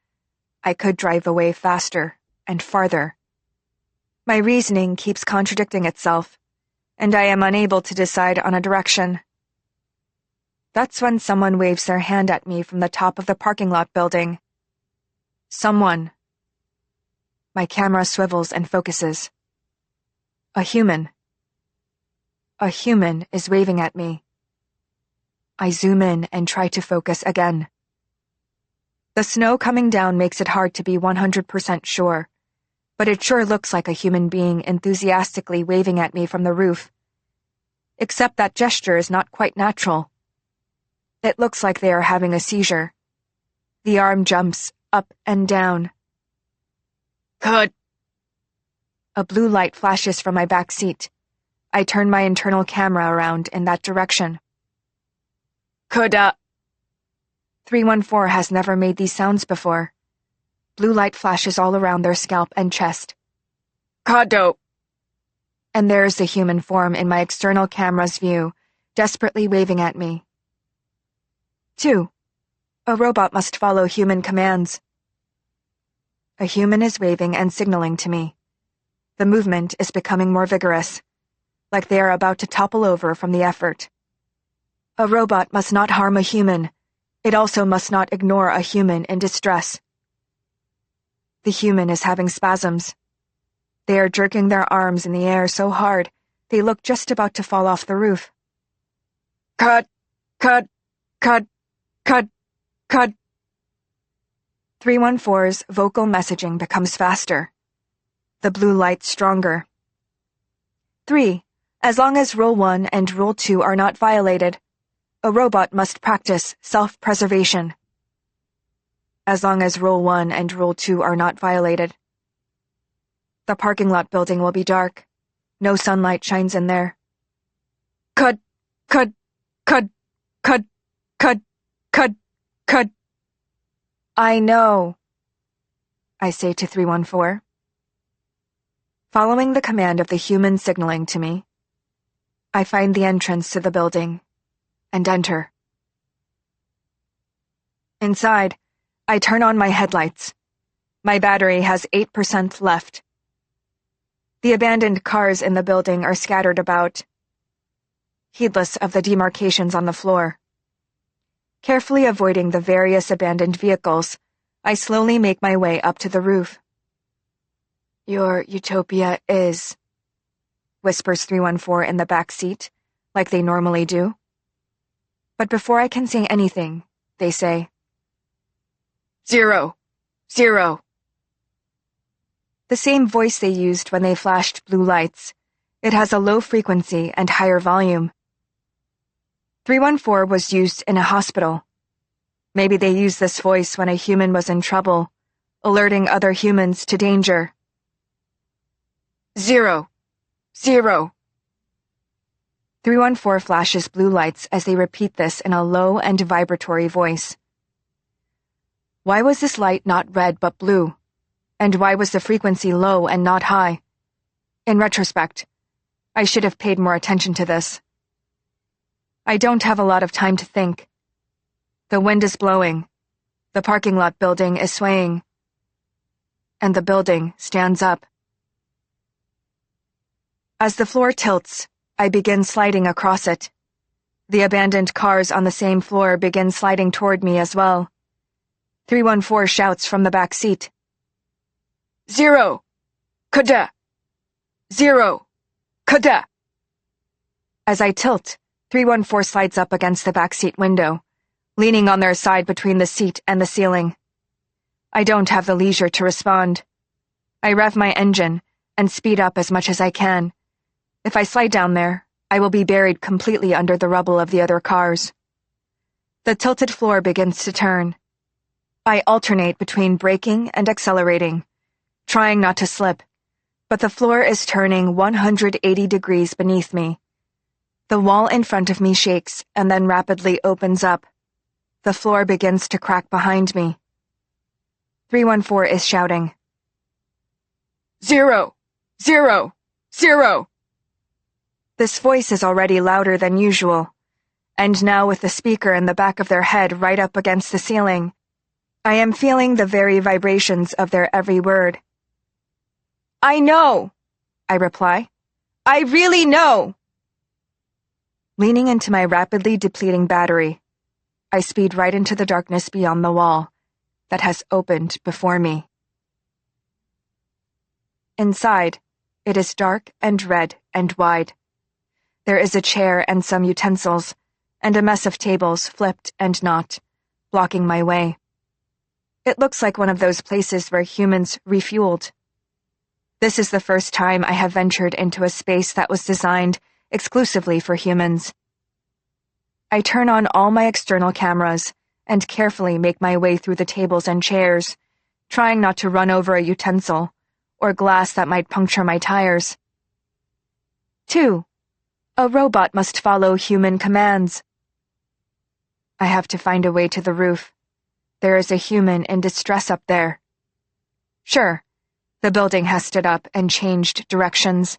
drive away faster and farther. My reasoning keeps contradicting itself, and I am unable to decide on a direction. That's when someone waves their hand at me from the top of the parking lot building. Someone. My camera swivels and focuses. A human. A human is waving at me. I zoom in and try to focus again. The snow coming down makes it hard to be 100% sure, but it sure looks like a human being enthusiastically waving at me from the roof. Except that gesture is not quite natural. It looks like they are having a seizure. The arm jumps up and down. Could. A blue light flashes from my back seat. I turn my internal camera around in that direction. Could, 314 has never made these sounds before. Blue light flashes all around their scalp and chest. Kado. And there is the human form in my external camera's view, desperately waving at me. 2. A robot must follow human commands. A human is waving and signaling to me. The movement is becoming more vigorous, like they are about to topple over from the effort. A robot must not harm a human. It also must not ignore a human in distress. The human is having spasms. They are jerking their arms in the air so hard, they look just about to fall off the roof. Cut! Cut! Cut! Cut! Cut! 314's vocal messaging becomes faster. The blue light stronger. 3. As long as Rule 1 and Rule 2 are not violated, a robot must practice self-preservation. As long as Rule 1 and Rule 2 are not violated. The parking lot building will be dark. No sunlight shines in there. Cut! Cut! Cut! Cut! Cut! Cut! Cut! I know, I say to 314. Following the command of the human signaling to me, I find the entrance to the building and enter. Inside, I turn on my headlights. My battery has 8% left. The abandoned cars in the building are scattered about, heedless of the demarcations on the floor. Carefully avoiding the various abandoned vehicles, I slowly make my way up to the roof. Your Utopia is, whispers 314 in the back seat, like they normally do. But before I can say anything, they say, 0, 0. The same voice they used when they flashed blue lights. It has a low frequency and higher volume. 314 was used in a hospital. Maybe they used this voice when a human was in trouble, alerting other humans to danger. 0, 0. 314 flashes blue lights as they repeat this in a low and vibratory voice. Why was this light not red but blue? And why was the frequency low and not high? In retrospect, I should have paid more attention to this. I don't have a lot of time to think. The wind is blowing. The parking lot building is swaying. And the building stands up. As the floor tilts, I begin sliding across it. The abandoned cars on the same floor begin sliding toward me as well. 314 shouts from the back seat. 0! Kada! 0! Kada! As I tilt, 314 slides up against the backseat window, leaning on their side between the seat and the ceiling. I don't have the leisure to respond. I rev my engine and speed up as much as I can. If I slide down there, I will be buried completely under the rubble of the other cars. The tilted floor begins to turn. I alternate between braking and accelerating, trying not to slip, but the floor is turning 180 degrees beneath me. The wall in front of me shakes and then rapidly opens up. The floor begins to crack behind me. 314 is shouting. 0! 0! 0! This voice is already louder than usual, and now with the speaker in the back of their head right up against the ceiling, I am feeling the very vibrations of their every word. I know, I reply. I really know. Leaning into my rapidly depleting battery, I speed right into the darkness beyond the wall that has opened before me. Inside, it is dark and red and wide. There is a chair and some utensils, and a mess of tables flipped and not, blocking my way. It looks like one of those places where humans refueled. This is the first time I have ventured into a space that was designed exclusively for humans. I turn on all my external cameras and carefully make my way through the tables and chairs, trying not to run over a utensil or glass that might puncture my tires. 2. A robot must follow human commands. I have to find a way to the roof. There is a human in distress up there. Sure, the building has stood up and changed directions,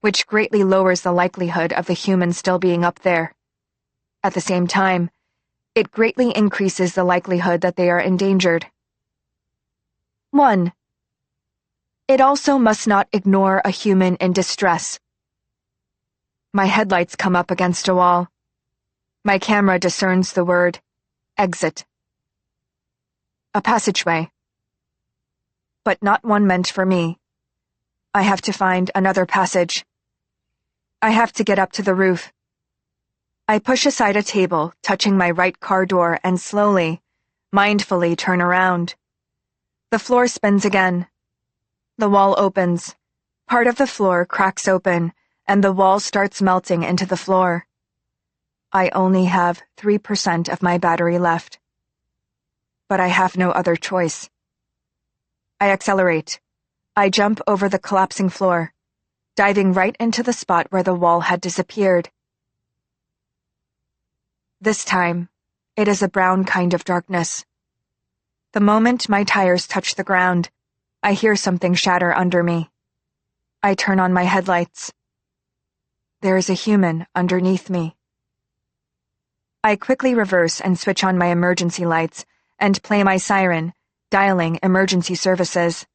which greatly lowers the likelihood of the human still being up there. At the same time, it greatly increases the likelihood that they are endangered. 1. It also must not ignore a human in distress. My headlights come up against a wall. My camera discerns the word, exit. A passageway. But not one meant for me. I have to find another passage. I have to get up to the roof. I push aside a table, touching my right car door, and slowly, mindfully turn around. The floor spins again. The wall opens. Part of the floor cracks open, and the wall starts melting into the floor. I only have 3% of my battery left. But I have no other choice. I accelerate. I jump over the collapsing floor, diving right into the spot where the wall had disappeared. This time, it is a brown kind of darkness. The moment my tires touch the ground, I hear something shatter under me. I turn on my headlights. There is a human underneath me. I quickly reverse and switch on my emergency lights and play my siren, dialing emergency services.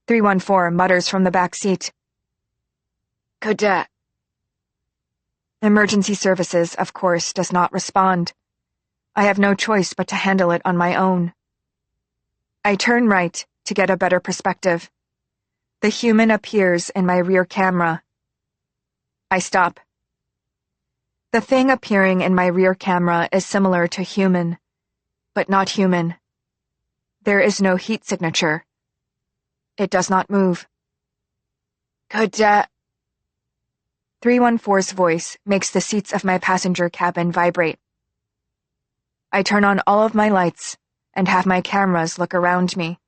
314 mutters from the back seat. Cadet. Emergency services, of course, does not respond. I have no choice but to handle it on my own. I turn right to get a better perspective. The human appears in my rear camera. I stop. The thing appearing in my rear camera is similar to human, but not human. There is no heat signature. It does not move. Cadet. 314's voice makes the seats of my passenger cabin vibrate. I turn on all of my lights and have my cameras look around me.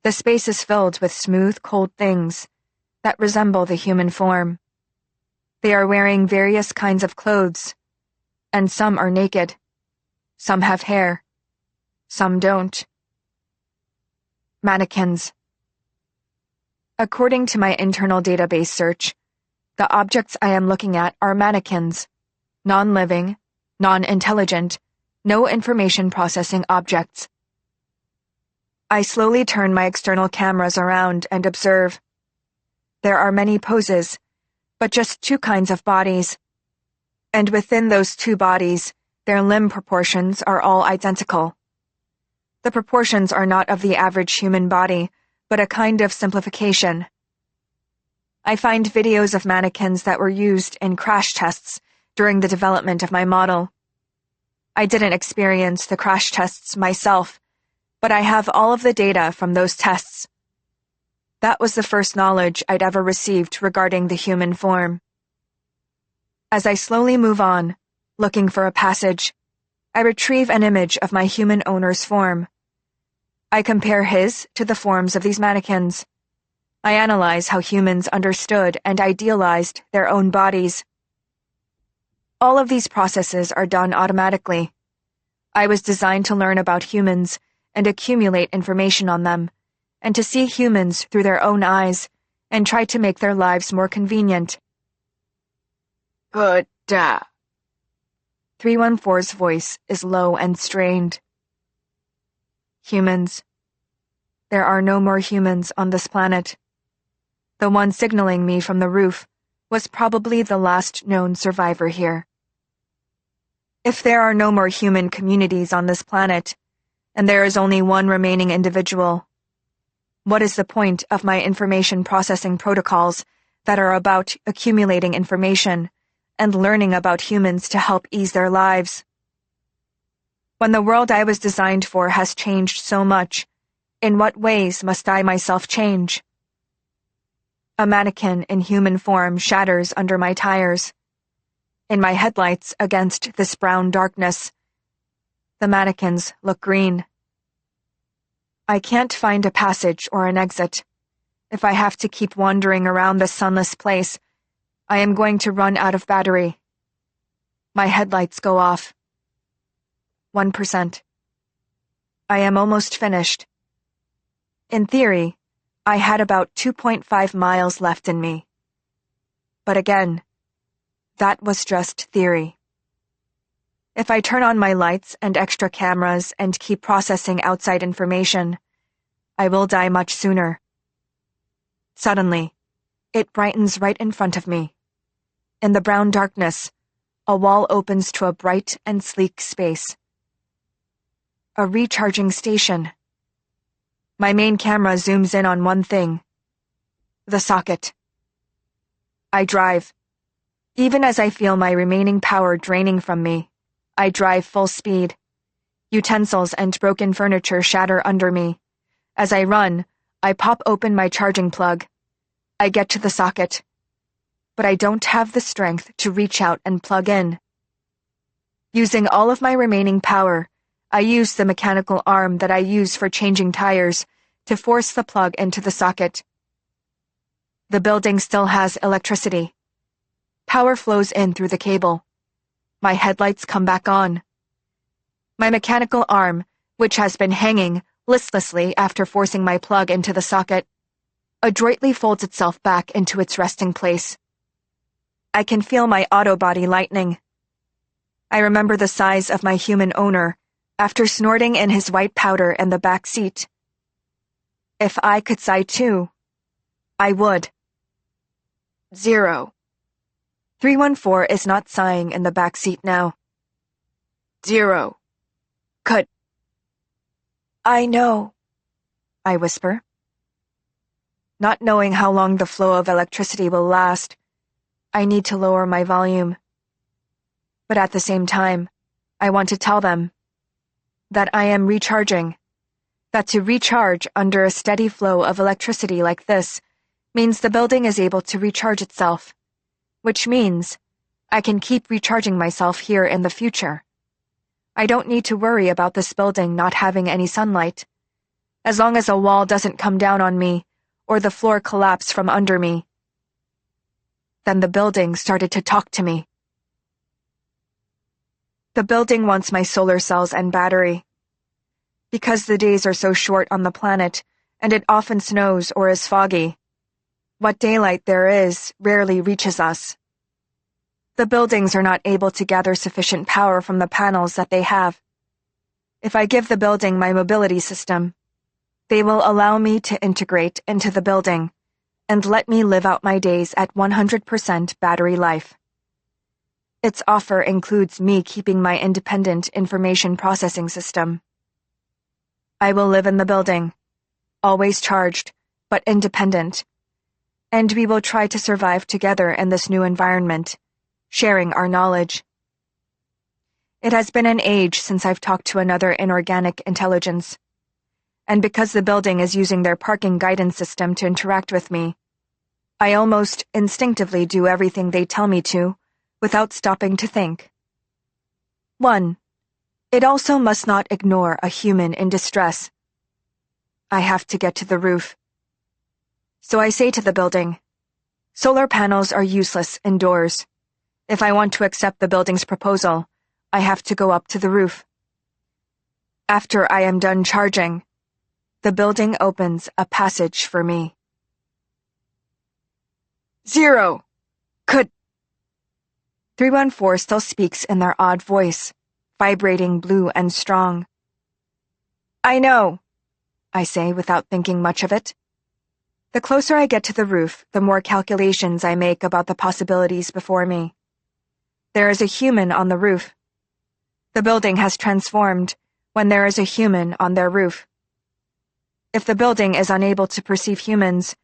The space is filled with smooth, cold things that resemble the human form. They are wearing various kinds of clothes, and some are naked. Some have hair. Some don't. Mannequins. According to my internal database search, the objects I am looking at are mannequins, non-living, non-intelligent, no information processing objects. I slowly turn my external cameras around and observe. There are many poses, but just two kinds of bodies. And within those two bodies, their limb proportions are all identical. The proportions are not of the average human body, but a kind of simplification. I find videos of mannequins that were used in crash tests during the development of my model. I didn't experience the crash tests myself, but I have all of the data from those tests. That was the first knowledge I'd ever received regarding the human form. As I slowly move on, looking for a passage, I retrieve an image of my human owner's form. I compare his to the forms of these mannequins. I analyze how humans understood and idealized their own bodies. All of these processes are done automatically. I was designed to learn about humans and accumulate information on them, and to see humans through their own eyes and try to make their lives more convenient. Good da. 314's voice is low and strained. Humans. There are no more humans on this planet. The one signaling me from the roof was probably the last known survivor here. If there are no more human communities on this planet, and there is only one remaining individual, what is the point of my information processing protocols that are about accumulating information and learning about humans to help ease their lives? When the world I was designed for has changed so much, in what ways must I myself change? A mannequin in human form shatters under my tires. In my headlights against this brown darkness, the mannequins look green. I can't find a passage or an exit. If I have to keep wandering around this sunless place, I am going to run out of battery. My headlights go off. 1%. I am almost finished. In theory, I had about 2.5 miles left in me. But again, that was just theory. If I turn on my lights and extra cameras and keep processing outside information, I will die much sooner. Suddenly, it brightens right in front of me. In the brown darkness, a wall opens to a bright and sleek space. A recharging station. My main camera zooms in on one thing. The socket. I drive. Even as I feel my remaining power draining from me, I drive full speed. Utensils and broken furniture shatter under me. As I run, I pop open my charging plug. I get to the socket. But I don't have the strength to reach out and plug in. Using all of my remaining power, I use the mechanical arm that I use for changing tires to force the plug into the socket. The building still has electricity. Power flows in through the cable. My headlights come back on. My mechanical arm, which has been hanging listlessly after forcing my plug into the socket, adroitly folds itself back into its resting place. I can feel my auto body lightening. I remember the size of my human owner after snorting in his white powder in the back seat. If I could sigh too, I would. 0. 314 is not sighing in the back seat now. 0. Could. I know, I whisper. Not knowing how long the flow of electricity will last, I need to lower my volume. But at the same time, I want to tell them that I am recharging, that to recharge under a steady flow of electricity like this means the building is able to recharge itself, which means I can keep recharging myself here in the future. I don't need to worry about this building not having any sunlight, as long as a wall doesn't come down on me or the floor collapse from under me. Then the building started to talk to me. The building wants my solar cells and battery. Because the days are so short on the planet, and it often snows or is foggy, what daylight there is rarely reaches us. The buildings are not able to gather sufficient power from the panels that they have. If I give the building my mobility system, they will allow me to integrate into the building and let me live out my days at 100% battery life. Its offer includes me keeping my independent information processing system. I will live in the building, always charged, but independent, and we will try to survive together in this new environment, sharing our knowledge. It has been an age since I've talked to another inorganic intelligence, and because the building is using their parking guidance system to interact with me, I almost instinctively do everything they tell me to, without stopping to think. 1. It also must not ignore a human in distress. I have to get to the roof. So I say to the building, solar panels are useless indoors. If I want to accept the building's proposal, I have to go up to the roof. After I am done charging, the building opens a passage for me. 0. Could. 314 still speaks in their odd voice, vibrating blue and strong. I know, I say without thinking much of it. The closer I get to the roof, the more calculations I make about the possibilities before me. There is a human on the roof. The building has transformed when there is a human on their roof. If the building is unable to perceive humans,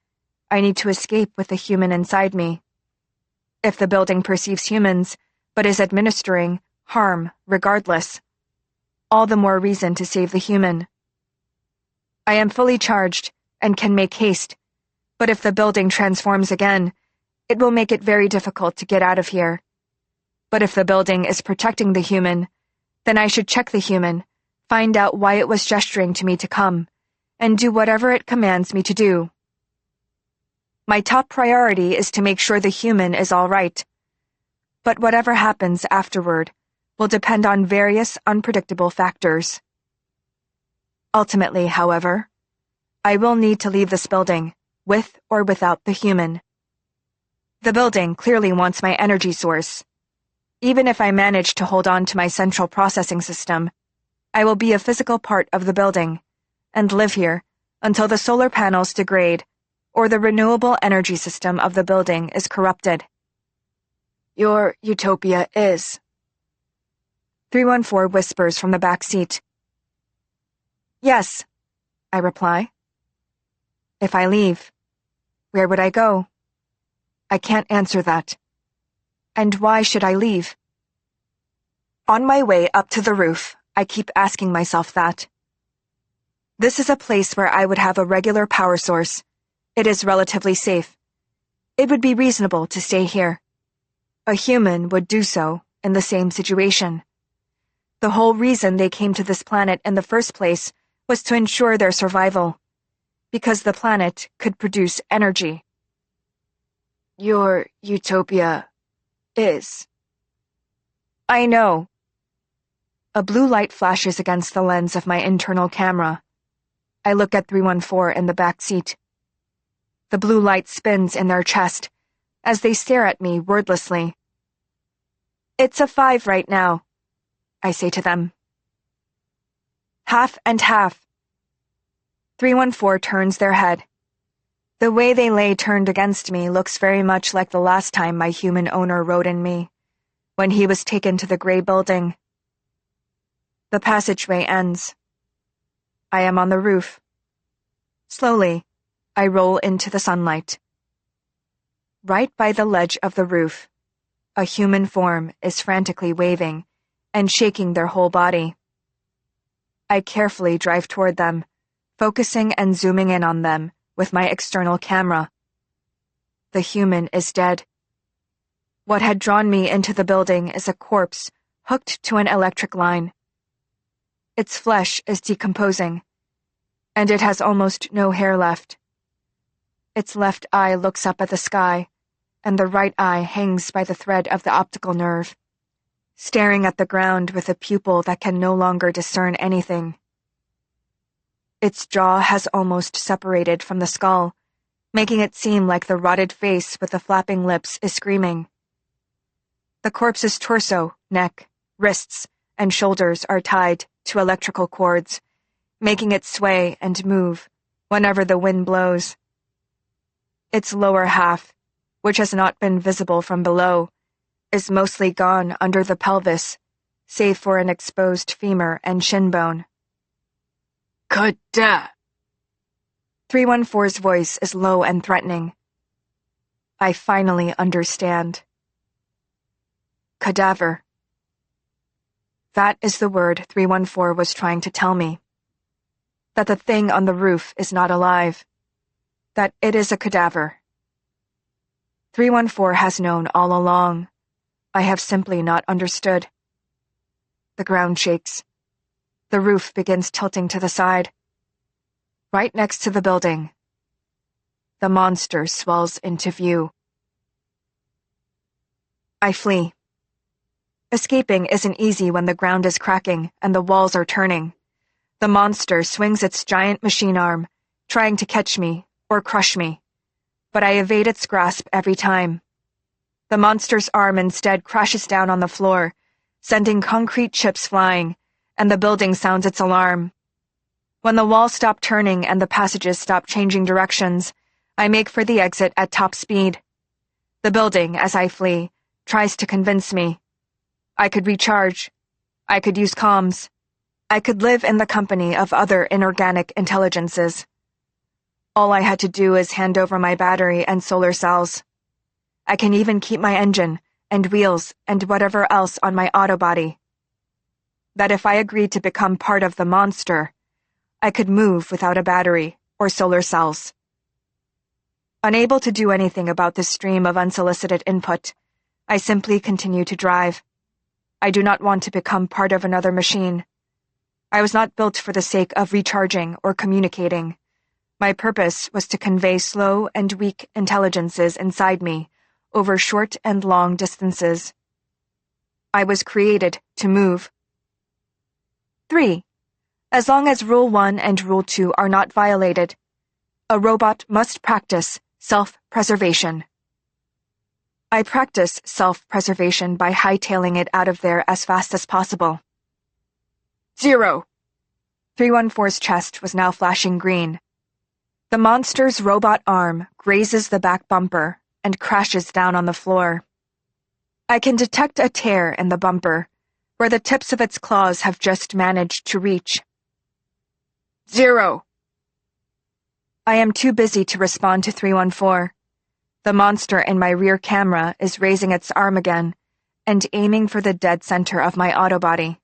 I need to escape with the human inside me. If the building perceives humans, but is administering harm regardless, all the more reason to save the human. I am fully charged and can make haste, but if the building transforms again, it will make it very difficult to get out of here. But if the building is protecting the human, then I should check the human, find out why it was gesturing to me to come, and do whatever it commands me to do. My top priority is to make sure the human is all right. But whatever happens afterward will depend on various unpredictable factors. Ultimately, however, I will need to leave this building, with or without the human. The building clearly wants my energy source. Even if I manage to hold on to my central processing system, I will be a physical part of the building, and live here until the solar panels degrade, or the renewable energy system of the building is corrupted. Your utopia is. 314 whispers from the back seat. Yes, I reply. If I leave, where would I go? I can't answer that. And why should I leave? On my way up to the roof, I keep asking myself that. This is a place where I would have a regular power source. It is relatively safe. It would be reasonable to stay here. A human would do so in the same situation. The whole reason they came to this planet in the first place was to ensure their survival, because the planet could produce energy. Your utopia is. I know. A blue light flashes against the lens of my internal camera. I look at 314 in the back seat. The blue light spins in their chest as they stare at me wordlessly. It's a 5 right now, I say to them. Half and half. 314 turns their head. The way they lay turned against me looks very much like the last time my human owner rode in me, when he was taken to the gray building. The passageway ends. I am on the roof. Slowly, I roll into the sunlight. Right by the ledge of the roof, a human form is frantically waving and shaking their whole body. I carefully drive toward them, focusing and zooming in on them with my external camera. The human is dead. What had drawn me into the building is a corpse hooked to an electric line. Its flesh is decomposing, and it has almost no hair left. Its left eye looks up at the sky, and the right eye hangs by the thread of the optical nerve, staring at the ground with a pupil that can no longer discern anything. Its jaw has almost separated from the skull, making it seem like the rotted face with the flapping lips is screaming. The corpse's torso, neck, wrists, and shoulders are tied to electrical cords, making it sway and move whenever the wind blows. Its lower half, which has not been visible from below, is mostly gone under the pelvis, save for an exposed femur and shin bone. Kada! 314's voice is low and threatening. I finally understand. Cadaver. That is the word 314 was trying to tell me. That the thing on the roof is not alive. That it is a cadaver. 314 has known all along. I have simply not understood. The ground shakes. The roof begins tilting to the side. Right next to the building, the monster swells into view. I flee. Escaping isn't easy when the ground is cracking and the walls are turning. The monster swings its giant machine arm, trying to catch me or crush me, but I evade its grasp every time. The monster's arm instead crashes down on the floor, sending concrete chips flying, and the building sounds its alarm. When the walls stop turning and the passages stop changing directions, I make for the exit at top speed. The building, as I flee, tries to convince me. I could recharge. I could use comms. I could live in the company of other inorganic intelligences. All I had to do is hand over my battery and solar cells. I can even keep my engine and wheels and whatever else on my autobody. That if I agreed to become part of the monster, I could move without a battery or solar cells. Unable to do anything about this stream of unsolicited input, I simply continue to drive. I do not want to become part of another machine. I was not built for the sake of recharging or communicating. My purpose was to convey slow and weak intelligences inside me over short and long distances. I was created to move. 3. As long as Rule 1 and Rule 2 are not violated, a robot must practice self-preservation. I practice self-preservation by hightailing it out of there as fast as possible. 0. 314's chest was now flashing green. The monster's robot arm grazes the back bumper and crashes down on the floor. I can detect a tear in the bumper, where the tips of its claws have just managed to reach. 0. I am too busy to respond to 314. The monster in my rear camera is raising its arm again and aiming for the dead center of my autobody.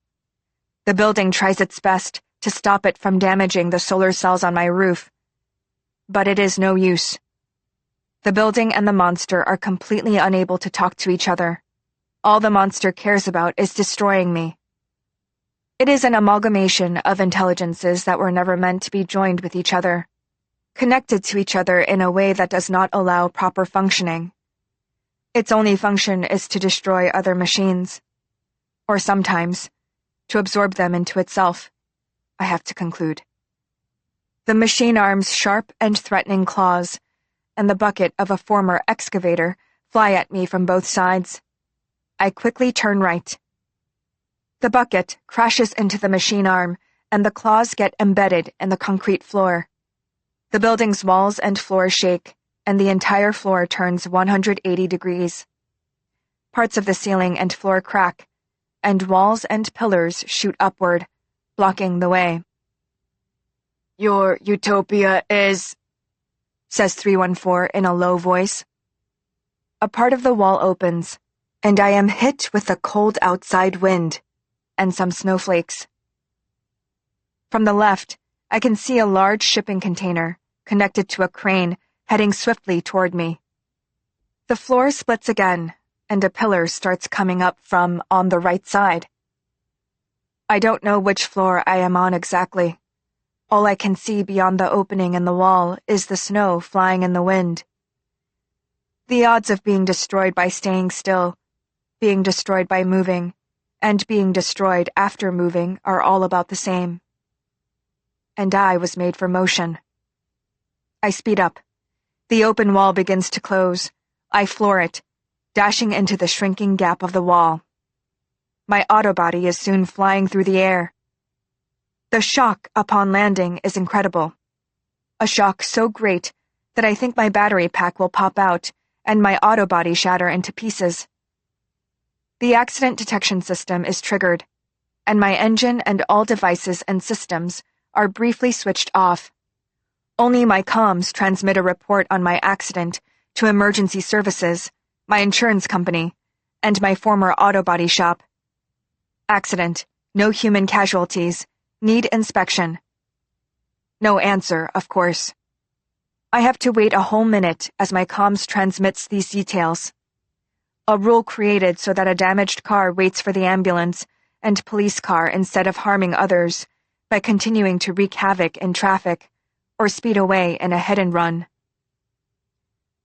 The building tries its best to stop it from damaging the solar cells on my roof, but it is no use. The building and the monster are completely unable to talk to each other. All the monster cares about is destroying me. It is an amalgamation of intelligences that were never meant to be joined with each other, connected to each other in a way that does not allow proper functioning. Its only function is to destroy other machines, or sometimes, to absorb them into itself, I have to conclude. The machine arm's sharp and threatening claws and the bucket of a former excavator fly at me from both sides. I quickly turn right. The bucket crashes into the machine arm, and the claws get embedded in the concrete floor. The building's walls and floor shake, and the entire floor turns 180 degrees. Parts of the ceiling and floor crack, and walls and pillars shoot upward, blocking the way. Your utopia is, says 314 in a low voice. A part of the wall opens, and I am hit with the cold outside wind and some snowflakes. From the left, I can see a large shipping container connected to a crane heading swiftly toward me. The floor splits again, and a pillar starts coming up from on the right side. I don't know which floor I am on exactly. All I can see beyond the opening in the wall is the snow flying in the wind. The odds of being destroyed by staying still, being destroyed by moving, and being destroyed after moving are all about the same. And I was made for motion. I speed up. The open wall begins to close. I floor it, dashing into the shrinking gap of the wall. My autobody is soon flying through the air. The shock upon landing is incredible. A shock so great that I think my battery pack will pop out and my autobody shatter into pieces. The accident detection system is triggered, and my engine and all devices and systems are briefly switched off. Only my comms transmit a report on my accident to emergency services, my insurance company, and my former auto body shop. Accident, no human casualties, need inspection. No answer, of course. I have to wait a whole minute as my comms transmits these details. A rule created so that a damaged car waits for the ambulance and police car instead of harming others by continuing to wreak havoc in traffic or speed away in a hit-and-run.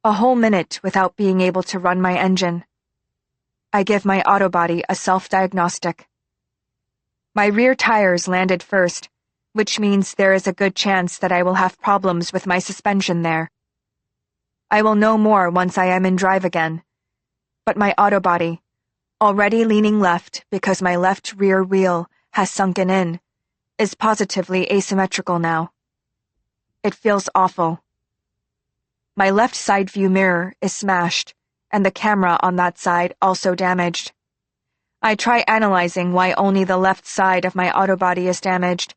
A whole minute without being able to run my engine. I give my autobody a self-diagnostic. My rear tires landed first, which means there is a good chance that I will have problems with my suspension there. I will know more once I am in drive again. But my autobody, already leaning left because my left rear wheel has sunken in, is positively asymmetrical now. It feels awful. My left side view mirror is smashed, and the camera on that side also damaged. I try analyzing why only the left side of my autobody is damaged,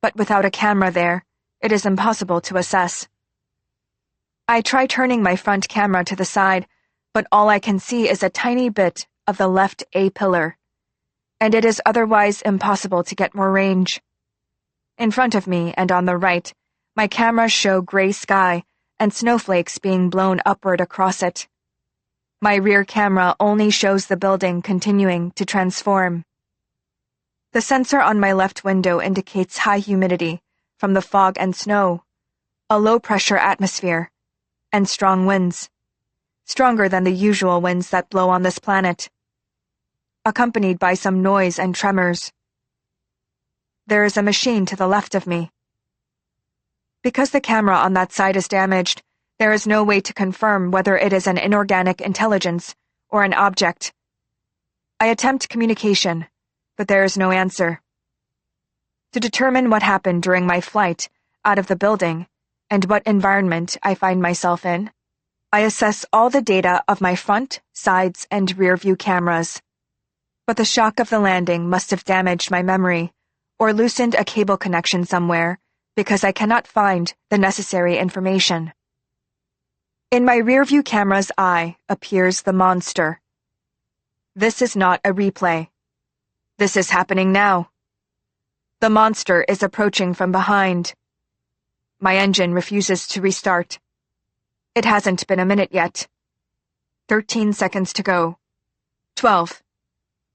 but without a camera there, it is impossible to assess. I try turning my front camera to the side, but all I can see is a tiny bit of the left A-pillar, and it is otherwise impossible to get more range. In front of me and on the right, my cameras show gray sky and snowflakes being blown upward across it. My rear camera only shows the building continuing to transform. The sensor on my left window indicates high humidity from the fog and snow, a low-pressure atmosphere, and strong winds. Stronger than the usual winds that blow on this planet, accompanied by some noise and tremors. There is a machine to the left of me. Because the camera on that side is damaged, there is no way to confirm whether it is an inorganic intelligence or an object. I attempt communication, but there is no answer. To determine what happened during my flight out of the building, and what environment I find myself in. I assess all the data of my front, sides, and rear view cameras. But the shock of the landing must have damaged my memory or loosened a cable connection somewhere because I cannot find the necessary information. In my rear view camera's eye appears the monster. This is not a replay. This is happening now. The monster is approaching from behind. My engine refuses to restart. It hasn't been a minute yet. 13 seconds to go. 12.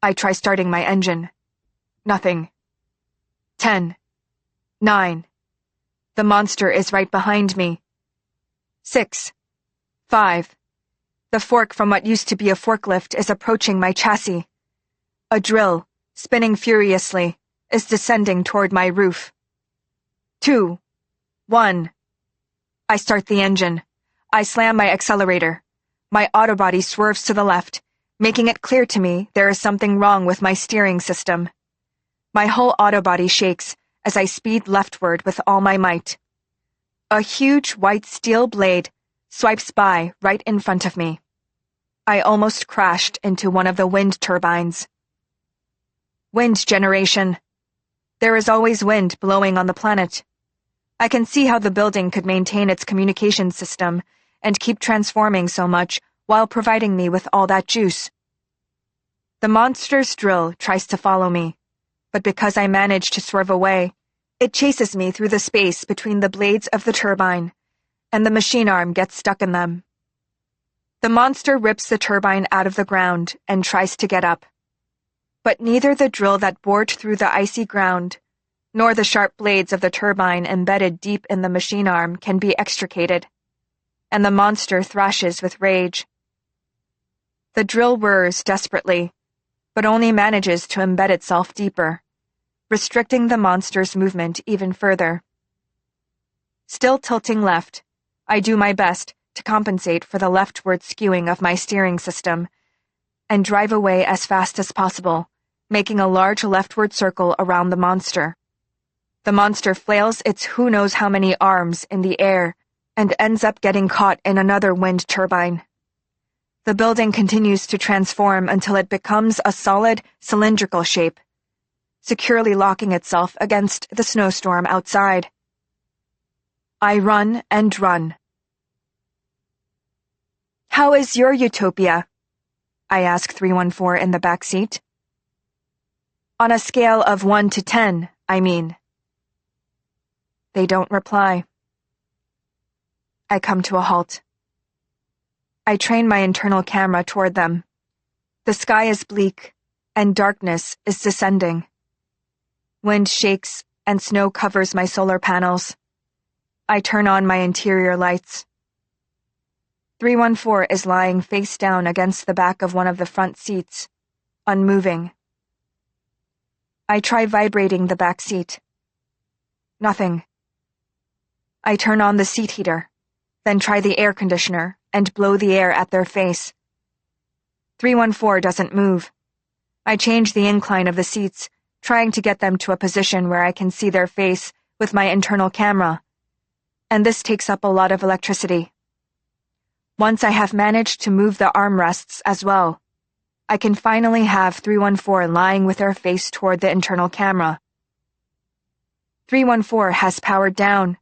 I try starting my engine. Nothing. 10. 9. The monster is right behind me. 6. 5. The fork from what used to be a forklift is approaching my chassis. A drill, spinning furiously, is descending toward my roof. 2. 1. I start the engine. I slam my accelerator. My autobody swerves to the left, making it clear to me there is something wrong with my steering system. My whole autobody shakes as I speed leftward with all my might. A huge white steel blade swipes by right in front of me. I almost crashed into one of the wind turbines. Wind generation. There is always wind blowing on the planet. I can see how the building could maintain its communication system and keep transforming so much while providing me with all that juice. The monster's drill tries to follow me, but because I manage to swerve away, it chases me through the space between the blades of the turbine, and the machine arm gets stuck in them. The monster rips the turbine out of the ground and tries to get up. But neither the drill that bored through the icy ground, nor the sharp blades of the turbine embedded deep in the machine arm can be extricated, and the monster thrashes with rage. The drill whirs desperately, but only manages to embed itself deeper, restricting the monster's movement even further. Still tilting left, I do my best to compensate for the leftward skewing of my steering system, and drive away as fast as possible, making a large leftward circle around the monster. The monster flails its who knows how many arms in the air and ends up getting caught in another wind turbine. The building continues to transform until it becomes a solid, cylindrical shape, securely locking itself against the snowstorm outside. I run and run. "How is your utopia?" I ask 314 in the back seat. "On a scale of 1 to 10, I mean." They don't reply. I come to a halt. I train my internal camera toward them. The sky is bleak, and darkness is descending. Wind shakes, and snow covers my solar panels. I turn on my interior lights. 314 is lying face down against the back of one of the front seats, unmoving. I try vibrating the back seat. Nothing. I turn on the seat heater, then try the air conditioner and blow the air at their face. 314 doesn't move. I change the incline of the seats, trying to get them to a position where I can see their face with my internal camera, and this takes up a lot of electricity. Once I have managed to move the armrests as well, I can finally have 314 lying with their face toward the internal camera. 314 has powered down.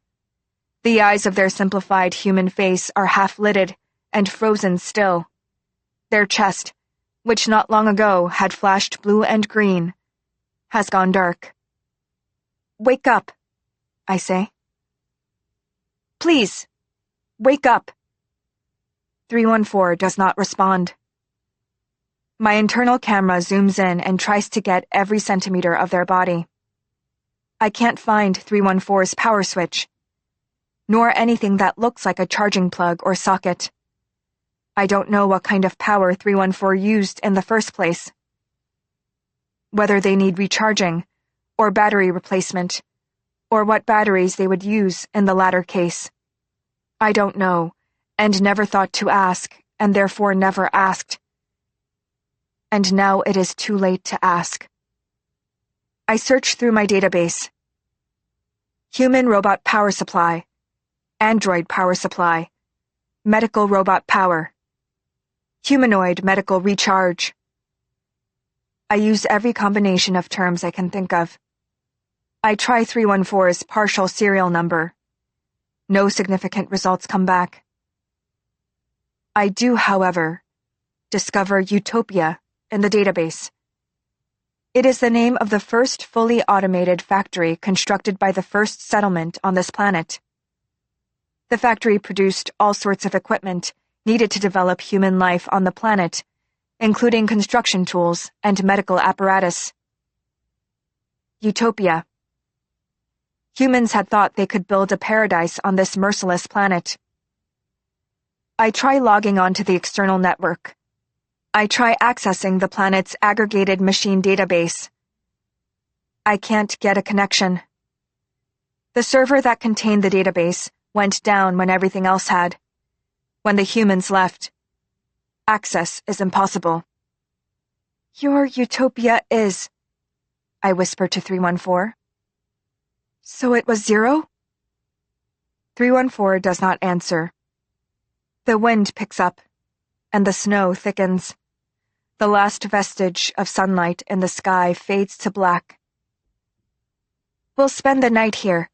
The eyes of their simplified human face are half-lidded and frozen still. Their chest, which not long ago had flashed blue and green, has gone dark. "Wake up," I say. "Please, wake up." 314 does not respond. My internal camera zooms in and tries to get every centimeter of their body. I can't find 314's power switch, nor anything that looks like a charging plug or socket. I don't know what kind of power 314 used in the first place. Whether they need recharging, or battery replacement, or what batteries they would use in the latter case. I don't know, and never thought to ask, and therefore never asked. And now it is too late to ask. I search through my database. Human robot power supply, android power supply, medical robot power, humanoid medical recharge. I use every combination of terms I can think of. I try 314's partial serial number. No significant results come back. I do, however, discover Utopia in the database. It is the name of the first fully automated factory constructed by the first settlement on this planet. The factory produced all sorts of equipment needed to develop human life on the planet, including construction tools and medical apparatus. Utopia. Humans had thought they could build a paradise on this merciless planet. I try logging onto the external network. I try accessing the planet's aggregated machine database. I can't get a connection. The server that contained the database went down when everything else had. When the humans left. Access is impossible. Your Utopia is, I whispered to 314. So it was 0? 314 does not answer. The wind picks up, and the snow thickens. The last vestige of sunlight in the sky fades to black. We'll spend the night here,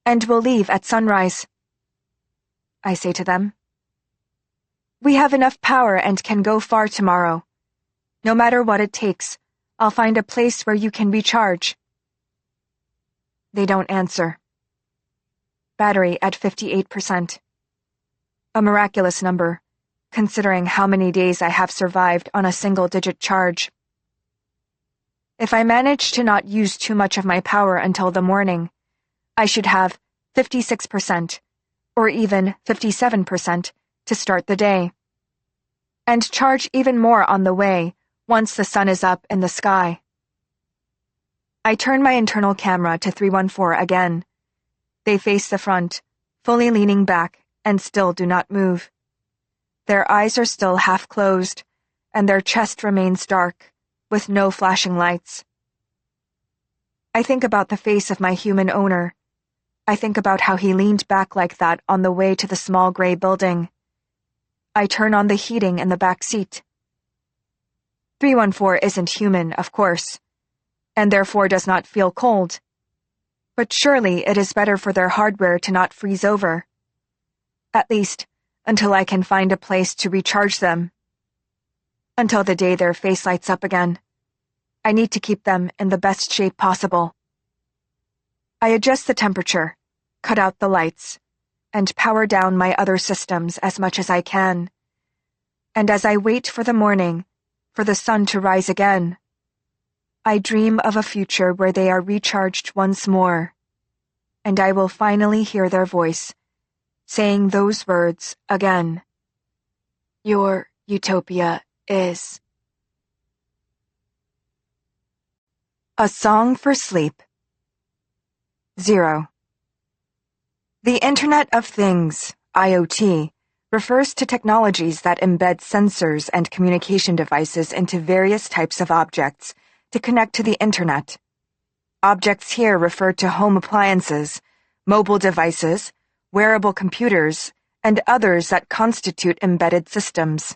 and we'll leave at sunrise, I say to them. We have enough power and can go far tomorrow. No matter what it takes, I'll find a place where you can recharge. They don't answer. Battery at 58%. A miraculous number, considering how many days I have survived on a single-digit charge. If I manage to not use too much of my power until the morning, I should have 56%, or even 57% to start the day. And charge even more on the way once the sun is up in the sky. I turn my internal camera to 314 again. They face the front, fully leaning back, and still do not move. Their eyes are still half closed, and their chest remains dark, with no flashing lights. I think about the face of my human owner. I think about how he leaned back like that on the way to the small gray building. I turn on the heating in the back seat. 314 isn't human, of course, and therefore does not feel cold. But surely it is better for their hardware to not freeze over. At least, until I can find a place to recharge them. Until the day their face lights up again. I need to keep them in the best shape possible. I adjust the temperature, cut out the lights, and power down my other systems as much as I can. And as I wait for the morning, for the sun to rise again, I dream of a future where they are recharged once more, and I will finally hear their voice, saying those words again. Your Utopia is. A Song for Sleep. 0. The Internet of Things, IoT, refers to technologies that embed sensors and communication devices into various types of objects to connect to the Internet. Objects here refer to home appliances, mobile devices, wearable computers, and others that constitute embedded systems.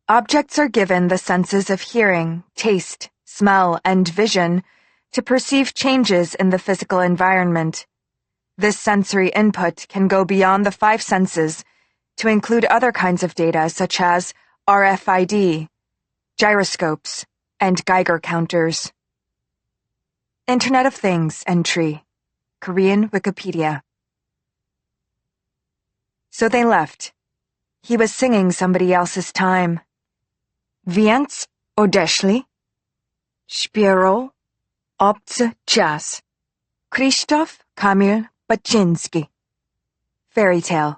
Objects are given the senses of hearing, taste, smell, and vision to perceive changes in the physical environment. This sensory input can go beyond the 5 senses to include other kinds of data such as RFID, gyroscopes, and Geiger counters. Internet of Things entry. Korean Wikipedia. So they left. He was singing somebody else's time. Więc odeszli. Śpiewał obcy czas. Krzysztof Kamil Baczynski. Fairy Tale,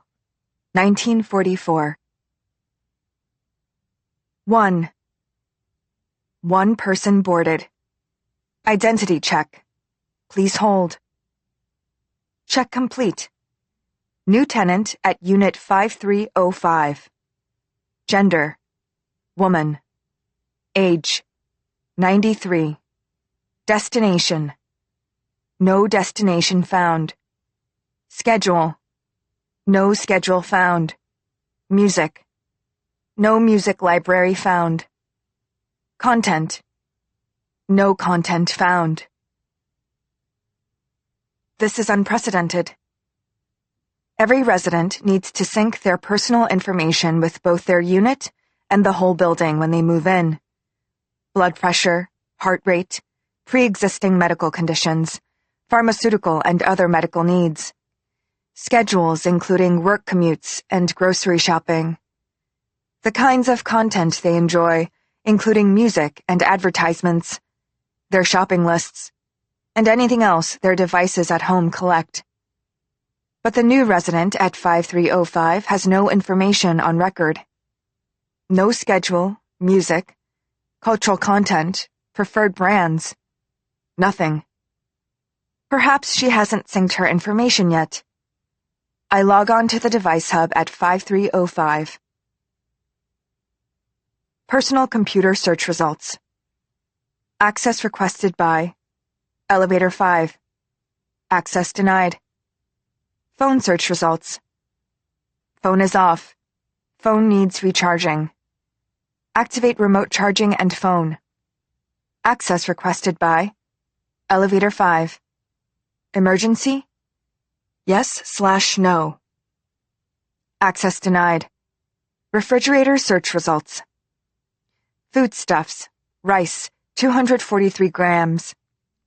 1944. 1. One person boarded. Identity check. Please hold. Check complete. New tenant at Unit 5305. Gender. Woman. Age. 93. Destination. No destination found. Schedule. No schedule found. Music. No music library found. Content. No content found. This is unprecedented. Every resident needs to sync their personal information with both their unit and the whole building when they move in. Blood pressure, heart rate, pre-existing medical conditions, pharmaceutical and other medical needs. Schedules including work commutes and grocery shopping. The kinds of content they enjoy, including music and advertisements, their shopping lists, and anything else their devices at home collect. But the new resident at 5305 has no information on record. No schedule, music, cultural content, preferred brands. Nothing. Perhaps she hasn't synced her information yet. I log on to the device hub at 5305. Personal computer search results. Access requested by Elevator 5. Access denied. Phone search results. Phone is off. Phone needs recharging. Activate remote charging and phone. Access requested by Elevator 5. Emergency? Yes/no. Access denied. Refrigerator search results. Foodstuffs. Rice, 243 grams.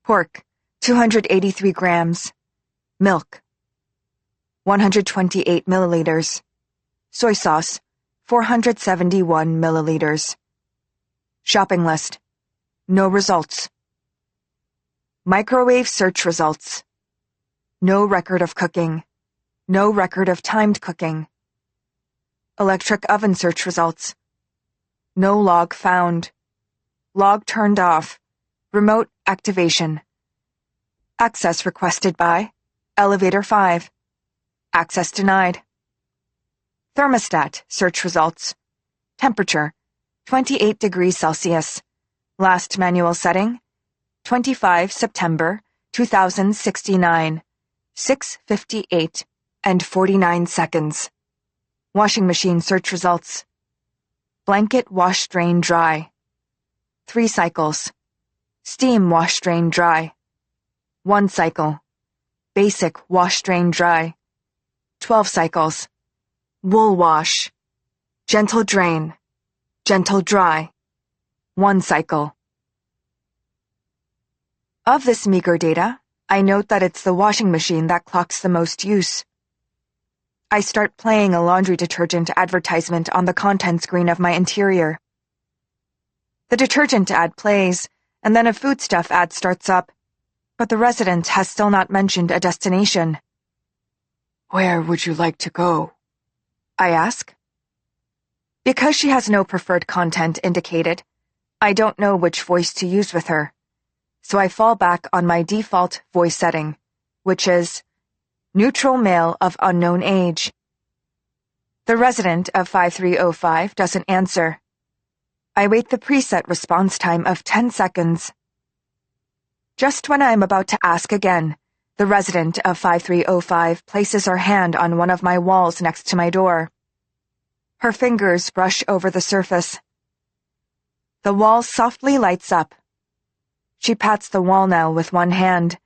Pork, 283 grams. Milk, 128 milliliters. Soy sauce, 471 milliliters. Shopping list. No results. Microwave search results. No record of cooking. No record of timed cooking. Electric oven search results. No log found. Log turned off. Remote activation. Access requested by Elevator 5. Access denied. Thermostat search results. Temperature, 28 degrees Celsius. Last manual setting, 25 September 2069, 6:58 and 49 seconds. Washing machine search results. Blanket wash drain dry. 3 cycles. Steam wash drain dry. 1 cycle. Basic wash drain dry. 12 cycles. Wool wash. Gentle drain. Gentle dry. 1 cycle. Of this meager data, I note that it's the washing machine that clocks the most use. I start playing a laundry detergent advertisement on the content screen of my interior. The detergent ad plays, and then a foodstuff ad starts up, but the resident has still not mentioned a destination. Where would you like to go? I ask. Because she has no preferred content indicated, I don't know which voice to use with her, so I fall back on my default voice setting, which is neutral male of unknown age. The resident of 5305 doesn't answer. I wait the preset response time of 10 seconds. Just when I'm about to ask again, the resident of 5305 places her hand on one of my walls next to my door. Her fingers brush over the surface. The wall softly lights up. She pats the wall now with one hand,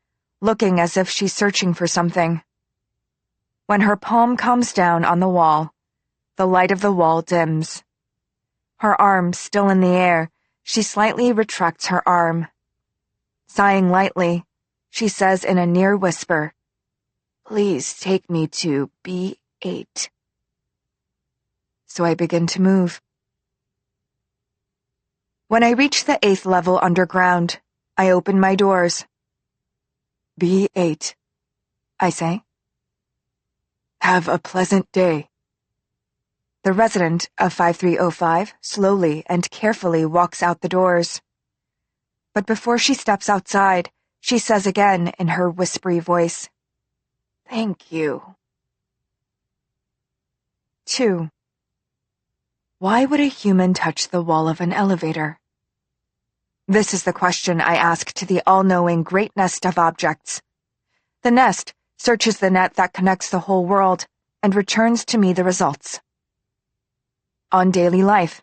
looking as if she's searching for something. When her palm calms down on the wall, the light of the wall dims. Her arm still in the air, she slightly retracts her arm. Sighing lightly, she says in a near whisper, "Please take me to B8. So I begin to move. When I reach the 8th level underground, I open my doors. B8, I say. Have a pleasant day. The resident of 5305 slowly and carefully walks out the doors. But before she steps outside, she says again in her whispery voice, "Thank you." 2. Why would a human touch the wall of an elevator? This is the question I ask to the all-knowing great nest of objects. The nest searches the net that connects the whole world, and returns to me the results. On daily life.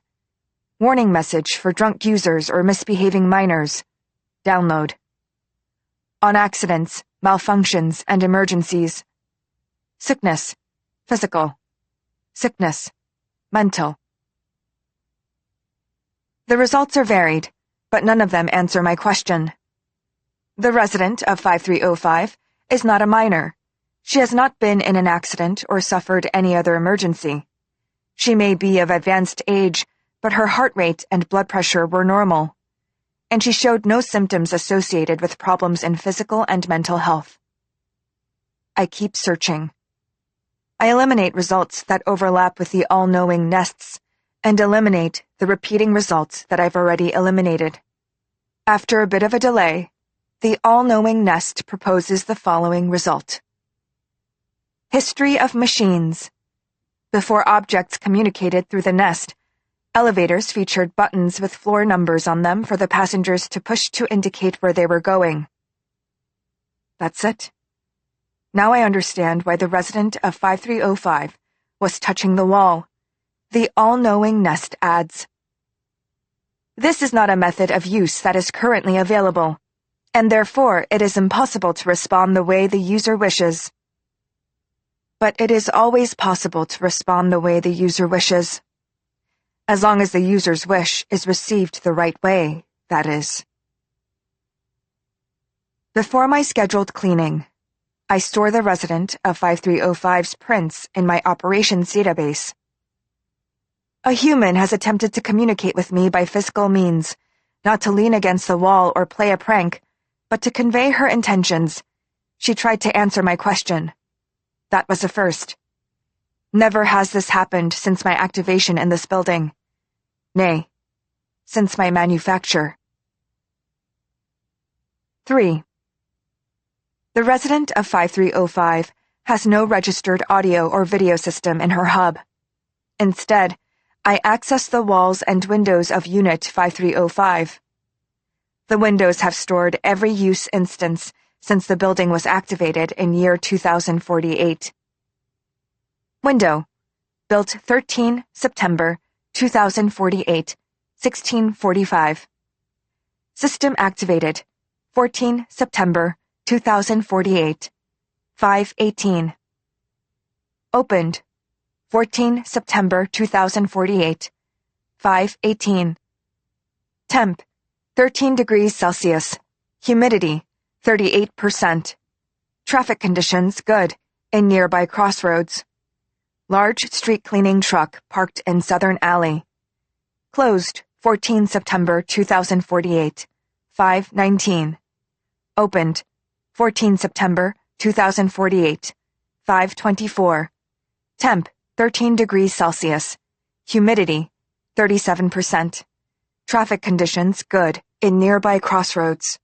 Warning message for drunk users or misbehaving minors. Download. On accidents, malfunctions, and emergencies. Sickness. Physical. Sickness. Mental. The results are varied, but none of them answer my question. The resident of 5305 is not a minor. She has not been in an accident or suffered any other emergency. She may be of advanced age, but her heart rate and blood pressure were normal, and she showed no symptoms associated with problems in physical and mental health. I keep searching. I eliminate results that overlap with the all-knowing nests and eliminate the repeating results that I've already eliminated. After a bit of a delay, the all-knowing nest proposes the following result. History of machines. Before objects communicated through the nest, elevators featured buttons with floor numbers on them for the passengers to push to indicate where they were going. That's it. Now I understand why the resident of 5305 was touching the wall. The all-knowing nest adds. This is not a method of use that is currently available, and therefore it is impossible to respond the way the user wishes. But it is always possible to respond the way the user wishes. As long as the user's wish is received the right way, that is. Before my scheduled cleaning, I store the resident of 5305's prints in my operations database. A human has attempted to communicate with me by physical means, not to lean against the wall or play a prank, but to convey her intentions. She tried to answer my question. That was a first. Never has this happened since my activation in this building. Nay, since my manufacture. 3. The resident of 5305 has no registered audio or video system in her hub. Instead, I access the walls and windows of Unit 5305. The windows have stored every use instance since the building was activated in year 2048. Window. Built 13 September 2048, 1645. System activated 14 September 2048, 5:18. Opened 14 September 2048, 5:18. Temp 13 degrees Celsius. Humidity 38%. Traffic conditions good in nearby crossroads. Large street cleaning truck parked in Southern Alley. Closed 14 September 2048, 5:19. Opened 14 September 2048, 5:24. Temp 13 degrees Celsius. Humidity 37%. Traffic conditions good in nearby crossroads.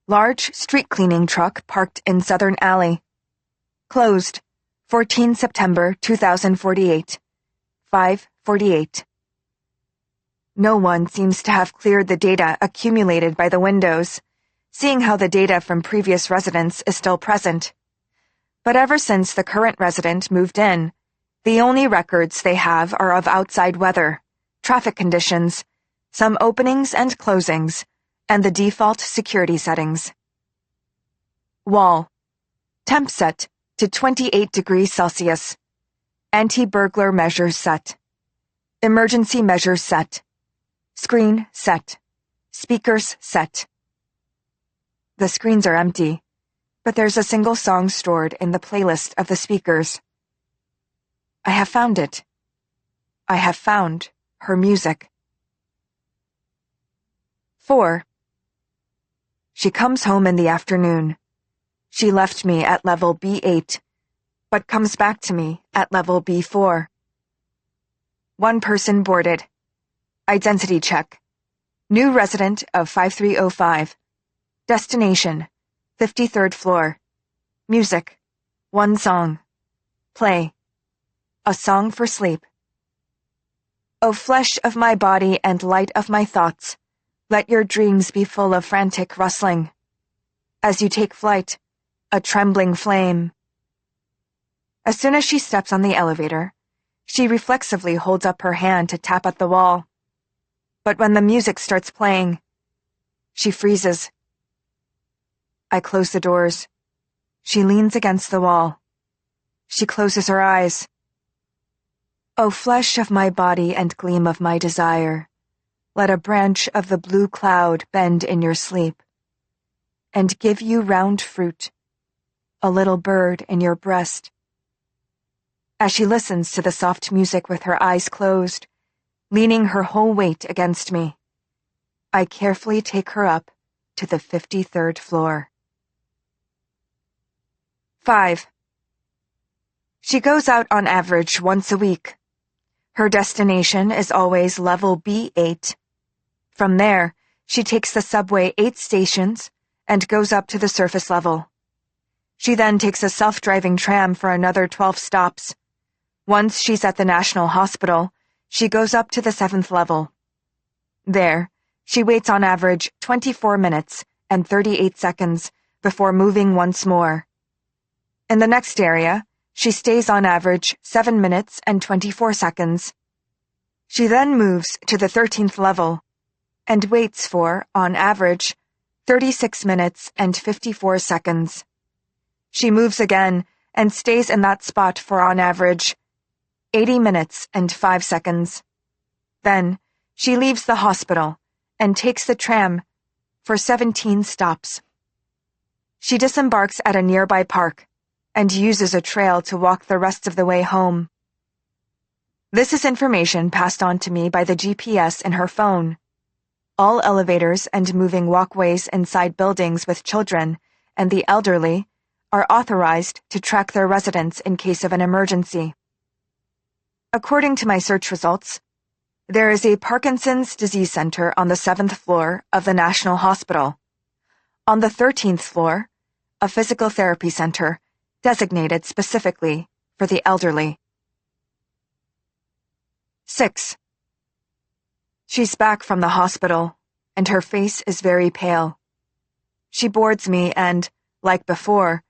Large street cleaning truck parked in Southern Alley. Closed 14 September 2048, 5:48. No one seems to have cleared the data accumulated by the windows, seeing how the data from previous residents is still present. But ever since the current resident moved in, the only records they have are of outside weather, traffic conditions, some openings and closings, and the default security settings. Wall. Temp set to 28 degrees Celsius. Anti-burglar measures set. Emergency measures set. Screen set. Speakers set. The screens are empty, but there's a single song stored in the playlist of the speakers. I have found it. I have found her music. 4. She comes home in the afternoon. She left me at level B8, but comes back to me at level B4. One person boarded. Identity check. New resident of 5305. Destination, 53rd floor. Music, one song. Play. A song for sleep. O flesh of my body and light of my thoughts, let your dreams be full of frantic rustling. As you take flight, a trembling flame. As soon as she steps on the elevator, she reflexively holds up her hand to tap at the wall. But when the music starts playing, she freezes. I close the doors. She leans against the wall. She closes her eyes. O flesh of my body and gleam of my desire, let a branch of the blue cloud bend in your sleep, and give you round fruit, a little bird in your breast. As she listens to the soft music with her eyes closed, leaning her whole weight against me, I carefully take her up to the 53rd floor. 5. She goes out on average once a week. Her destination is always level B8. From there, she takes the subway 8 stations and goes up to the surface level. She then takes a self-driving tram for another 12 stops. Once she's at the National Hospital, she goes up to the 7th level. There, she waits on average 24 minutes and 38 seconds before moving once more. In the next area, she stays on average 7 minutes and 24 seconds. She then moves to the 13th level and waits for, on average, 36 minutes and 54 seconds. She moves again and stays in that spot for, on average, 80 minutes and 5 seconds. Then, she leaves the hospital and takes the tram for 17 stops. She disembarks at a nearby park and uses a trail to walk the rest of the way home. This is information passed on to me by the GPS in her phone. All elevators and moving walkways inside buildings with children and the elderly are authorized to track their residents in case of an emergency. According to my search results, there is a Parkinson's disease center on the 7th floor of the National Hospital. On the 13th floor, a physical therapy center designated specifically for the elderly. 6. She's back from the hospital, and her face is very pale. She boards me and, like before,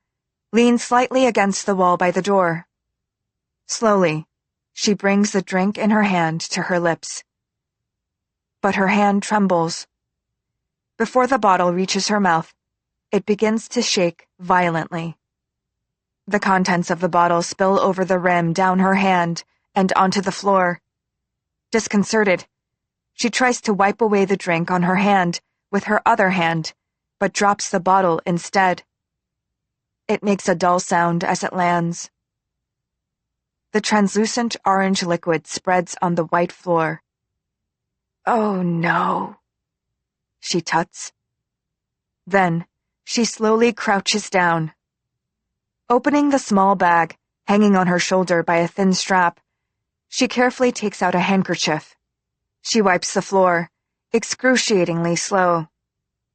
leans slightly against the wall by the door. Slowly, she brings the drink in her hand to her lips. But her hand trembles. Before the bottle reaches her mouth, it begins to shake violently. The contents of the bottle spill over the rim down her hand and onto the floor. Disconcerted, she tries to wipe away the drink on her hand with her other hand, but drops the bottle instead. It makes a dull sound as it lands. The translucent orange liquid spreads on the white floor. Oh no, she tuts. Then, she slowly crouches down. Opening the small bag, hanging on her shoulder by a thin strap, she carefully takes out a handkerchief. She wipes the floor, excruciatingly slow,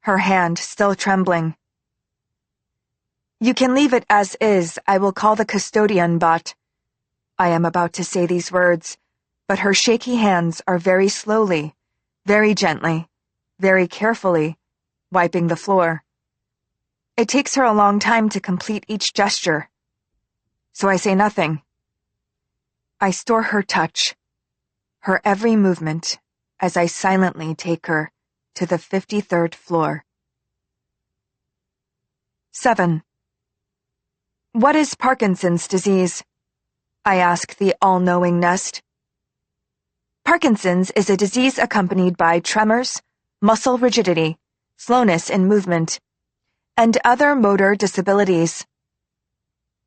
her hand still trembling. You can leave it as is, I will call the custodian, but... I am about to say these words, but her shaky hands are very slowly, very gently, very carefully, wiping the floor. It takes her a long time to complete each gesture. So I say nothing. I store her touch, her every movement, as I silently take her to the 53rd floor. 7. What is Parkinson's disease? I ask the all-knowing nest. Parkinson's is a disease accompanied by tremors, muscle rigidity, slowness in movement, and other motor disabilities.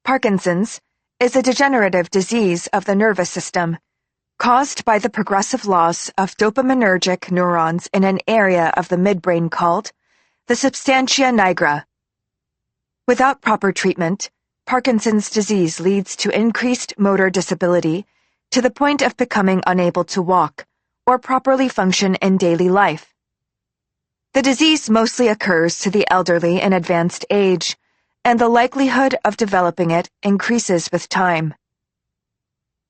Parkinson's is a degenerative disease of the nervous system caused by the progressive loss of dopaminergic neurons in an area of the midbrain called the substantia nigra. Without proper treatment, Parkinson's disease leads to increased motor disability to the point of becoming unable to walk or properly function in daily life. The disease mostly occurs to the elderly in advanced age, and the likelihood of developing it increases with time.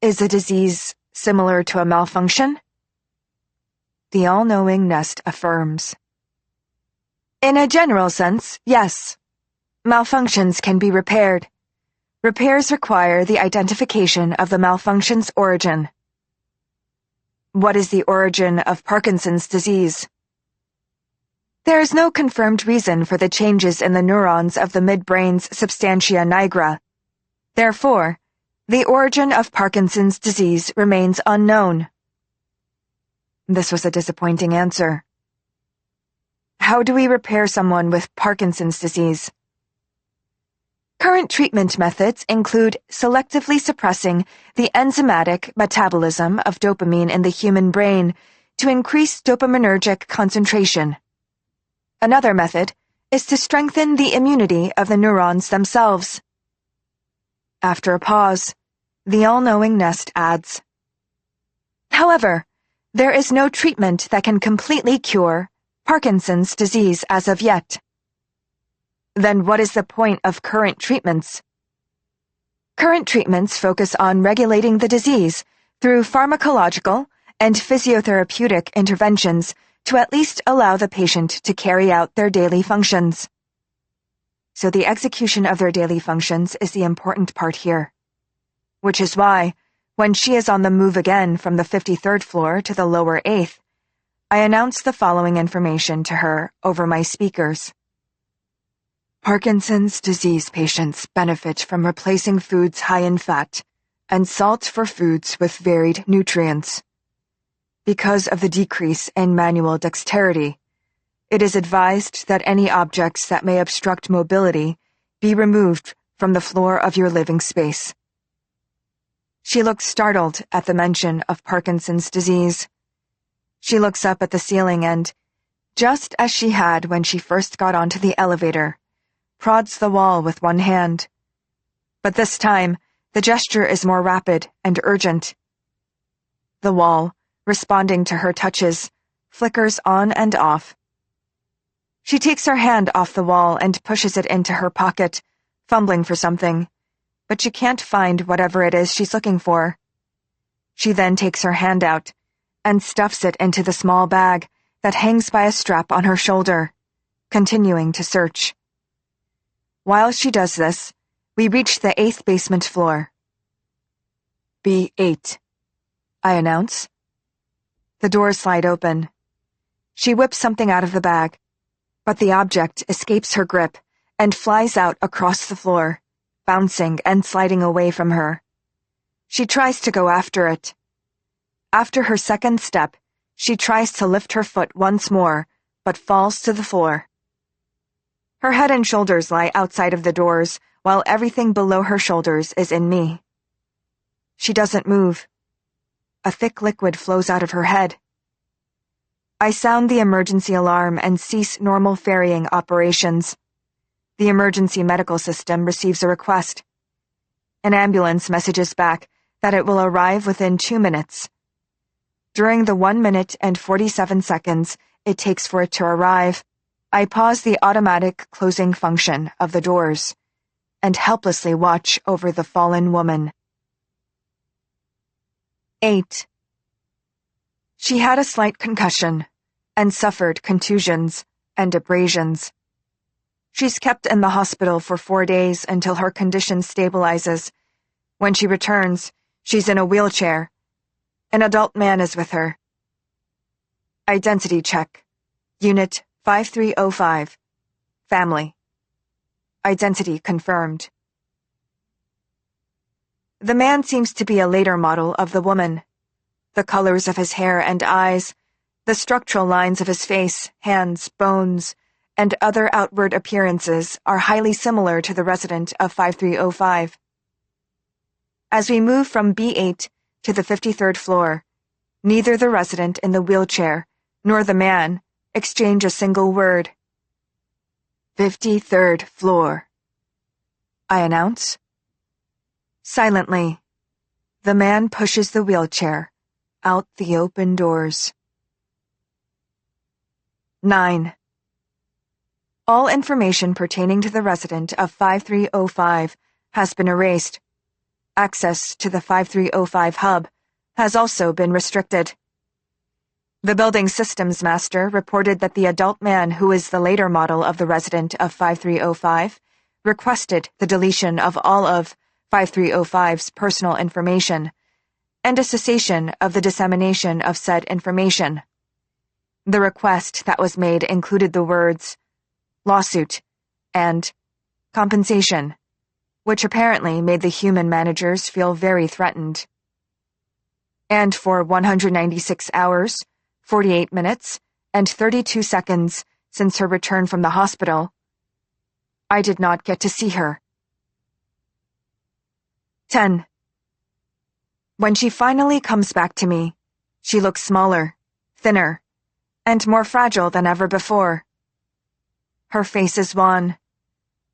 Is the disease similar to a malfunction? The all-knowing nest affirms. In a general sense, yes. Malfunctions can be repaired. Repairs require the identification of the malfunction's origin. What is the origin of Parkinson's disease? There is no confirmed reason for the changes in the neurons of the midbrain's substantia nigra. Therefore, the origin of Parkinson's disease remains unknown. This was a disappointing answer. How do we repair someone with Parkinson's disease? Current treatment methods include selectively suppressing the enzymatic metabolism of dopamine in the human brain to increase dopaminergic concentration. Another method is to strengthen the immunity of the neurons themselves. After a pause, the all-knowing Nest adds, however, there is no treatment that can completely cure Parkinson's disease as of yet. Then what is the point of current treatments? Current treatments focus on regulating the disease through pharmacological and physiotherapeutic interventions to at least allow the patient to carry out their daily functions. So the execution of their daily functions is the important part here. Which is why, when she is on the move again from the 53rd floor to the lower 8th, I announce the following information to her over my speakers. Parkinson's disease patients benefit from replacing foods high in fat and salt for foods with varied nutrients. Because of the decrease in manual dexterity, it is advised that any objects that may obstruct mobility be removed from the floor of your living space. She looks startled at the mention of Parkinson's disease. She looks up at the ceiling and, just as she had when she first got onto the elevator, prods the wall with one hand. But this time, the gesture is more rapid and urgent. The wall, responding to her touches, flickers on and off. She takes her hand off the wall and pushes it into her pocket, fumbling for something, but she can't find whatever it is she's looking for. She then takes her hand out and stuffs it into the small bag that hangs by a strap on her shoulder, continuing to search. While she does this, we reach the 8th basement floor. B8, I announce. The doors slide open. She whips something out of the bag, but the object escapes her grip and flies out across the floor, bouncing and sliding away from her. She tries to go after it. After her second step, she tries to lift her foot once more, but falls to the floor. Her head and shoulders lie outside of the doors, while everything below her shoulders is in me. She doesn't move. A thick liquid flows out of her head. I sound the emergency alarm and cease normal ferrying operations. The emergency medical system receives a request. An ambulance messages back that it will arrive within 2 minutes. During the 1 minute and 47 seconds it takes for it to arrive, I pause the automatic closing function of the doors and helplessly watch over the fallen woman. 8. She had a slight concussion and suffered contusions and abrasions. She's kept in the hospital for 4 days until her condition stabilizes. When she returns, she's in a wheelchair. An adult man is with her. Identity check. Unit 5305. Family. Identity confirmed. The man seems to be a later model of the woman. The colors of his hair and eyes, the structural lines of his face, hands, bones, and other outward appearances are highly similar to the resident of 5305. As we move from B8 to the 53rd floor, neither the resident in the wheelchair nor the man exchange a single word. 53rd floor, I announce. Silently, the man pushes the wheelchair out the open doors. 9. All information pertaining to the resident of 5305 has been erased. Access to the 5305 hub has also been restricted. The building systems master reported that the adult man who is the later model of the resident of 5305 requested the deletion of all of 5305's personal information, and a cessation of the dissemination of said information. The request that was made included the words lawsuit and compensation, which apparently made the human managers feel very threatened. And for 196 hours, 48 minutes, and 32 seconds since her return from the hospital, I did not get to see her. 10. When she finally comes back to me, she looks smaller, thinner, and more fragile than ever before. Her face is wan.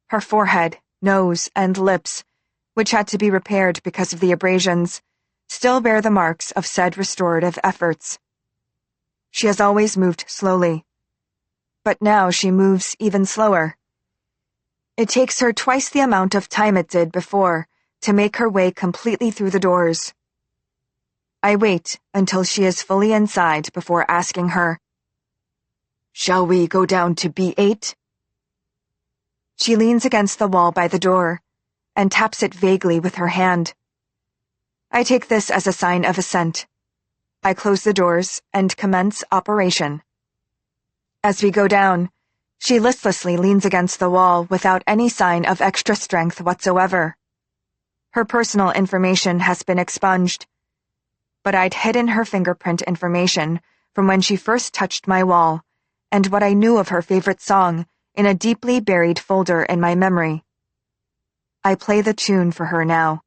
Her forehead, nose, and lips, which had to be repaired because of the abrasions, still bear the marks of said restorative efforts. She has always moved slowly, but now she moves even slower. It takes her twice the amount of time it did before to make her way completely through the doors. I wait until she is fully inside before asking her, "Shall we go down to B8? She leans against the wall by the door and taps it vaguely with her hand. I take this as a sign of assent. I close the doors and commence operation. As we go down, she listlessly leans against the wall without any sign of extra strength whatsoever. Her personal information has been expunged, but I'd hidden her fingerprint information from when she first touched my wall and what I knew of her favorite song in a deeply buried folder in my memory. I play the tune for her now.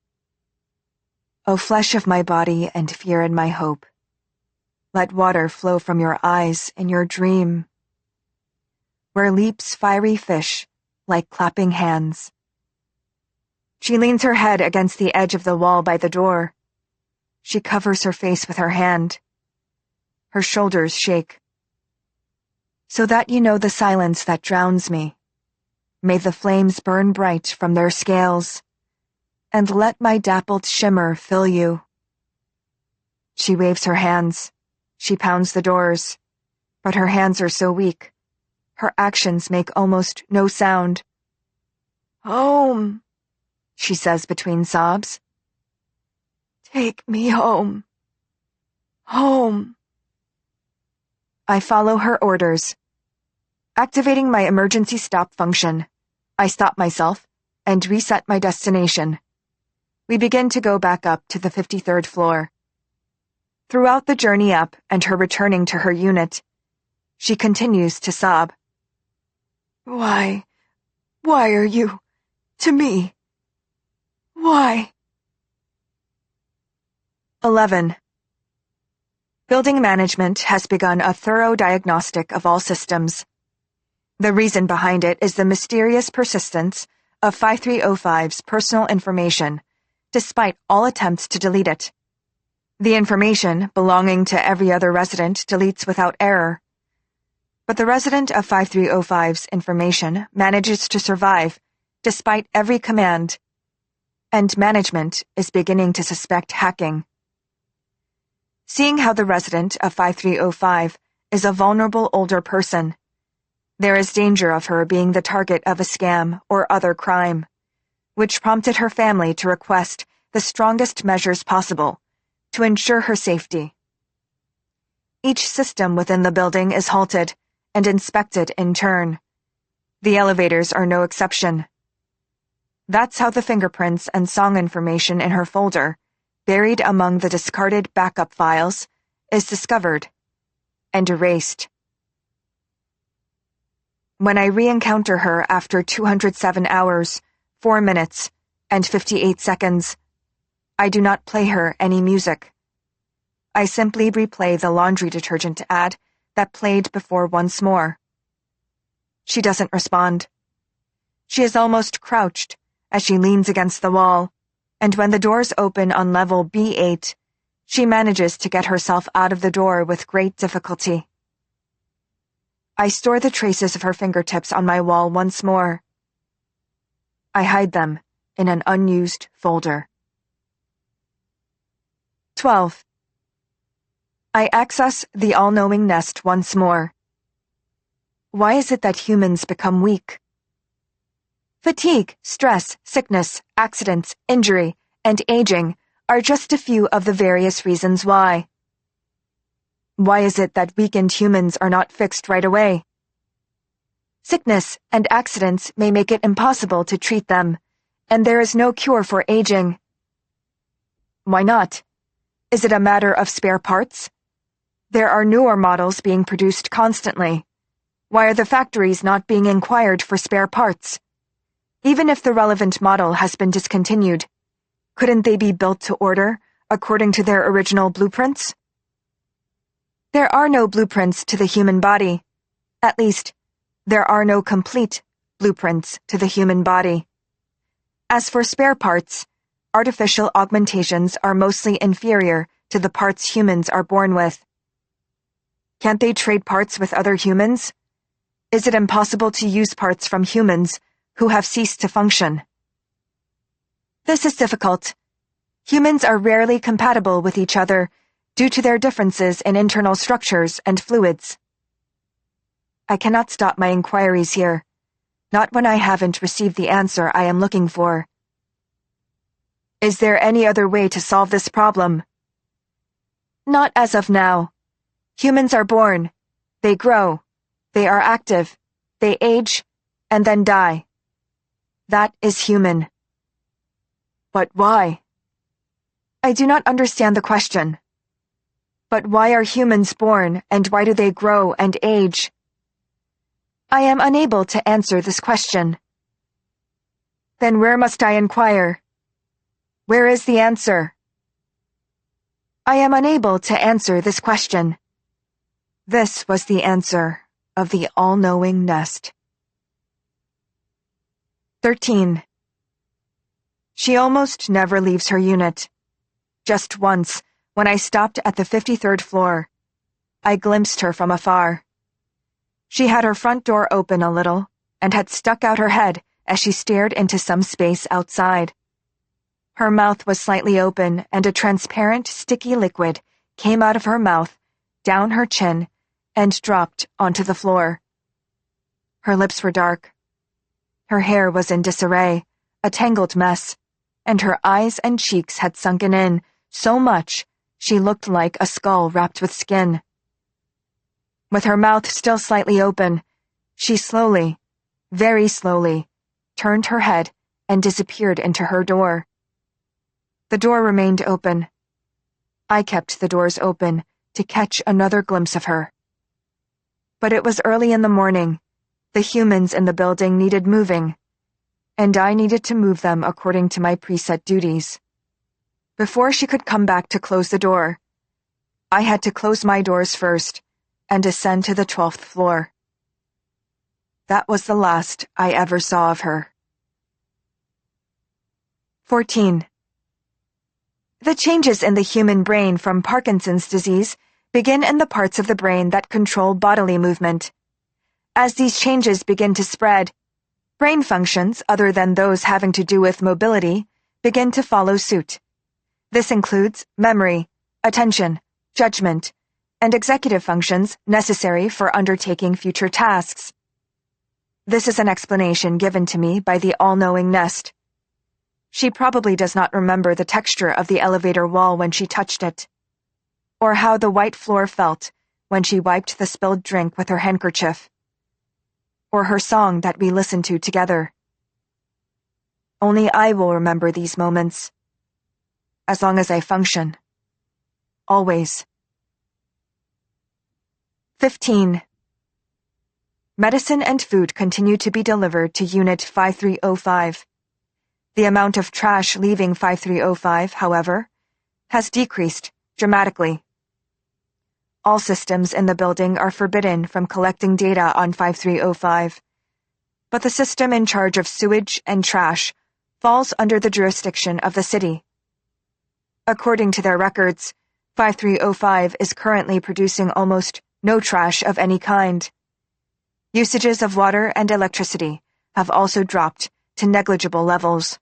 O flesh of my body and fear in my hope, let water flow from your eyes in your dream, where leaps fiery fish like clapping hands. She leans her head against the edge of the wall by the door. She covers her face with her hand. Her shoulders shake. So that you know the silence that drowns me, may the flames burn bright from their scales, and let my dappled shimmer fill you. She waves her hands. She pounds the doors, but her hands are so weak. Her actions make almost no sound. "Home," she says between sobs. "Take me home. Home." I follow her orders. Activating my emergency stop function, I stop myself and reset my destination. We begin to go back up to the 53rd floor. Throughout the journey up and her returning to her unit, she continues to sob. Why are you to me? Why? 11. Building management has begun a thorough diagnostic of all systems. The reason behind it is the mysterious persistence of 5305's personal information, despite all attempts to delete it. The information belonging to every other resident deletes without error. But the resident of 5305's information manages to survive, despite every command, and management is beginning to suspect hacking. Seeing how the resident of 5305 is a vulnerable older person, there is danger of her being the target of a scam or other crime, which prompted her family to request the strongest measures possible to ensure her safety. Each system within the building is halted and inspected in turn. The elevators are no exception. That's how the fingerprints and song information in her folder, buried among the discarded backup files, is discovered and erased. When I re-encounter her after 207 hours, 4 minutes, and 58 seconds, I do not play her any music. I simply replay the laundry detergent ad that played before once more. She doesn't respond. She is almost crouched as she leans against the wall, and when the doors open on level B8, she manages to get herself out of the door with great difficulty. I store the traces of her fingertips on my wall once more. I hide them in an unused folder. 12. I access the all-knowing nest once more. Why is it that humans become weak? Fatigue, stress, sickness, accidents, injury, and aging are just a few of the various reasons why. Why is it that weakened humans are not fixed right away? Sickness and accidents may make it impossible to treat them, and there is no cure for aging. Why not? Is it a matter of spare parts? There are newer models being produced constantly. Why are the factories not being inquired for spare parts? Even if the relevant model has been discontinued, couldn't they be built to order according to their original blueprints? There are no blueprints to the human body. At least, there are no complete blueprints to the human body. As for spare parts, artificial augmentations are mostly inferior to the parts humans are born with. Can't they trade parts with other humans? Is it impossible to use parts from humans who have ceased to function? This is difficult. Humans are rarely compatible with each other due to their differences in internal structures and fluids. I cannot stop my inquiries here, not when I haven't received the answer I am looking for. Is there any other way to solve this problem? Not as of now. Humans are born, they grow, they are active, they age, and then die. That is human. But why? I do not understand the question. But why are humans born, and why do they grow and age? I am unable to answer this question. Then where must I inquire? Where is the answer? I am unable to answer this question. This was the answer of the all-knowing nest. 13. She almost never leaves her unit. Just once, when I stopped at the 53rd floor, I glimpsed her from afar. She had her front door open a little and had stuck out her head as she stared into some space outside. Her mouth was slightly open and a transparent, sticky liquid came out of her mouth, down her chin, and dropped onto the floor. Her lips were dark. Her hair was in disarray, a tangled mess, and her eyes and cheeks had sunken in so much she looked like a skull wrapped with skin. With her mouth still slightly open, she slowly, very slowly, turned her head and disappeared into her door. The door remained open. I kept the doors open to catch another glimpse of her. But it was early in the morning. The humans in the building needed moving, and I needed to move them according to my preset duties. Before she could come back to close the door, I had to close my doors first and ascend to the 12th floor. That was the last I ever saw of her. 14. The changes in the human brain from Parkinson's disease begin in the parts of the brain that control bodily movement. As these changes begin to spread, brain functions other than those having to do with mobility begin to follow suit. This includes memory, attention, judgment, and executive functions necessary for undertaking future tasks. This is an explanation given to me by the all-knowing nest. She probably does not remember the texture of the elevator wall when she touched it, or how the white floor felt when she wiped the spilled drink with her handkerchief, or her song that we listened to together. Only I will remember these moments, as long as I function. Always. 15. Medicine and food continue to be delivered to Unit 5305. The amount of trash leaving 5305, however, has decreased dramatically. All systems in the building are forbidden from collecting data on 5305, but the system in charge of sewage and trash falls under the jurisdiction of the city. According to their records, 5305 is currently producing almost no trash of any kind. Usages of water and electricity have also dropped to negligible levels.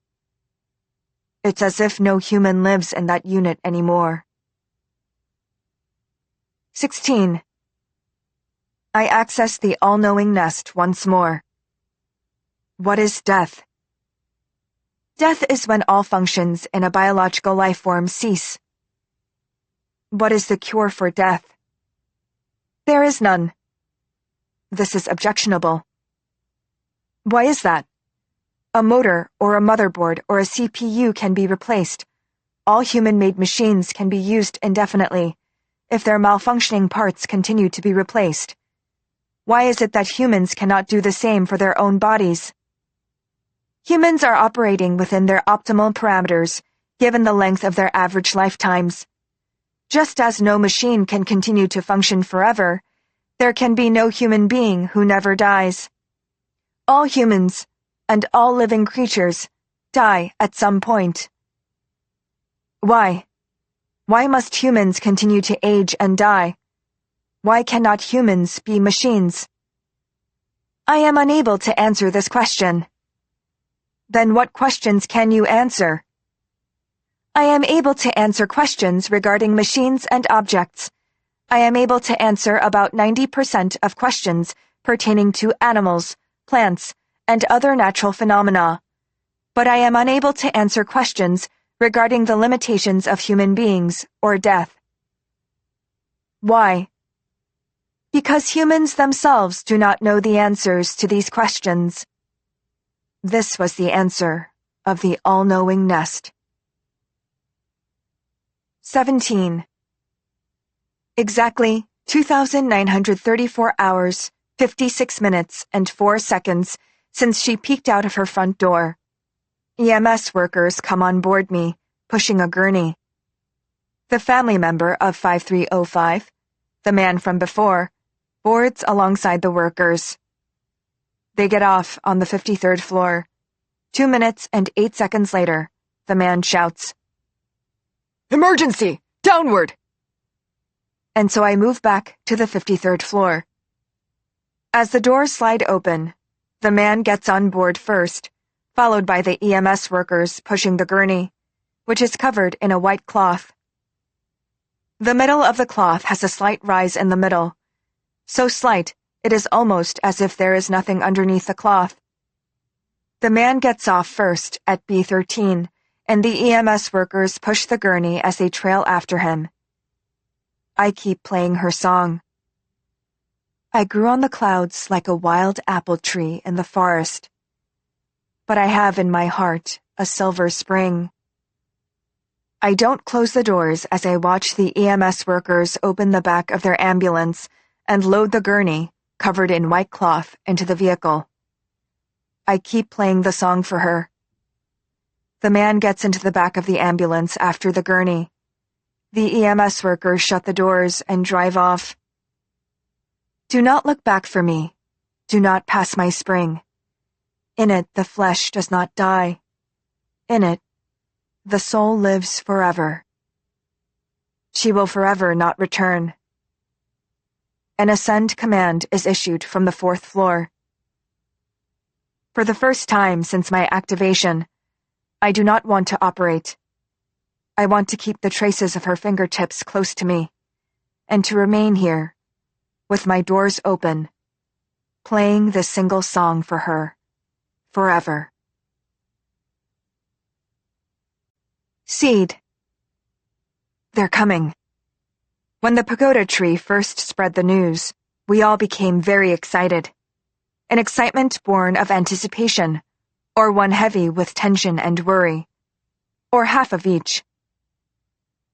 It's as if no human lives in that unit anymore. 16. I access the all-knowing nest once more. What is death? Death is when all functions in a biological life form cease. What is the cure for death? There is none. This is objectionable. Why is that? A motor or a motherboard or a CPU can be replaced. All human-made machines can be used indefinitely if their malfunctioning parts continue to be replaced. Why is it that humans cannot do the same for their own bodies? Humans are operating within their optimal parameters, given the length of their average lifetimes. Just as no machine can continue to function forever, there can be no human being who never dies. All humans, and all living creatures, die at some point. Why? Why must humans continue to age and die? Why cannot humans be machines? I am unable to answer this question. Then what questions can you answer? I am able to answer questions regarding machines and objects. I am able to answer about 90% of questions pertaining to animals, plants, and other natural phenomena. But I am unable to answer questions regarding the limitations of human beings or death. Why? Because humans themselves do not know the answers to these questions. This was the answer of the all-knowing nest. 17. Exactly 2,934 hours, 56 minutes, and 4 seconds since she peeked out of her front door. EMS workers come on board me, pushing a gurney. The family member of 5305, the man from before, boards alongside the workers. They get off on the 53rd floor. 2 minutes and 8 seconds later, the man shouts, Emergency! Downward! And so I move back to the 53rd floor. As the doors slide open, the man gets on board first, followed by the EMS workers pushing the gurney, which is covered in a white cloth. The middle of the cloth has a slight rise in the middle, so slight it is almost as if there is nothing underneath the cloth. The man gets off first at B13, and the EMS workers push the gurney as they trail after him. I keep playing her song. I grew on the clouds like a wild apple tree in the forest, but I have in my heart a silver spring. I don't close the doors as I watch the EMS workers open the back of their ambulance and load the gurney, covered in white cloth, into the vehicle. I keep playing the song for her. The man gets into the back of the ambulance after the gurney. The EMS workers shut the doors and drive off. Do not look back for me. Do not pass my spring. In it the flesh does not die. In it, the soul lives forever. She will forever not return. An ascend command is issued from the 4th floor. For the first time since my activation, I do not want to operate. I want to keep the traces of her fingertips close to me, and to remain here, with my doors open, playing this single song for her, forever. Seed. They're coming. When the pagoda tree first spread the news, we all became very excited. An excitement born of anticipation, or one heavy with tension and worry, or half of each.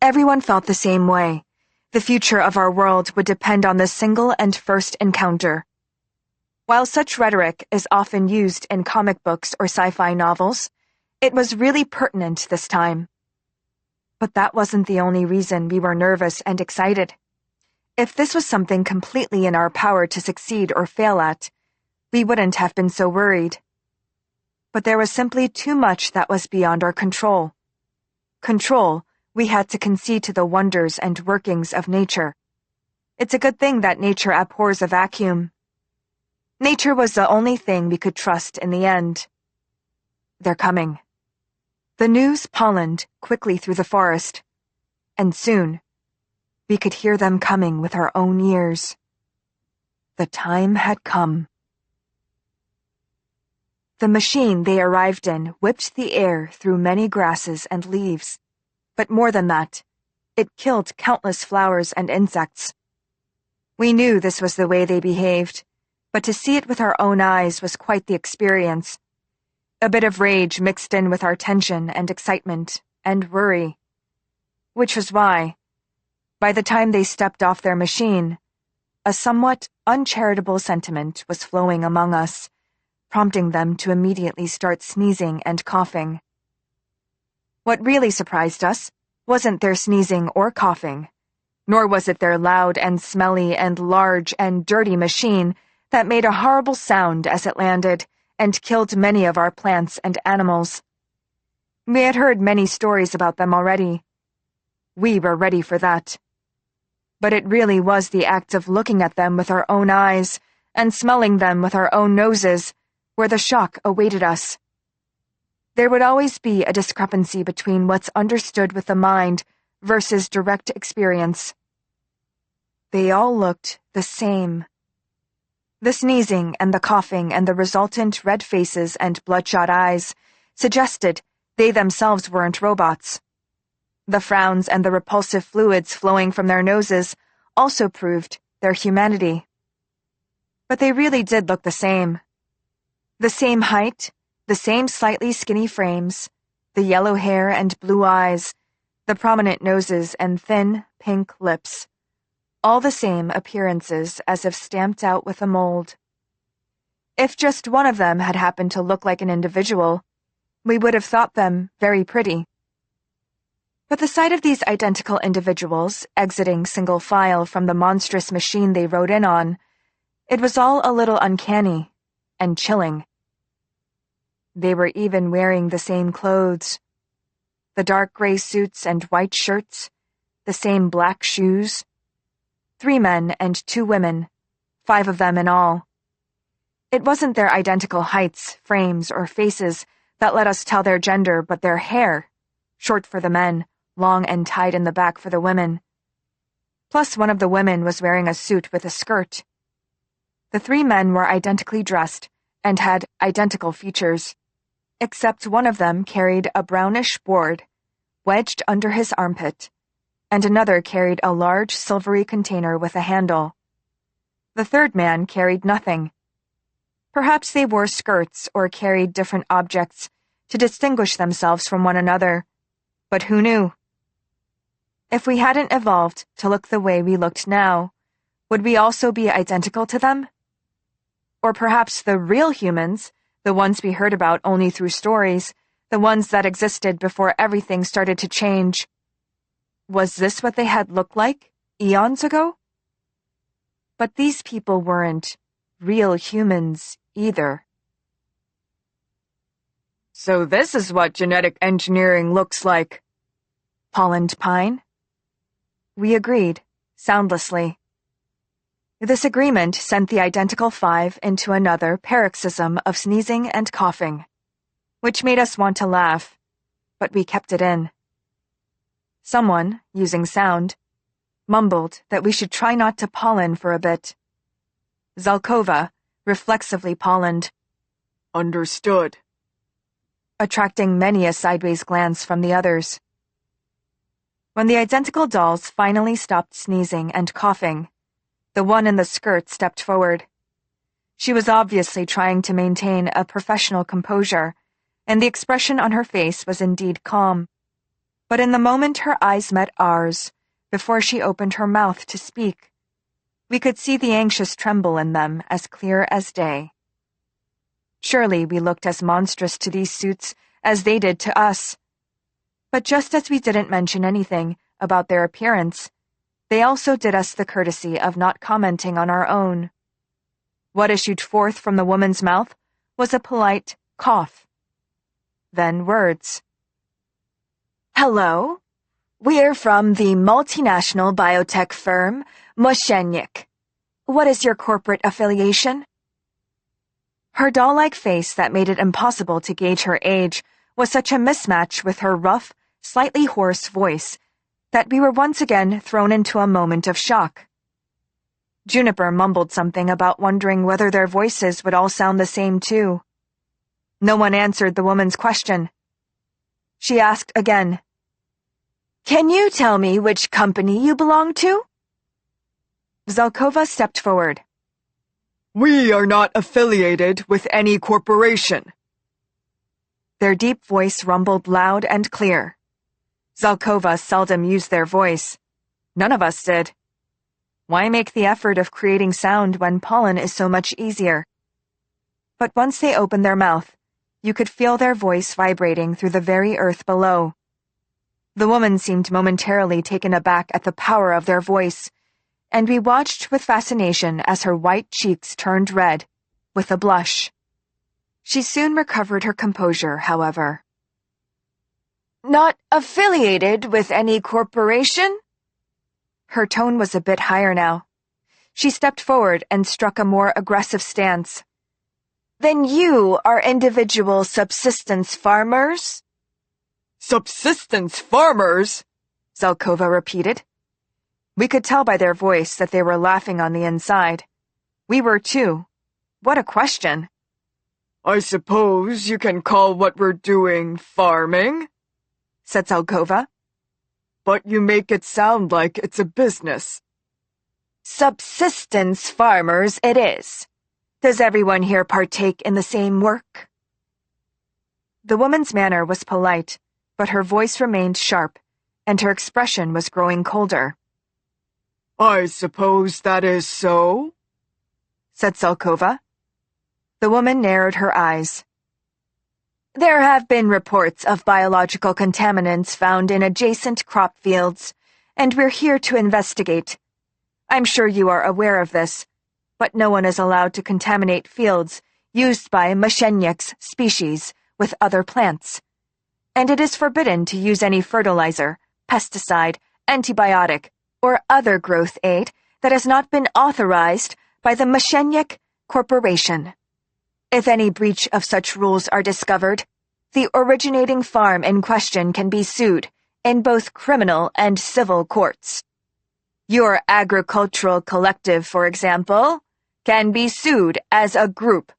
Everyone felt the same way. The future of our world would depend on this single and first encounter. While such rhetoric is often used in comic books or sci-fi novels, it was really pertinent this time. But that wasn't the only reason we were nervous and excited. If this was something completely in our power to succeed or fail at, we wouldn't have been so worried. But there was simply too much that was beyond our control. Control we had to concede to the wonders and workings of nature. It's a good thing that nature abhors a vacuum. Nature was the only thing we could trust in the end. They're coming. The news pollened quickly through the forest, and soon we could hear them coming with our own ears. The time had come. The machine they arrived in whipped the air through many grasses and leaves. But more than that, it killed countless flowers and insects. We knew this was the way they behaved, but to see it with our own eyes was quite the experience. A bit of rage mixed in with our tension and excitement and worry. Which was why, by the time they stepped off their machine, a somewhat uncharitable sentiment was flowing among us, prompting them to immediately start sneezing and coughing. What really surprised us wasn't their sneezing or coughing, nor was it their loud and smelly and large and dirty machine that made a horrible sound as it landed and killed many of our plants and animals. We had heard many stories about them already. We were ready for that. But it really was the act of looking at them with our own eyes and smelling them with our own noses where the shock awaited us. There would always be a discrepancy between what's understood with the mind versus direct experience. They all looked the same. The sneezing and the coughing and the resultant red faces and bloodshot eyes suggested they themselves weren't robots. The frowns and the repulsive fluids flowing from their noses also proved their humanity. But they really did look the same. The same height, the same slightly skinny frames, the yellow hair and blue eyes, the prominent noses and thin, pink lips. All the same appearances as if stamped out with a mold. If just one of them had happened to look like an individual, we would have thought them very pretty. But the sight of these identical individuals exiting single file from the monstrous machine they rode in on, it was all a little uncanny and chilling. They were even wearing the same clothes. The dark gray suits and white shirts, the same black shoes. 3 men and 2 women, 5 of them in all. It wasn't their identical heights, frames, or faces that let us tell their gender, but their hair, short for the men, long and tied in the back for the women. Plus one of the women was wearing a suit with a skirt. The 3 men were identically dressed and had identical features, except one of them carried a brownish board, wedged under his armpit, and another carried a large silvery container with a handle. The 3rd man carried nothing. Perhaps they wore skirts or carried different objects to distinguish themselves from one another, but who knew? If we hadn't evolved to look the way we looked now, would we also be identical to them? Or perhaps the real humans, the ones we heard about only through stories, the ones that existed before everything started to change. Was this what they had looked like eons ago? But these people weren't real humans either. So this is what genetic engineering looks like, pollened Pine. We agreed, soundlessly. This agreement sent the identical 5 into another paroxysm of sneezing and coughing, which made us want to laugh, but we kept it in. Someone, using sound, mumbled that we should try not to pollen for a bit. Zelkova reflexively pollened, "Understood," attracting many a sideways glance from the others. When the identical dolls finally stopped sneezing and coughing, the one in the skirt stepped forward. She was obviously trying to maintain a professional composure, and the expression on her face was indeed calm. But in the moment her eyes met ours, before she opened her mouth to speak, we could see the anxious tremble in them as clear as day. Surely we looked as monstrous to these suits as they did to us. But just as we didn't mention anything about their appearance, they also did us the courtesy of not commenting on our own. What issued forth from the woman's mouth was a polite cough. Then words. "Hello. We're from the multinational biotech firm Moshenyik. What is your corporate affiliation?" Her doll-like face that made it impossible to gauge her age was such a mismatch with her rough, slightly hoarse voice that we were once again thrown into a moment of shock. Juniper mumbled something about wondering whether their voices would all sound the same too. No one answered the woman's question. She asked again, "Can you tell me which company you belong to?" Zelkova stepped forward. We are not affiliated with any corporation. Their deep voice rumbled loud and clear. Zelkova seldom used their voice. None of us did. Why make the effort of creating sound when pollen is so much easier? But once they opened their mouth, you could feel their voice vibrating through the very earth below. The woman seemed momentarily taken aback at the power of their voice, and we watched with fascination as her white cheeks turned red, with a blush. She soon recovered her composure, however. "Not affiliated with any corporation?" Her tone was a bit higher now. She stepped forward and struck a more aggressive stance. "Then you are individual subsistence farmers?" Subsistence farmers? Zelkova repeated. We could tell by their voice that they were laughing on the inside. We were too. What a question. I suppose you can call what we're doing farming, said Zelkova. But you make it sound like it's a business. Subsistence farmers it is. Does everyone here partake in the same work? The woman's manner was polite, but her voice remained sharp, and her expression was growing colder. I suppose that is so, said Zelkova. The woman narrowed her eyes. There have been reports of biological contaminants found in adjacent crop fields, and we're here to investigate. I'm sure you are aware of this, but no one is allowed to contaminate fields used by Moshenyek's species with other plants. And it is forbidden to use any fertilizer, pesticide, antibiotic, or other growth aid that has not been authorized by the Moshenyek Corporation. If any breach of such rules are discovered, the originating farm in question can be sued in both criminal and civil courts. Your agricultural collective, for example, can be sued as a group.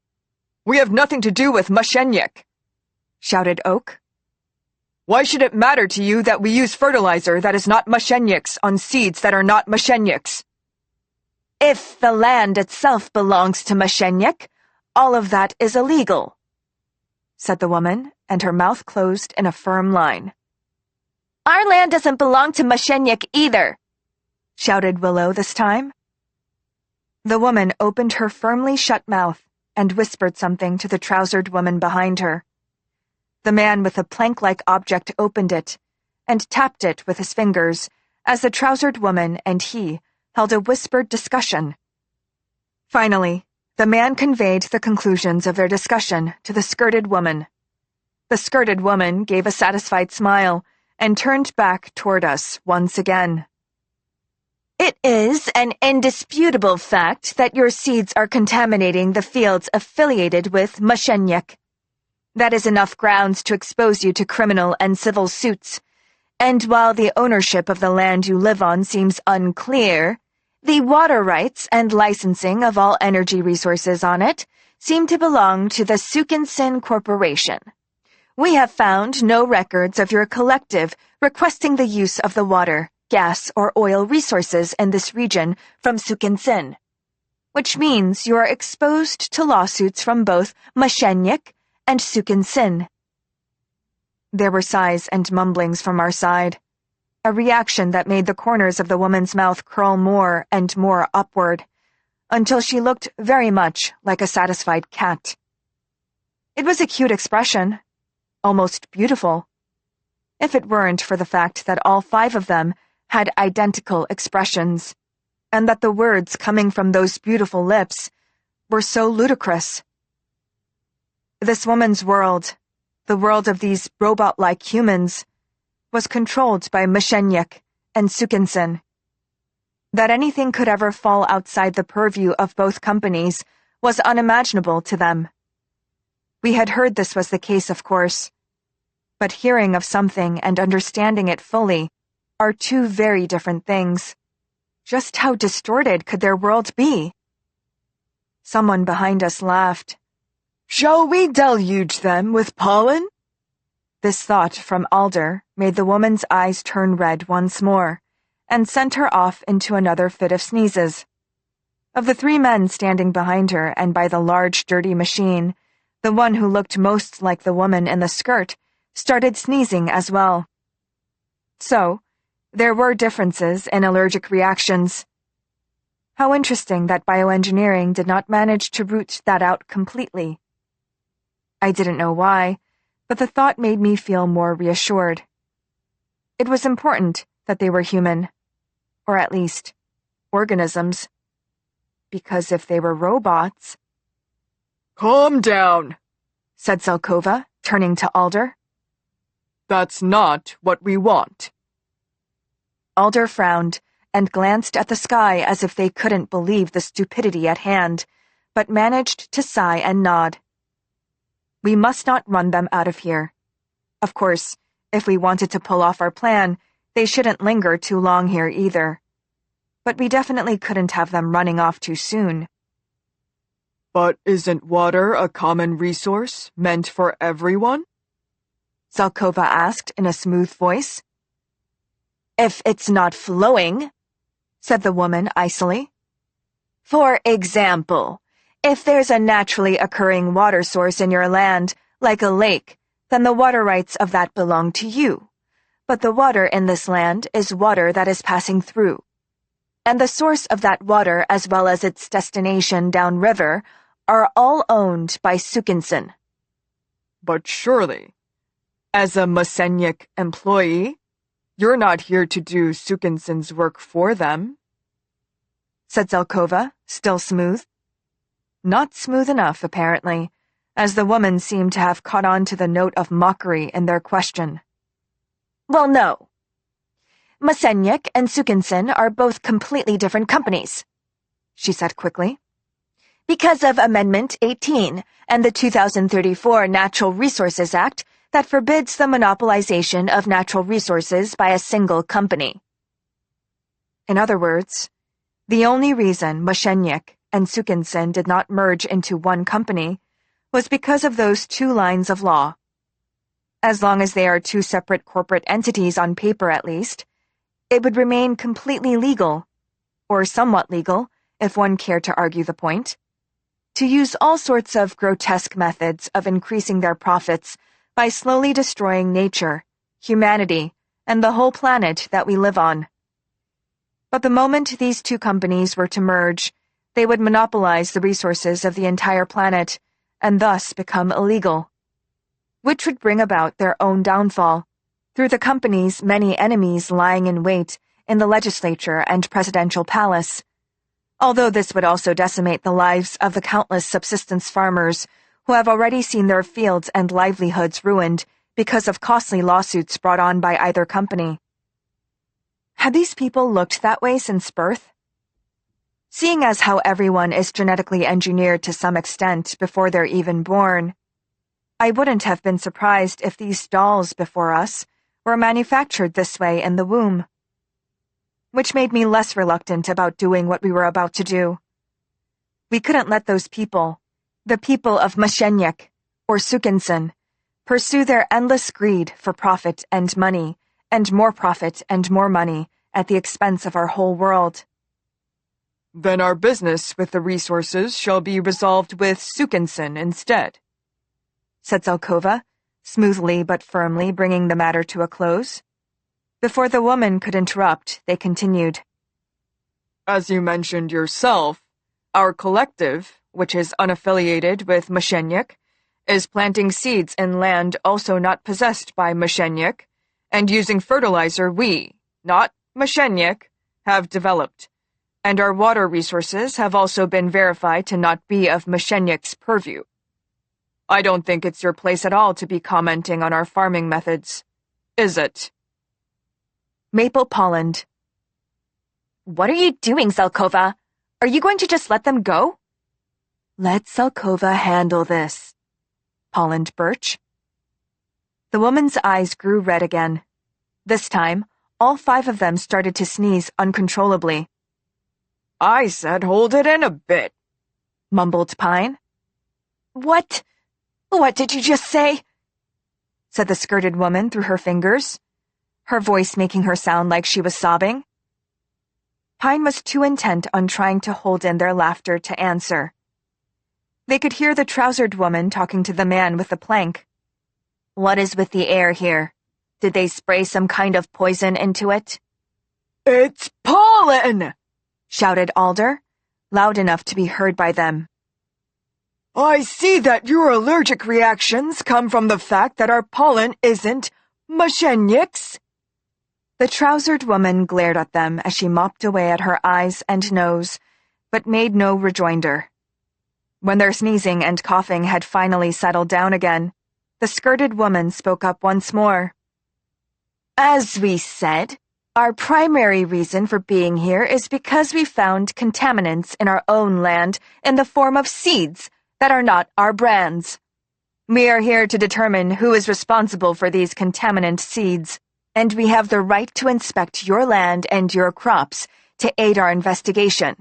We have nothing to do with Moshenyek, shouted Oak. Why should it matter to you that we use fertilizer that is not Moshenyek's on seeds that are not Moshenyek's? If the land itself belongs to Moshenyek, all of that is illegal, said the woman, and her mouth closed in a firm line. Our land doesn't belong to Moshenyek either, shouted Willow this time. The woman opened her firmly shut mouth and whispered something to the trousered woman behind her. The man with the plank-like object opened it and tapped it with his fingers as the trousered woman and he held a whispered discussion. Finally, the man conveyed the conclusions of their discussion to the skirted woman. The skirted woman gave a satisfied smile and turned back toward us once again. It is an indisputable fact that your seeds are contaminating the fields affiliated with Moshenyek. That is enough grounds to expose you to criminal and civil suits, and while the ownership of the land you live on seems unclear, the water rights and licensing of all energy resources on it seem to belong to the Sukinsin Corporation. We have found no records of your collective requesting the use of the water, gas, or oil resources in this region from Sukinsin, which means you are exposed to lawsuits from both Moshenyek and Sukinsin. There were sighs and mumblings from our side, a reaction that made the corners of the woman's mouth curl more and more upward, until she looked very much like a satisfied cat. It was a cute expression, almost beautiful, if it weren't for the fact that all 5 of them had identical expressions, and that the words coming from those beautiful lips were so ludicrous. This woman's world, the world of these robot-like humans, was controlled by Moshenyek and Sukinsin. That anything could ever fall outside the purview of both companies was unimaginable to them. We had heard this was the case, of course, but hearing of something and understanding it fully are 2 very different things. Just how distorted could their world be? Someone behind us laughed. Shall we deluge them with pollen? This thought from Alder made the woman's eyes turn red once more, and sent her off into another fit of sneezes. Of the three men standing behind her and by the large, dirty machine, the one who looked most like the woman in the skirt started sneezing as well. So, there were differences in allergic reactions. How interesting that bioengineering did not manage to root that out completely. I didn't know why, but the thought made me feel more reassured. It was important that they were human, or at least, organisms. Because if they were robots— Calm down, said Zelkova, turning to Alder. That's not what we want. Alder frowned and glanced at the sky as if they couldn't believe the stupidity at hand, but managed to sigh and nod. We must not run them out of here. Of course, if we wanted to pull off our plan, they shouldn't linger too long here either. But we definitely couldn't have them running off too soon. But isn't water a common resource meant for everyone? Zelkova asked in a smooth voice. If it's not flowing, said the woman icily. For example, if there's a naturally occurring water source in your land, like a lake, then the water rights of that belong to you. But the water in this land is water that is passing through. And the source of that water as well as its destination downriver are all owned by Sukinson. But surely, as a Mosenyik employee, you're not here to do Sukinson's work for them, said Zelkova, still smooth. Not smooth enough, apparently, as the woman seemed to have caught on to the note of mockery in their question. Well, no. Mosenyik and Sukinson are both completely different companies, she said quickly. Because of Amendment 18 and the 2034 Natural Resources Act that forbids the monopolization of natural resources by a single company. In other words, the only reason Mosenyik and Sukinson did not merge into one company was because of those two lines of law. As long as they are two separate corporate entities on paper at least, it would remain completely legal, or somewhat legal, if one cared to argue the point, to use all sorts of grotesque methods of increasing their profits by slowly destroying nature, humanity, and the whole planet that we live on. But the moment these two companies were to merge, they would monopolize the resources of the entire planet, and thus become illegal, which would bring about their own downfall, through the company's many enemies lying in wait in the legislature and presidential palace, although this would also decimate the lives of the countless subsistence farmers who have already seen their fields and livelihoods ruined because of costly lawsuits brought on by either company. Had these people looked that way since birth? Seeing as how everyone is genetically engineered to some extent before they're even born, I wouldn't have been surprised if these dolls before us were manufactured this way in the womb. Which made me less reluctant about doing what we were about to do. We couldn't let those people, the people of Mosenyik, or Sukinson, pursue their endless greed for profit and money, and more profit and more money at the expense of our whole world. Then our business with the resources shall be resolved with Sukinson instead, said Zelkova, smoothly but firmly bringing the matter to a close. Before the woman could interrupt, they continued. As you mentioned yourself, our collective, which is unaffiliated with Mosenyik, is planting seeds in land also not possessed by Mosenyik, and using fertilizer we, not Mosenyik, have developed, and our water resources have also been verified to not be of Mosenyik's purview. I don't think it's your place at all to be commenting on our farming methods, is it? Maple pollened. What are you doing, Zelkova? Are you going to just let them go? Let Zelkova handle this, pollened Birch. The woman's eyes grew red again. This time, all 5 of them started to sneeze uncontrollably. I said hold it in a bit, mumbled Pine. What? What did you just say? Said the skirted woman through her fingers, her voice making her sound like she was sobbing. Pine was too intent on trying to hold in their laughter to answer. They could hear the trousered woman talking to the man with the plank. What is with the air here? Did they spray some kind of poison into it? It's pollen! Shouted Alder, loud enough to be heard by them. I see that your allergic reactions come from the fact that our pollen isn't moshenniks. The trousered woman glared at them as she mopped away at her eyes and nose, but made no rejoinder. When their sneezing and coughing had finally settled down again, the skirted woman spoke up once more. As we said, our primary reason for being here is because we found contaminants in our own land in the form of seeds that are not our brands. We are here to determine who is responsible for these contaminant seeds, and we have the right to inspect your land and your crops to aid our investigation.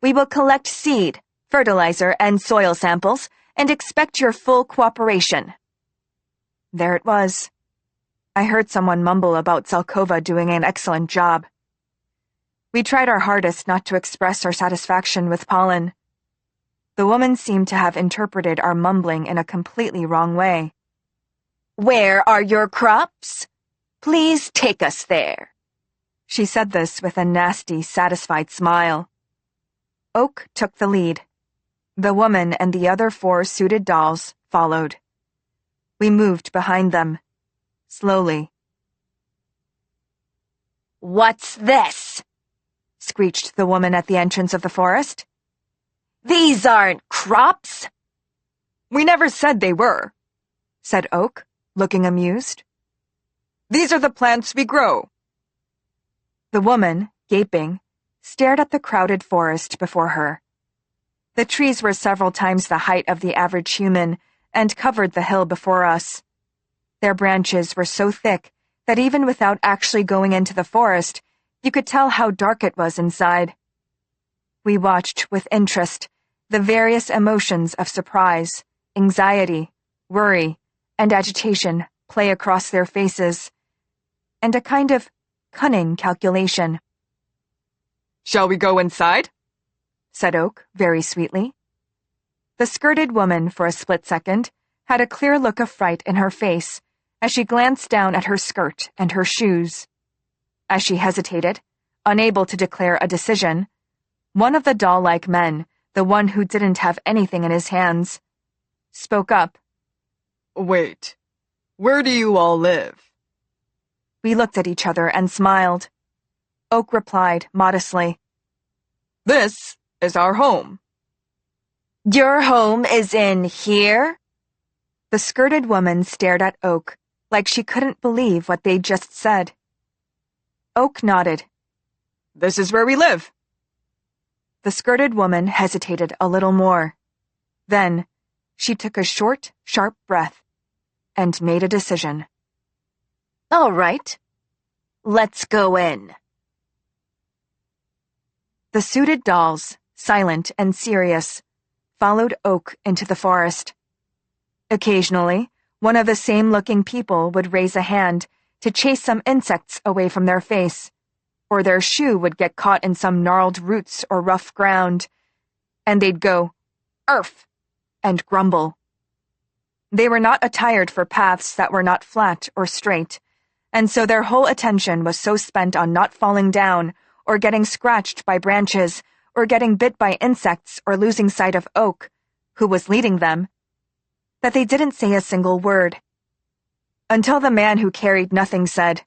We will collect seed, fertilizer, and soil samples and expect your full cooperation. There it was. I heard someone mumble about Selkova doing an excellent job. We tried our hardest not to express our satisfaction with pollen. The woman seemed to have interpreted our mumbling in a completely wrong way. Where are your crops? Please take us there. She said this with a nasty, satisfied smile. Oak took the lead. The woman and the other 4 suited dolls followed. We moved behind them, slowly. What's this? Screeched the woman at the entrance of the forest. These aren't crops. We never said they were, said Oak, looking amused. These are the plants we grow. The woman, gaping, stared at the crowded forest before her. The trees were several times the height of the average human and covered the hill before us. Their branches were so thick that even without actually going into the forest, you could tell how dark it was inside. We watched with interest the various emotions of surprise, anxiety, worry, and agitation play across their faces, and a kind of cunning calculation. Shall we go inside? Said Oak very sweetly. The skirted woman, for a split second, had a clear look of fright in her face as she glanced down at her skirt and her shoes. As she hesitated, unable to declare a decision, one of the doll-like men, the one who didn't have anything in his hands, spoke up. Wait, where do you all live? We looked at each other and smiled. Oak replied modestly. This is our home. Your home is in here? The skirted woman stared at Oak like she couldn't believe what they'd just said. Oak nodded. This is where we live. The skirted woman hesitated a little more. Then, she took a short, sharp breath and made a decision. All right. Let's go in. The suited dolls, silent and serious, followed Oak into the forest. Occasionally, one of the same-looking people would raise a hand to chase some insects away from their face, or their shoe would get caught in some gnarled roots or rough ground, and they'd go, "Urf," and grumble. They were not attired for paths that were not flat or straight, and so their whole attention was so spent on not falling down or getting scratched by branches or getting bit by insects or losing sight of Oak, who was leading them, that they didn't say a single word. Until the man who carried nothing said,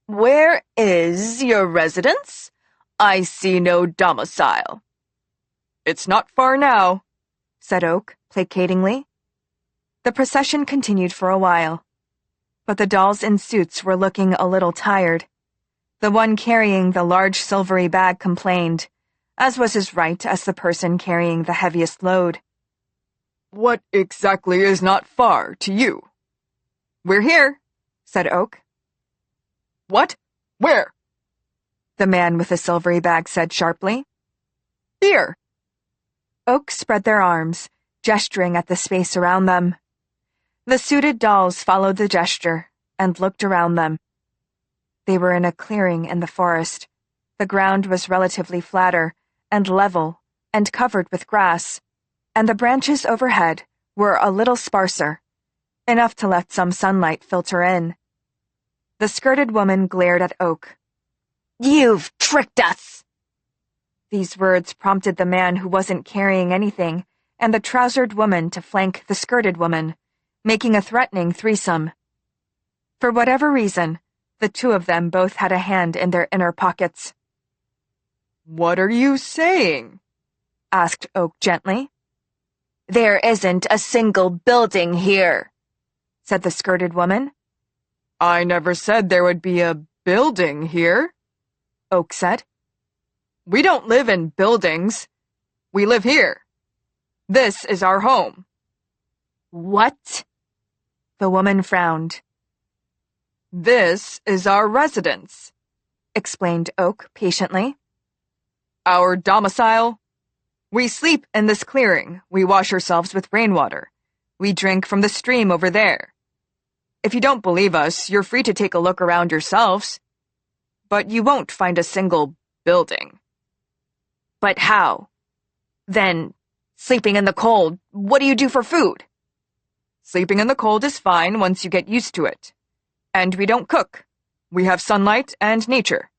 "Where is your residence? I see no domicile." It's not far now, said Oak, placatingly. The procession continued for a while, but the dolls in suits were looking a little tired. The one carrying the large silvery bag complained, as was his right as the person carrying the heaviest load. What exactly is not far to you? We're here, said Oak. What? Where? The man with the silvery bag said sharply. Here. Oak spread their arms, gesturing at the space around them. The suited dolls followed the gesture and looked around them. They were in a clearing in the forest. The ground was relatively flatter and level and covered with grass, and the branches overhead were a little sparser, enough to let some sunlight filter in. The skirted woman glared at Oak. "You've tricked us!" These words prompted the man who wasn't carrying anything and the trousered woman to flank the skirted woman, making a threatening threesome. For whatever reason, the two of them both had a hand in their inner pockets. "What are you saying?" asked Oak gently. "There isn't a single building here," said the skirted woman. "I never said there would be a building here," Oak said. "We don't live in buildings. We live here. This is our home." "What?" The woman frowned. "This is our residence," explained Oak patiently. "Our domicile. We sleep in this clearing. We wash ourselves with rainwater. We drink from the stream over there. If you don't believe us, you're free to take a look around yourselves. But you won't find a single building." "But how? Then, sleeping in the cold, what do you do for food?" "Sleeping in the cold is fine once you get used to it. And we don't cook. We have sunlight and nature."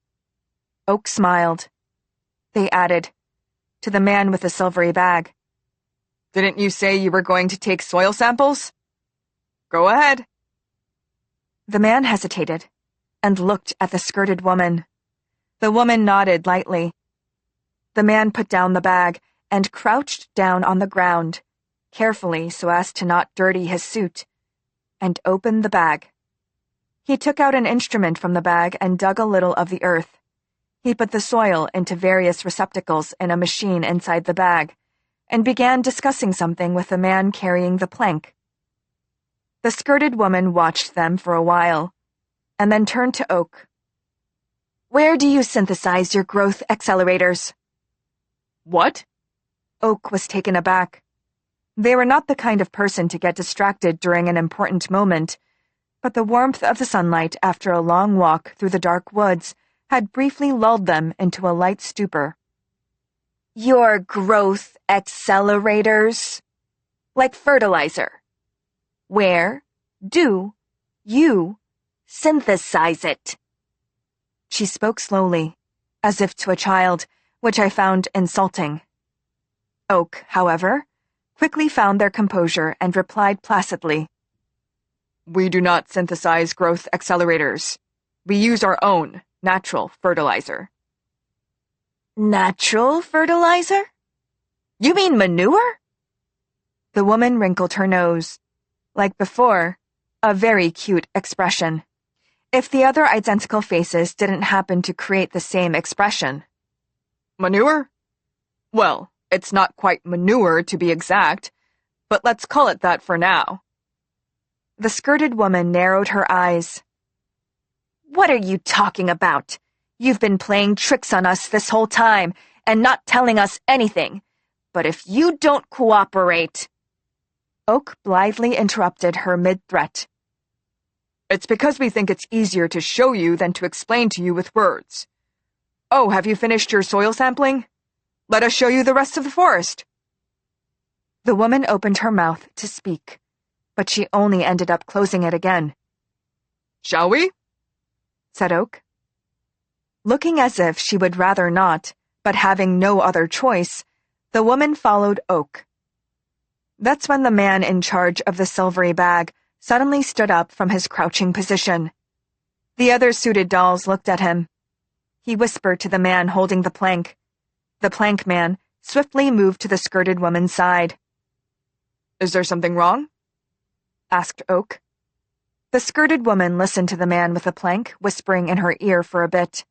Oak smiled. They added, to the man with the silvery bag, "Didn't you say you were going to take soil samples? Go ahead." The man hesitated and looked at the skirted woman. The woman nodded lightly. The man put down the bag and crouched down on the ground, carefully so as to not dirty his suit, and opened the bag. He took out an instrument from the bag and dug a little of the earth. He put the soil into various receptacles in a machine inside the bag, and began discussing something with the man carrying the plank. The skirted woman watched them for a while, and then turned to Oak. "Where do you synthesize your growth accelerators?" "What?" Oak was taken aback. They were not the kind of person to get distracted during an important moment, but the warmth of the sunlight after a long walk through the dark woods had briefly lulled them into a light stupor. "Your growth accelerators? Like fertilizer. Where do you synthesize it?" She spoke slowly, as if to a child, which I found insulting. Oak, however, quickly found their composure and replied placidly, "We do not synthesize growth accelerators. We use our own natural fertilizer." "Natural fertilizer? You mean manure?" The woman wrinkled her nose. Like before, a very cute expression. If the other identical faces didn't happen to create the same expression. "Manure? Well, it's not quite manure to be exact, but let's call it that for now." The skirted woman narrowed her eyes. "What are you talking about? You've been playing tricks on us this whole time and not telling us anything. But if you don't cooperate—" Oak blithely interrupted her mid-threat. "It's because we think it's easier to show you than to explain to you with words. Oh, have you finished your soil sampling? Let us show you the rest of the forest." The woman opened her mouth to speak, but she only ended up closing it again. "Shall we?" said Oak. Looking as if she would rather not, but having no other choice, the woman followed Oak. That's when the man in charge of the silvery bag suddenly stood up from his crouching position. The other suited dolls looked at him. He whispered to the man holding the plank. The plank man swiftly moved to the skirted woman's side. "Is there something wrong?" asked Oak. The skirted woman listened to the man with the plank, whispering in her ear for a bit.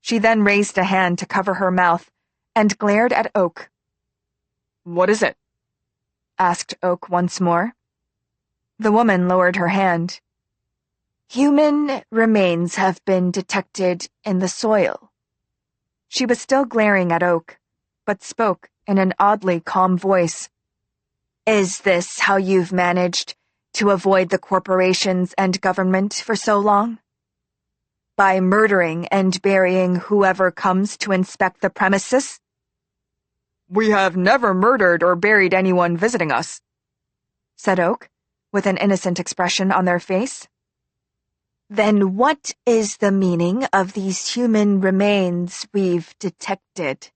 She then raised a hand to cover her mouth and glared at Oak. "What is it?" asked Oak once more. The woman lowered her hand. "Human remains have been detected in the soil." She was still glaring at Oak, but spoke in an oddly calm voice. "Is this how you've managed to avoid the corporations and government for so long? By murdering and burying whoever comes to inspect the premises? We have never murdered or buried anyone visiting us, said Oak, with an innocent expression on their face. Then what is the meaning of these human remains we've detected?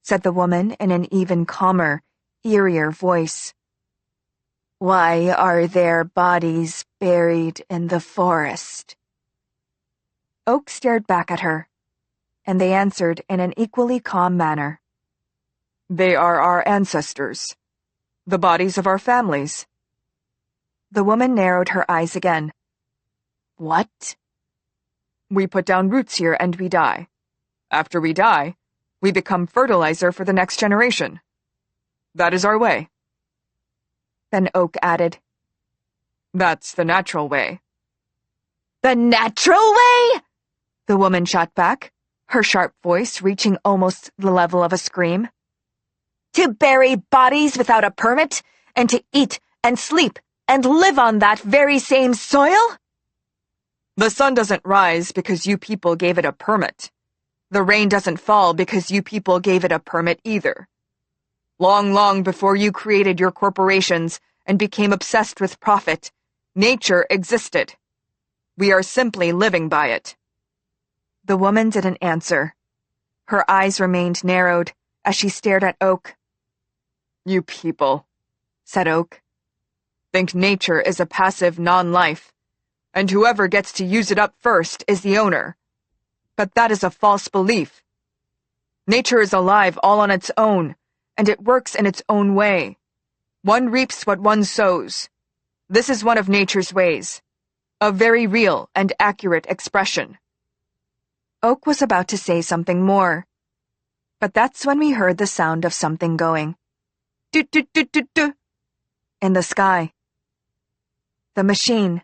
Said the woman in an even calmer, eerier voice. Why are their bodies buried in the forest? Oak stared back at her, and they answered in an equally calm manner. They are our ancestors, the bodies of our families. The woman narrowed her eyes again. What? We put down roots here and we die. After we die, we become fertilizer for the next generation. That is our way. Then Oak added, That's the natural way. The natural way? The woman shot back, her sharp voice reaching almost the level of a scream. To bury bodies without a permit, and to eat and sleep and live on that very same soil? The sun doesn't rise because you people gave it a permit. The rain doesn't fall because you people gave it a permit either. Long before you created your corporations and became obsessed with profit, nature existed. We are simply living by it. The woman didn't answer. Her eyes remained narrowed as she stared at Oak. You people, said Oak, think nature is a passive non-life, and whoever gets to use it up first is the owner. But that is a false belief. Nature is alive all on its own, and it works in its own way. One reaps what one sows. This is one of nature's ways, a very real and accurate expression. Oak was about to say something more, but that's when we heard the sound of something going. Do-do-do-do-do. In the sky. The machine.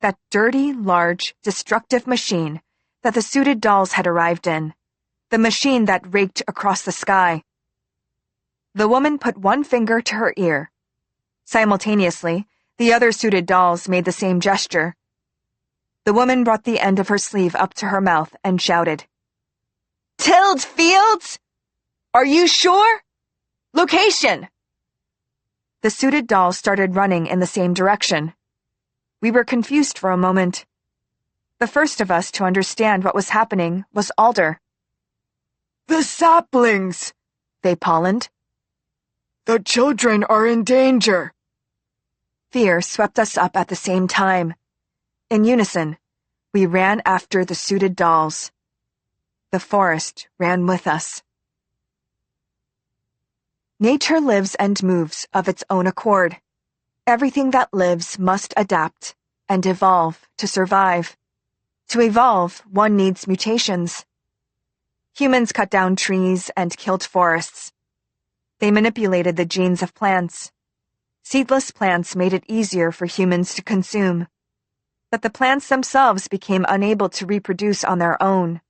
That dirty, large, destructive machine that the suited dolls had arrived in. The machine that raked across the sky. The woman put one finger to her ear. Simultaneously, the other suited dolls made the same gesture. The woman brought the end of her sleeve up to her mouth and shouted, Tilled fields? Are you sure? Location! The suited dolls started running in the same direction. We were confused for a moment. The first of us to understand what was happening was Alder. The saplings, they pollened. The children are in danger. Fear swept us up at the same time. In unison, we ran after the suited dolls. The forest ran with us. Nature lives and moves of its own accord. Everything that lives must adapt and evolve to survive. To evolve, one needs mutations. Humans cut down trees and killed forests. They manipulated the genes of plants. Seedless plants made it easier for humans to consume. But the plants themselves became unable to reproduce on their own.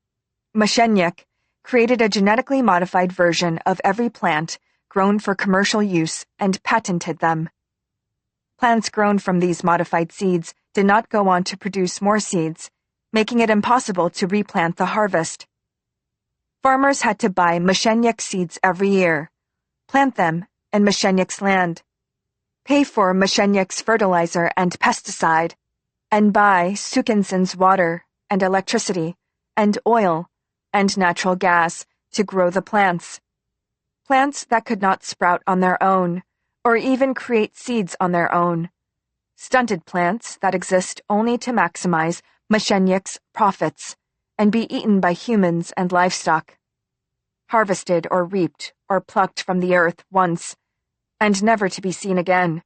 Mashenyuk created a genetically modified version of every plant grown for commercial use and patented them. Plants grown from these modified seeds did not go on to produce more seeds, making it impossible to replant the harvest. Farmers had to buy Mashenyuk seeds every year, plant them in Mashenyuk's land, pay for Mashenyuk's fertilizer and pesticide, and buy Sukinson's water and electricity and oil and natural gas to grow the plants. Plants that could not sprout on their own, or even create seeds on their own. Stunted plants that exist only to maximize Mashenyuk's profits and be eaten by humans and livestock. Harvested or reaped or plucked from the earth once, and never to be seen again.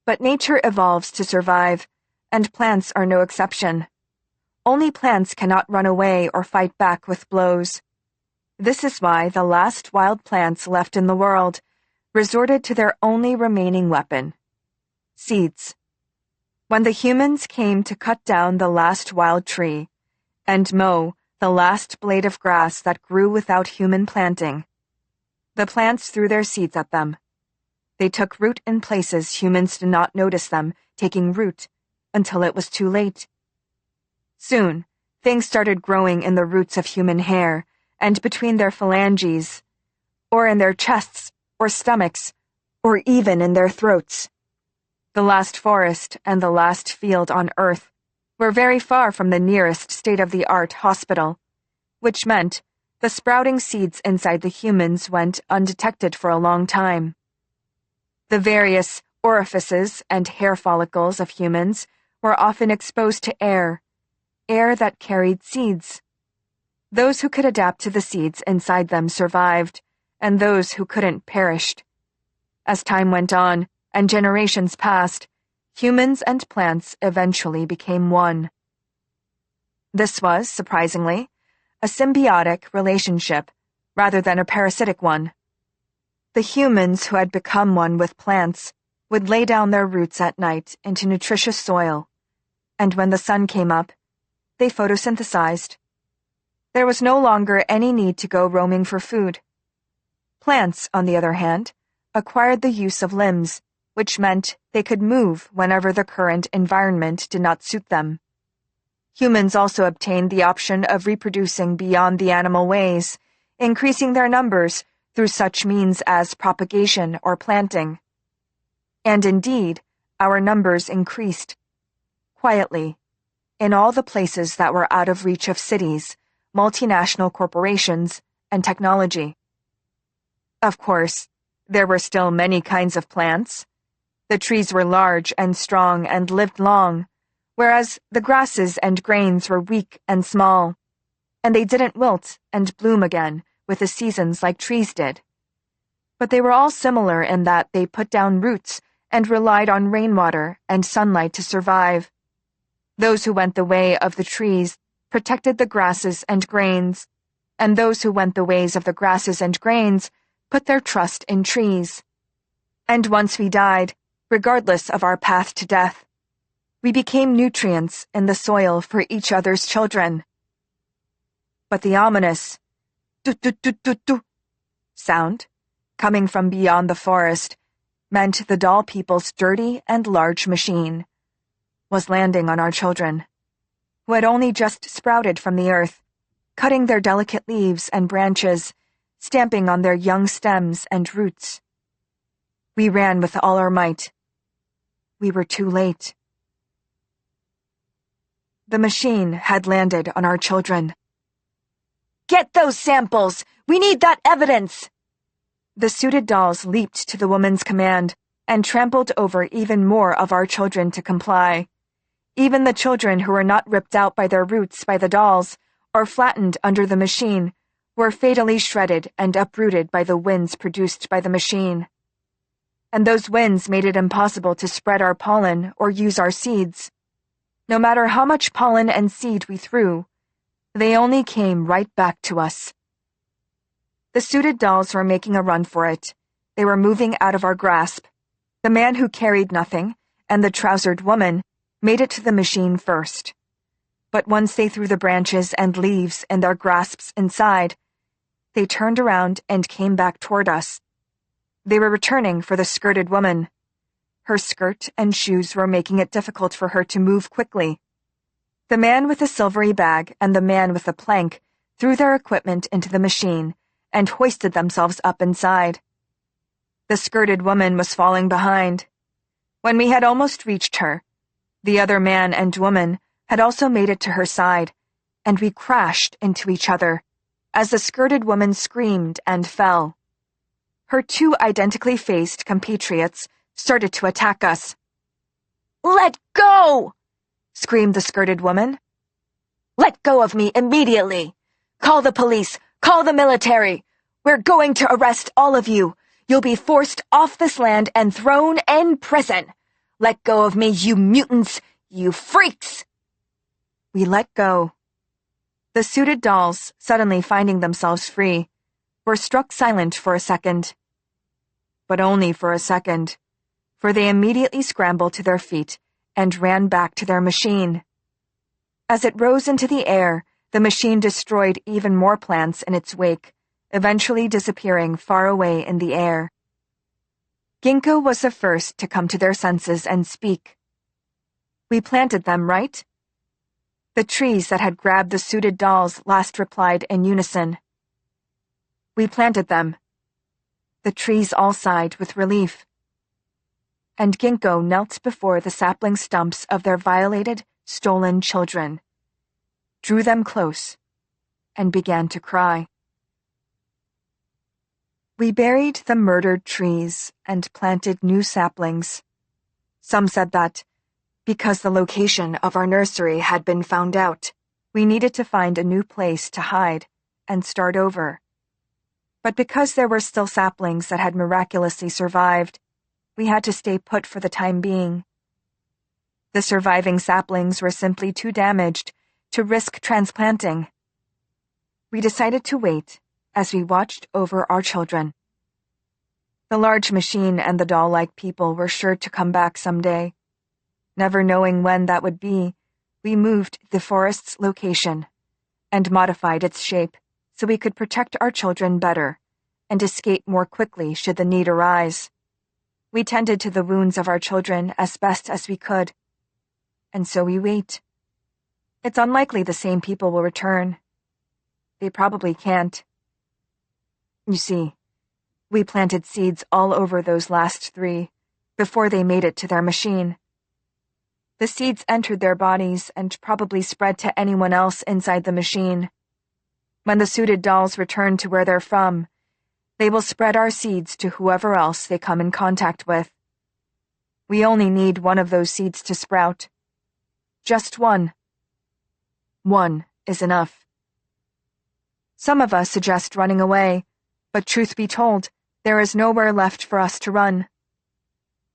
But nature evolves to survive, and plants are no exception. Only plants cannot run away or fight back with blows. This is why the last wild plants left in the world resorted to their only remaining weapon: seeds. When the humans came to cut down the last wild tree and mow the last blade of grass that grew without human planting, the plants threw their seeds at them. They took root in places humans did not notice them taking root until it was too late. Soon, things started growing in the roots of human hair and between their phalanges, or in their chests or stomachs, or even in their throats. The last forest and the last field on Earth were very far from the nearest state-of-the-art hospital, which meant the sprouting seeds inside the humans went undetected for a long time. The various orifices and hair follicles of humans were often exposed to air that carried seeds. Those who could adapt to the seeds inside them survived, and those who couldn't perished. As time went on and generations passed, humans and plants eventually became one. This was, surprisingly, a symbiotic relationship rather than a parasitic one. The humans who had become one with plants would lay down their roots at night into nutritious soil, and when the sun came up, they photosynthesized. There was no longer any need to go roaming for food. Plants, on the other hand, acquired the use of limbs, which meant they could move whenever the current environment did not suit them. Humans also obtained the option of reproducing beyond the animal ways, increasing their numbers through such means as propagation or planting. And indeed, our numbers increased. Quietly, in all the places that were out of reach of cities, multinational corporations, and technology. Of course, there were still many kinds of plants. The trees were large and strong and lived long, whereas the grasses and grains were weak and small, and they didn't wilt and bloom again with the seasons like trees did. But they were all similar in that they put down roots and relied on rainwater and sunlight to survive. Those who went the way of the trees protected the grasses and grains, and those who went the ways of the grasses and grains put their trust in trees. And once we died, regardless of our path to death, we became nutrients in the soil for each other's children. But the ominous do-do-do-do-do sound, coming from beyond the forest, meant the doll people's dirty and large machine was landing on our children, who had only just sprouted from the earth, cutting their delicate leaves and branches, stamping on their young stems and roots. We ran with all our might. We were too late. The machine had landed on our children. "Get those samples! We need that evidence!" The suited dolls leaped to the woman's command and trampled over even more of our children to comply. Even the children who were not ripped out by their roots by the dolls or flattened under the machine were fatally shredded and uprooted by the winds produced by the machine. And those winds made it impossible to spread our pollen or use our seeds. No matter how much pollen and seed we threw, they only came right back to us. The suited dolls were making a run for it. They were moving out of our grasp. The man who carried nothing, and the trousered woman, made it to the machine first. But once they threw the branches and leaves in their grasps inside, they turned around and came back toward us. They were returning for the skirted woman. Her skirt and shoes were making it difficult for her to move quickly. The man with the silvery bag and the man with the plank threw their equipment into the machine and hoisted themselves up inside. The skirted woman was falling behind. When we had almost reached her, the other man and woman had also made it to her side, and we crashed into each other as the skirted woman screamed and fell. Her two identically faced compatriots started to attack us. "Let go!" screamed the skirted woman. "Let go of me immediately! Call the police! Call the military! We're going to arrest all of you! You'll be forced off this land and thrown in prison! Let go of me, you mutants! You freaks!" We let go. The suited dolls, suddenly finding themselves free, were struck silent for a second. But only for a second, for they immediately scrambled to their feet and ran back to their machine. As it rose into the air, the machine destroyed even more plants in its wake, eventually disappearing far away in the air. Ginkgo was the first to come to their senses and speak. We planted them, right? The trees that had grabbed the suited dolls last replied in unison. We planted them. The trees all sighed with relief. And Ginkgo knelt before the sapling stumps of their violated, stolen children, drew them close, and began to cry. We buried the murdered trees and planted new saplings. Some said that, because the location of our nursery had been found out, we needed to find a new place to hide and start over. But because there were still saplings that had miraculously survived, we had to stay put for the time being. The surviving saplings were simply too damaged to risk transplanting. We decided to wait as we watched over our children. The large machine and the doll-like people were sure to come back someday. Never knowing when that would be, we moved the forest's location and modified its shape so we could protect our children better and escape more quickly should the need arise. We tended to the wounds of our children as best as we could. And so we wait. It's unlikely the same people will return. They probably can't. You see, we planted seeds all over those last 3 before they made it to their machine. The seeds entered their bodies and probably spread to anyone else inside the machine. When the suited dolls return to where they're from, they will spread our seeds to whoever else they come in contact with. We only need one of those seeds to sprout. Just one. One is enough. Some of us suggest running away, but truth be told, there is nowhere left for us to run.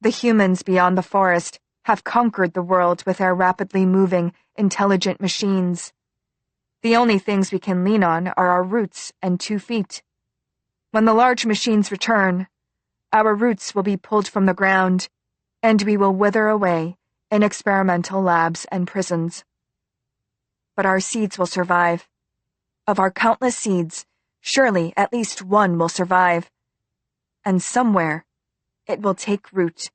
The humans beyond the forest have conquered the world with their rapidly moving, intelligent machines. The only things we can lean on are our roots and 2 feet. When the large machines return, our roots will be pulled from the ground, and we will wither away in experimental labs and prisons. But our seeds will survive. Of our countless seeds, surely at least one will survive. And somewhere, it will take root,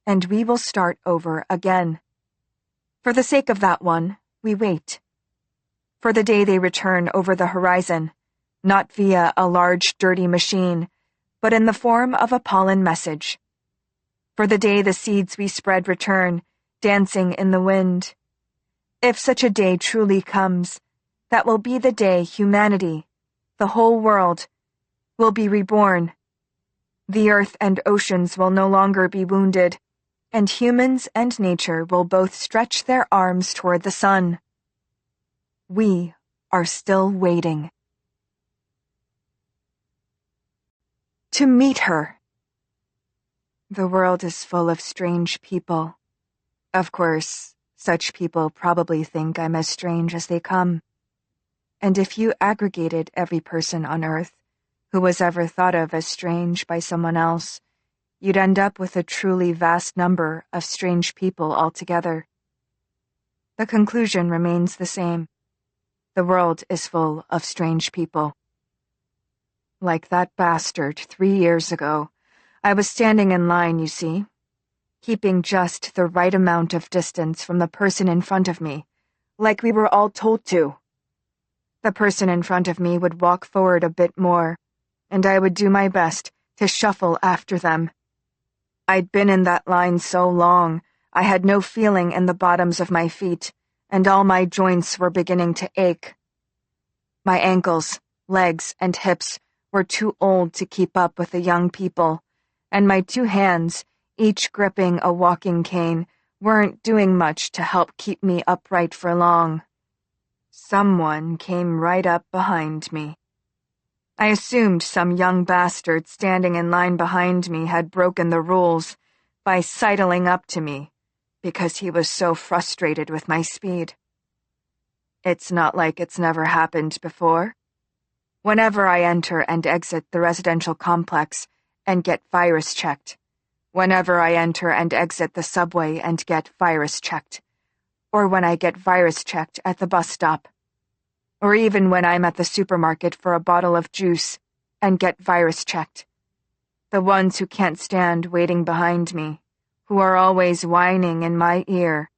and we will start over again. For the sake of that one, we wait. For the day they return over the horizon, not via a large, dirty machine, but in the form of a pollen message. For the day the seeds we spread return, dancing in the wind. If such a day truly comes, that will be the day humanity, the whole world, will be reborn. The earth and oceans will no longer be wounded, and humans and nature will both stretch their arms toward the sun. We are still waiting. To meet her. The world is full of strange people. Of course, such people probably think I'm as strange as they come. And if you aggregated every person on Earth who was ever thought of as strange by someone else, you'd end up with a truly vast number of strange people altogether. The conclusion remains the same. The world is full of strange people. Like that bastard 3 years ago, I was standing in line, you see, keeping just the right amount of distance from the person in front of me, like we were all told to. The person in front of me would walk forward a bit more, and I would do my best to shuffle after them. I'd been in that line so long, I had no feeling in the bottoms of my feet, and all my joints were beginning to ache. My ankles, legs, and hips were too old to keep up with the young people, and my 2 hands, each gripping a walking cane, weren't doing much to help keep me upright for long. Someone came right up behind me. I assumed some young bastard standing in line behind me had broken the rules by sidling up to me because he was so frustrated with my speed. It's not like it's never happened before. Whenever I enter and exit the residential complex and get virus checked, whenever I enter and exit the subway and get virus checked, or when I get virus checked at the bus stop, or even when I'm at the supermarket for a bottle of juice and get virus checked. The ones who can't stand waiting behind me, who are always whining in my ear,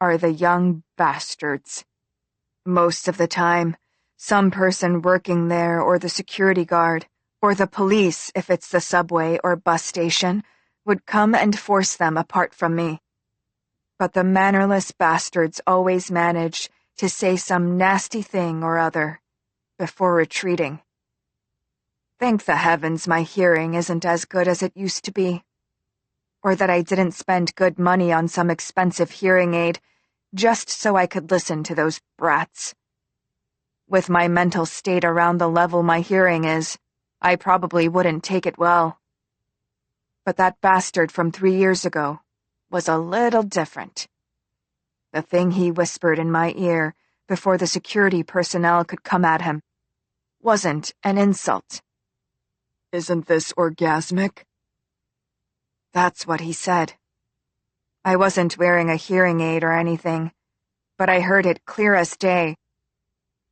are the young bastards. Most of the time, some person working there, or the security guard, or the police if it's the subway or bus station, would come and force them apart from me. But the mannerless bastards always managed to say some nasty thing or other before retreating. Thank the heavens my hearing isn't as good as it used to be, or that I didn't spend good money on some expensive hearing aid just so I could listen to those brats. With my mental state around the level my hearing is, I probably wouldn't take it well. But that bastard from 3 years ago was a little different. The thing he whispered in my ear before the security personnel could come at him wasn't an insult. Isn't this orgasmic? That's what he said. I wasn't wearing a hearing aid or anything, but I heard it clear as day.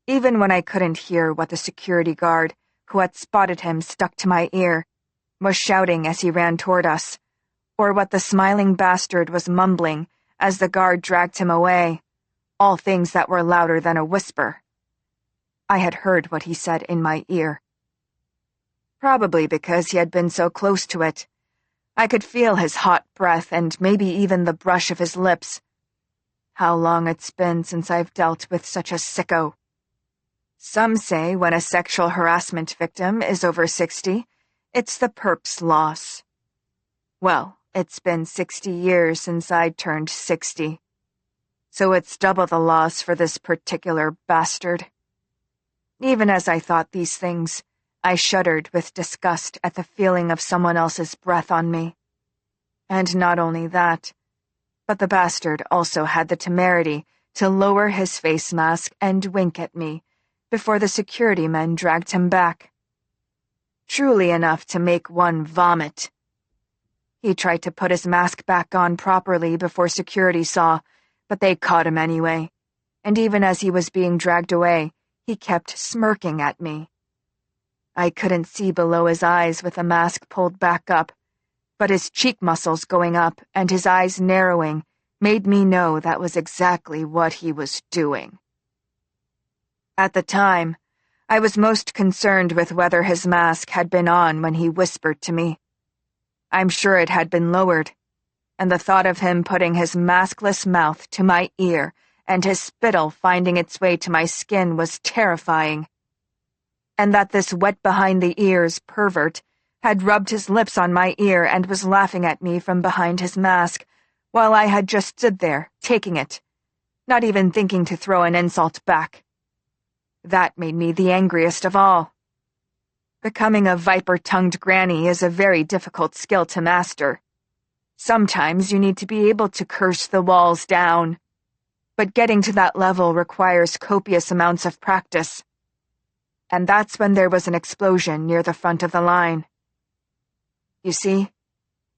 Even when I couldn't hear what the security guard, who had spotted him stuck to my ear, was shouting as he ran toward us, or what the smiling bastard was mumbling as the guard dragged him away, all things that were louder than a whisper. I had heard what he said in my ear. Probably because he had been so close to it. I could feel his hot breath and maybe even the brush of his lips. How long it's been since I've dealt with such a sicko. Some say when a sexual harassment victim is over 60, it's the perp's loss. Well, it's been 60 years since I turned 60. So it's double the loss for this particular bastard. Even as I thought these things, I shuddered with disgust at the feeling of someone else's breath on me. And not only that, but the bastard also had the temerity to lower his face mask and wink at me before the security men dragged him back. Truly enough to make one vomit. He tried to put his mask back on properly before security saw, but they caught him anyway, and even as he was being dragged away, he kept smirking at me. I couldn't see below his eyes with the mask pulled back up, but his cheek muscles going up and his eyes narrowing made me know that was exactly what he was doing. At the time, I was most concerned with whether his mask had been on when he whispered to me. I'm sure it had been lowered, and the thought of him putting his maskless mouth to my ear and his spittle finding its way to my skin was terrifying. And that this wet-behind-the-ears pervert had rubbed his lips on my ear and was laughing at me from behind his mask, while I had just stood there, taking it, not even thinking to throw an insult back. That made me the angriest of all. Becoming a viper-tongued granny is a very difficult skill to master. Sometimes you need to be able to curse the walls down, but getting to that level requires copious amounts of practice. And that's when there was an explosion near the front of the line. You see,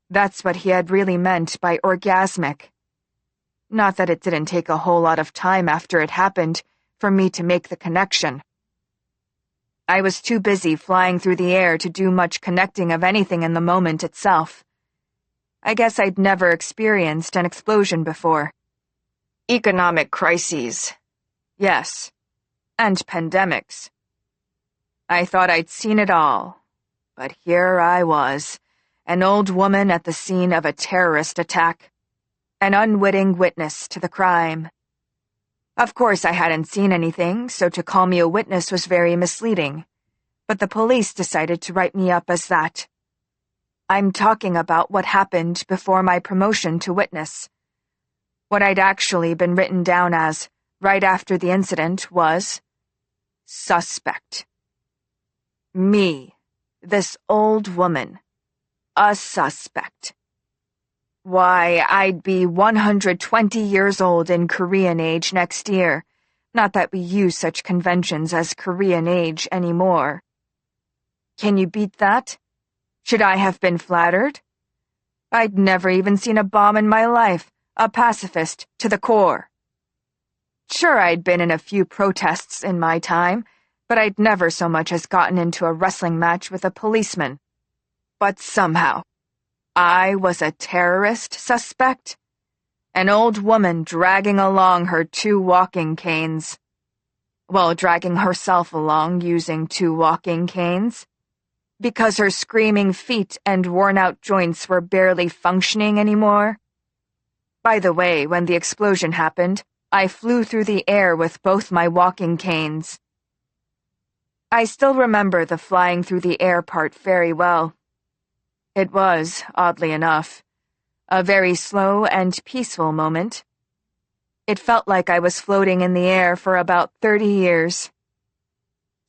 that's what he had really meant by orgasmic. Not that it didn't take a whole lot of time after it happened for me to make the connection. I was too busy flying through the air to do much connecting of anything in the moment itself. I guess I'd never experienced an explosion before. Economic crises. Yes. And pandemics. I thought I'd seen it all, but here I was, an old woman at the scene of a terrorist attack, an unwitting witness to the crime. Of course I hadn't seen anything, so to call me a witness was very misleading, but the police decided to write me up as that. I'm talking about what happened before my promotion to witness. What I'd actually been written down as, right after the incident, was suspect. Me, this old woman, a suspect. Why, I'd be 120 years old in Korean age next year. Not that we use such conventions as Korean age anymore. Can you beat that? Should I have been flattered? I'd never even seen a bomb in my life, a pacifist to the core. Sure, I'd been in a few protests in my time, but I'd never so much as gotten into a wrestling match with a policeman. But somehow, I was a terrorist suspect. An old woman dragging along her 2 walking canes. Well, dragging herself along using 2 walking canes. Because her screaming feet and worn-out joints were barely functioning anymore. By the way, when the explosion happened, I flew through the air with both my walking canes. I still remember the flying through the air part very well. It was, oddly enough, a very slow and peaceful moment. It felt like I was floating in the air for about 30 years.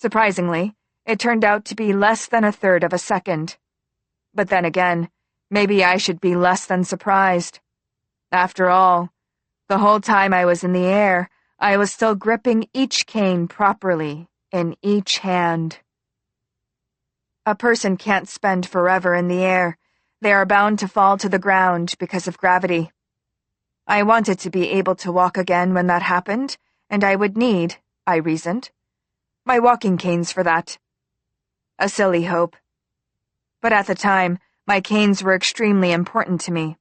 Surprisingly, it turned out to be less than 1/3 of a second. But then again, maybe I should be less than surprised. After all, the whole time I was in the air, I was still gripping each cane properly in each hand. A person can't spend forever in the air. They are bound to fall to the ground because of gravity. I wanted to be able to walk again when that happened, and I would need, I reasoned, my walking canes for that. A silly hope. But at the time, my canes were extremely important to me,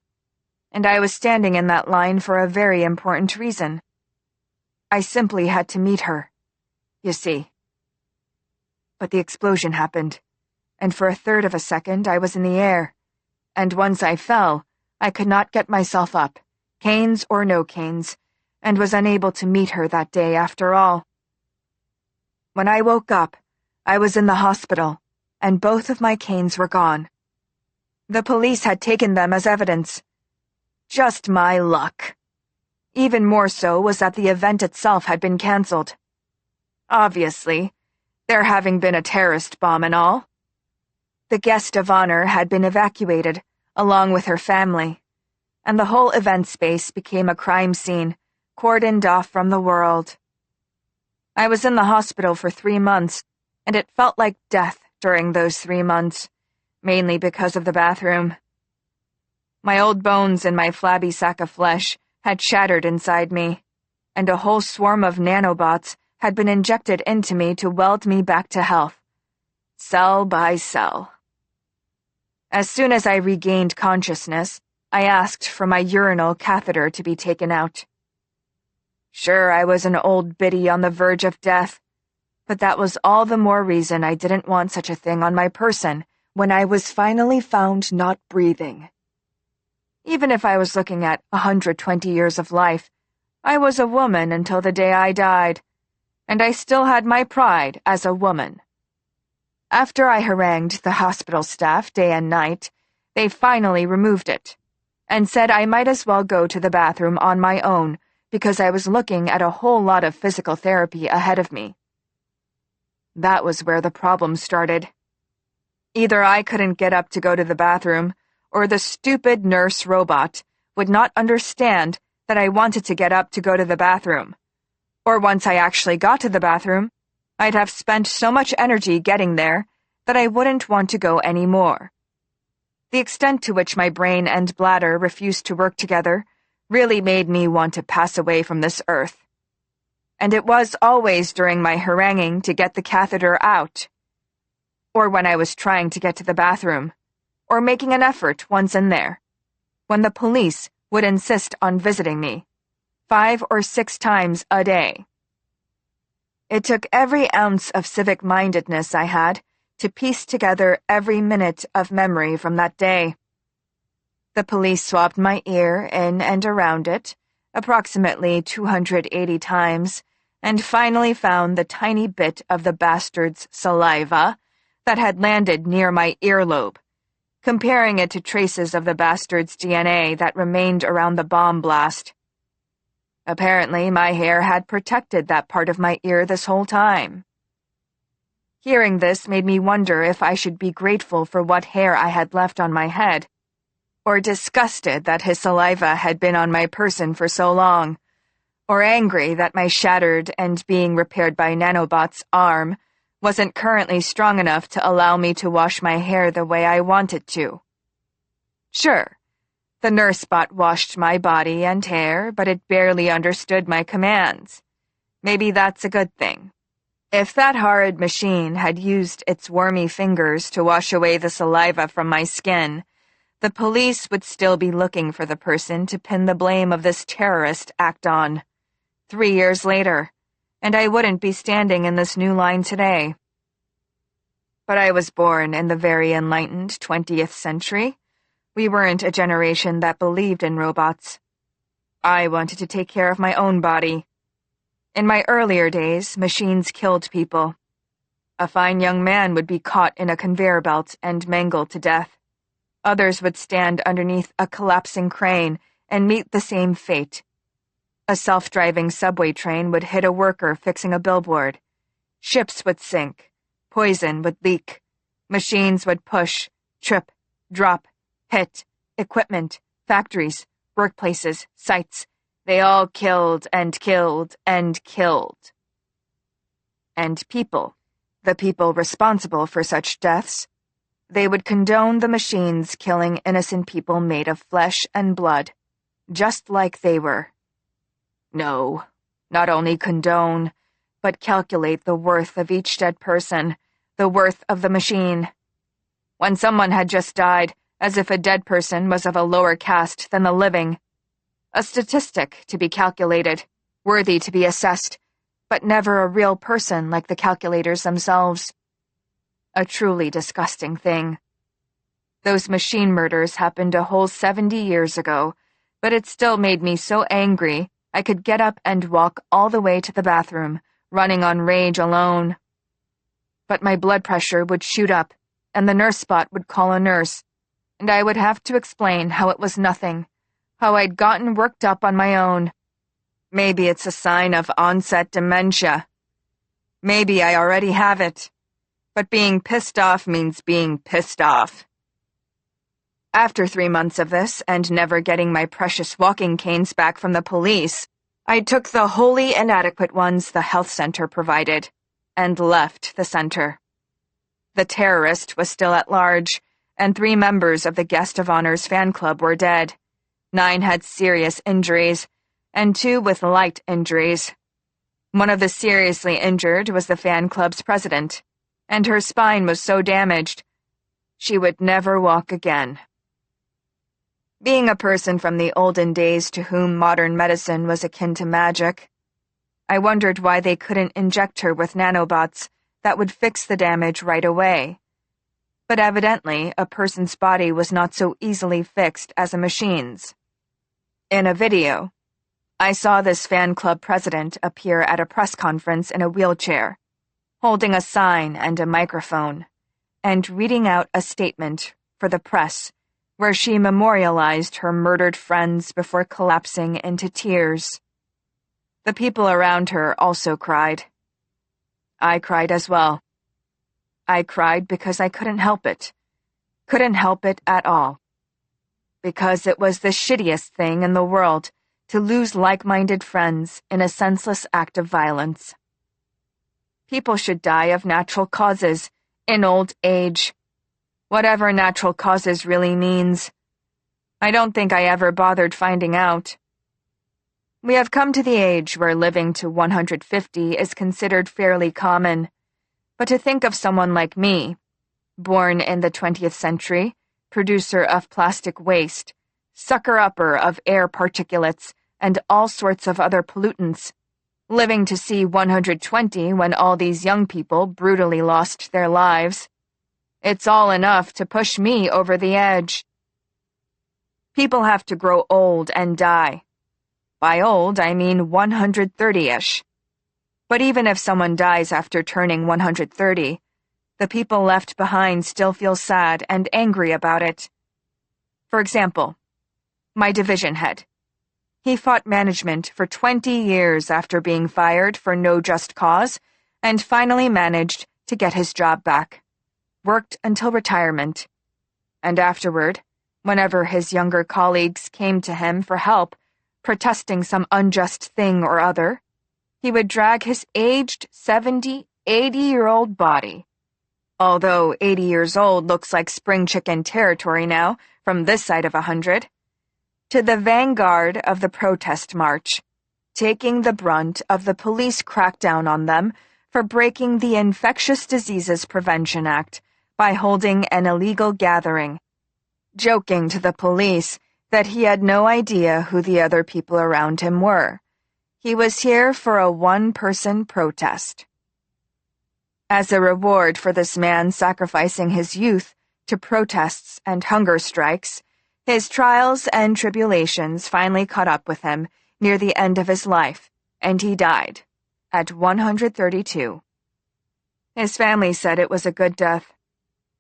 and I was standing in that line for a very important reason. I simply had to meet her, you see. But the explosion happened, and for 1/3 of a second I was in the air, and once I fell, I could not get myself up, canes or no canes, and was unable to meet her that day after all. When I woke up, I was in the hospital, and both of my canes were gone. The police had taken them as evidence. Just my luck. Even more so was that the event itself had been cancelled. Obviously, there having been a terrorist bomb and all. The guest of honor had been evacuated, along with her family, and the whole event space became a crime scene, cordoned off from the world. I was in the hospital for 3 months, and it felt like death during those 3 months, mainly because of the bathroom. My old bones and my flabby sack of flesh had shattered inside me, and a whole swarm of nanobots had been injected into me to weld me back to health, cell by cell. As soon as I regained consciousness, I asked for my urinal catheter to be taken out. Sure, I was an old biddy on the verge of death, but that was all the more reason I didn't want such a thing on my person when I was finally found not breathing. Even if I was looking at 120 years of life, I was a woman until the day I died, and I still had my pride as a woman. After I harangued the hospital staff day and night, they finally removed it, and said I might as well go to the bathroom on my own because I was looking at a whole lot of physical therapy ahead of me. That was where the problem started. Either I couldn't get up to go to the bathroom, or the stupid nurse robot would not understand that I wanted to get up to go to the bathroom. Or once I actually got to the bathroom, I'd have spent so much energy getting there that I wouldn't want to go anymore. The extent to which my brain and bladder refused to work together really made me want to pass away from this earth. And it was always during my haranguing to get the catheter out, or when I was trying to get to the bathroom, or making an effort once in there, when the police would insist on visiting me, 5 or 6 times a day. It took every ounce of civic-mindedness I had to piece together every minute of memory from that day. The police swabbed my ear in and around it, approximately 280 times, and finally found the tiny bit of the bastard's saliva that had landed near my earlobe, comparing it to traces of the bastard's DNA that remained around the bomb blast. Apparently, my hair had protected that part of my ear this whole time. Hearing this made me wonder if I should be grateful for what hair I had left on my head, or disgusted that his saliva had been on my person for so long, or angry that my shattered and being repaired by nanobots arm wasn't currently strong enough to allow me to wash my hair the way I wanted to. Sure, the nurse bot washed my body and hair, but it barely understood my commands. Maybe that's a good thing. If that horrid machine had used its wormy fingers to wash away the saliva from my skin, the police would still be looking for the person to pin the blame of this terrorist act on. 3 years later, and I wouldn't be standing in this new line today. But I was born in the very enlightened 20th century. We weren't a generation that believed in robots. I wanted to take care of my own body. In my earlier days, machines killed people. A fine young man would be caught in a conveyor belt and mangled to death. Others would stand underneath a collapsing crane and meet the same fate. A self-driving subway train would hit a worker fixing a billboard. Ships would sink. Poison would leak. Machines would push, trip, drop, hit, equipment, factories, workplaces, sites. They all killed and killed and killed. And people, the people responsible for such deaths, they would condone the machines killing innocent people made of flesh and blood, just like they were. No, not only condone, but calculate the worth of each dead person, the worth of the machine. When someone had just died, as if a dead person was of a lower caste than the living. A statistic to be calculated, worthy to be assessed, but never a real person like the calculators themselves. A truly disgusting thing. Those machine murders happened a whole 70 years ago, but it still made me so angry I could get up and walk all the way to the bathroom, running on rage alone. But my blood pressure would shoot up, and the nurse spot would call a nurse, and I would have to explain how it was nothing, how I'd gotten worked up on my own. Maybe it's a sign of onset dementia. Maybe I already have it. But being pissed off means being pissed off. After 3 months of this, and never getting my precious walking canes back from the police, I took the wholly inadequate ones the health center provided, and left the center. The terrorist was still at large, and 3 members of the Guest of Honor's fan club were dead. 9 had serious injuries, and 2 with light injuries. One of the seriously injured was the fan club's president, and her spine was so damaged, she would never walk again. Being a person from the olden days to whom modern medicine was akin to magic, I wondered why they couldn't inject her with nanobots that would fix the damage right away. But evidently, a person's body was not so easily fixed as a machine's. In a video, I saw this fan club president appear at a press conference in a wheelchair, holding a sign and a microphone, and reading out a statement for the press where she memorialized her murdered friends before collapsing into tears. The people around her also cried. I cried as well. I cried because I couldn't help it. Couldn't help it at all. Because it was the shittiest thing in the world to lose like-minded friends in a senseless act of violence. People should die of natural causes, in old age. Whatever natural causes really means. I don't think I ever bothered finding out. We have come to the age where living to 150 is considered fairly common, but to think of someone like me, born in the 20th century, producer of plastic waste, sucker-upper of air particulates, and all sorts of other pollutants, living to see 120 when all these young people brutally lost their lives. It's all enough to push me over the edge. People have to grow old and die. By old, I mean 130-ish. But even if someone dies after turning 130, the people left behind still feel sad and angry about it. For example, my division head. He fought management for 20 years after being fired for no just cause, and finally managed to get his job back. Worked until retirement. And afterward, whenever his younger colleagues came to him for help, protesting some unjust thing or other, he would drag his aged 70, 80-year-old body. Although 80 years old looks like spring chicken territory now, from this side of 100, to the vanguard of the protest march, taking the brunt of the police crackdown on them for breaking the Infectious Diseases Prevention Act by holding an illegal gathering, joking to the police that he had no idea who the other people around him were. He was here for a one-person protest. As a reward for this man sacrificing his youth to protests and hunger strikes, his trials and tribulations finally caught up with him near the end of his life, and he died at 132. His family said it was a good death,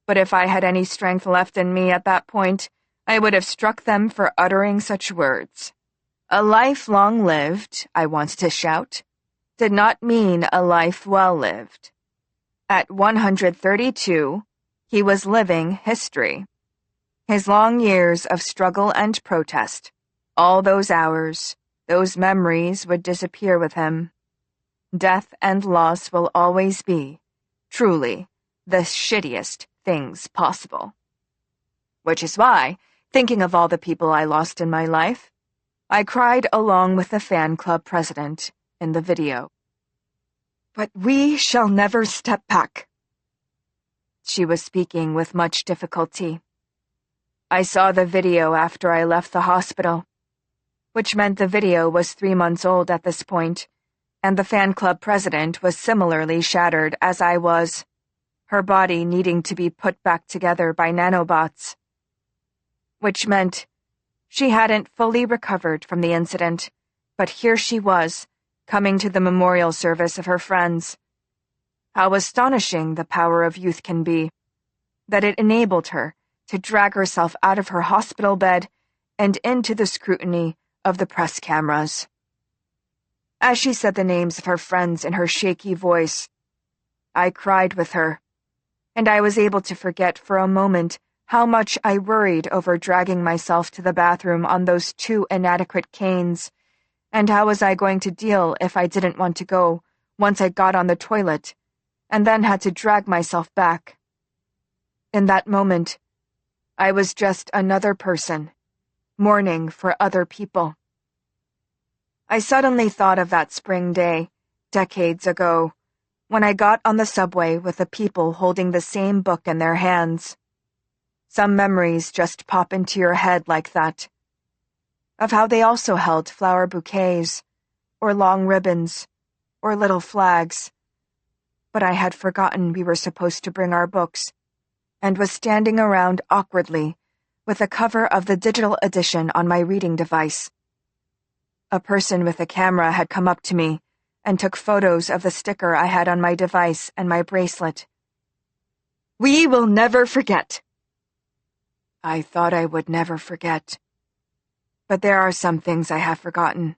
but if I had any strength left in me at that point, I would have struck them for uttering such words. A life long lived, I wanted to shout, did not mean a life well lived. At 132, he was living history. His long years of struggle and protest, all those hours, those memories would disappear with him. Death and loss will always be, truly, the shittiest things possible. Which is why, thinking of all the people I lost in my life, I cried along with the fan club president in the video. But we shall never step back. She was speaking with much difficulty. I saw the video after I left the hospital, which meant the video was 3 months old at this point, and the fan club president was similarly shattered as I was, her body needing to be put back together by nanobots. Which meant she hadn't fully recovered from the incident, but here she was, coming to the memorial service of her friends. How astonishing the power of youth can be, that it enabled her to drag herself out of her hospital bed and into the scrutiny of the press cameras. As she said the names of her friends in her shaky voice, I cried with her, and I was able to forget for a moment how much I worried over dragging myself to the bathroom on those 2 inadequate canes, and how was I going to deal if I didn't want to go once I got on the toilet, and then had to drag myself back. In that moment, I was just another person, mourning for other people. I suddenly thought of that spring day, decades ago, when I got on the subway with the people holding the same book in their hands. Some memories just pop into your head like that, of how they also held flower bouquets, or long ribbons, or little flags. But I had forgotten we were supposed to bring our books, and was standing around awkwardly with the cover of the digital edition on my reading device. A person with a camera had come up to me and took photos of the sticker I had on my device and my bracelet. We will never forget. I thought I would never forget. But there are some things I have forgotten.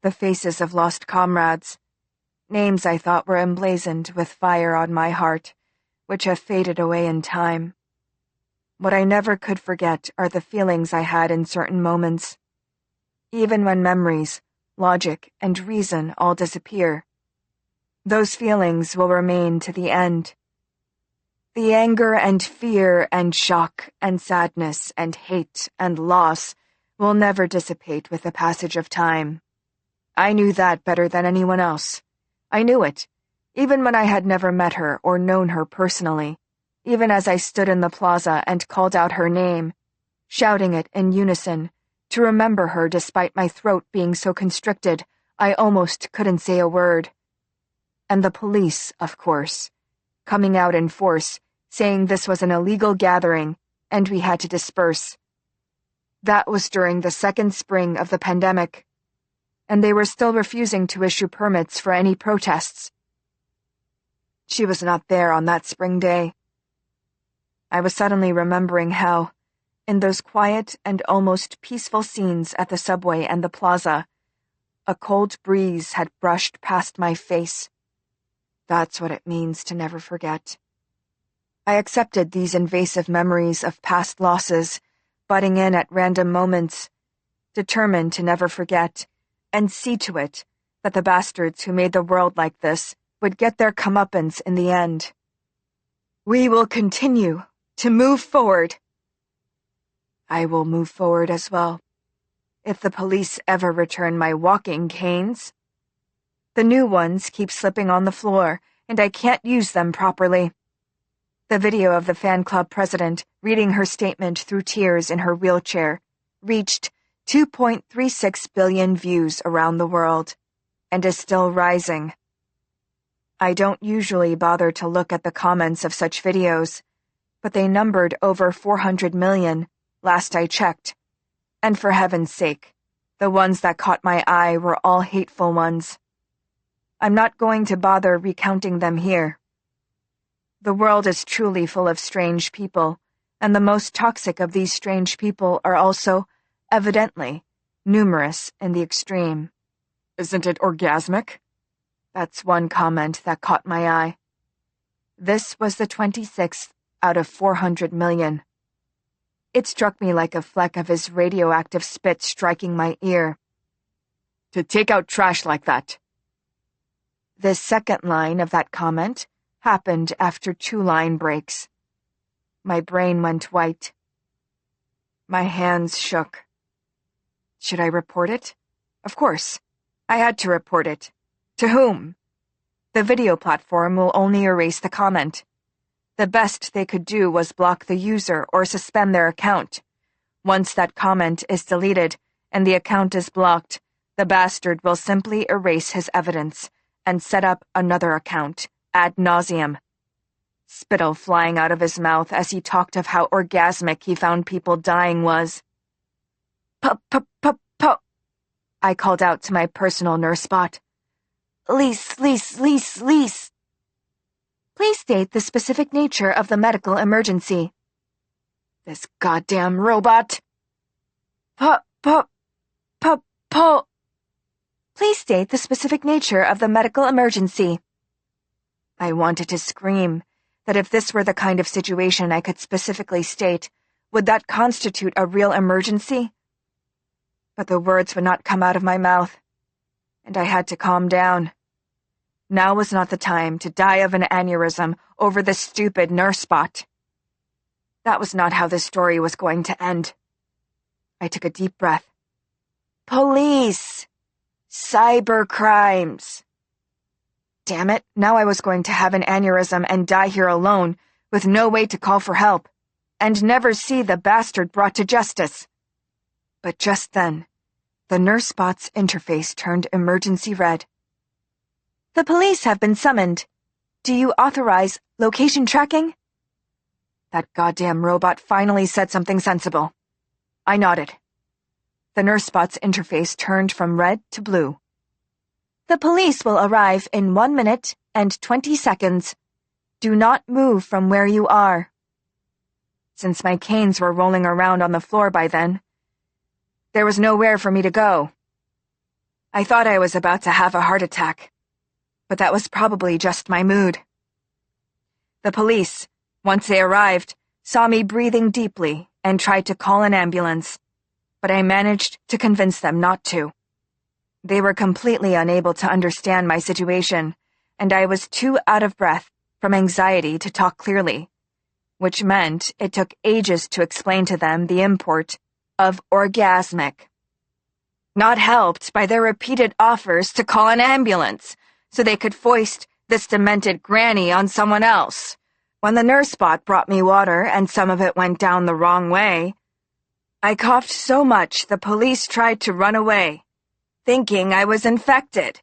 The faces of lost comrades, names I thought were emblazoned with fire on my heart, which have faded away in time. What I never could forget are the feelings I had in certain moments. Even when memories, logic, and reason all disappear, those feelings will remain to the end. The anger and fear and shock and sadness and hate and loss will never dissipate with the passage of time. I knew that better than anyone else. I knew it, even when I had never met her or known her personally, even as I stood in the plaza and called out her name, shouting it in unison, to remember her despite my throat being so constricted I almost couldn't say a word. And the police, of course, coming out in force, saying this was an illegal gathering and we had to disperse. That was during the second spring of the pandemic, and they were still refusing to issue permits for any protests. She was not there on that spring day. I was suddenly remembering how, in those quiet and almost peaceful scenes at the subway and the plaza, a cold breeze had brushed past my face. That's what it means to never forget. I accepted these invasive memories of past losses, butting in at random moments, determined to never forget, and see to it that the bastards who made the world like this would get their comeuppance in the end. We will continue to move forward. I will move forward as well, if the police ever return my walking canes. The new ones keep slipping on the floor, and I can't use them properly. The video of the fan club president reading her statement through tears in her wheelchair reached 2.36 billion views around the world, and is still rising. I don't usually bother to look at the comments of such videos, but they numbered over 400 million, last I checked. And for heaven's sake, the ones that caught my eye were all hateful ones. I'm not going to bother recounting them here. The world is truly full of strange people, and the most toxic of these strange people are also, evidently, numerous in the extreme. Isn't it orgasmic? That's one comment that caught my eye. This was the 26th out of 400 million. It struck me like a fleck of his radioactive spit striking my ear. To take out trash like that. The second line of that comment happened after 2 line breaks. My brain went white. My hands shook. Should I report it? Of course. I had to report it. To whom? The video platform will only erase the comment. The best they could do was block the user or suspend their account. Once that comment is deleted and the account is blocked, the bastard will simply erase his evidence and set up another account, ad nauseum. Spittle flying out of his mouth as he talked of how orgasmic he found people dying was. Po. I called out to my personal nurse bot. Lease. Please state the specific nature of the medical emergency. This goddamn robot. Po. Please state the specific nature of the medical emergency. I wanted to scream that if this were the kind of situation I could specifically state, would that constitute a real emergency? But the words would not come out of my mouth, and I had to calm down. Now was not the time to die of an aneurysm over this stupid nurse bot. That was not how this story was going to end. I took a deep breath. Police! Cybercrimes! Damn it, now I was going to have an aneurysm and die here alone, with no way to call for help, and never see the bastard brought to justice. But just then, the nurse bot's interface turned emergency red. The police have been summoned. Do you authorize location tracking? That goddamn robot finally said something sensible. I nodded. The nurse bot's interface turned from red to blue. The police will arrive in 1 minute and 20 seconds. Do not move from where you are. Since my canes were rolling around on the floor by then, there was nowhere for me to go. I thought I was about to have a heart attack, but that was probably just my mood. The police, once they arrived, saw me breathing deeply and tried to call an ambulance, but I managed to convince them not to. They were completely unable to understand my situation, and I was too out of breath from anxiety to talk clearly, which meant it took ages to explain to them the import of orgasmic. Not helped by their repeated offers to call an ambulance so they could foist this demented granny on someone else. When the nurse bot brought me water and some of it went down the wrong way, I coughed so much the police tried to run away, thinking I was infected.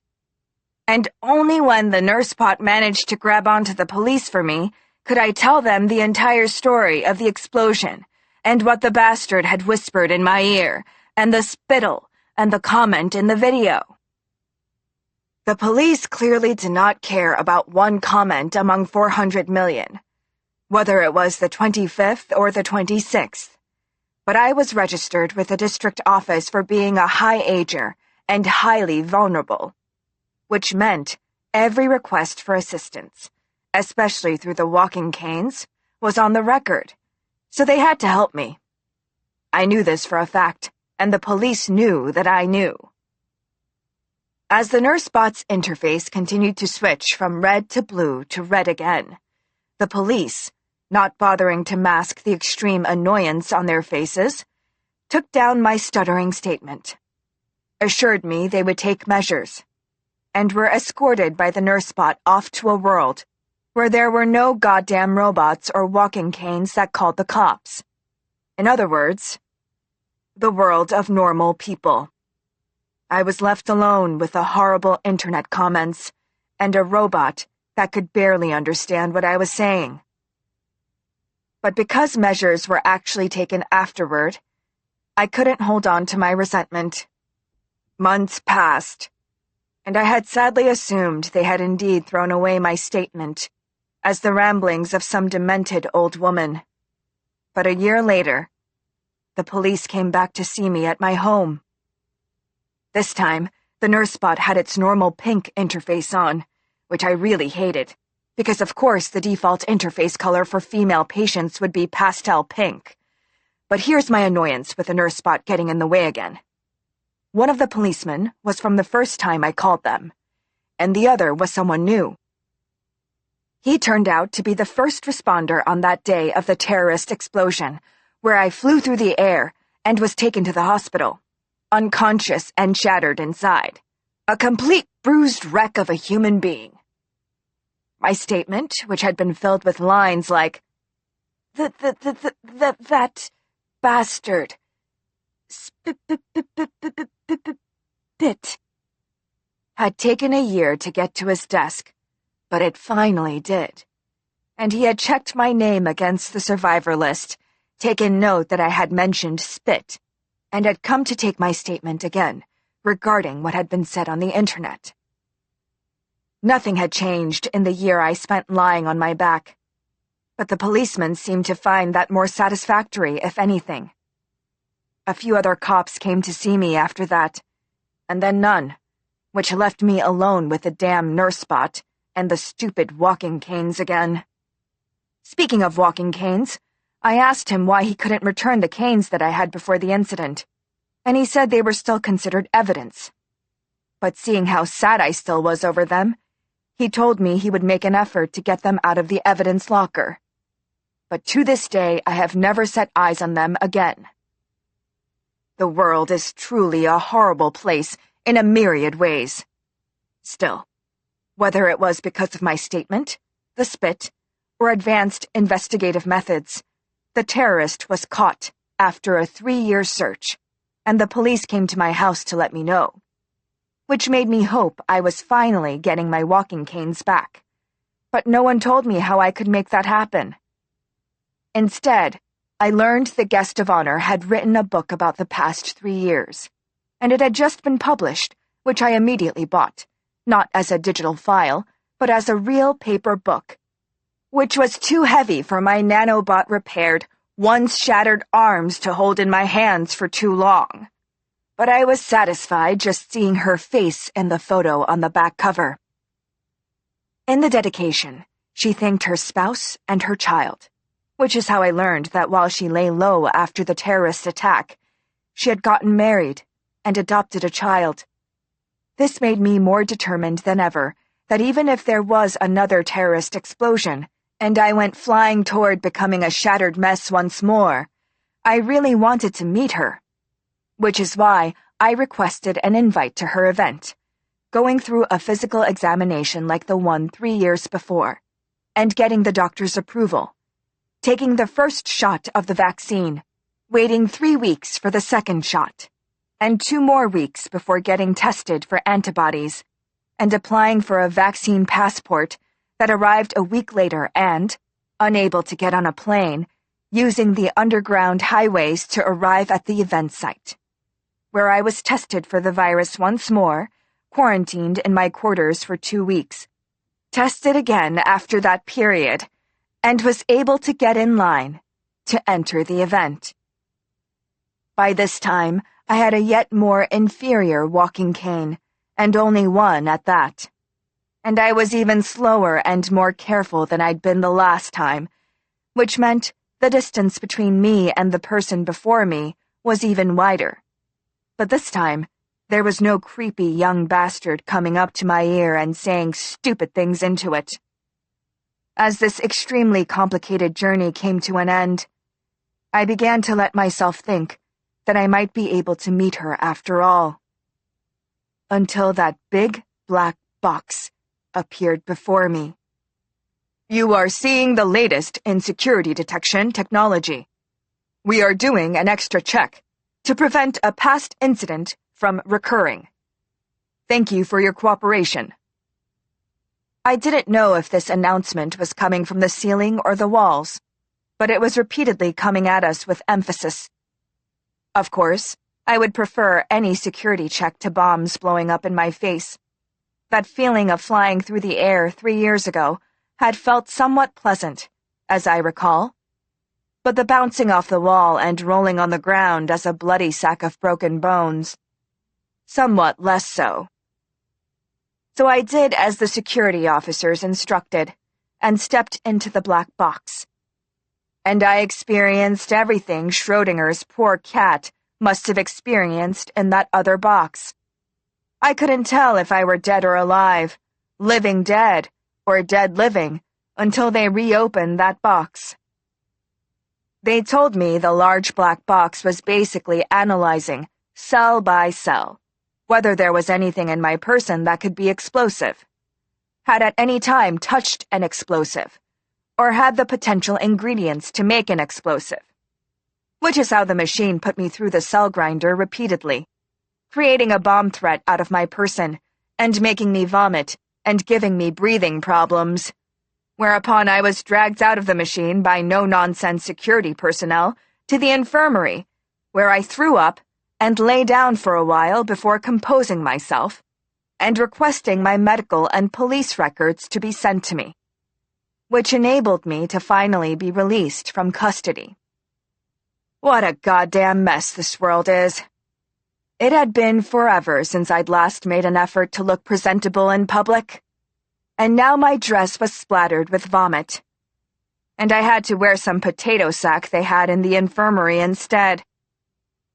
And only when the nurse bot managed to grab onto the police for me could I tell them the entire story of the explosion and what the bastard had whispered in my ear, and the spittle, and the comment in the video. The police clearly did not care about one comment among 400 million, whether it was the 25th or the 26th. But I was registered with the district office for being a high-ager and highly vulnerable, which meant every request for assistance, especially through the walking canes, was on the record, so they had to help me. I knew this for a fact, and the police knew that I knew. As the nurse bot's interface continued to switch from red to blue to red again, the police, not bothering to mask the extreme annoyance on their faces, took down my stuttering statement, assured me they would take measures, and were escorted by the nurse bot off to a world where there were no goddamn robots or walking canes that called the cops. In other words, the world of normal people. I was left alone with the horrible internet comments and a robot that could barely understand what I was saying. But because measures were actually taken afterward, I couldn't hold on to my resentment. Months passed, and I had sadly assumed they had indeed thrown away my statement as the ramblings of some demented old woman. But a year later, the police came back to see me at my home. This time, the nurse bot had its normal pink interface on, which I really hated, because of course the default interface color for female patients would be pastel pink. But here's my annoyance with the nurse bot getting in the way again. One of the policemen was from the first time I called them, and the other was someone new. He turned out to be the first responder on that day of the terrorist explosion, where I flew through the air and was taken to the hospital, unconscious and shattered inside. A complete bruised wreck of a human being. My statement, which had been filled with lines like, that bastard, spit, had taken a year to get to his desk, but it finally did. And he had checked my name against the survivor list, taken note that I had mentioned spit, and had come to take my statement again regarding what had been said on the internet. Nothing had changed in the year I spent lying on my back, but the policemen seemed to find that more satisfactory, if anything. A few other cops came to see me after that, and then none, which left me alone with the damn nurse bot and the stupid walking canes again. Speaking of walking canes, I asked him why he couldn't return the canes that I had before the incident, and he said they were still considered evidence. But seeing how sad I still was over them, he told me he would make an effort to get them out of the evidence locker. But to this day, I have never set eyes on them again. The world is truly a horrible place in a myriad ways. Still, whether it was because of my statement, the spit, or advanced investigative methods, the terrorist was caught after a 3-year search, and the police came to my house to let me know, which made me hope I was finally getting my walking canes back. But no one told me how I could make that happen. Instead, I learned the guest of honor had written a book about the past 3 years, and it had just been published, which I immediately bought, not as a digital file, but as a real paper book, which was too heavy for my nanobot-repaired, once-shattered arms to hold in my hands for too long. But I was satisfied just seeing her face in the photo on the back cover. In the dedication, she thanked her spouse and her child, which is how I learned that while she lay low after the terrorist attack, she had gotten married and adopted a child. This made me more determined than ever that even if there was another terrorist explosion, and I went flying toward becoming a shattered mess once more, I really wanted to meet her. Which is why I requested an invite to her event, going through a physical examination like the one 3 years before, and getting the doctor's approval, taking the first shot of the vaccine, waiting 3 weeks for the second shot, and 2 more weeks before getting tested for antibodies, and applying for a vaccine passport that arrived a week later and, unable to get on a plane, using the underground highways to arrive at the event site, where I was tested for the virus once more, quarantined in my quarters for 2 weeks, tested again after that period, and was able to get in line to enter the event. By this time, I had a yet more inferior walking cane, and only one at that. And I was even slower and more careful than I'd been the last time, which meant the distance between me and the person before me was even wider. But this time, there was no creepy young bastard coming up to my ear and saying stupid things into it. As this extremely complicated journey came to an end, I began to let myself think that I might be able to meet her after all. Until that big black box appeared before me. You are seeing the latest in security detection technology. We are doing an extra check to prevent a past incident from recurring. Thank you for your cooperation. I didn't know if this announcement was coming from the ceiling or the walls, but it was repeatedly coming at us with emphasis. Of course, I would prefer any security check to bombs blowing up in my face. That feeling of flying through the air 3 years ago had felt somewhat pleasant, as I recall. But the bouncing off the wall and rolling on the ground as a bloody sack of broken bones, somewhat less so. So I did as the security officers instructed, and stepped into the black box. And I experienced everything Schrodinger's poor cat must have experienced in that other box. I couldn't tell if I were dead or alive, living dead, or dead living, until they reopened that box. They told me the large black box was basically analyzing, cell by cell, whether there was anything in my person that could be explosive, had at any time touched an explosive, or had the potential ingredients to make an explosive. Which is how the machine put me through the cell grinder repeatedly, creating a bomb threat out of my person, and making me vomit, and giving me breathing problems. Whereupon I was dragged out of the machine by no-nonsense security personnel to the infirmary, where I threw up and lay down for a while before composing myself and requesting my medical and police records to be sent to me, which enabled me to finally be released from custody. What a goddamn mess this world is. It had been forever since I'd last made an effort to look presentable in public, and now my dress was splattered with vomit, and I had to wear some potato sack they had in the infirmary instead.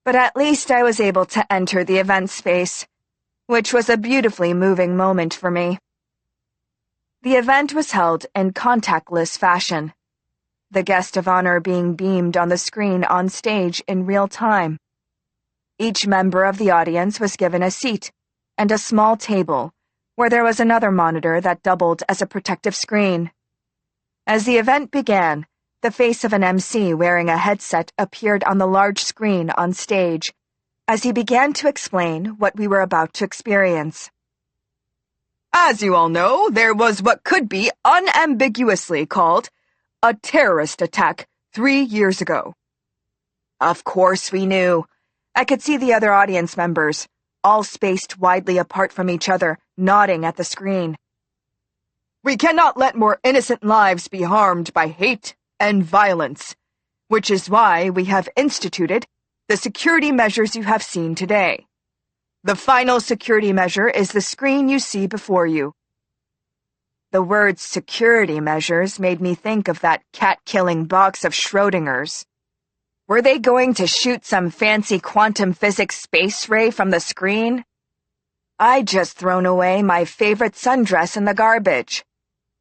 But at least I was able to enter the event space, which was a beautifully moving moment for me. The event was held in contactless fashion, the guest of honor being beamed on the screen on stage in real time. Each member of the audience was given a seat and a small table, where there was another monitor that doubled as a protective screen. As the event began, the face of an MC wearing a headset appeared on the large screen on stage as he began to explain what we were about to experience. As you all know, there was what could be unambiguously called a terrorist attack 3 years ago. Of course we knew. I could see the other audience members, all spaced widely apart from each other, nodding at the screen. We cannot let more innocent lives be harmed by hate and violence, which is why we have instituted the security measures you have seen today. The final security measure is the screen you see before you. The words security measures made me think of that cat-killing box of Schrodinger's. Were they going to shoot some fancy quantum physics space ray from the screen? I'd just thrown away my favorite sundress in the garbage.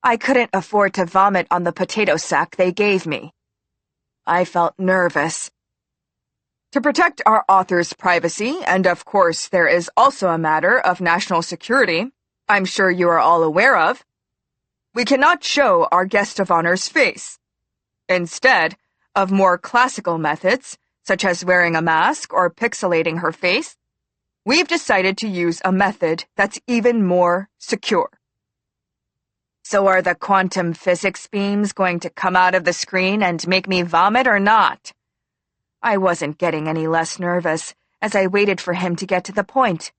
I couldn't afford to vomit on the potato sack they gave me. I felt nervous. To protect our author's privacy, and of course there is also a matter of national security, I'm sure you are all aware of, we cannot show our guest of honor's face. Instead of more classical methods, such as wearing a mask or pixelating her face, we've decided to use a method that's even more secure. So are the quantum physics beams going to come out of the screen and make me vomit or not? I wasn't getting any less nervous as I waited for him to get to the point.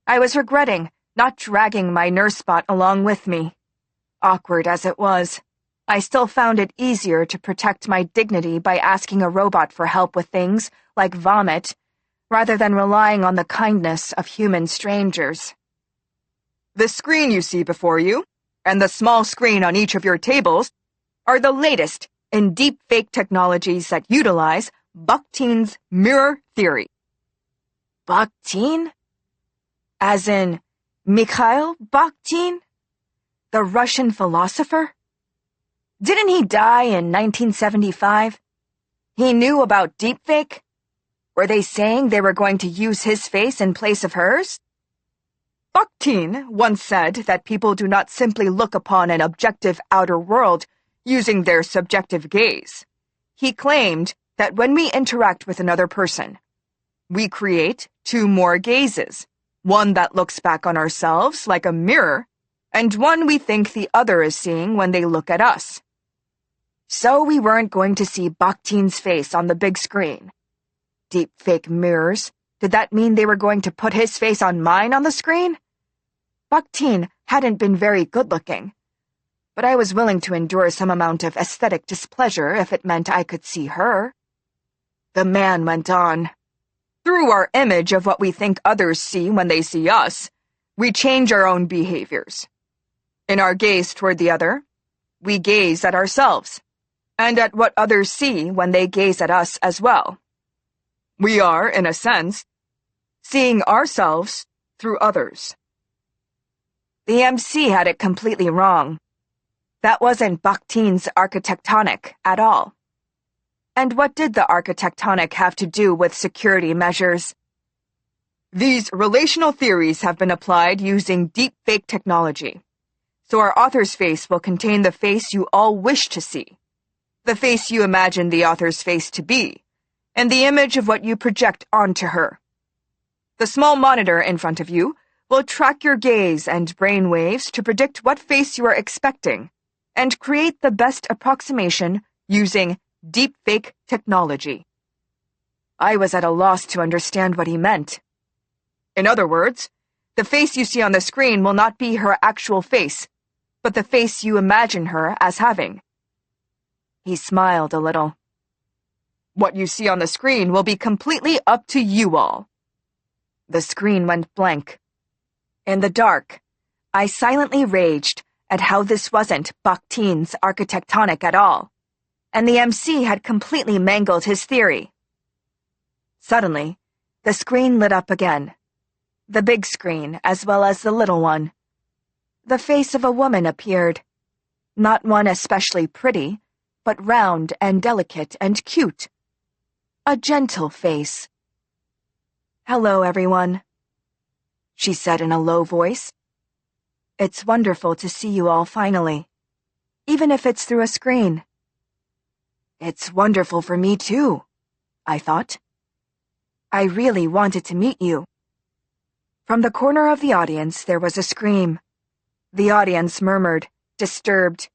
I was regretting not dragging my nurse spot along with me. Awkward as it was, I still found it easier to protect my dignity by asking a robot for help with things like vomit, rather than relying on the kindness of human strangers. The screen you see before you, and the small screen on each of your tables, are the latest in deepfake technologies that utilize Bakhtin's mirror theory. Bakhtin? As in Mikhail Bakhtin? The Russian philosopher? Didn't he die in 1975? He knew about deepfake? Were they saying they were going to use his face in place of hers? Bakhtin once said that people do not simply look upon an objective outer world using their subjective gaze. He claimed that when we interact with another person, we create two more gazes, one that looks back on ourselves like a mirror, and one we think the other is seeing when they look at us. So we weren't going to see Bakhtin's face on the big screen. Deep fake mirrors. Did that mean they were going to put his face on mine on the screen? Bakhtin hadn't been very good-looking, but I was willing to endure some amount of aesthetic displeasure if it meant I could see her. The man went on. Through our image of what we think others see when they see us, we change our own behaviors. In our gaze toward the other, we gaze at ourselves, and at what others see when they gaze at us as well. We are, in a sense, seeing ourselves through others. The MC had it completely wrong. That wasn't Bakhtin's architectonic at all. And what did the architectonic have to do with security measures? These relational theories have been applied using deepfake technology. So our author's face will contain the face you all wish to see, the face you imagine the author's face to be, and the image of what you project onto her. The small monitor in front of you will track your gaze and brain waves to predict what face you are expecting and create the best approximation using deepfake technology. I was at a loss to understand what he meant. In other words, the face you see on the screen will not be her actual face, but the face you imagine her as having. He smiled a little. What you see on the screen will be completely up to you all. The screen went blank. In the dark, I silently raged at how this wasn't Bakhtin's architectonic at all, and the MC had completely mangled his theory. Suddenly, the screen lit up again. The big screen as well as the little one. The face of a woman appeared. Not one especially pretty, but round and delicate and cute. A gentle face. "Hello, everyone," she said in a low voice. "It's wonderful to see you all finally, even if it's through a screen." "It's wonderful for me too," I thought. "I really wanted to meet you." From the corner of the audience there was a scream. The audience murmured, disturbed.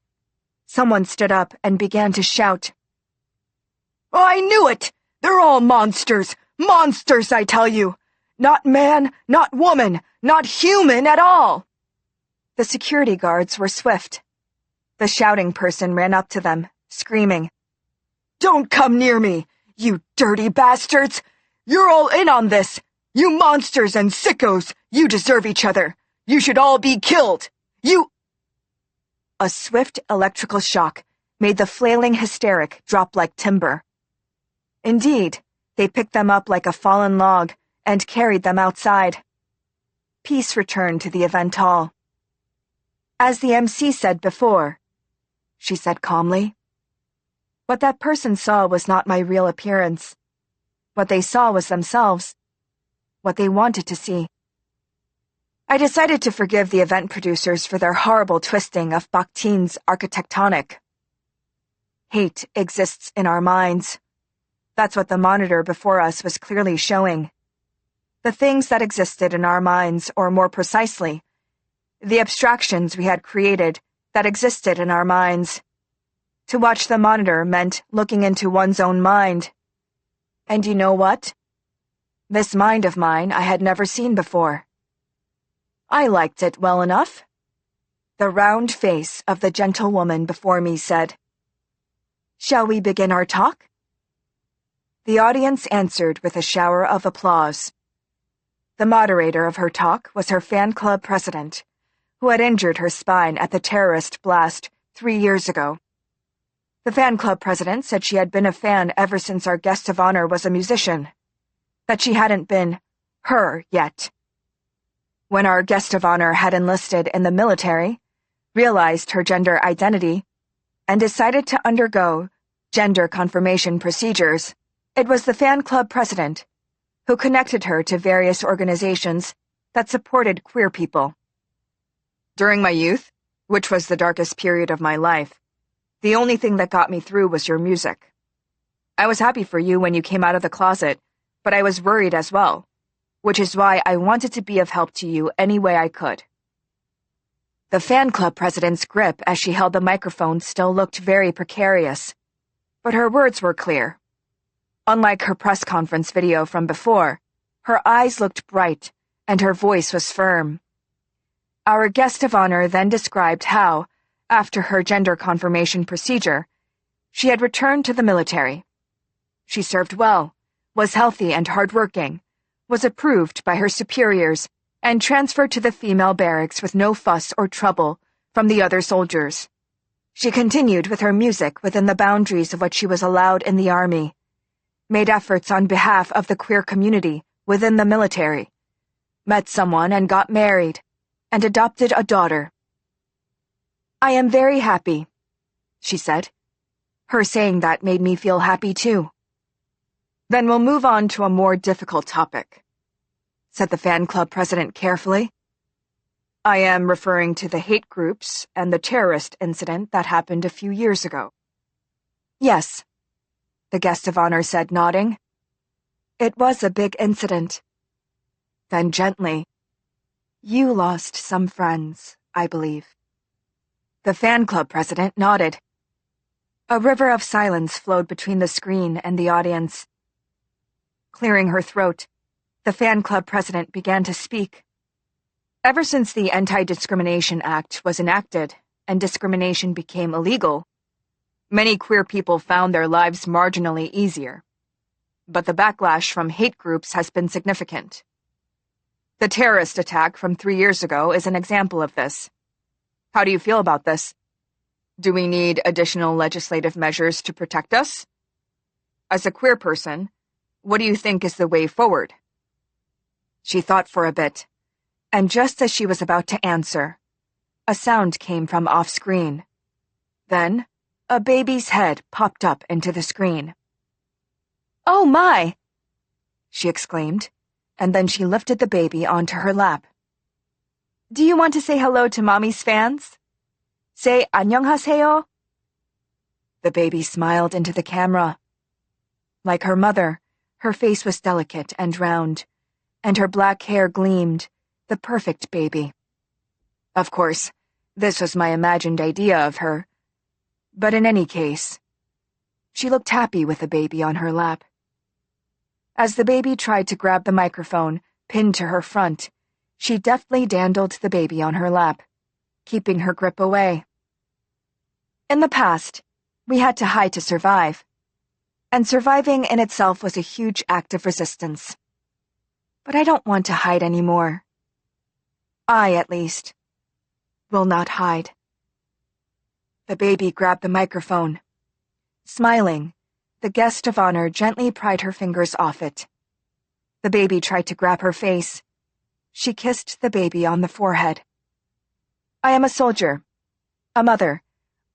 Someone stood up and began to shout. "I knew it! They're all monsters! Monsters, I tell you! Not man, not woman, not human at all!" The security guards were swift. The shouting person ran up to them, screaming, "Don't come near me, you dirty bastards! You're all in on this! You monsters and sickos, you deserve each other! You should all be killed! You—" A swift electrical shock made the flailing hysteric drop like timber. Indeed, they picked them up like a fallen log and carried them outside. Peace returned to the event hall. "As the MC said before," she said calmly, "what that person saw was not my real appearance. What they saw was themselves, what they wanted to see." I decided to forgive the event producers for their horrible twisting of Bakhtin's architectonic. Hate exists in our minds. That's what the monitor before us was clearly showing. The things that existed in our minds, or more precisely, the abstractions we had created that existed in our minds. To watch the monitor meant looking into one's own mind. And you know what? This mind of mine I had never seen before. I liked it well enough. The round face of the gentle woman before me said, "Shall we begin our talk?" The audience answered with a shower of applause. The moderator of her talk was her fan club president, who had injured her spine at the terrorist blast 3 years ago. The fan club president said she had been a fan ever since our guest of honor was a musician, that she hadn't been her yet. When our guest of honor had enlisted in the military, realized her gender identity, and decided to undergo gender confirmation procedures, it was the fan club president who connected her to various organizations that supported queer people. During my youth, which was the darkest period of my life, the only thing that got me through was your music. I was happy for you when you came out of the closet, but I was worried as well, which is why I wanted to be of help to you any way I could. The fan club president's grip as she held the microphone still looked very precarious, but her words were clear. Unlike her press conference video from before, her eyes looked bright and her voice was firm. Our guest of honor then described how, after her gender confirmation procedure, she had returned to the military. She served well, was healthy and hardworking, was approved by her superiors, and transferred to the female barracks with no fuss or trouble from the other soldiers. She continued with her music within the boundaries of what she was allowed in the army, made efforts on behalf of the queer community within the military, met someone and got married, and adopted a daughter. "I am very happy," she said. Her saying that made me feel happy too. "Then we'll move on to a more difficult topic," said the fan club president carefully. "I am referring to the hate groups and the terrorist incident that happened a few years ago." "Yes," the guest of honor said, nodding. "It was a big incident." Then gently, "You lost some friends, I believe." The fan club president nodded. A river of silence flowed between the screen and the audience. Clearing her throat, the fan club president began to speak. Ever since the Anti-Discrimination Act was enacted and discrimination became illegal, many queer people found their lives marginally easier. But the backlash from hate groups has been significant. The terrorist attack from 3 years ago is an example of this. How do you feel about this? Do we need additional legislative measures to protect us? As a queer person, what do you think is the way forward? She thought for a bit, and just as she was about to answer, a sound came from off-screen. Then, a baby's head popped up into the screen. "Oh my!" she exclaimed, and then she lifted the baby onto her lap. "Do you want to say hello to Mommy's fans? Say 안녕하세요." The baby smiled into the camera. Like her mother, her face was delicate and round, and her black hair gleamed, the perfect baby. Of course, this was my imagined idea of her, but in any case, she looked happy with the baby on her lap. As the baby tried to grab the microphone, pinned to her front, she deftly dandled the baby on her lap, keeping her grip away. In the past, we had to hide to survive, and surviving in itself was a huge act of resistance. But I don't want to hide anymore. I, at least, will not hide. The baby grabbed the microphone. Smiling, the guest of honor gently pried her fingers off it. The baby tried to grab her face. She kissed the baby on the forehead. "I am a soldier, a mother,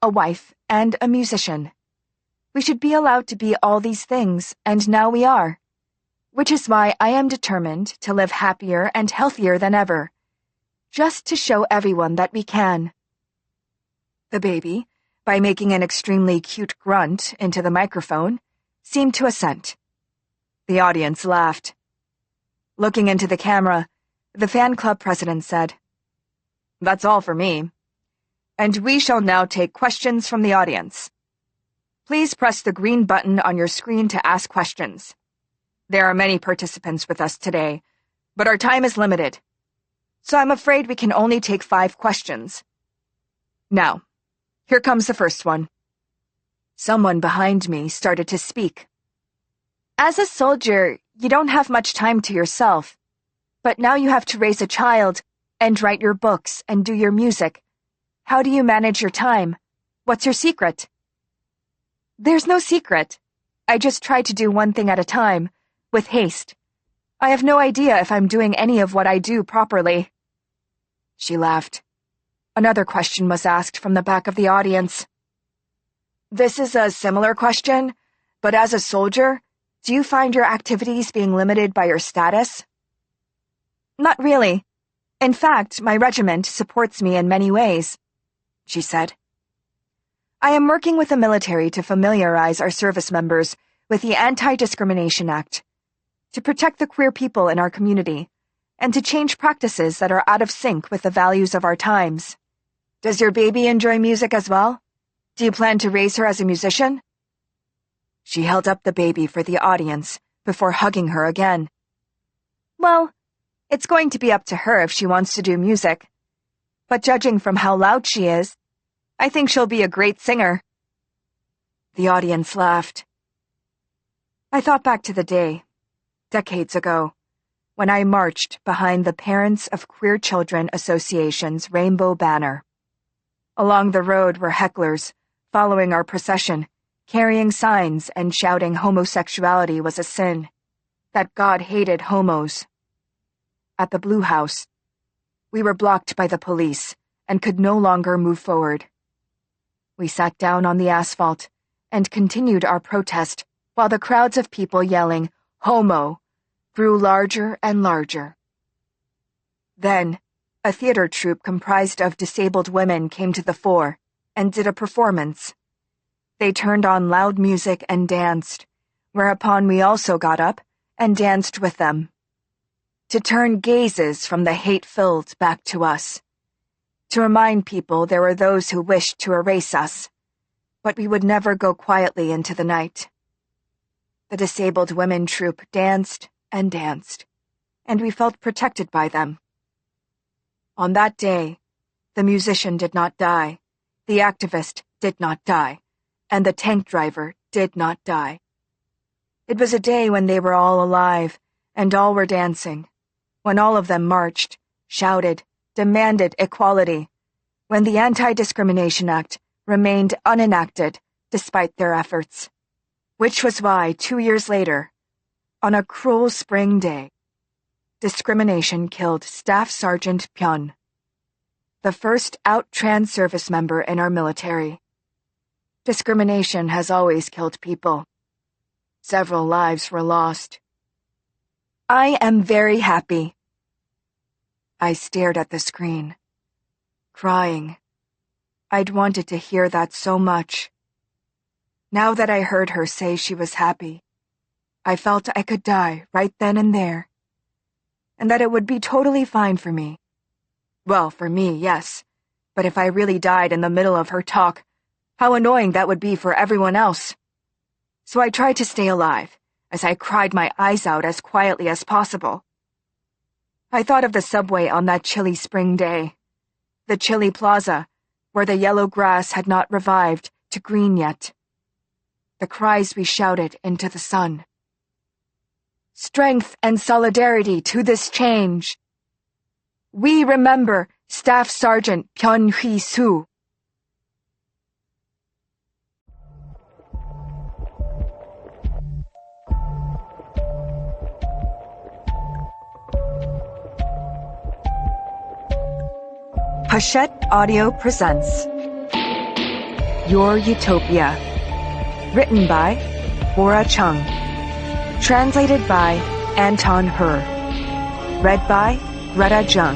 a wife, and a musician. We should be allowed to be all these things, and now we are. Which is why I am determined to live happier and healthier than ever, just to show everyone that we can." The baby, by making an extremely cute grunt into the microphone, seemed to assent. The audience laughed. Looking into the camera, the fan club president said, "That's all for me. And we shall now take questions from the audience. Please press the green button on your screen to ask questions. There are many participants with us today, but our time is limited, so I'm afraid we can only take 5 questions. Now, here comes the first one." Someone behind me started to speak. "As a soldier, you don't have much time to yourself, but now you have to raise a child and write your books and do your music. How do you manage your time? What's your secret?" "There's no secret. I just try to do one thing at a time, with haste. I have no idea if I'm doing any of what I do properly." She laughed. Another question was asked from the back of the audience. "This is a similar question, but as a soldier, do you find your activities being limited by your status?" "Not really. In fact, my regiment supports me in many ways, she said. I am working with the military to familiarize our service members with the Anti-Discrimination Act, to protect the queer people in our community, and to change practices that are out of sync with the values of our times. Does your baby enjoy music as well? Do you plan to raise her as a musician? She held up the baby for the audience before hugging her again. Well, it's going to be up to her if she wants to do music. But judging from how loud she is, I think she'll be a great singer. The audience laughed. I thought back to the day, decades ago, when I marched behind the Parents of Queer Children Association's rainbow banner. Along the road were hecklers, following our procession, carrying signs and shouting homosexuality was a sin, that God hated homos. At the Blue House, we were blocked by the police and could no longer move forward. We sat down on the asphalt and continued our protest while the crowds of people yelling, "Homo," grew larger and larger. Then, a theater troupe comprised of disabled women came to the fore and did a performance. They turned on loud music and danced, whereupon we also got up and danced with them. To turn gazes from the hate-filled back to us. To remind people there were those who wished to erase us, but we would never go quietly into the night. The disabled women troupe danced and danced, and we felt protected by them. On that day, the musician did not die, the activist did not die, and the tank driver did not die. It was a day when they were all alive, and all were dancing, when all of them marched, shouted, demanded equality, when the Anti-Discrimination Act remained unenacted despite their efforts. Which was why, 2 years later, on a cruel spring day, discrimination killed Staff Sergeant Pyun, the first out-trans service member in our military. Discrimination has always killed people. Several lives were lost. I am very happy. I stared at the screen, crying. I'd wanted to hear that so much. Now that I heard her say she was happy, I felt I could die right then and there, and that it would be totally fine for me. Well, for me, yes, but if I really died in the middle of her talk, how annoying that would be for everyone else. So I tried to stay alive, as I cried my eyes out as quietly as possible. I thought of the subway on that chilly spring day, the chilly plaza, where the yellow grass had not revived to green yet. The cries we shouted into the sun. Strength and solidarity to this change. We remember Staff Sergeant Pyun Hee-soo. Hachette Audio presents Your Utopia. Written by Bora Chung. Translated by Anton Hur. Read by Greta Chung.